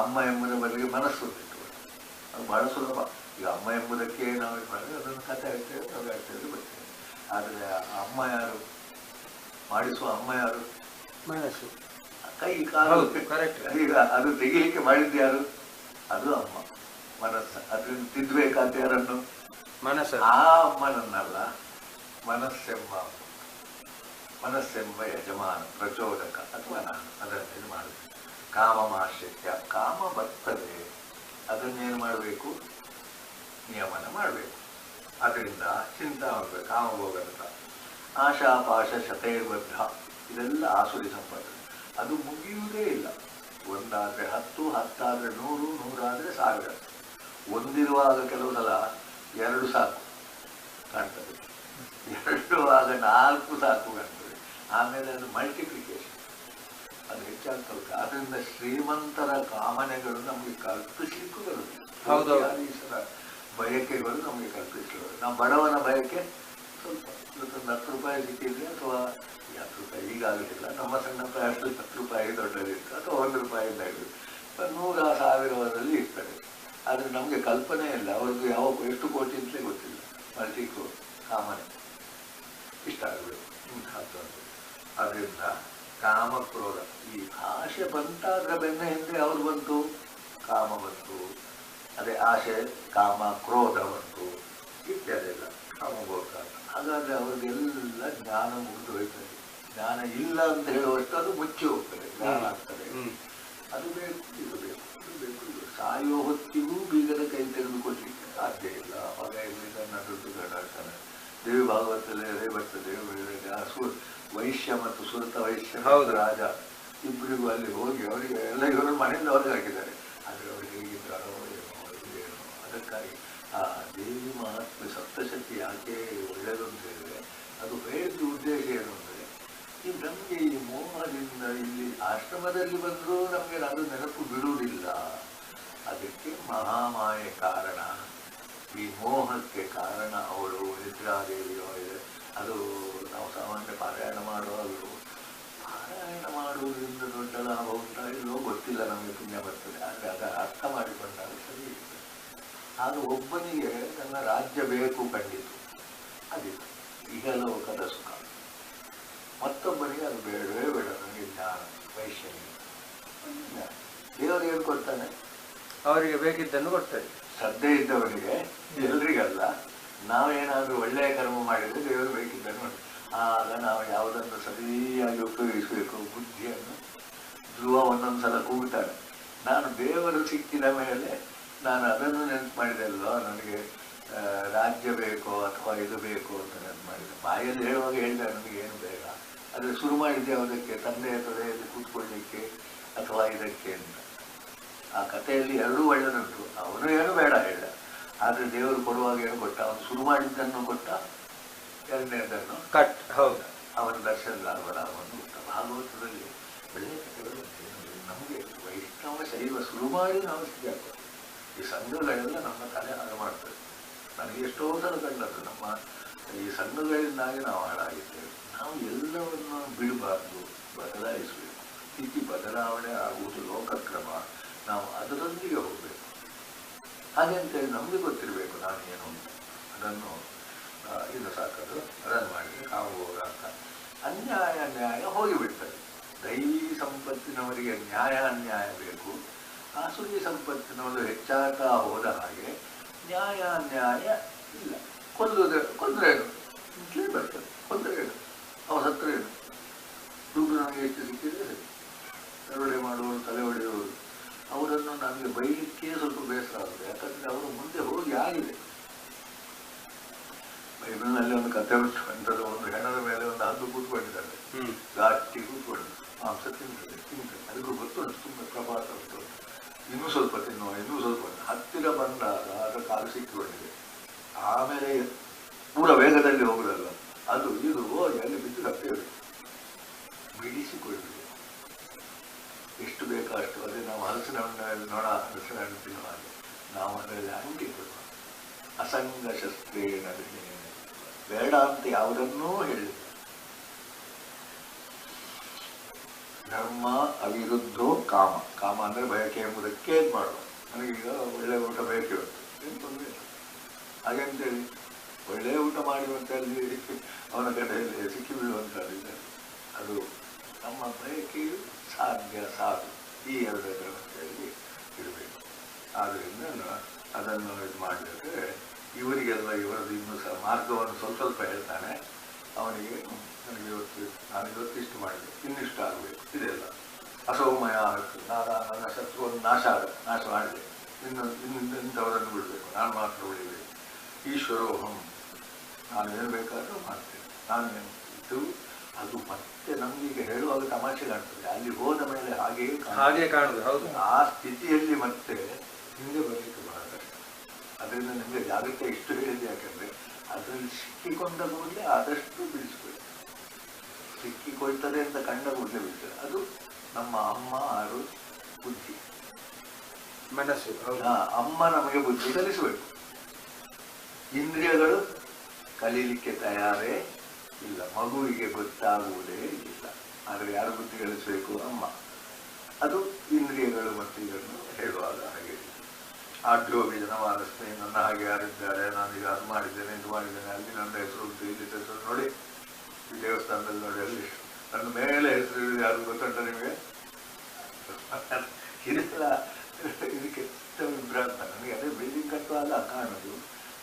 ಅಮ್ಮ ಎಂಬುದ ಬದಲಿಗೆ ಮನಸ್ಸು ಇಟ್ಟು ಅದು ಬಹಳ ಸುಲಭ. ಈಗ ಅಮ್ಮ ಎಂಬುದಕ್ಕೆ ನಾವು ಇದು ಮಾಡಿದ್ರೆ ಅದನ್ನು ಕಥೆ ಹೇಳ್ತೇವೆ, ನಾವು ಹೇಳ್ತೇವೆ ಬರ್ತೇವೆ. ಆದರೆ ಅಮ್ಮ ಯಾರು? ಮಾಡಿಸುವ ಅಮ್ಮ ಯಾರು? ಮನಸ್ಸು, ಕೈ ಕಾಲು. ಈಗ ಅದು ತೆಗಿಲಿಕ್ಕೆ ಮಾಡಿದ್ದು ಯಾರು? ಅದು ಅಮ್ಮ, ಮನಸ್ಸು. ಅದನ್ನು ತಿದ್ದಬೇಕಾದ ಯಾರನ್ನು? ಮನಸ್ಸು. ಆ ಅಮ್ಮನನ್ನಲ್ಲ, ಮನಸ್ಸೆಂಬ ಯಜಮಾನ, ಪ್ರಚೋದಕ ಅಥವಾ ನಾನು ಅದನ್ನು ಇದು ಮಾಡಬೇಕು. ಕಾಮಮಾಶ್ರಿತ್ಯ, ಕಾಮ ಬರ್ತದೆ, ಅದನ್ನೇನು ಮಾಡಬೇಕು? ನಿಯಮನ ಮಾಡಬೇಕು. ಅದರಿಂದ ಚಿಂತೆ ಮಾಡಬೇಕು. ಕಾಮಭೋಗದ ಆಶಾಪಾಶ ಶತೈರ್ಬದ್ಧ, ಇದೆಲ್ಲ ಆಸುರಿ ಸಂಪತ್ತು. ಅದು ಮುಗಿಯುವುದೇ ಇಲ್ಲ. ಒಂದಾದರೆ 10, 10 100, 100 1000. ಒಂದಿರುವಾಗ ಕೆಲವು ಸಲ 2 ಸಾಕು ಕಾಣ್ತದೆ, 2 ಆಗ 4 ಸಾಕು ಕಾಣ್ತದೆ. ಆಮೇಲೆ ಅದು ಮಲ್ಟಿಪ್ಲಿಕೇಶನ್, ಅದು ಹೆಚ್ಚಾಗ್ತದೆ. ಆದ್ದರಿಂದ ಶ್ರೀಮಂತರ ಕಾಮನೆಗಳು ನಮಗೆ ಕಲ್ಪಿಸ್ಲಿಕ್ಕೂ ಬರುತ್ತದೆ. ಬಯಕೆಗಳು ನಮಗೆ ಕಲ್ಪಿಸಲು. ನಾವು ಬಡವನ ಬಯಕೆ ಸ್ವಲ್ಪ, ಇವತ್ತೊಂದು 10 ರೂಪಾಯಿ ಸಿಕ್ಕಿದ್ರೆ, ಅಥವಾ 10 ರೂಪಾಯಿ ಈಗಾಗಲಿಲ್ಲ, ನಮ್ಮ ಸಣ್ಣ ಪ್ರಾಯದಲ್ಲಿ 10 ರೂಪಾಯಿ ದೊಡ್ಡದಿತ್ತು, ಅಥವಾ 1 ರೂಪಾಯಿಂದ ಹಿಡಿದು 100 1000 ಇರ್ತದೆ. ಆದರೆ ನಮಗೆ ಕಲ್ಪನೆ ಇಲ್ಲ, ಅವ್ರಿಗೆ ಯಾವ ಎಷ್ಟು ಕೋಟಿ ಅಂತಲೇ ಗೊತ್ತಿಲ್ಲ. ಮಲ್ಟಿಕೋ ಕಾಮನೆ ಇಷ್ಟ ಆಗಬೇಕು. ಅದರಿಂದ ಕಾಮಕ್ರೋಧ, ಈ ಆಶೆ ಬಂತಾದ್ರೆ ಬೆನ್ನ ಹಿಂದೆ ಅವ್ರು ಬಂತು, ಕಾಮ ಬಂತು. ಅದೇ ಆಶೆ, ಕಾಮ, ಕ್ರೋಧ ಬಂತು, ಇತ್ಯಾದೆಲ್ಲ ಕಾಮಭೋಗ. ಹಾಗಾದ್ರೆ ಅವ್ರಿಗೆಲ್ಲ ಜ್ಞಾನ ಮುಗಿದು ಹೋಯ್ತದೆ. ಜ್ಞಾನ ಇಲ್ಲ ಅಂತ ಹೇಳುವಷ್ಟು ಅದು ಮುಚ್ಚಿ ಹೋಗ್ತದೆ, ಜ್ಞಾನ ಆಗ್ತದೆ. ಅದು ಬೇಕು, ಇದು ಬೇಕು, ಇದು ಬೇಕು. ಸಾಯುವ ಹೊತ್ತಿಗೂ ಬೀಗದ ಕೈ ತೆಗೆದುಕೊಳ್ಲಿಕ್ಕೆ ಸಾಧ್ಯ ಇಲ್ಲ. ಮಗ ಇಲ್ಲಿಂದ ದುಡ್ಡು ಗಂಡಾಡ್ತಾನೆ. ದೇವಿ ಭಾಗವತಲ್ಲೇ ಬರ್ತದೆ, ವೈಶ್ಯ ಮತ್ತು ಸುರತ ವೈಶ್ಯ ರಾಜ ಇಬ್ಬರಿಗೂ ಅಲ್ಲಿ ಹೋಗಿ ಅವರಿಗೆ ಎಲ್ಲ ಇವರು ಮನೆಯಿಂದ ಹೊರಗೆ ಹಾಕಿದ್ದಾರೆ. ಆದರೆ ಅವ್ರಿಗೆ ಹೇಗಿದ್ದಾರೋ ಏನೋ. ಅದಕ್ಕಾಗಿ ಆ ದೇವಿ ಮಹಾತ್ಮೆ ಸಪ್ತಶಕ್ತಿ ಯಾಕೆ ಒಳ್ಳೆಯದು ಅಂತ ಹೇಳಿದ್ರೆ, ಅದು ಹೇಳಿದ ಉದ್ದೇಶ ಏನು ಅಂದರೆ, ಈ ನಮಗೆ ಈ ಮೋಹದಿಂದ ಇಲ್ಲಿ ಆಶ್ರಮದಲ್ಲಿ ಬಂದರೂ ನಮಗೆ ಅದು ನೆನಪು ಬಿಡುವುದಿಲ್ಲ. ಅದಕ್ಕೆ ಮಹಾಮಾಯೆ ಕಾರಣ. ಈ ಮೋಹಕ್ಕೆ ಕಾರಣ ಅವಳು ನಿದ್ರಾದೇವಿಯೋ ಇದೆ. ಅದು ನಾವು ಸಾಮಾನ್ಯ ಪಾರಾಯಣ ಮಾಡುವಾಗಲೂ, ಪಾರಾಯಣ ಮಾಡುವುದರಿಂದ ದೊಡ್ಡ ಲಾಭ ಉಂಟಾ ಇಲ್ಲವೋ ಗೊತ್ತಿಲ್ಲ, ನಮಗೆ ಪುಣ್ಯ ಬರ್ತದೆ. ಆದರೆ ಅದರ ಅರ್ಥ ಮಾಡಿಕೊಂಡಾಗ ಸರಿ ಇರ್ತದೆ. ಆಗ ಒಬ್ಬನಿಗೆ ನನ್ನ ರಾಜ್ಯ ಬೇಕು ಖಂಡಿತು, ಅದಿತ್ತು ಇಹಲೋಕದ ಸುಖ. ಮತ್ತೊಬ್ಬನಿಗೆ ಅದು ಬೇಡವೇ ಬೇಡ, ನನಗೆ ಜ್ಞಾನ, ವೈಶ್ಯನಿಗೆ ದೇವರು ಹೇಳ್ಕೊಡ್ತಾನೆ, ಅವರಿಗೆ ಬೇಕಿದ್ದನ್ನು ಕೊಡ್ತಾರೆ. ಶ್ರದ್ಧೆ ಇದ್ದವನಿಗೆ, ಎಲ್ರಿಗಲ್ಲ. ನಾವೇನಾದರೂ ಒಳ್ಳೆಯ ಕರ್ಮ ಮಾಡಿದರೆ ದೇವರು ಬೇಕಿದ್ದನ್ನು ಮಾಡಿ. ಆಗ ನಾವು ಯಾವುದನ್ನು ಸರಿಯಾಗಿ ಉಪಯೋಗಿಸಬೇಕು, ಬುದ್ಧಿಯನ್ನು. ಧ್ರುವ ಒಂದೊಂದು ಸಲ ಕೂಗ್ತಾನೆ, ನಾನು ದೇವರು ಸಿಕ್ಕಿದ ಮೇಲೆ ನಾನು ಅದನ್ನು ನೆನಪು ಮಾಡಿದೆ ಅಲ್ವಾ, ನನಗೆ ರಾಜ್ಯ ಬೇಕೋ ಅಥವಾ ಇದು ಬೇಕು ಅಂತ ನೆನಪು ಮಾಡಿದೆ. ಬಾಯಲ್ಲಿ ಹೇಳುವಾಗ ಹೇಳಿದೆ ನನಗೆ ಏನು ಬೇಡ, ಆದರೆ ಶುರು ಮಾಡಿದ್ದೆ ಯಾವುದಕ್ಕೆ? ತಂದೆಯ ತೊಡೆಯಲ್ಲಿ ಕೂತ್ಕೊಳ್ಳಿಕ್ಕೆ ಅಥವಾ ಇದಕ್ಕೆ ಅಂತ. ಆ ಕಥೆಯಲ್ಲಿ ಎರಡೂ ಒಳ್ಳೆದುಂಟು. ಅವನು ಏನು ಬೇಡ ಹೇಳ, ಆದರೆ ದೇವರು ಕೊಡುವಾಗ ಏನು ಕೊಟ್ಟ? ಅವನು ಶುರು ಮಾಡಿದ್ದನ್ನು ಕೊಟ್ಟ, ಎರಡನೇದನ್ನು ಕಟ್. ಹೌದು, ಅವನ ದರ್ಶನದ ಲಾಭವನ್ನು ಕೊಟ್ಟ. ಭಾಗವತದಲ್ಲಿ ಒಳ್ಳೆಯ ಕಥೆಗಳು ನಮಗೆ ವೈಷ್ಣವ ಶೈವ ಶುರು ಮಾಡಿ ನಾವು ಸಿಕ್ಕಾಕ. ಈ ಸಂಘಗಳೆಲ್ಲ ನಮ್ಮ ತಲೆ ಹಾಳು ಮಾಡ್ತದೆ. ನನಗೆ ಎಷ್ಟೋ ಸಲ ಕಂಡದ್ದು, ನಮ್ಮ ಈ ಸಂಘಗಳಿಂದಾಗಿ ನಾವು ಹಾಳಾಗಿದ್ದೇವೆ. ನಾವು ಎಲ್ಲವನ್ನು ಬಿಡಬಾರ್ದು, ಬದಲಾಯಿಸಬೇಕು. ಸ್ಥಿತಿ ಬದಲಾವಣೆ ಆಗುವುದು ಲೋಕಕ್ರಮ. ನಾವು ಅದರೊಂದಿಗೆ ಹೋಗಬೇಕು. ಹಾಗೆ ಅಂತೇಳಿ ನಮಗೆ ಗೊತ್ತಿರಬೇಕು ನಾನು ಏನು ಅಂತ. ಅದನ್ನು ಇದು ಸಾಕೋದು, ಅದನ್ನು ಮಾಡಿದರೆ ನಾವು ಹೋಗಾಕ ಅನ್ಯಾಯ ನ್ಯಾಯ ಹೋಗಿಬಿಡ್ತದೆ. ದೈವಿ ಸಂಪತ್ತಿನವರಿಗೆ ನ್ಯಾಯ ಅನ್ಯಾಯ ಬೇಕು. ಆಸುರಿ ಸಂಪತ್ತಿನವರು ಹೆಚ್ಚಾಗ್ತಾ ಹೋದ ಹಾಗೆ ನ್ಯಾಯ ಅನ್ಯಾಯ ಇಲ್ಲ. ಕೊಂದ್ರೇನು ಅಂತಲೇ ಬರ್ತದೆ. ಕೊಂದ್ರೇನು, ಅವ್ರ ಹತ್ರ ಏನು ದುಡ್ಡು ನನಗೆ ಎಷ್ಟು ಸಿಕ್ಕಿದ್ರೆ ಸರಿ. ತರವಡೆ ಮಾಡುವವರು, ತಲೆ ಹೊಡೆಯುವವರು, ಅವರನ್ನು ನನಗೆ ಬೈಲಿಕ್ಕೆ ಸ್ವಲ್ಪ ಬೇಸರ ಆಗುತ್ತೆ. ಯಾಕಂದರೆ ಅವರು ಮುಂದೆ ಹೋಗಿ ಆಗಿದೆ. ಬೈಬಲ್ನಲ್ಲಿ ಒಂದು ಕಥೆ ಉಂಟು. ಅಂಥದ್ದು ಒಂದು ಹೆಣದ ಮೇಲೆ ಒಂದು ಹದ್ದು ಕೂತ್ಕೊಂಡಿದ್ದಾರೆ, ಗಾಟಿ ಕೂತ್ಕೊಂಡು ಮಾಂಸ ತಿಂತದೆ. ಅದಕ್ಕೂ ಗೊತ್ತುಂಟು, ತುಂಬ ಪ್ರಭಾತ ಉಂಟು, ಇನ್ನೂ ಸ್ವಲ್ಪ ತಿನ್ನುವ ಆಮೇಲೆ ಪೂರ ವೇಗದಲ್ಲಿ ಹೋಗುದಲ್ಲ, ಅದು ಇದು ಎಲ್ಲಿ ಬಿದ್ದು ಸತ್ತೇವೆ. ಬಿಡಿಸಿಕೊಳ್ಳಬೇಕು ಎಷ್ಟು ಬೇಕೋ ಅಷ್ಟು. ಅದೇ ನಾವು ಹಲಸಿನ ಹಣ್ಣು ನೋಡ, ಹಲಸಿನ ಹಣ್ಣು ತಿನ್ನುವ ಹಾಗೆ ನಾವು ಅದರಲ್ಲಿ ಅಂಟಿಕೊಳ್ಳುವ. ಅಸಂಗ ಶಸ್ತ್ರೇಣ ಬೇಡ ಅಂತ ಯಾವುದನ್ನೂ ಹೇಳಿಲ್ಲ. ಧರ್ಮ ಅವಿರುದ್ಧೋ ಕಾಮ. ಕಾಮ ಅಂದರೆ ಬಯಕೆ ಎಂಬುದಕ್ಕೆ ಇದು ಮಾಡುವ. ನನಗೀಗ ಒಳ್ಳೆ ಊಟ ಬೇಕೇ ಉಂಟು, ಏನು ತೊಂದರೆ ಇಲ್ಲ. ಹಾಗಂತೇಳಿ ಒಳ್ಳೆ ಊಟ ಮಾಡುವಂತಲ್ಲಿ ಅವನ ಕಡೆಯಲ್ಲಿ ಸಿಕ್ಕಿ ಬೀಳುವಂಥದ್ದಿದೆ. ಅದು ನಮ್ಮ ಬಯಕೆಯು ಸಾಧ್ಯ ಸಾಧು ಈ ಎರಡರ ಮಧ್ಯದಲ್ಲಿ ಇರಬೇಕು. ಆದ್ದರಿಂದ ಅದನ್ನು ಇದು ಮಾಡಿದರೆ ಇವರಿಗೆಲ್ಲ ಇವರದ್ದು ಇನ್ನೂ ಸಹ ಮಾರ್ಗವನ್ನು ಸ್ವಲ್ಪ ಸ್ವಲ್ಪ ಹೇಳ್ತಾನೆ. ಅವನಿಗೆ ನನಗೆ ನಾನು ಇವತ್ತು ಇಷ್ಟು ಮಾಡಿದೆ, ಇನ್ನಿಷ್ಟು ಆಗಬೇಕು, ಇದೆಲ್ಲ ಅಸೌಮಯ ಆಗುತ್ತೆ. ನನ್ನ ಶತ್ರುವನ್ನು ನಾಶ ಮಾಡಿದೆ, ಇಂಥವರನ್ನು ಬಿಡಬೇಕು, ನಾನು ಮಾತ್ರ ಉಳಿಬೇಕು. ಈಶ್ವರೋಹಂ, ನಾನು ಏನು ಬೇಕಾದರೂ ಮಾಡ್ತೇನೆ, ನಾನು ಇದು. ಅದು ಮತ್ತೆ ನಮಗೀಗ ಹೇಳುವಾಗ ತಮಾಷೆ ಕಾಣ್ತದೆ, ಅಲ್ಲಿ ಹೋದ ಮೇಲೆ ಹಾಗೆ ಕಾಣುದು. ಹೌದು, ಆ ಸ್ಥಿತಿಯಲ್ಲಿ ಮತ್ತೆ ಹಿಂದೆ ಬರಲಿಕ್ಕೆ ಬಹಳ ಕಷ್ಟ. ಅದರಿಂದ ನಿಮಗೆ ಜಾಗೃತಿ ಇಷ್ಟು ಹೇಳಿದೆ, ಯಾಕಂದರೆ ಅದರಲ್ಲಿ ಸಿಕ್ಕಿಕೊಂಡ ಕೂಡಲೇ ಆದಷ್ಟು ಬಿಡಿಸ್ಕೊಳ್ಳಿ. ಸಿಕ್ಕಿಕೊಳ್ತದೆ ಅಂತ ಕಂಡ ಕೂಡಲೇ ಬಿಡ್ತಾರೆ. ಅದು ನಮ್ಮ ಅಮ್ಮ ಆರು ಬುದ್ಧಿ, ಮನಸ್ಸು. ಅಮ್ಮ ನಮಗೆ ಬುದ್ಧಿ ಕಲಿಸಬೇಕು. ಇಂದ್ರಿಯಗಳು ಕಲೀಲಿಕ್ಕೆ ತಯಾರೇ ಇಲ್ಲ, ಮಗುವಿಗೆ ಗೊತ್ತಾಗುವುದೇ ಇಲ್ಲ. ಆದರೆ ಯಾರು ಬುದ್ಧಿ ಕಲಿಸಬೇಕು? ಅಮ್ಮ. ಅದು ಇಂದ್ರಿಯಗಳು ಮತ್ತು ಇದನ್ನು ಹೇಳುವಾಗ ಹಾಗೆ ಆಢ್ಯೋಭಿ ಜನವಾರಸ್ಮೆ, ನನ್ನ ಹಾಗೆ ಯಾರಿದ್ದಾರೆ, ನಾನೀಗ ಅದು ಮಾಡಿದ್ದೇನೆ, ಇದು ಮಾಡಿದ್ದೇನೆ, ಅಲ್ಲಿ ನನ್ನ ಹೆಸರು ಉಂಟು, ಇಲ್ಲಿ ಹೆಸರು ನೋಡಿ, ಈ ದೇವಸ್ಥಾನದಲ್ಲಿ ನೋಡಿ, ಅಲ್ಲಿ ನನ್ನ ಮೇಲೆ ಹೆಸರು ಯಾರು ಗೊತ್ತುಂಟ ನಿಮಗೆ? ಇದೆಲ್ಲ ಇದಕ್ಕೆ ವಿಭ್ರಾಂತ. ನನಗೆ ಅದೇ ಬಿಲ್ಡಿಂಗ್ ಕಟ್ಟುವಾಗ ಕಾಣೋದು.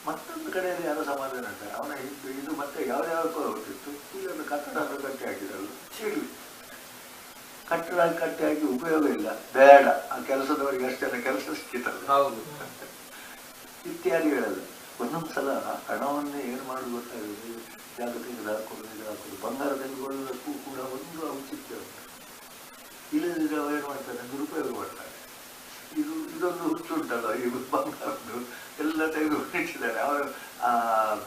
ಮತ್ತೊಂದು ಕಡೆಯಲ್ಲಿ ಯಾರೋ ಸಮಾಧಾನ ಅಂತಾರೆ, ಅವನ ಇದು ಮತ್ತೆ ಯಾವ್ಯಾವ ಹೋಗ್ತಿತ್ತು, ಈಗ ಒಂದು ಕಟ್ಟಡ ಕಟ್ಟಿ ಹಾಕಿದಲ್ಲ, ಸಿಗಲಿ ಕಟ್ಟಡ ಕಟ್ಟಿ ಹಾಕಿ ಉಪಯೋಗ ಇಲ್ಲ, ಬೇಡ, ಆ ಕೆಲಸದವರಿಗೆ ಅಷ್ಟೆಲ್ಲ ಕೆಲಸ ಸಿಕ್ಕಿತಲ್ಲ. ಹೌದು, ಇತ್ಯಾದಿಗಳೆಲ್ಲ. ಒಂದೊಂದ್ಸಲ ಹಣವನ್ನೇ ಏನು ಮಾಡೋದು ಗೊತ್ತಾಗುತ್ತೆ. ಜಾಗತಿಕ ಹಾಕೋದು ಬಂಗಾರ ತೆಗೆದುಕೊಳ್ಳೋದಕ್ಕೂ ಕೂಡ ಒಂದು ಔಚಿತ್ಯ ಉಂಟು. ಇಲ್ಲದಿದ್ರೆ ಅವ ಏನು ಮಾಡ್ತಾರೆ, ದುರುಪಯೋಗ ಮಾಡ್ತಾರೆ. ಇದೊಂದು ಹುಚ್ಚುಂಟಲ್ಲ, ಈ ಬಂಗಾರದ್ದು ಎಲ್ಲ ತೆಗೆದುಕೊಂಡಿದ್ದಾರೆ. ಅವರು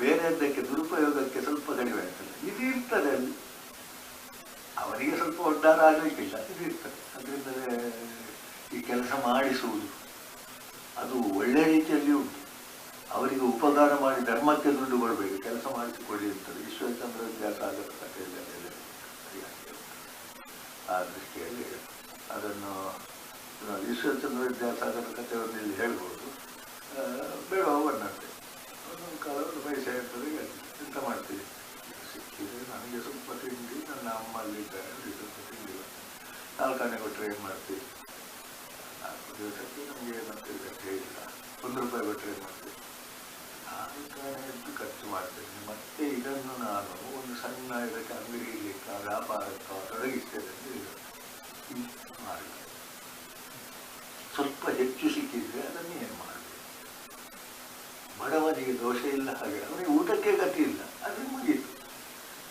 ಬೇರೆದ್ದಕ್ಕೆ ದುರುಪಯೋಗಕ್ಕೆ ಸ್ವಲ್ಪ ಕಡಿಮೆ ಆಗ್ತದೆ. ಇದು ಇರ್ತದೆ ಅಲ್ಲಿ, ಅವರಿಗೆ ಸ್ವಲ್ಪ ಒಡ್ಡಾರ ಆಗಲಿಕ್ಕಿಲ್ಲ, ಇದು ಇರ್ತದೆ. ಅದರಿಂದಲೇ ಈ ಕೆಲಸ ಮಾಡಿಸುವುದು ಅದು ಒಳ್ಳೆ ರೀತಿಯಲ್ಲಿ ಉಂಟು. ಅವರಿಗೆ ಉಪಕಾರ ಮಾಡಿ ಧರ್ಮಕ್ಕೆ ದುಡ್ಡು ಕೊಡಬೇಕು, ಕೆಲಸ ಮಾಡಿಸಿಕೊಡಿ ಅಂತದೆ. ಈಶ್ವರಚಂದ್ರ ವಿದ್ಯಾಸಾಗರ ಕಥೆಯಲ್ಲಿ ಆ ದೃಷ್ಟಿಯಲ್ಲಿ ಅದನ್ನು ಈಶ್ವರಚಂದ್ರ ವಿದ್ಯಾಸಾಗರ ಕಥೆಯನ್ನು ಇಲ್ಲಿ ಹೇಳ್ಬೋದು. ಬೇಡವನ್ನಂತೆ ಒಂದೊಂದು ಕಾಲ ಒಂದು ಪೈಸೆ ಇರ್ತದೆ, ಎಂತ ಮಾಡ್ತೀವಿ, ಸಿಕ್ಕಿದೆ ನನಗೆ ಸ್ವಲ್ಪ ತಿಂಡಿ, ನನ್ನ ಅಮ್ಮ ಅಲ್ಲಿದ್ದಾರೆ, ಸ್ವಲ್ಪ ತಿಂಡಿ, 4 ಆನೆ ಕೊಟ್ಟರೆ ಏನು ಮಾಡ್ತೀವಿ? 4 ದಿವಸಕ್ಕೆ ನಮಗೆ ಮತ್ತೆ ಗಟ್ಟೆ ಇಲ್ಲ, 1 ರೂಪಾಯಿ ಕೊಟ್ಟರೆ ಏನು ಮಾಡ್ತೀವಿ? 4 ಆನೆ ಎಷ್ಟು ಖರ್ಚು ಮಾಡ್ತೇನೆ. ಮತ್ತೆ ಇದನ್ನು ನಾನು ಒಂದು ಸಣ್ಣ ಇದಕ್ಕೆ ಅಂಗಡಿಲಿಕ್ಕೆ ವ್ಯಾಪಾರಕ್ಕೆ ತೊಡಗಿಸ್ತೇನೆ ಮಾಡಿ ಸ್ವಲ್ಪ ಹೆಚ್ಚು ಸಿಕ್ಕಿದ್ರೆ ಅದನ್ನು ಏನು ಮಾಡಬೇಕು? ಬಡವನಿಗೆ ದೋಷ ಇಲ್ಲ, ಹಾಗೆ ಅವನಿಗೆ ಊಟಕ್ಕೆ ಗತಿ ಇಲ್ಲ, ಅದು ಮುಗಿಯಿತು.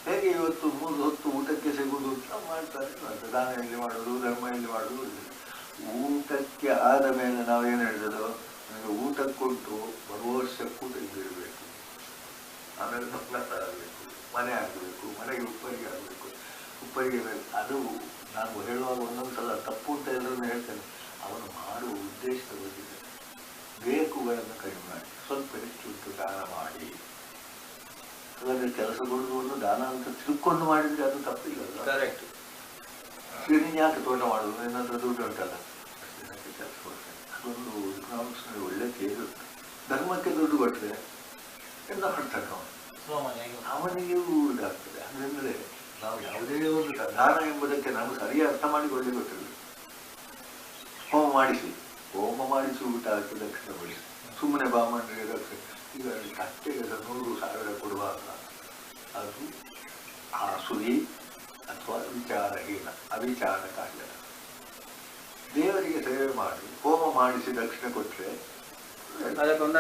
ಹೇಗೆ ಇವತ್ತು 3 ಹೊತ್ತು ಊಟಕ್ಕೆ ಸಿಗುವುದು ಅಂತ ಮಾಡ್ತಾರೆ. ದಾನ ಎಲ್ಲಿ ಮಾಡೋದು, ಧರ್ಮ ಎಲ್ಲಿ ಮಾಡೋದು. ಊಟಕ್ಕೆ ಆದ ಮೇಲೆ ನಾವೇನು ಹೇಳಿದ್ರು, ನನಗೆ ಊಟಕ್ಕೊಟ್ಟು ಬರುವ ವರ್ಷಕ್ಕೂ ತೆಗೆದಿರಬೇಕು, ಆಮೇಲೆ ಮಕ್ಕಳ ಆಗಬೇಕು, ಮನೆ ಆಗಬೇಕು, ಮನೆಗೆ ಉಪ್ಪರಿಗೆ ಆಗಬೇಕು, ಉಪ್ಪರಿಗೆ ಬೇಕು. ಅದು ನಾನು ಹೇಳುವಾಗ ಒಂದೊಂದು ಸಲ ತಪ್ಪು ಅಂತ ಎಲ್ಲರನ್ನು ಹೇಳ್ತೇನೆ. ಅವನು ಮಾಡುವ ಉದ್ದೇಶದ ಬಗ್ಗೆ ಬೇಕುಗಳನ್ನು ಕಡಿಮೆ ಮಾಡಿ, ಸ್ವಲ್ಪ ಹೆಚ್ಚು ದಾನ ಮಾಡಿ. ಹಾಗಾದ್ರೆ ಕೆಲಸ ಕೊಡುವುದು ದಾನ ಅಂತ ತಿಳ್ಕೊಂಡು ಮಾಡಿದ್ರೆ ಅದು ತಪ್ಪಿಲ್ಲಲ್ಲ. ಕರೆಕ್ಟ್. ನೀನು ಯಾಕೆ ತೋಟ ಮಾಡೋದು, ನನ್ನ ಹತ್ರ ದುಡ್ಡು ಉಂಟಲ್ಲ, ಅಷ್ಟೇ ಕೆಲಸ ಕೊಡ್ತೇನೆ. ಅದೊಂದು ಇಕನಾಮಿಕ್ಸ್ನಲ್ಲಿ ಒಳ್ಳೆ ಕೇಳಿ ಉಂಟು. ಧರ್ಮಕ್ಕೆ ದುಡ್ಡು ಕೊಟ್ಟರೆ ಎಂತ ಮಾಡ್ತಾನೆ ಅವನಿಗೂ ಇದಾಗ್ತದೆ. ಅದರಿಂದಲೇ ನಾವು ಯಾವುದೇ ಒಂದು ದಾನ ಎಂಬುದಕ್ಕೆ ನಾವು ಸರಿಯಾಗಿ ಅರ್ಥ ಮಾಡಿಕೊಳ್ಳಿ ಗೊತ್ತಿಲ್ಲ. ಹೋಮ ಮಾಡಿಸಿ ಊಟ ಹಾಕಿ ದಕ್ಷಿಣ ಬಡಿಸಿ, ಸುಮ್ಮನೆ ಬ್ರಾಹ್ಮಣರಿಗೆ ದಕ್ಷಿಣ. ಈಗ ಕಟ್ಟೆಗೆ 100,000 ಕೊಡುವಾಗ ಅದು ಆಸುರಿ ಅಥವಾ ವಿಚಾರಹೀನ, ಅವಿಚಾರ ಕಾರ್ಯ. ದೇವರಿಗೆ ಸೇವೆ ಮಾಡಿ ಹೋಮ ಮಾಡಿಸಿ ದಕ್ಷಿಣ ಕೊಟ್ಟರೆ ಅದಕ್ಕೊಂದು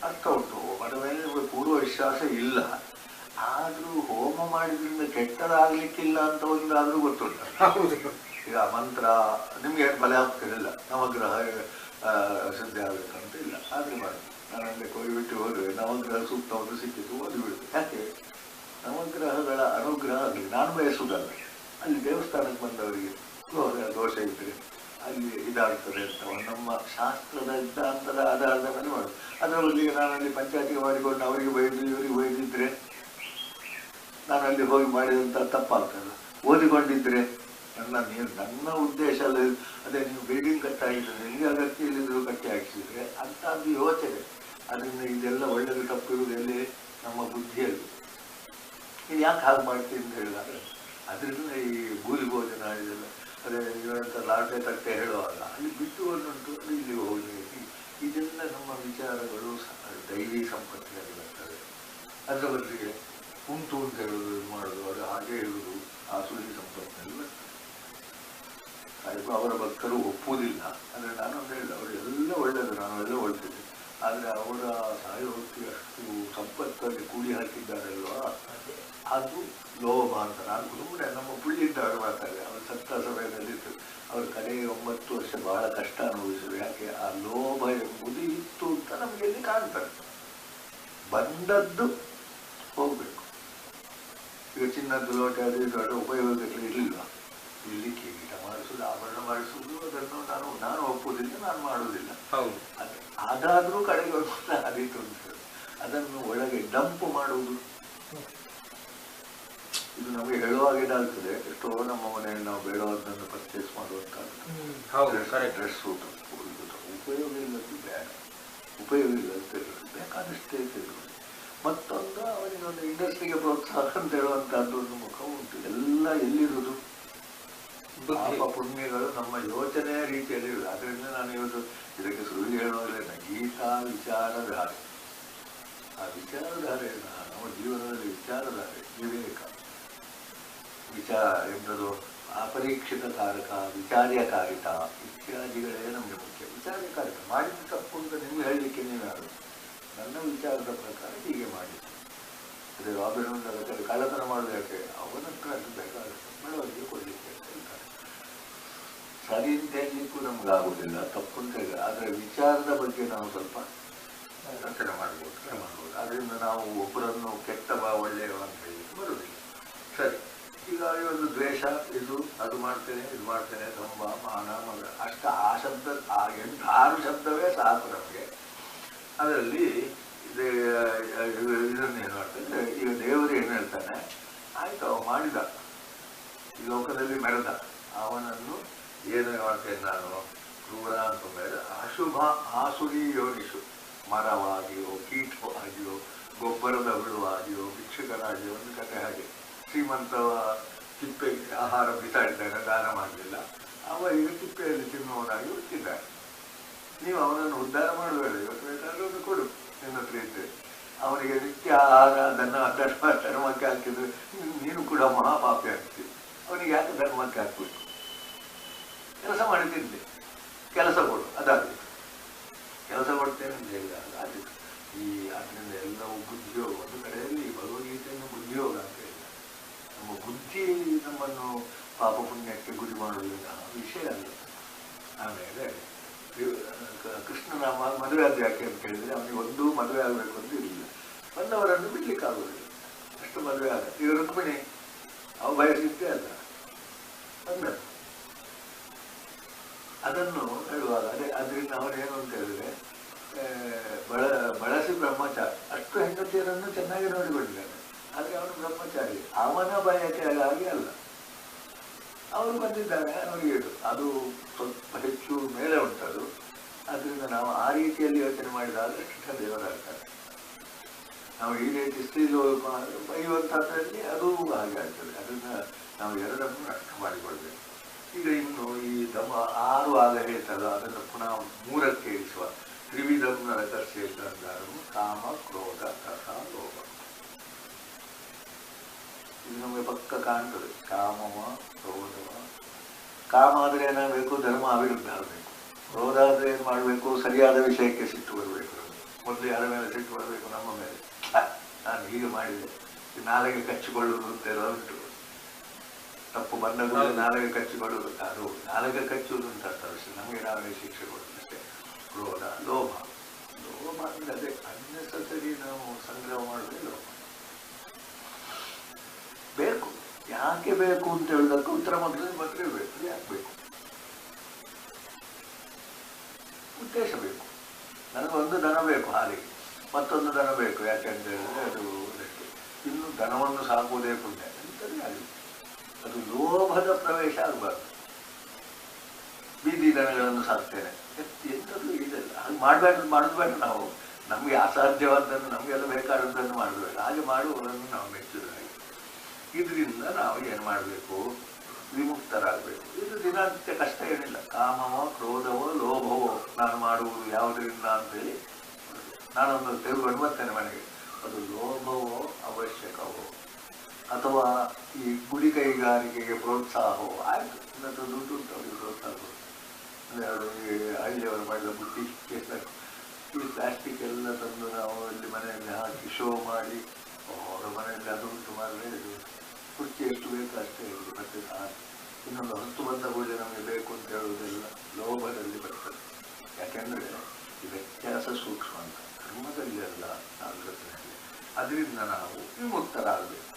ಅರ್ಥ ಉಂಟು. ಹೋಮದ ಮೇಲೆ ಪೂರ್ವ ವಿಶ್ವಾಸ ಇಲ್ಲ, ಆದರೂ ಹೋಮ ಮಾಡಿದ್ರಿಂದ ಕೆಟ್ಟದಾಗಲಿಕ್ಕಿಲ್ಲ ಅಂತ ಒಂದಾದರೂ ಗೊತ್ತುಂಟ. ಈಗ ಮಂತ್ರ ನಿಮಗೆ ಬಲ ಆಗ್ತಿರಲಿಲ್ಲ, ನವಗ್ರಹ ಸಿದ್ಧಿ ಆಗಬೇಕಂತ ಇಲ್ಲ, ಆದರೆ ಮಾಡಿ ನಾನಲ್ಲಿ ಹೋಗಿಬಿಟ್ಟು ಹೋದರೆ ನವಗ್ರಹ ಸೂಕ್ತವನ್ನು ಸಿಕ್ಕಿತು ಓದಿಬಿಡುದು. ಯಾಕೆ ನವಗ್ರಹಗಳ ಅನುಗ್ರಹ ಆಗಲಿ ನಾನು ಬಯಸುವುದಲ್ಲ, ಅಲ್ಲಿ ದೇವಸ್ಥಾನಕ್ಕೆ ಬಂದವರಿಗೆ ದೋಷ ಇದ್ದರೆ ಅಲ್ಲಿ ಇದಾಗ್ತದೆ ಅಂತ ನಮ್ಮ ಶಾಸ್ತ್ರದ ಸಿದ್ಧಾಂತದ ಆಧಾರದ ಮೇಲೆ ಮಾಡೋದು. ಅದರ ಬದಲಿಗೆ ನಾನಲ್ಲಿ ಪಂಚಾಯತಿಗೆ ಮಾಡಿಕೊಂಡು ಅವರಿಗೆ ಬೈದು ಇವರಿಗೆ ಬೈದಿದ್ರೆ ನಾನಲ್ಲಿ ಹೋಗಿ ಮಾಡಿದಂಥ ತಪ್ಪಾಗ್ತದೆ. ಓದಿಕೊಂಡಿದ್ರೆ ನನ್ನ ಉದ್ದೇಶ ಅಲ್ಲ, ಅದೇ ನೀವು ಬಿಲ್ಡಿಂಗ್ ಕಟ್ಟಾಗಿದ್ರೆ ನಿಮಗೆ ಅಗತ್ಯ ಇಲ್ಲಿದ್ರು ಕಟ್ಟಿ ಹಾಕಿಸಿದ್ರೆ ಅಂಥದ್ದು ಯೋಚನೆ. ಅದರಿಂದ ಇದೆಲ್ಲ ಒಳ್ಳೆಯದು ತಪ್ಪಿರುವುದೆಲ್ಲಿ ನಮ್ಮ ಬುದ್ಧಿಯಲ್ಲಿ. ಇದು ಯಾಕೆ ಹಾಗೆ ಮಾಡ್ತೀನಿ ಅಂತ ಹೇಳಿದಾಗ ಅದರಿಂದ ಈ ಗೂಲಿ ಭೋಜನ ಇದೆಲ್ಲ ಅದೇ ಇವರಂತ ಲಾಟೆ ತಟ್ಟೆ ಹೇಳುವಾಗ ಅಲ್ಲಿ ಬಿಟ್ಟು ಒಂದುಂಟು ಅದು ಇಲ್ಲಿ ಹೋಗಿ ಇದೆಲ್ಲ ನಮ್ಮ ವಿಚಾರಗಳು ದೈವಿ ಸಂಪತ್ತಿನಲ್ಲಿ ಬರ್ತದೆ. ಅದರ ಬದಲಿಗೆ ಉಂಟು ಅಂತ ಹೇಳೋದು ಇದು ಮಾಡೋದು ಅದು ಹಾಗೆ ಹೇಳುವುದು ಆ ಸುಳ್ಳಿ ಸಂಪತ್ತಿನಲ್ಲಿ ಬರ್ತದೆ. ಅವರ ಭಕ್ತರು ಒಪ್ಪುವುದಿಲ್ಲ. ಅಂದರೆ ನಾನು ಅಂತ ಹೇಳಿಲ್ಲ, ಅವರೆಲ್ಲ ಒಳ್ಳೆಯದು, ನಾನು ಎಲ್ಲ ಒಳ್ಳೆಯದು. ಆದರೆ ಅವರ ಸಾಯೋಕ್ಕೆ ಅಷ್ಟು ಸಂಪತ್ತಲ್ಲಿ ಕೂಡಿ ಹಾಕಿದ್ದಾರಲ್ವಾ, ಅದು ಲೋಭ ಅಂತ. ನಾನು ಸುಮ್ಮನೆ ನಮ್ಮ ಪುಳ್ಳಿದ್ದವರು ಮಾತಾಡಿ ಅವರು ಸತ್ತ ಸಮಯದಲ್ಲಿತ್ತು. ಅವ್ರ ಕಡೆಗೆ 9 ವರ್ಷ ಬಹಳ ಕಷ್ಟ ಅನುಭವಿಸಿದ್ರು. ಯಾಕೆ ಆ ಲೋಭ ಎಂಬುದು ಇತ್ತು ಅಂತ ನಮಗೆ ಇಲ್ಲಿ ಕಾಣ್ತಾರೆ. ಬಂದದ್ದು ಹೋಗ್ಬೇಕು. ಈಗ ಚಿನ್ನದ್ದು ಲೋಟ ಅದು ದೊಡ್ಡ ಉಪಯೋಗಕ್ಕೆ ಇರಲಿಲ್ಲ. ಇಲ್ಲಿ ಕಿರೀಟ ಮಾಡಿಸುವುದು, ಆಭರಣ ಮಾಡಿಸುವುದು ಅದನ್ನು ನಾನು ಒಪ್ಪುವುದಿಲ್ಲ, ನಾನು ಮಾಡುವುದಿಲ್ಲ. ಅದಾದರೂ ಕಡೆಗೆ ಅದೀತು ಅಂತ ಅದನ್ನು ಒಳಗೆ ಡಂಪ್ ಮಾಡುವುದು ಇದು ನಮಗೆ ಹೇಳುವಾಗ ಇದಾಗ್ತದೆ. ಎಷ್ಟೋ ನಮ್ಮ ಮನೆಯಲ್ಲಿ ನಾವು ಬೇಡವಾದನ್ನು ಪರ್ಚೇಸ್ ಮಾಡುವಂಥದ್ದು ಡ್ರೆಸ್ ಊಟ ಉಪಯೋಗ ಇಲ್ಲದ್ದು ಬೇಡ, ಉಪಯೋಗ ಇಲ್ಲದ್ದು ಬೇಕಾದಷ್ಟೇ ತೆಗೆದು. ಮತ್ತೊಂದು ಅವನಿಗೊಂದು ಇಂಡಸ್ಟ್ರಿಗೆ ಪ್ರೋತ್ಸಾಹ ಅಂತ ಹೇಳುವಂಥದ್ದು ಒಂದು ಮುಖ ಉಂಟು. ಎಲ್ಲ ಎಲ್ಲಿರುವುದು ಪಾಪ ಪುಣ್ಯಗಳು ನಮ್ಮ ಯೋಚನೆಯ ರೀತಿಯಲ್ಲಿ ಇರುವುದು. ಅದರಿಂದ ನಾನು ಇವತ್ತು ಇದಕ್ಕೆ ಸುಳ್ಳು ಹೇಳುವುದಿಲ್ಲ. ಗೀತಾ ವಿಚಾರಧಾರೆ, ಆ ವಿಚಾರಧಾರೆ ನಮ್ಮ ಜೀವನದಲ್ಲಿ ವಿಚಾರಧಾರೆ, ವಿವೇಕ, ವಿಚಾರ ಎಂಬುದು ಅಪರೀಕ್ಷಿತ ಕಾರಕ, ವಿಚಾರ್ಯಕಾರಿತ ಇತ್ಯಾದಿಗಳೇ ನಮಗೆ ಮುಖ್ಯ. ವಿಚಾರ್ಯಕಾರಿತ ಮಾಡಿದ ತಪ್ಪು ಅಂತ ನಿಮ್ಗೆ ಹೇಳಲಿಕ್ಕೆ ನೀವ್ಯಾರು? ನನ್ನ ವಿಚಾರದ ಪ್ರಕಾರ ಹೀಗೆ ಮಾಡಿ. ಅದೇ ರಾಬಿನ್ ಕಳ್ಳತನ ಮಾಡೋದು ಯಾಕೆ? ಅವನ ಹತ್ರ ಅದು ಬೇಕಾಗುತ್ತೆ, ಬಡವರಿಗೆ ಕೊಡಲಿಕ್ಕೆ ಅಂತ ಹೇಳ್ತಾರೆ. ಸರಿ ಅಂತ ಹೇಳಲಿಕ್ಕೂ ನಮ್ಗಾಗುವುದಿಲ್ಲ, ತಪ್ಪು ಅಂತ ಹೇಳಿ. ಆದರೆ ವಿಚಾರದ ಬಗ್ಗೆ ನಾವು ಸ್ವಲ್ಪ ಯೋಚನೆ ಮಾಡ್ಬೋದು. ಅದರಿಂದ ನಾವು ಒಬ್ಬರನ್ನು ಕೆಟ್ಟವ ಒಳ್ಳೆಯವ ಅಂತ ಹೇಳಲಿಕ್ಕೆ ಬರುವುದಿಲ್ಲ. ಸರಿ, ಈಗ ಇವತ್ತು ದ್ವೇಷ, ಇದು ಅದು ಮಾಡ್ತೇನೆ, ಇದು ಮಾಡ್ತೇನೆ, ದಂಭ, ಮಾನ, ಮಗ, ಅಷ್ಟು ಆ ಶಬ್ದ, ಆ 6 ಶಬ್ದವೇ ಸಾಕು ನಮಗೆ. ಅದರಲ್ಲಿ ಇದನ್ನೇನು ಮಾಡ್ತಾರೆ, ಈಗ ದೇವರು ಏನು ಹೇಳ್ತಾನೆ, ಆಯ್ತು ಅವ ಮಾಡಿದ, ಈ ಲೋಕದಲ್ಲಿ ಮೆರೆದ, ಅವನನ್ನು ಏನು ಮಾಡ್ತೇನೆ ನಾನು ಕ್ರೂರ ಅಂತ ಮೇಲೆ ಅಶುಭ ಆಸುರಿ ಯೋನಿಸು, ಮರವಾಗಿಯೋ ಕೀಟವಾಗಿಯೋ ಗೊಬ್ಬರದ ಹುಳುವಾಗಿಯೋ ಭಿಕ್ಷುಕನಾಗಿಯೋ ಒಂದು ಕತೆ ಹಾಗೆ. ಶ್ರೀಮಂತವ ತಿಪ್ಪೆಗೆ ಆಹಾರ ಬಿಸಾಡಿದ್ದಾನೆ, ದಾನ ಮಾಡಲಿಲ್ಲ, ಅವ ಈಗ ತಿಪ್ಪೆಯಲ್ಲಿ ತಿನ್ನುವನಾಗಿ ಹುಟ್ಟಿದ್ದಾನೆ. ನೀವು ಅವನನ್ನು ಉದ್ಧಾರ ಮಾಡಬೇಡ, ಇವತ್ತು ಬೇಕಾದ್ರೆ ಒಂದು ಕೊಡು, ನಿನ್ನ ಹತ್ರ ಇದ್ದರೆ. ಅವನಿಗೆ ನಿತ್ಯ ಆಹಾರ ಧರ್ಮಕ್ಕೆ ಹಾಕಿದ್ರೆ ನೀನು ಕೂಡ ಮಹಾಪಾಪಿ ಆಗ್ತೀವಿ. ಅವನಿಗೆ ಯಾಕೆ ಧರ್ಮಕ್ಕೆ ಹಾಕ್ಬೇಕು? ಕೆಲಸ ಮಾಡಿ ತಿಂದೆ, ಕೆಲಸ ಕೊಡು, ಅದಾಗಲಿ. ಕೆಲಸ ಕೊಡ್ತೇನೆ ಅಂತ ಹೇಳಿದಾಗ ಆದಿತ್ತು. ಅದರಿಂದ ಎಲ್ಲವೂ ಬುದ್ಧಿಯೋಗ. ಒಂದು ಕಡೆಯಲ್ಲಿ ಭಗವದ್ಗೀತೆಯನ್ನು ಬುದ್ಧಿಯೋಗ ಅಂತ ಹೇಳಿ, ನಮ್ಮ ಬುದ್ಧಿ ನಮ್ಮನ್ನು ಪಾಪ ಪುಣ್ಯಕ್ಕೆ ಗುರಿ ಮಾಡುವುದಿಲ್ಲ ವಿಷಯ ಅಲ್ಲ. ಆಮೇಲೆ ಕೃಷ್ಣನ ಮದುವೆ ಆದ ಯಾಕೆ ಅಂತ ಹೇಳಿದ್ರೆ ಅವನಿಗೆ ಒಂದು ಮದುವೆ ಆಗಬೇಕು ಅಂತ ಇರಲಿಲ್ಲ, ಬಂದವರನ್ನು ಬಿಡ್ಲಿಕ್ಕಾಗೋದಿಲ್ಲ, ಅಷ್ಟು ಮದುವೆ ಆದ. ಈಗ ರುಕ್ಮಿಣಿ ಅವ ಬಯಸಿದ್ದೇ ಅಲ್ಲ, ಬಂದ ಅದನ್ನು ಹೇಳುವಾಗ ಅದರಿಂದ ಅವನೇನು ಅಂತ ಹೇಳಿದ್ರೆ ಬಳಸಿ ಬ್ರಹ್ಮಚಾರಿ, ಅಷ್ಟು ಹೆಂಡತಿಯರನ್ನು ಚೆನ್ನಾಗಿ ನೋಡಿಕೊಂಡಿದ್ದಾನೆ. ಆದರೆ ಅವನು ಬ್ರಹ್ಮಚಾರಿ, ಅವನ ಬಯಕೆಯಾಗಿ ಅಲ್ಲ. ಅವರು ಬಂದಿದ್ದಾರೆ, ಅವರಿಗೆ ಅದು ಸ್ವಲ್ಪ ಹೆಚ್ಚು ಮೇಲೆ ಉಂಟದು. ಅದರಿಂದ ನಾವು ಆ ರೀತಿಯಲ್ಲಿ ಯೋಚನೆ ಮಾಡಿದಾಗ ಕೃಷ್ಣ ದೇವರಾಗ್ತಾರೆ. ನಾವು ಈ ರೀತಿ ಸ್ತ್ರೀ ಬೈಯುವಂಥದ್ರಲ್ಲಿ ಅದು ಹಾಗೆ ಆಗ್ತದೆ. ಅದರಿಂದ ನಾವು ಎರಡನ್ನು ಅರ್ಥ ಮಾಡಿಕೊಳ್ಬೇಕು. ಈಗ ಇನ್ನು ಈ 6 ಆಗ ಹೇಳ್ತಲ್ಲ, ಅದನ್ನು ಪುನಃ 3ಕ್ಕೆ ಇರಿಸುವ. ತ್ರಿವಿಧಂ ನರಕಸ್ಯೇತಂದಾರವು ಕಾಮ ಕ್ರೋಧ ತಥಾ ಲೋಭ. ಇದು ನಮಗೆ ಪಕ್ಕ ಕಾಣ್ತದೆ. ಕಾಮವ ಕ್ರೋಧವ. ಕಾಮ ಆದರೆ ಏನಾಗಬೇಕು? ಧರ್ಮ ಅವಿರುದ್ಧ ಆಗಬೇಕು. ಕ್ರೋಧ ಆದರೆ ಏನು ಮಾಡಬೇಕು? ಸರಿಯಾದ ವಿಷಯಕ್ಕೆ ಸಿಟ್ಟು ಬರಬೇಕು. ಮೊದಲು ಯಾರ ಮೇಲೆ ಸಿಟ್ಟು ಬರಬೇಕು? ನಮ್ಮ ಮೇಲೆ. ನಾನು ಹೀಗೆ ಮಾಡಿದೆ, ನಾಲೆಗೆ ಕಚ್ಚಿಕೊಳ್ಳುವುದು ಅಂತೆಲ್ಲ ಉಂಟು. ತಪ್ಪು ಬಂದಾಗ ನಾಲೆಗೆ ಕಚ್ಚಿಕೊಳ್ಳುವುದು, ಅದು ನಾಲೆಗೆ ಕಚ್ಚುವುದು ಅಂತ ಅರ್ಥ ವಿಷಯ. ನಮಗೆ ನಾವೇ ಶಿಕ್ಷೆ ಕೊಡುದು ಅಷ್ಟೇ. ಕ್ರೋಧ, ಲೋಭ. ಲೋಭ ಅದೇ ಅನ್ನೆಸರಿ ನಾವು ಸಂಗ್ರಹ ಮಾಡಬೇಕು. ಬೇಕು, ಯಾಕೆ ಬೇಕು ಅಂತ ಹೇಳಿದಕ್ಕೆ ಉತ್ತರ ಮೊದಲೇ ಬೇಕು. ಯಾಕೆ ಬೇಕು? ಉದ್ದೇಶ ಬೇಕು. ನನಗೊಂದು ದನ ಬೇಕು ಹಾಲಿಗೆ, ಮತ್ತೊಂದು ದನ ಬೇಕು ಯಾಕೆಂತ ಹೇಳಿದ್ರೆ ಅದು ಅದಕ್ಕೆ ಇನ್ನು ದನವನ್ನು ಸಾಕುವುದೇ ಪುಣ್ಯ ಎಂತದೇ ಆಗಲಿ. ಅದು ಲೋಭದ ಪ್ರವೇಶ ಆಗಬಾರ್ದು. ಬೀದಿ ದನಗಳನ್ನು ಸಾಕ್ತೇನೆ ಎಂಥದ್ದು ಇದೆಲ್ಲ ಹಾಗೆ ಮಾಡೋದು ಬೇಡ. ನಾವು ನಮಗೆ ಅಸಾಧ್ಯವಾದ್ದನ್ನು, ನಮಗೆಲ್ಲ ಬೇಕಾದದ್ದನ್ನು ಮಾಡಬೇಕು. ಹಾಗೆ ಮಾಡುವುದನ್ನು ನಾವು ಮೆಚ್ಚುವುದಾಗಿ. ಇದರಿಂದ ನಾವು ಏನು ಮಾಡಬೇಕು? ವಿಮುಕ್ತರಾಗಬೇಕು. ಇದು ದಿನನಿತ್ಯ ಕಷ್ಟ ಏನಿಲ್ಲ. ಕಾಮವೋ, ಕ್ರೋಧವೋ, ಲೋಭವೋ ನಾನು ಮಾಡುವುದು ಯಾವುದರಿಂದ ಅಂತೇಳಿ ನಾನೊಂದು ತೆಗೆದುಕೊಂಡು ಬರ್ತೇನೆ ಮನೆಗೆ. ಅದು ಲೋಭವೋ ಅವಶ್ಯಕವೋ ಅಥವಾ ಈ ಗುಡಿ ಕೈಗಾರಿಕೆಗೆ ಪ್ರೋತ್ಸಾಹವೋ ಆಯಿತು. ಇನ್ನೊಂದು ದುಡ್ಡು ಉಂಟು ಅವರಿಗೆ ಪ್ರೋತ್ಸಾಹ. ಅಂದರೆ ಈ ಹಳ್ಳಿಯವರು ಮಾಡಿದ ಬುದ್ಧಿ ಈ ಪ್ಲಾಸ್ಟಿಕ್ ಎಲ್ಲ ತಂದು ನಾವು ಇಲ್ಲಿ ಮನೆಯಲ್ಲಿ ಹಾಕಿ ಶೋ ಮಾಡಿ ಅವರ ಮನೆಯಲ್ಲಿ ಅದು ಉಂಟು ಮಾಡಲೇದು. ಕುರ್ಚಿ ಎಷ್ಟು ಬೇಕು ಅಷ್ಟೇ ಇರಲಿ. ಮತ್ತೆ ಇನ್ನೊಂದು ಹೊತ್ತು ಬಂದ ಕೂಡಲೇ ನಮಗೆ ಬೇಕು ಅಂತ ಹೇಳುವುದೆಲ್ಲ ಲೋಭದಲ್ಲಿ ಬರ್ತದೆ. ಯಾಕೆಂದರೆ ಈ ವ್ಯತ್ಯಾಸ ಸೂಕ್ಷ್ಮ ಅಂತ ಧರ್ಮದಲ್ಲಿ ಅಲ್ಲ, ನಾಲ್ಕರಲ್ಲಿ. ಅದರಿಂದ ನಾವು ವಿಮುಕ್ತರಾಗಬೇಕು.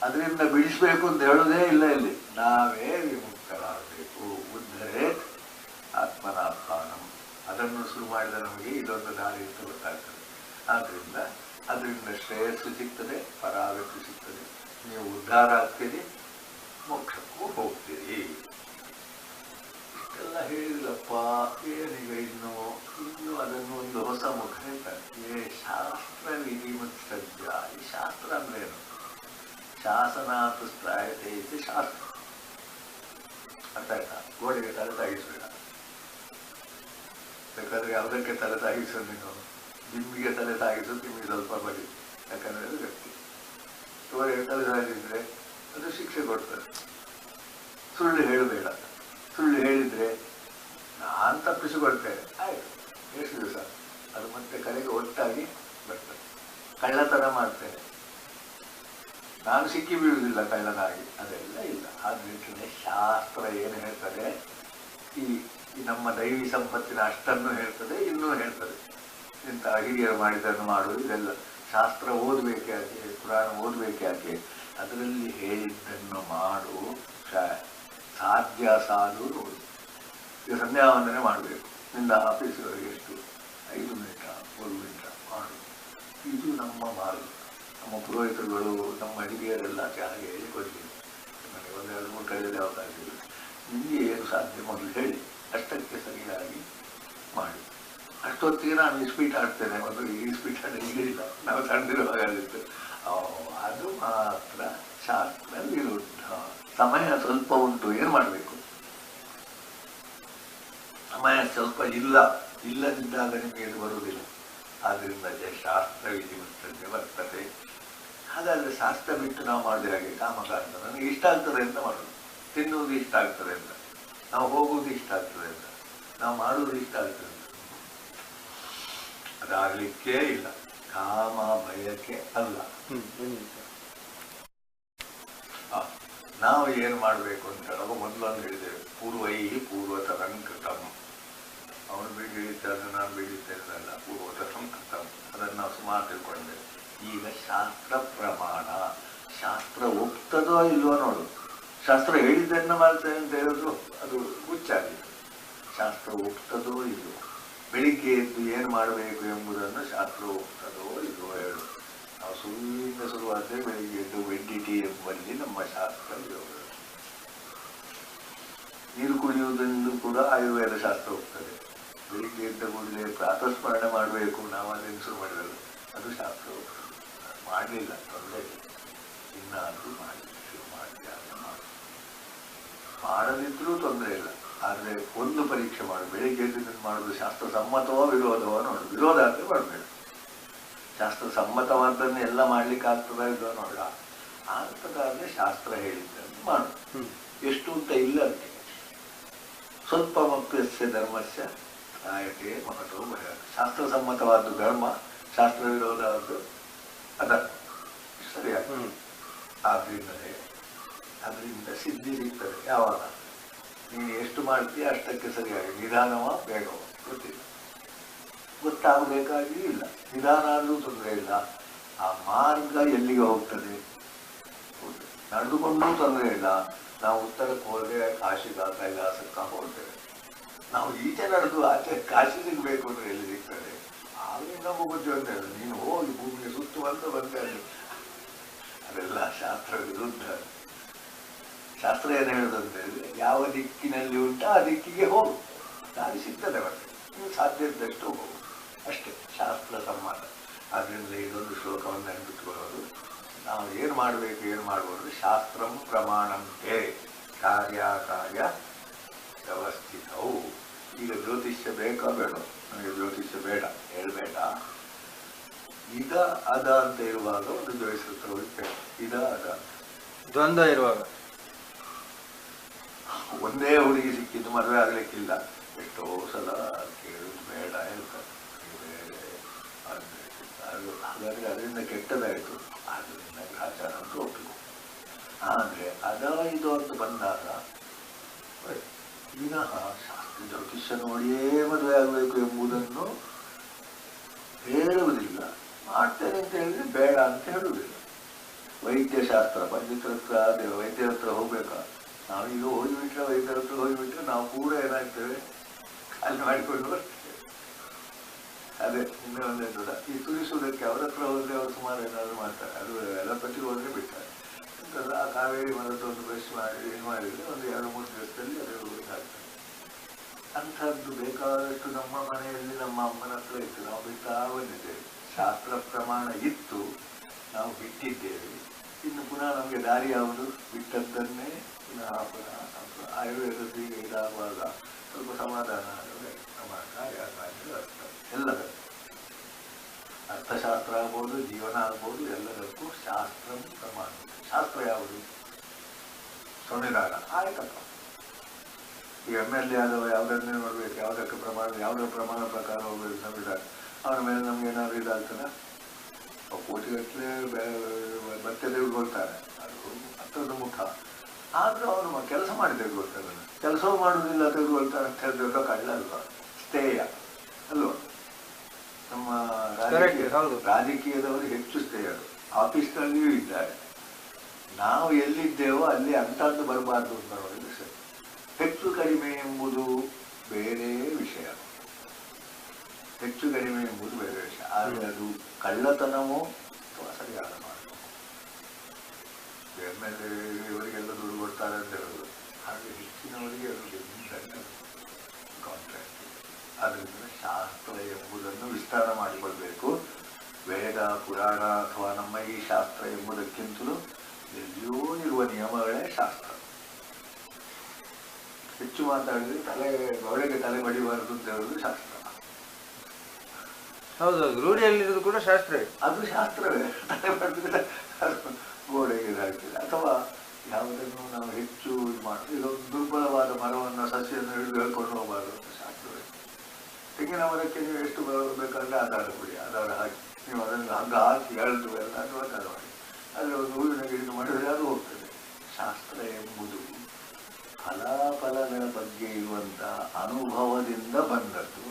ಅದರಿಂದ ಬಿಡಿಸ್ಬೇಕು ಅಂತ ಹೇಳುವುದೇ ಇಲ್ಲ. ಇಲ್ಲಿ ನಾವೇ ವಿಮುಕ್ತರಾಗಬೇಕು. ಉದ್ಧರೇ ಆತ್ಮನಾತ್ಮಾನಂ. ಅದನ್ನು ಶುರು ಮಾಡಿದ ನಮಗೆ ಇದೊಂದು ದಾರಿ ಅಂತ ಗೊತ್ತಾಗ್ತದೆ. ಆದ್ದರಿಂದ ಅದರಿಂದ ಶ್ರೇಯಸ್ಸು ಸಿಗ್ತದೆ, ಪರಾಗತಿ ಸಿಗ್ತದೆ. ನೀವು ಉದ್ಧಾರ ಆಗ್ತೀರಿ, ಮೋಕ್ಷಕ್ಕೂ ಹೋಗ್ತೀರಿ. ಇಷ್ಟೆಲ್ಲ ಹೇಳಿದ್ರಪ್ಪ, ಏನೀಗ ಇನ್ನು ಅದನ್ನು ಒಂದು ಹೊಸ ಮುಖ ಹೇಳ್ತಾರೆ. ಶಾಸ್ತ್ರ ವಿಧಿ ಮತ್ತು ಸಜ್ಜ. ಈ ಶಾಸ್ತ್ರ ಅಂದ್ರೇನು? ಶಾಸನಾಥ ಸ್ತ್ರಾಯತೆ ಇದೆ ಶಾಸ್ತ್ರ. ಅರ್ಥ ಆಯ್ತಾ? ಗೋಡೆಗೆ ತಲೆ ತಾಗಿಸಬೇಡ. ಬೇಕಾದ್ರೆ ಯಾವುದಕ್ಕೆ ತಲೆ ತಾಗಿಸೋ ನೀನು? ನಿಮ್ಮಿಗೆ ತಲೆ ತಾಗಿಸೋ, ನಿಮಗೆ ಸ್ವಲ್ಪ ಬಡಿ. ಯಾಕಂದ್ರೆ ಅದು ವ್ಯಕ್ತಿ ಇವರಿಗೆ ತಲೆ ತಾಗಿದ್ರೆ ಅದು ಶಿಕ್ಷೆ ಕೊಡ್ತದೆ. ಸುಳ್ಳು ಹೇಳಬೇಡ. ಸುಳ್ಳು ಹೇಳಿದ್ರೆ ನಾನು ತಪ್ಪಿಸಿಕೊಳ್ತೇನೆ, ಆಯ್ತು, ಎಷ್ಟು ದಿವಸ ಅದು ಮತ್ತೆ ಕಡೆಗೆ ಒಟ್ಟಾಗಿ ಬರ್ತದೆ. ಕಳ್ಳತನ ಮಾಡ್ತೇನೆ, ನಾನು ಸಿಕ್ಕಿ ಬೀಳುವುದಿಲ್ಲ ಕಳ್ಳನಾಗಿ, ಅದೆಲ್ಲ ಇಲ್ಲ. ಆದ್ರಿಂದ ಶಾಸ್ತ್ರ ಏನು ಹೇಳ್ತದೆ, ಈ ನಮ್ಮ ದೈವಿ ಸಂಪತ್ತಿನ ಅಷ್ಟನ್ನು ಹೇಳ್ತದೆ, ಇನ್ನೂ ಹೇಳ್ತದೆ. ಇಂಥ ಹಿರಿಯರು ಮಾಡಿದ್ದನ್ನು ಮಾಡುವುದು ಇದೆಲ್ಲ ಶಾಸ್ತ್ರ ಓದಬೇಕೆ ಯಾಕೆ? ಪುರಾಣ ಓದಬೇಕೆ ಯಾಕೆ? ಅದರಲ್ಲಿ ಹೇಳಿದ್ದನ್ನು ಮಾಡು. ಸಾಧ್ಯ ಸಾಧು ನೋಡು. ಈಗ ಸಂಧ್ಯಾ ವಂದನೆ ಮಾಡಬೇಕು. ನಿಂದ ಆಫೀಸ್ವರೆಗೆ ಎಷ್ಟು? 5 ಮಿನಿಟ 3 ಮಿನಿಟ ಮಾಡು. ಇದು ನಮ್ಮ ಮಾರ್ಗ. ನಮ್ಮ ಪುರೋಹಿತರುಗಳು, ನಮ್ಮ ಹಿರಿಯರೆಲ್ಲ ಹಾಗೆ ಹೇಳಿಕೊಡ್ತೀನಿ. ನನಗೆ 1-2-3 ಕೈಯಲ್ಲಿ ಅವಕಾಶ ಇಲ್ಲ. ನಿಮಗೆ ಏನು ಸಾಧ್ಯ ಮೊದಲು ಹೇಳಿ, ಅಷ್ಟಕ್ಕೆ ಸರಿಯಾಗಿ ಮಾಡಿ. ಅಷ್ಟೊತ್ತಿಗೆ ನಾನು ಇಸ್ಪೀಟ್ ಆಡ್ತೇನೆ. ಒಂದು ಇಸ್ಪೀಟ್ ಆಡ ಇಲ್ಲ, ನಾವು ಸಣ್ಣದಿರುವಾಗಿತ್ತು. ಅದು ಮಾತ್ರ ಶಾಸ್ತ್ರ ವಿರುದ್ಧ. ಸಮಯ ಸ್ವಲ್ಪ ಉಂಟು, ಏನು ಮಾಡಬೇಕು? ಸಮಯ ಸ್ವಲ್ಪ ಇಲ್ಲದಿದ್ದಾಗ ನಿಮಗೆ ಇದು ಬರುವುದಿಲ್ಲ. ಆದ್ದರಿಂದ ಶಾಸ್ತ್ರ ವಿಧಿ ಬರ್ತದೆ. ಹಾಗಾದರೆ ಶಾಸ್ತ್ರ ಬಿಟ್ಟು ನಾವು ಮಾಡಿದ ಹಾಗೆ ಕಾಮಕಾಂತ ನನಗೆ ಇಷ್ಟ ಆಗ್ತದೆ ಅಂತ ಮಾಡೋದು. ತಿನ್ನುವುದು ಇಷ್ಟ ಆಗ್ತದೆ ಅಂತ, ನಾವು ಹೋಗುವುದು ಇಷ್ಟ ಆಗ್ತದೆ ಅಂತ, ನಾವು ಮಾಡುವುದು ಇಷ್ಟ ಆಗ್ತದೆ ಅಂತ, ಅದಾಗಲಿಕ್ಕೇ ಇಲ್ಲ. ಕಾಮ ಬಯಕೆ ಅಲ್ಲ. ನಾವು ಏನು ಮಾಡಬೇಕು ಅಂತ ಹೇಳುವಾಗ ಮೊದಲೊಂದು ಹೇಳಿದ್ದೇವೆ, ಪೂರ್ವತರಂಕೃತಂ. ಅವನು ಬೀಡಿ ಹಿಡಿತಾನೆ, ನಾನು ಬೀಡಿದ್ದೇನಲ್ಲ, ಪೂರ್ವತರಂಕೃತಂ. ಅದನ್ನು ನಾವು ಸುಮಾರು ತಿಳ್ಕೊಂಡೇವೆ. ಈಗ ಶಾಸ್ತ್ರ ಪ್ರಮಾಣ. ಶಾಸ್ತ್ರ ಒಪ್ತದೋ ಇಲ್ವೋ ನೋಡು. ಶಾಸ್ತ್ರ ಹೇಳಿದ್ದನ್ನು ಮಾಡ್ತೇನೆ ಅಂತ ಹೇಳಿದ್ರು ಅದು ಹುಚ್ಚಾಗಿದೆ. ಶಾಸ್ತ್ರ ಒಪ್ತದೋ ಇಲ್ವೋ, ಬೆಳಿಗ್ಗೆ ಎದ್ದು ಏನು ಮಾಡಬೇಕು ಎಂಬುದನ್ನು ಶಾಸ್ತ್ರ ಒಪ್ತದೋ ಇಲ್ವೋ ಹೇಳು. ನಾವು ಸುಳ್ಳಿಂದ ಶುರುವಾದರೆ ಬೆಳಿಗ್ಗೆ ಎದ್ದು ವೆಡ್ಡಿಟಿ ಎಂಬಲ್ಲಿ ನಮ್ಮ ಶಾಸ್ತ್ರ ಯೋಗ. ನೀರು ಕುಡಿಯುವುದೆಂದು ಕೂಡ ಆಯುರ್ವೇದ ಶಾಸ್ತ್ರ ಹೋಗ್ತದೆ. ಬೆಳಿಗ್ಗೆ ಎದ್ದ ಕೂಡಲೇ ಪ್ರಾತಸ್ಮರಣೆ ಮಾಡಬೇಕು, ನಾವು ಅದನ್ನು ಶುರು ಮಾಡಿರಲ್ಲ, ಅದು ಶಾಸ್ತ್ರ ಹೋಗ್ತದೆ. ಮಾಡಲಿಲ್ಲ ತೊಂದರೆ ಇಲ್ಲ, ಇನ್ನಾದರೂ ಮಾಡಿ ಶುರು ಮಾಡಿ ಮಾಡದಿದ್ರೂ ತೊಂದರೆ ಇಲ್ಲ. ಆದರೆ ಒಂದು ಪರೀಕ್ಷೆ ಮಾಡು, ಬೆಳಿಗ್ಗೆ ಎದ್ದು ಮಾಡೋದು ಶಾಸ್ತ್ರ ಸಮ್ಮತವೋ ವಿರೋಧವೋ ನೋಡು. ವಿರೋಧ ಆದರೆ ಮಾಡಬೇಡ. ಶಾಸ್ತ್ರ ಸಮ್ಮತವಾದ್ದನ್ನು ಎಲ್ಲ ಮಾಡ್ಲಿಕ್ಕೆ ಆಗ್ತದ ಇಲ್ವೋ ನೋಡ. ಆಗ್ತದಾದ್ರೆ ಶಾಸ್ತ್ರ ಹೇಳಿದ್ದನ್ನು ಮಾಡು. ಎಷ್ಟು ಅಂತ ಇಲ್ಲ ಅದಕ್ಕೆ. ಸ್ವಲ್ಪ ಮಪ್ಯಸ್ಯ ಧರ್ಮಸ್ಯ ನಾಯಕೆ ಮಹತ್ವ ಭಯ. ಶಾಸ್ತ್ರ ಸಮ್ಮತವಾದ್ದು ಧರ್ಮ, ಶಾಸ್ತ್ರ ವಿರೋಧವಾದ್ದು ಅಧರ್ಮ. ಸರಿಯಾಗಿ ಅದರಿಂದ ಸಿದ್ಧಿ ಸಿಗ್ತದೆ. ಯಾವಾಗ ನೀನು ಎಷ್ಟು ಮಾಡ್ತೀಯ ಅಷ್ಟಕ್ಕೆ ಸರಿಯಾಗಿ, ನಿಧಾನವ ಬೇಗವ ಗೊತ್ತಿಲ್ಲ. ಗೊತ್ತಾಗಬೇಕಾಗಿ ಇಲ್ಲ, ನಿಧಾನ ಆದರೂ ತೊಂದರೆ ಇಲ್ಲ. ಆ ಮಾರ್ಗ ಎಲ್ಲಿಗೆ ಹೋಗ್ತದೆ, ನಡೆದುಕೊಂಡೂ ತೊಂದರೆ ಇಲ್ಲ. ನಾವು ಉತ್ತರಕ್ಕೆ ಹೋದರೆ ಕಾಶಿಗ ಕೈಲಾಸಕ್ಕ ಹೋಗ್ತೇವೆ. ನಾವು ಈಚೆ ನಡೆದು ಆಚೆ ಕಾಶಿ ಸಿಗಬೇಕು ಅಂದ್ರೆ ಎಲ್ಲಿ ಸಿಗ್ತದೆ? ಆಗ ನಮ್ಮ ಬುದ್ಧಿ ಅಂತ ನೀನು ಹೋಗಿ ಭೂಮಿಗೆ ಸುತ್ತುವಂತ ಬಂದಲ್ಲಿ ಅದೆಲ್ಲ ಶಾಸ್ತ್ರ ವಿರುದ್ಧ. ಶಾಸ್ತ್ರ ಏನು ಹೇಳುದಂತ ಹೇಳಿದ್ರೆ, ಯಾವ ದಿಕ್ಕಿನಲ್ಲಿ ಉಂಟ ಆ ದಿಕ್ಕಿಗೆ ಹೋಗು, ದಾರಿ ಸಿಗ್ತದೆ. ಮತ್ತೆ ನೀವು ಸಾಧ್ಯ ಇದ್ದಷ್ಟು ಹೋಗು, ಅಷ್ಟೇ ಶಾಸ್ತ್ರ ಸಮ್ಮತ. ಆದ್ದರಿಂದ ಇದೊಂದು ಶ್ಲೋಕವನ್ನು ನೆನಪಿಟ್ಟುಕೊಳ್ಳೋದು, ನಾವು ಏನು ಮಾಡಬೇಕು ಏನು ಮಾಡ್ಬೋದು. ಶಾಸ್ತ್ರಂ ಪ್ರಮಾಣಂತೆ ಕಾರ್ಯ ವ್ಯವಸ್ಥಿತವು. ಈಗ ಜ್ಯೋತಿಷ್ಯ ಬೇಕಾ ಬೇಡ? ನನಗೆ ಜ್ಯೋತಿಷ್ಯ ಬೇಡ, ಹೇಳಬೇಡ. ಈಗ ಅದ ಅಂತ ಇರುವಾಗ ಒಂದು ಜ್ಯೋತಿಷ ಹೋಗ್ತೇವೆ. ಇದ ಅದ ದ್ವಂದ್ವ ಇರುವಾಗ ಒಂದೇ ಹುಡುಗಿ ಸಿಕ್ಕಿದ್ದು ಮದುವೆ ಆಗ್ಲಿಕ್ಕಿಲ್ಲ, ಎಷ್ಟೋ ಸಲ ಕೇಳುದು ಬೇಡ ಹೇಳ್ತಾರೆ. ಹಾಗಾದ್ರೆ ಅದರಿಂದ ಕೆಟ್ಟದಾಯಿತು, ಆದ್ದರಿಂದ ಗ್ರಹಚಾರ ಅಂತ ಒಪ್ಪಿಕೊ. ಆದರೆ ಅದ ಇದು ಅಂತ ಬಂದಾಗ ವಿನಃ ಶಾಸ್ತ್ರ ಜ್ಯೋತಿಷ್ಯ ನೋಡಿಯೇ ಮದುವೆ ಆಗಬೇಕು ಎಂಬುದನ್ನು ಹೇಳುವುದಿಲ್ಲ. ಮಾಡ್ತೇನೆ ಅಂತ ಹೇಳಿದ್ರೆ ಬೇಡ ಅಂತ ಹೇಳುವುದಿಲ್ಲ. ವೈದ್ಯಶಾಸ್ತ್ರ ಪಂಡಿತರ ಹತ್ರ ವೈದ್ಯರ ಹತ್ರ ಹೋಗ್ಬೇಕಾ? ನಾವೀಗ ಹೋಗಿಬಿಟ್ರೆ ವೈದ್ಯರ ಹತ್ರ ಹೋಗಿಬಿಟ್ರೆ ನಾವು ಕೂಡ ಏನಾಗ್ತೇವೆ, ಖಾಲಿ ಮಾಡಿಕೊಂಡು ಬರ್ತೇವೆ. ಅದೇ ಇನ್ನೂ ಒಂದೇನದ, ಈ ತುರಿಸುವುದಕ್ಕೆ ಅವ್ರ ಹತ್ರ ಹೋದ್ರೆ ಅವರು ಸುಮಾರು ಏನಾದ್ರು ಮಾಡ್ತಾರೆ. ಅದು ಎಲಪತಿಗೆ ಹೋದ್ರೆ ಬಿಡ್ತಾರೆ. ಎಂತಲ್ಲ ಆ ಕಾವೇರಿ ಮರದ ಒಂದು ಬ್ರಷ್ ಮಾಡಿ ಏನು ಮಾಡಿದ್ರೆ ಒಂದು 2-3 ದಿವಸದಲ್ಲಿ ಅದು ಇದಾಗ್ತದೆ. ಅಂಥದ್ದು ಬೇಕಾದಷ್ಟು ನಮ್ಮ ಮನೆಯಲ್ಲಿ ನಮ್ಮ ಅಮ್ಮನ ಹತ್ರ ಇತ್ತು, ನಾವು ಬಿಡ್ತಾ ಬಂದಿದ್ದೇವೆ. ಶಾಸ್ತ್ರ ಪ್ರಮಾಣ ಇತ್ತು, ನಾವು ಬಿಟ್ಟಿದ್ದೇವೆ. ಇನ್ನು ಪುನಃ ನಮಗೆ ದಾರಿ ಯಾವುದು? ಬಿಟ್ಟದ್ದನ್ನೇ ಪುನಃ ಆಯುರ್ವೇದದಲ್ಲಿ ಇದಾಗುವಾಗ ಸ್ವಲ್ಪ ಸಮಾಧಾನ ಆಗದೆ ನಮ್ಮ ಎಲ್ಲದಕ್ಕೂ ಅರ್ಥಶಾಸ್ತ್ರ ಆಗ್ಬೋದು, ಜೀವನ ಆಗ್ಬೋದು, ಎಲ್ಲದಕ್ಕೂ ಶಾಸ್ತ್ರ ಪ್ರಮಾಣ. ಶಾಸ್ತ್ರ ಯಾವುದು? ಸಂವಿಧಾನ. ಆಯ್ತಪ್ಪ, ಈ MLA ಆದವ ಯಾವುದನ್ನೇ ನೋಡ್ಬೇಕು, ಯಾವುದಕ್ಕೆ ಪ್ರಮಾಣ, ಯಾವುದರ ಪ್ರಮಾಣ ಪ್ರಕಾರ ಹೋಗ್ಬೇಕು ಸಂವಿಧಾನ. ಅವನ ಮೇಲೆ ನಮ್ಗೆ ಏನಾದ್ರು ಇದಾಗ್ತದೆ? ಕೋಟಿಗಟ್ಟಲೆ ಮತ್ತೆ ತೆಗೆದುಕೊಳ್ತಾರೆ, ಅದು ಅರ್ಥದ ಮುಖ. ಆದರೂ ಅವನು ಕೆಲಸ ಮಾಡಿ ತೆಗೆದುಕೊಳ್ತಾರೆ. ಕೆಲಸವೂ ಮಾಡುವುದಿಲ್ಲ, ತೆಗೆದುಕೊಳ್ತಾರೆ ಅಂತ ಹೇಳಿದ್ರೆ ಕಳ್ಳ ಅಲ್ವಾ? ಸ್ಥೇಯ ಅಲ್ವಾ? ನಮ್ಮ ರಾಜಕೀಯದವರು ಹೆಚ್ಚು ಸ್ಥೇಯರು, ಆಫೀಸ್ನಲ್ಲಿಯೂ ಇದ್ದಾರೆ. ನಾವು ಎಲ್ಲಿದ್ದೇವೋ ಅಲ್ಲಿ ಅಂಥದ್ದು ಬರಬಾರ್ದು ಅಂತ ನೋಡಿದ್ರೆ ಸರಿ. ಹೆಚ್ಚು ಕಡಿಮೆ ಎಂಬುದು ಬೇರೆ ವಿಷಯ, ಹೆಚ್ಚು ಕಡಿಮೆ ಎಂಬುದು ಬೇರೆ ವಿಷಯ. ಆದರೆ ಅದು ಕಳ್ಳತನವೋ ಅಥವಾ ಸರಿಯಾದ ಮಾತು. MLA ಇವರಿಗೆಲ್ಲ ದುಡ್ಡು ಕೊಡ್ತಾರೆ ಅಂತ ಹೇಳೋದು, ಹಾಗೆ ಹೆಚ್ಚಿನವರಿಗೆ ಅದು ಕಾಂಟ್ರಾಕ್ಟ್. ಆದ್ದರಿಂದ ಶಾಸ್ತ್ರ ಎಂಬುದನ್ನು ವಿಸ್ತಾರ ಮಾಡಿಕೊಳ್ಬೇಕು. ವೇದ ಪುರಾಣ ಅಥವಾ ನಮ್ಮ ಈ ಶಾಸ್ತ್ರ ಎಂಬುದಕ್ಕಿಂತಲೂ ಎಲ್ಲಿಯೂ ಇರುವ ನಿಯಮಗಳೇ ಶಾಸ್ತ್ರ. ಹೆಚ್ಚು ಮಾತಾಡಿದ್ರೆ ಒಳಗೆ ತಲೆ ಬಡಿಬಾರದು ಅಂತ ಹೇಳುದು ಶಾಸ್ತ್ರ. ಹೌದೌದು, ರೂಢಿಯಲ್ಲಿರೋದು ಕೂಡ ಶಾಸ್ತ್ರವೇ. ಅದು ಶಾಸ್ತ್ರವೇ. ತಲೆ ಬಡಿದ್ರೆ ಅದು ಗೋಡೆಗೆ ಇದಾಗ್ತದೆ. ಅಥವಾ ಯಾವುದನ್ನು ನಾವು ಹೆಚ್ಚು ಇದು ಮಾಡ್ತೀವಿ, ಇದೊಂದು ದುರ್ಬಲವಾದ ಮರವನ್ನು ಸಸ್ಯವನ್ನು ಹಿಡಿದು ಹೇಳ್ಕೊಂಡು ಹೋಗಬಾರ್ದು ಅಂತ ಶಾಸ್ತ್ರವೇ. ತೆಂಗಿನ ಮರಕ್ಕೆ ನೀವು ಎಷ್ಟು ಬೇಕಾದ್ರೆ ಆಧಾರ ಕೊಡಿ, ಆಧಾರ ಹಾಕಿ ನೀವು ಅದನ್ನು ಹಗ್ಗ ಹಾಕಿ ಎಳೆದು ಎಲ್ಲ ಆಧಾರ ಮಾಡಿ ಆದರೆ ಒಂದು ಹೂವಿನ ಗಿಡ ಮಾಡಿದರೆ ಅದು ಹೋಗ್ತದೆ. ಶಾಸ್ತ್ರ ಎಂಬುದು ಫಲಾಫಲಗಳ ಬಗ್ಗೆ ಇರುವಂಥ ಅನುಭವದಿಂದ ಬಂದದ್ದು.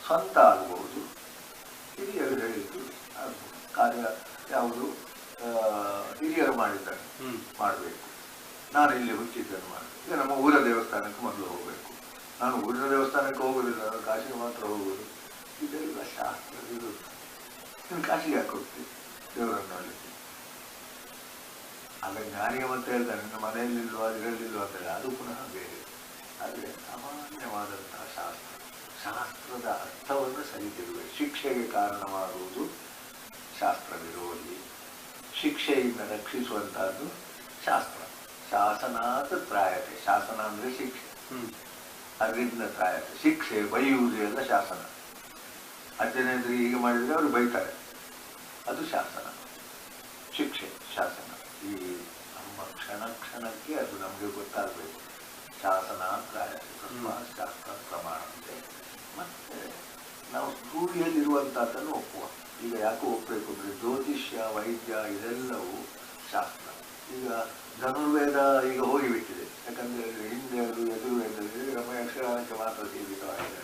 ಸ್ವಂತ ಆಗ್ಬೋದು, ಹಿರಿಯರು ಹೇಳಿದ್ದು ಕಾರ್ಯ ಯಾವುದು ಹಿರಿಯರು ಮಾಡಿದ್ದಾರೆ ಮಾಡಬೇಕು. ನಾನು ಇಲ್ಲಿ ಹುಟ್ಟಿದ್ದನ್ನು ಮಾಡಿ, ಈಗ ನಮ್ಮ ಊರ ದೇವಸ್ಥಾನಕ್ಕೆ ಮೊದಲು ಹೋಗಬೇಕು. ನಾನು ಊರಿನ ದೇವಸ್ಥಾನಕ್ಕೆ ಹೋಗೋದಿಲ್ಲ, ನಾನು ಕಾಶಿಗೆ ಮಾತ್ರ ಹೋಗೋದು. ಇದೆಲ್ಲ ಶಾಸ್ತ್ರ ವಿರುದ್ಧ. ಇನ್ನು ಕಾಶಿಗೆ ಯಾಕೆ ಹೋಗ್ತೀವಿ ದೇವರನ್ನು ನೋಡಲಿಕ್ಕೆ? ಆಗ ಜ್ಞಾನಿಗೆ ಮತ್ತೆ ಹೇಳ್ತಾನೆ, ನಿಮ್ಮ ಮನೆಯಲ್ಲಿಲ್ವಾ ಇದರಲ್ಲಿಲ್ವಾ ಅಂತ ಹೇಳಿ, ಅದು ಪುನಃ ಬೇರೆ. ಆದರೆ ಸಾಮಾನ್ಯವಾದಂತಹ ಶಾಸ್ತ್ರದ ಅರ್ಥವನ್ನು ಸರಿತಿರುವುದು. ಶಿಕ್ಷೆಗೆ ಕಾರಣವಾಗುವುದು ಶಾಸ್ತ್ರ ವಿರೋಧಿ, ಶಿಕ್ಷೆಯಿಂದ ರಕ್ಷಿಸುವಂತಹದ್ದು ಶಾಸ್ತ್ರ. ಶಾಸನಾತ್ ತ್ರಾಯತೆ, ಶಾಸನ ಅಂದರೆ ಶಿಕ್ಷೆ, ಅದರಿಂದ ತ್ರಾಯತೆ. ಶಿಕ್ಷೆ ಬೈಯುವುದು ಎಲ್ಲ ಶಾಸನ. ಅಜ್ಜನೇಂದ್ರ ಹೀಗೆ ಮಾಡಿದರೆ ಅವರು ಬೈತಾರೆ, ಅದು ಶಾಸನ. ಶಿಕ್ಷೆ ಶಾಸನ. ಈ ನಮ್ಮ ಕ್ಷಣ ಕ್ಷಣಕ್ಕೆ ಅದು ನಮಗೆ ಗೊತ್ತಾಗಬೇಕು. ಶಾಸನ ತ್ರಾಯತೆ, ಶಾಸ್ತ್ರ ಪ್ರಮಾಣ ಅಂತೆ. ಮತ್ತೆ ನಾವು ರೂಢಿಯಲ್ಲಿರುವಂಥದ್ದನ್ನು ಒಪ್ಪುವ. ಈಗ ಯಾಕೆ ಒಪ್ಪಬೇಕು ಅಂದರೆ ಜ್ಯೋತಿಷ್ಯ, ವೈದ್ಯ ಇದೆಲ್ಲವೂ ಶಾಸ್ತ್ರ. ಈಗ ಧನುರ್ವೇದ ಈಗ ಹೋಗಿಬಿಟ್ಟಿದೆ. ಯಾಕಂದರೆ ಹಿಂದೆ ಅದು ಯಜುರ್ವೇದದಲ್ಲಿ ನಮ್ಮ ಯಕ್ಷಗಾನಕ್ಕೆ ಮಾತ್ರ ಸೀಮಿತವಾಗಿದೆ,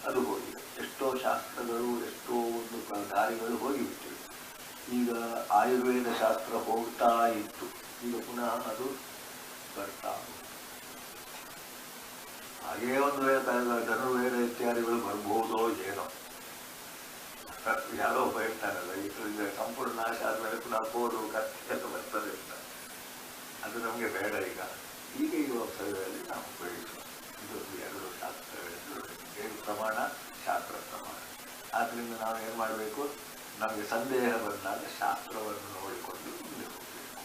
ಅದು ಹೋಗಿದೆ. ಎಷ್ಟೋ ಶಾಸ್ತ್ರಗಳು ಎಷ್ಟೋ ಒಂದು ದಾರಿಗಳು ಹೋಗಿಬಿಟ್ಟಿವೆ. ಈಗ ಆಯುರ್ವೇದ ಶಾಸ್ತ್ರ ಹೋಗ್ತಾ ಇತ್ತು, ಈಗ ಪುನಃ ಅದು ಬರ್ತಾ ಹಾಗೇ ಒಂದು ಧನುರ್ವೇದ ಇತ್ಯಾದಿಗಳು ಬರ್ಬೋದೋ ಏನೋ. ಯಾರೋ ಹೇಳ್ತಾರಲ್ಲ, ಈಗ ಸಂಪೂರ್ಣ ನಾಶ ಆದ್ಮೇಲೆ ಪುನಃ ಕೋರು ಕತ್ತಿ ಎಲ್ಲ ಬರ್ತದೆ ಅಂತ. ಅದು ನಮಗೆ ಬೇಡ. ಈಗ ಇರುವ ಸ್ಥಳಗಳಲ್ಲಿ ನಾವು ಬೆಳೆಸುವ ಇದೊಂದು ಎರಡು ಶಾಸ್ತ್ರಗಳಿದ್ದು ಏನು ಪ್ರಮಾಣ, ಶಾಸ್ತ್ರ ಪ್ರಮಾಣ. ಆದ್ದರಿಂದ ನಾವು ಏನು ಮಾಡಬೇಕು, ನಮಗೆ ಸಂದೇಹ ಬಂದಾಗ ಶಾಸ್ತ್ರವನ್ನು ನೋಡಿಕೊಂಡು ಮುಂದೆ ಹೋಗಬೇಕು.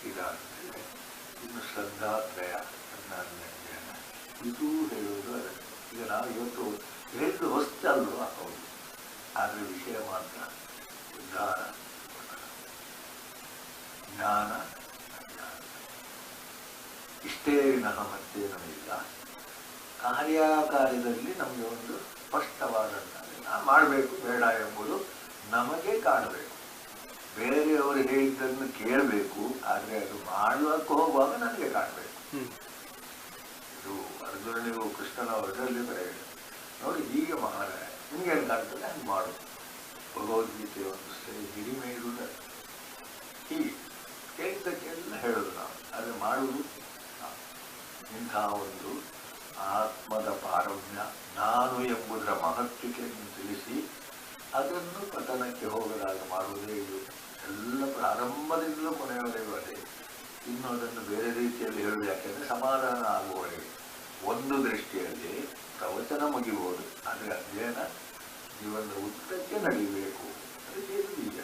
ಇದಾದ್ಮೇಲೆ ಇನ್ನು ಶ್ರದ್ಧಾತ್ರಯ ಜ್ಞಾನ ಇದು ಹೇಳುವುದು ಅದನ್ನು. ಈಗ ನಾವು ಇವತ್ತು ಹೇಳಿದ್ದು ಹೊಸ್ತಲ್ವ, ಹೌದು, ಆದರೆ ವಿಷಯ ಮಾತ್ರ ಉದ್ಧಾರ, ಜ್ಞಾನ, ಅಜ್ಞಾನ ಇಷ್ಟೇ ವಿನಃ ಮತ್ತೇನೂ ಇಲ್ಲ. ಕಾರ್ಯಕಾರ್ಯದಲ್ಲಿ ನಮಗೆ ಒಂದು ಸ್ಪಷ್ಟವಾದಂತಹ ನಾನು ಮಾಡಬೇಕು ಬೇಡ ಎಂಬುದು ನಮಗೆ ಕಾಣಬೇಕು. ಬೇರೆಯವರು ಹೇಳಿದ್ದನ್ನು ಕೇಳಬೇಕು, ಆದರೆ ಅದು ಮಾಡುವಕ್ಕೆ ಹೋಗುವಾಗ ನನಗೆ ಕಾಣಬೇಕು. ಇದು ಅರ್ಜುನನಿಗೂ ಕೃಷ್ಣನ ಇದರಲ್ಲಿ ಬರೆಯಿದೆ ನೋಡಿ, ಹೀಗೆ ಮಹಾರಾಯ ನಿಮಗೇನು ಕಾಣ್ತದೆ ಹಂಗೆ ಮಾಡು. ಭಗವದ್ಗೀತೆ ಒಂದು ಸರಿ ಹಿರಿಮೆ ಇರುವುದ ಹೀಗೆ ಕೇಳಿದ್ದಕ್ಕೆಲ್ಲ ಹೇಳೋದು ನಾವು, ಆದರೆ ಮಾಡುವುದು ನಾವು. ಇಂಥ ಒಂದು ಆತ್ಮದ ಪಾರಮ್ಯ ನಾನು ಎಂಬುದರ ಮಹತ್ವವನ್ನು ತಿಳಿಸಿ ಅದನ್ನು ಪತನಕ್ಕೆ ಹೋಗದಾಗ ಮಾಡುವುದೇ ಇದು. ಎಲ್ಲ ಪ್ರಾರಂಭದಿಂದಲೂ ಕೊನೆಯವರೆಗೂ ಅದೇ. ಇನ್ನು ಅದನ್ನು ಬೇರೆ ರೀತಿಯಲ್ಲಿ ಹೇಳುವುದು ಯಾಕೆಂದರೆ ಸಮಾಧಾನ ಆಗುವವರೆಗೆ ಒಂದು ದೃಷ್ಟಿಯಲ್ಲಿ ಪ್ರವಚನ ಮುಗಿಬಹುದು, ಆದರೆ ಅಧ್ಯಯನ ಜೀವನದ ಉದ್ದಕ್ಕೆ ನಡೀಬೇಕು. ಅದಕ್ಕೆ ಇದು ಬೀಜ.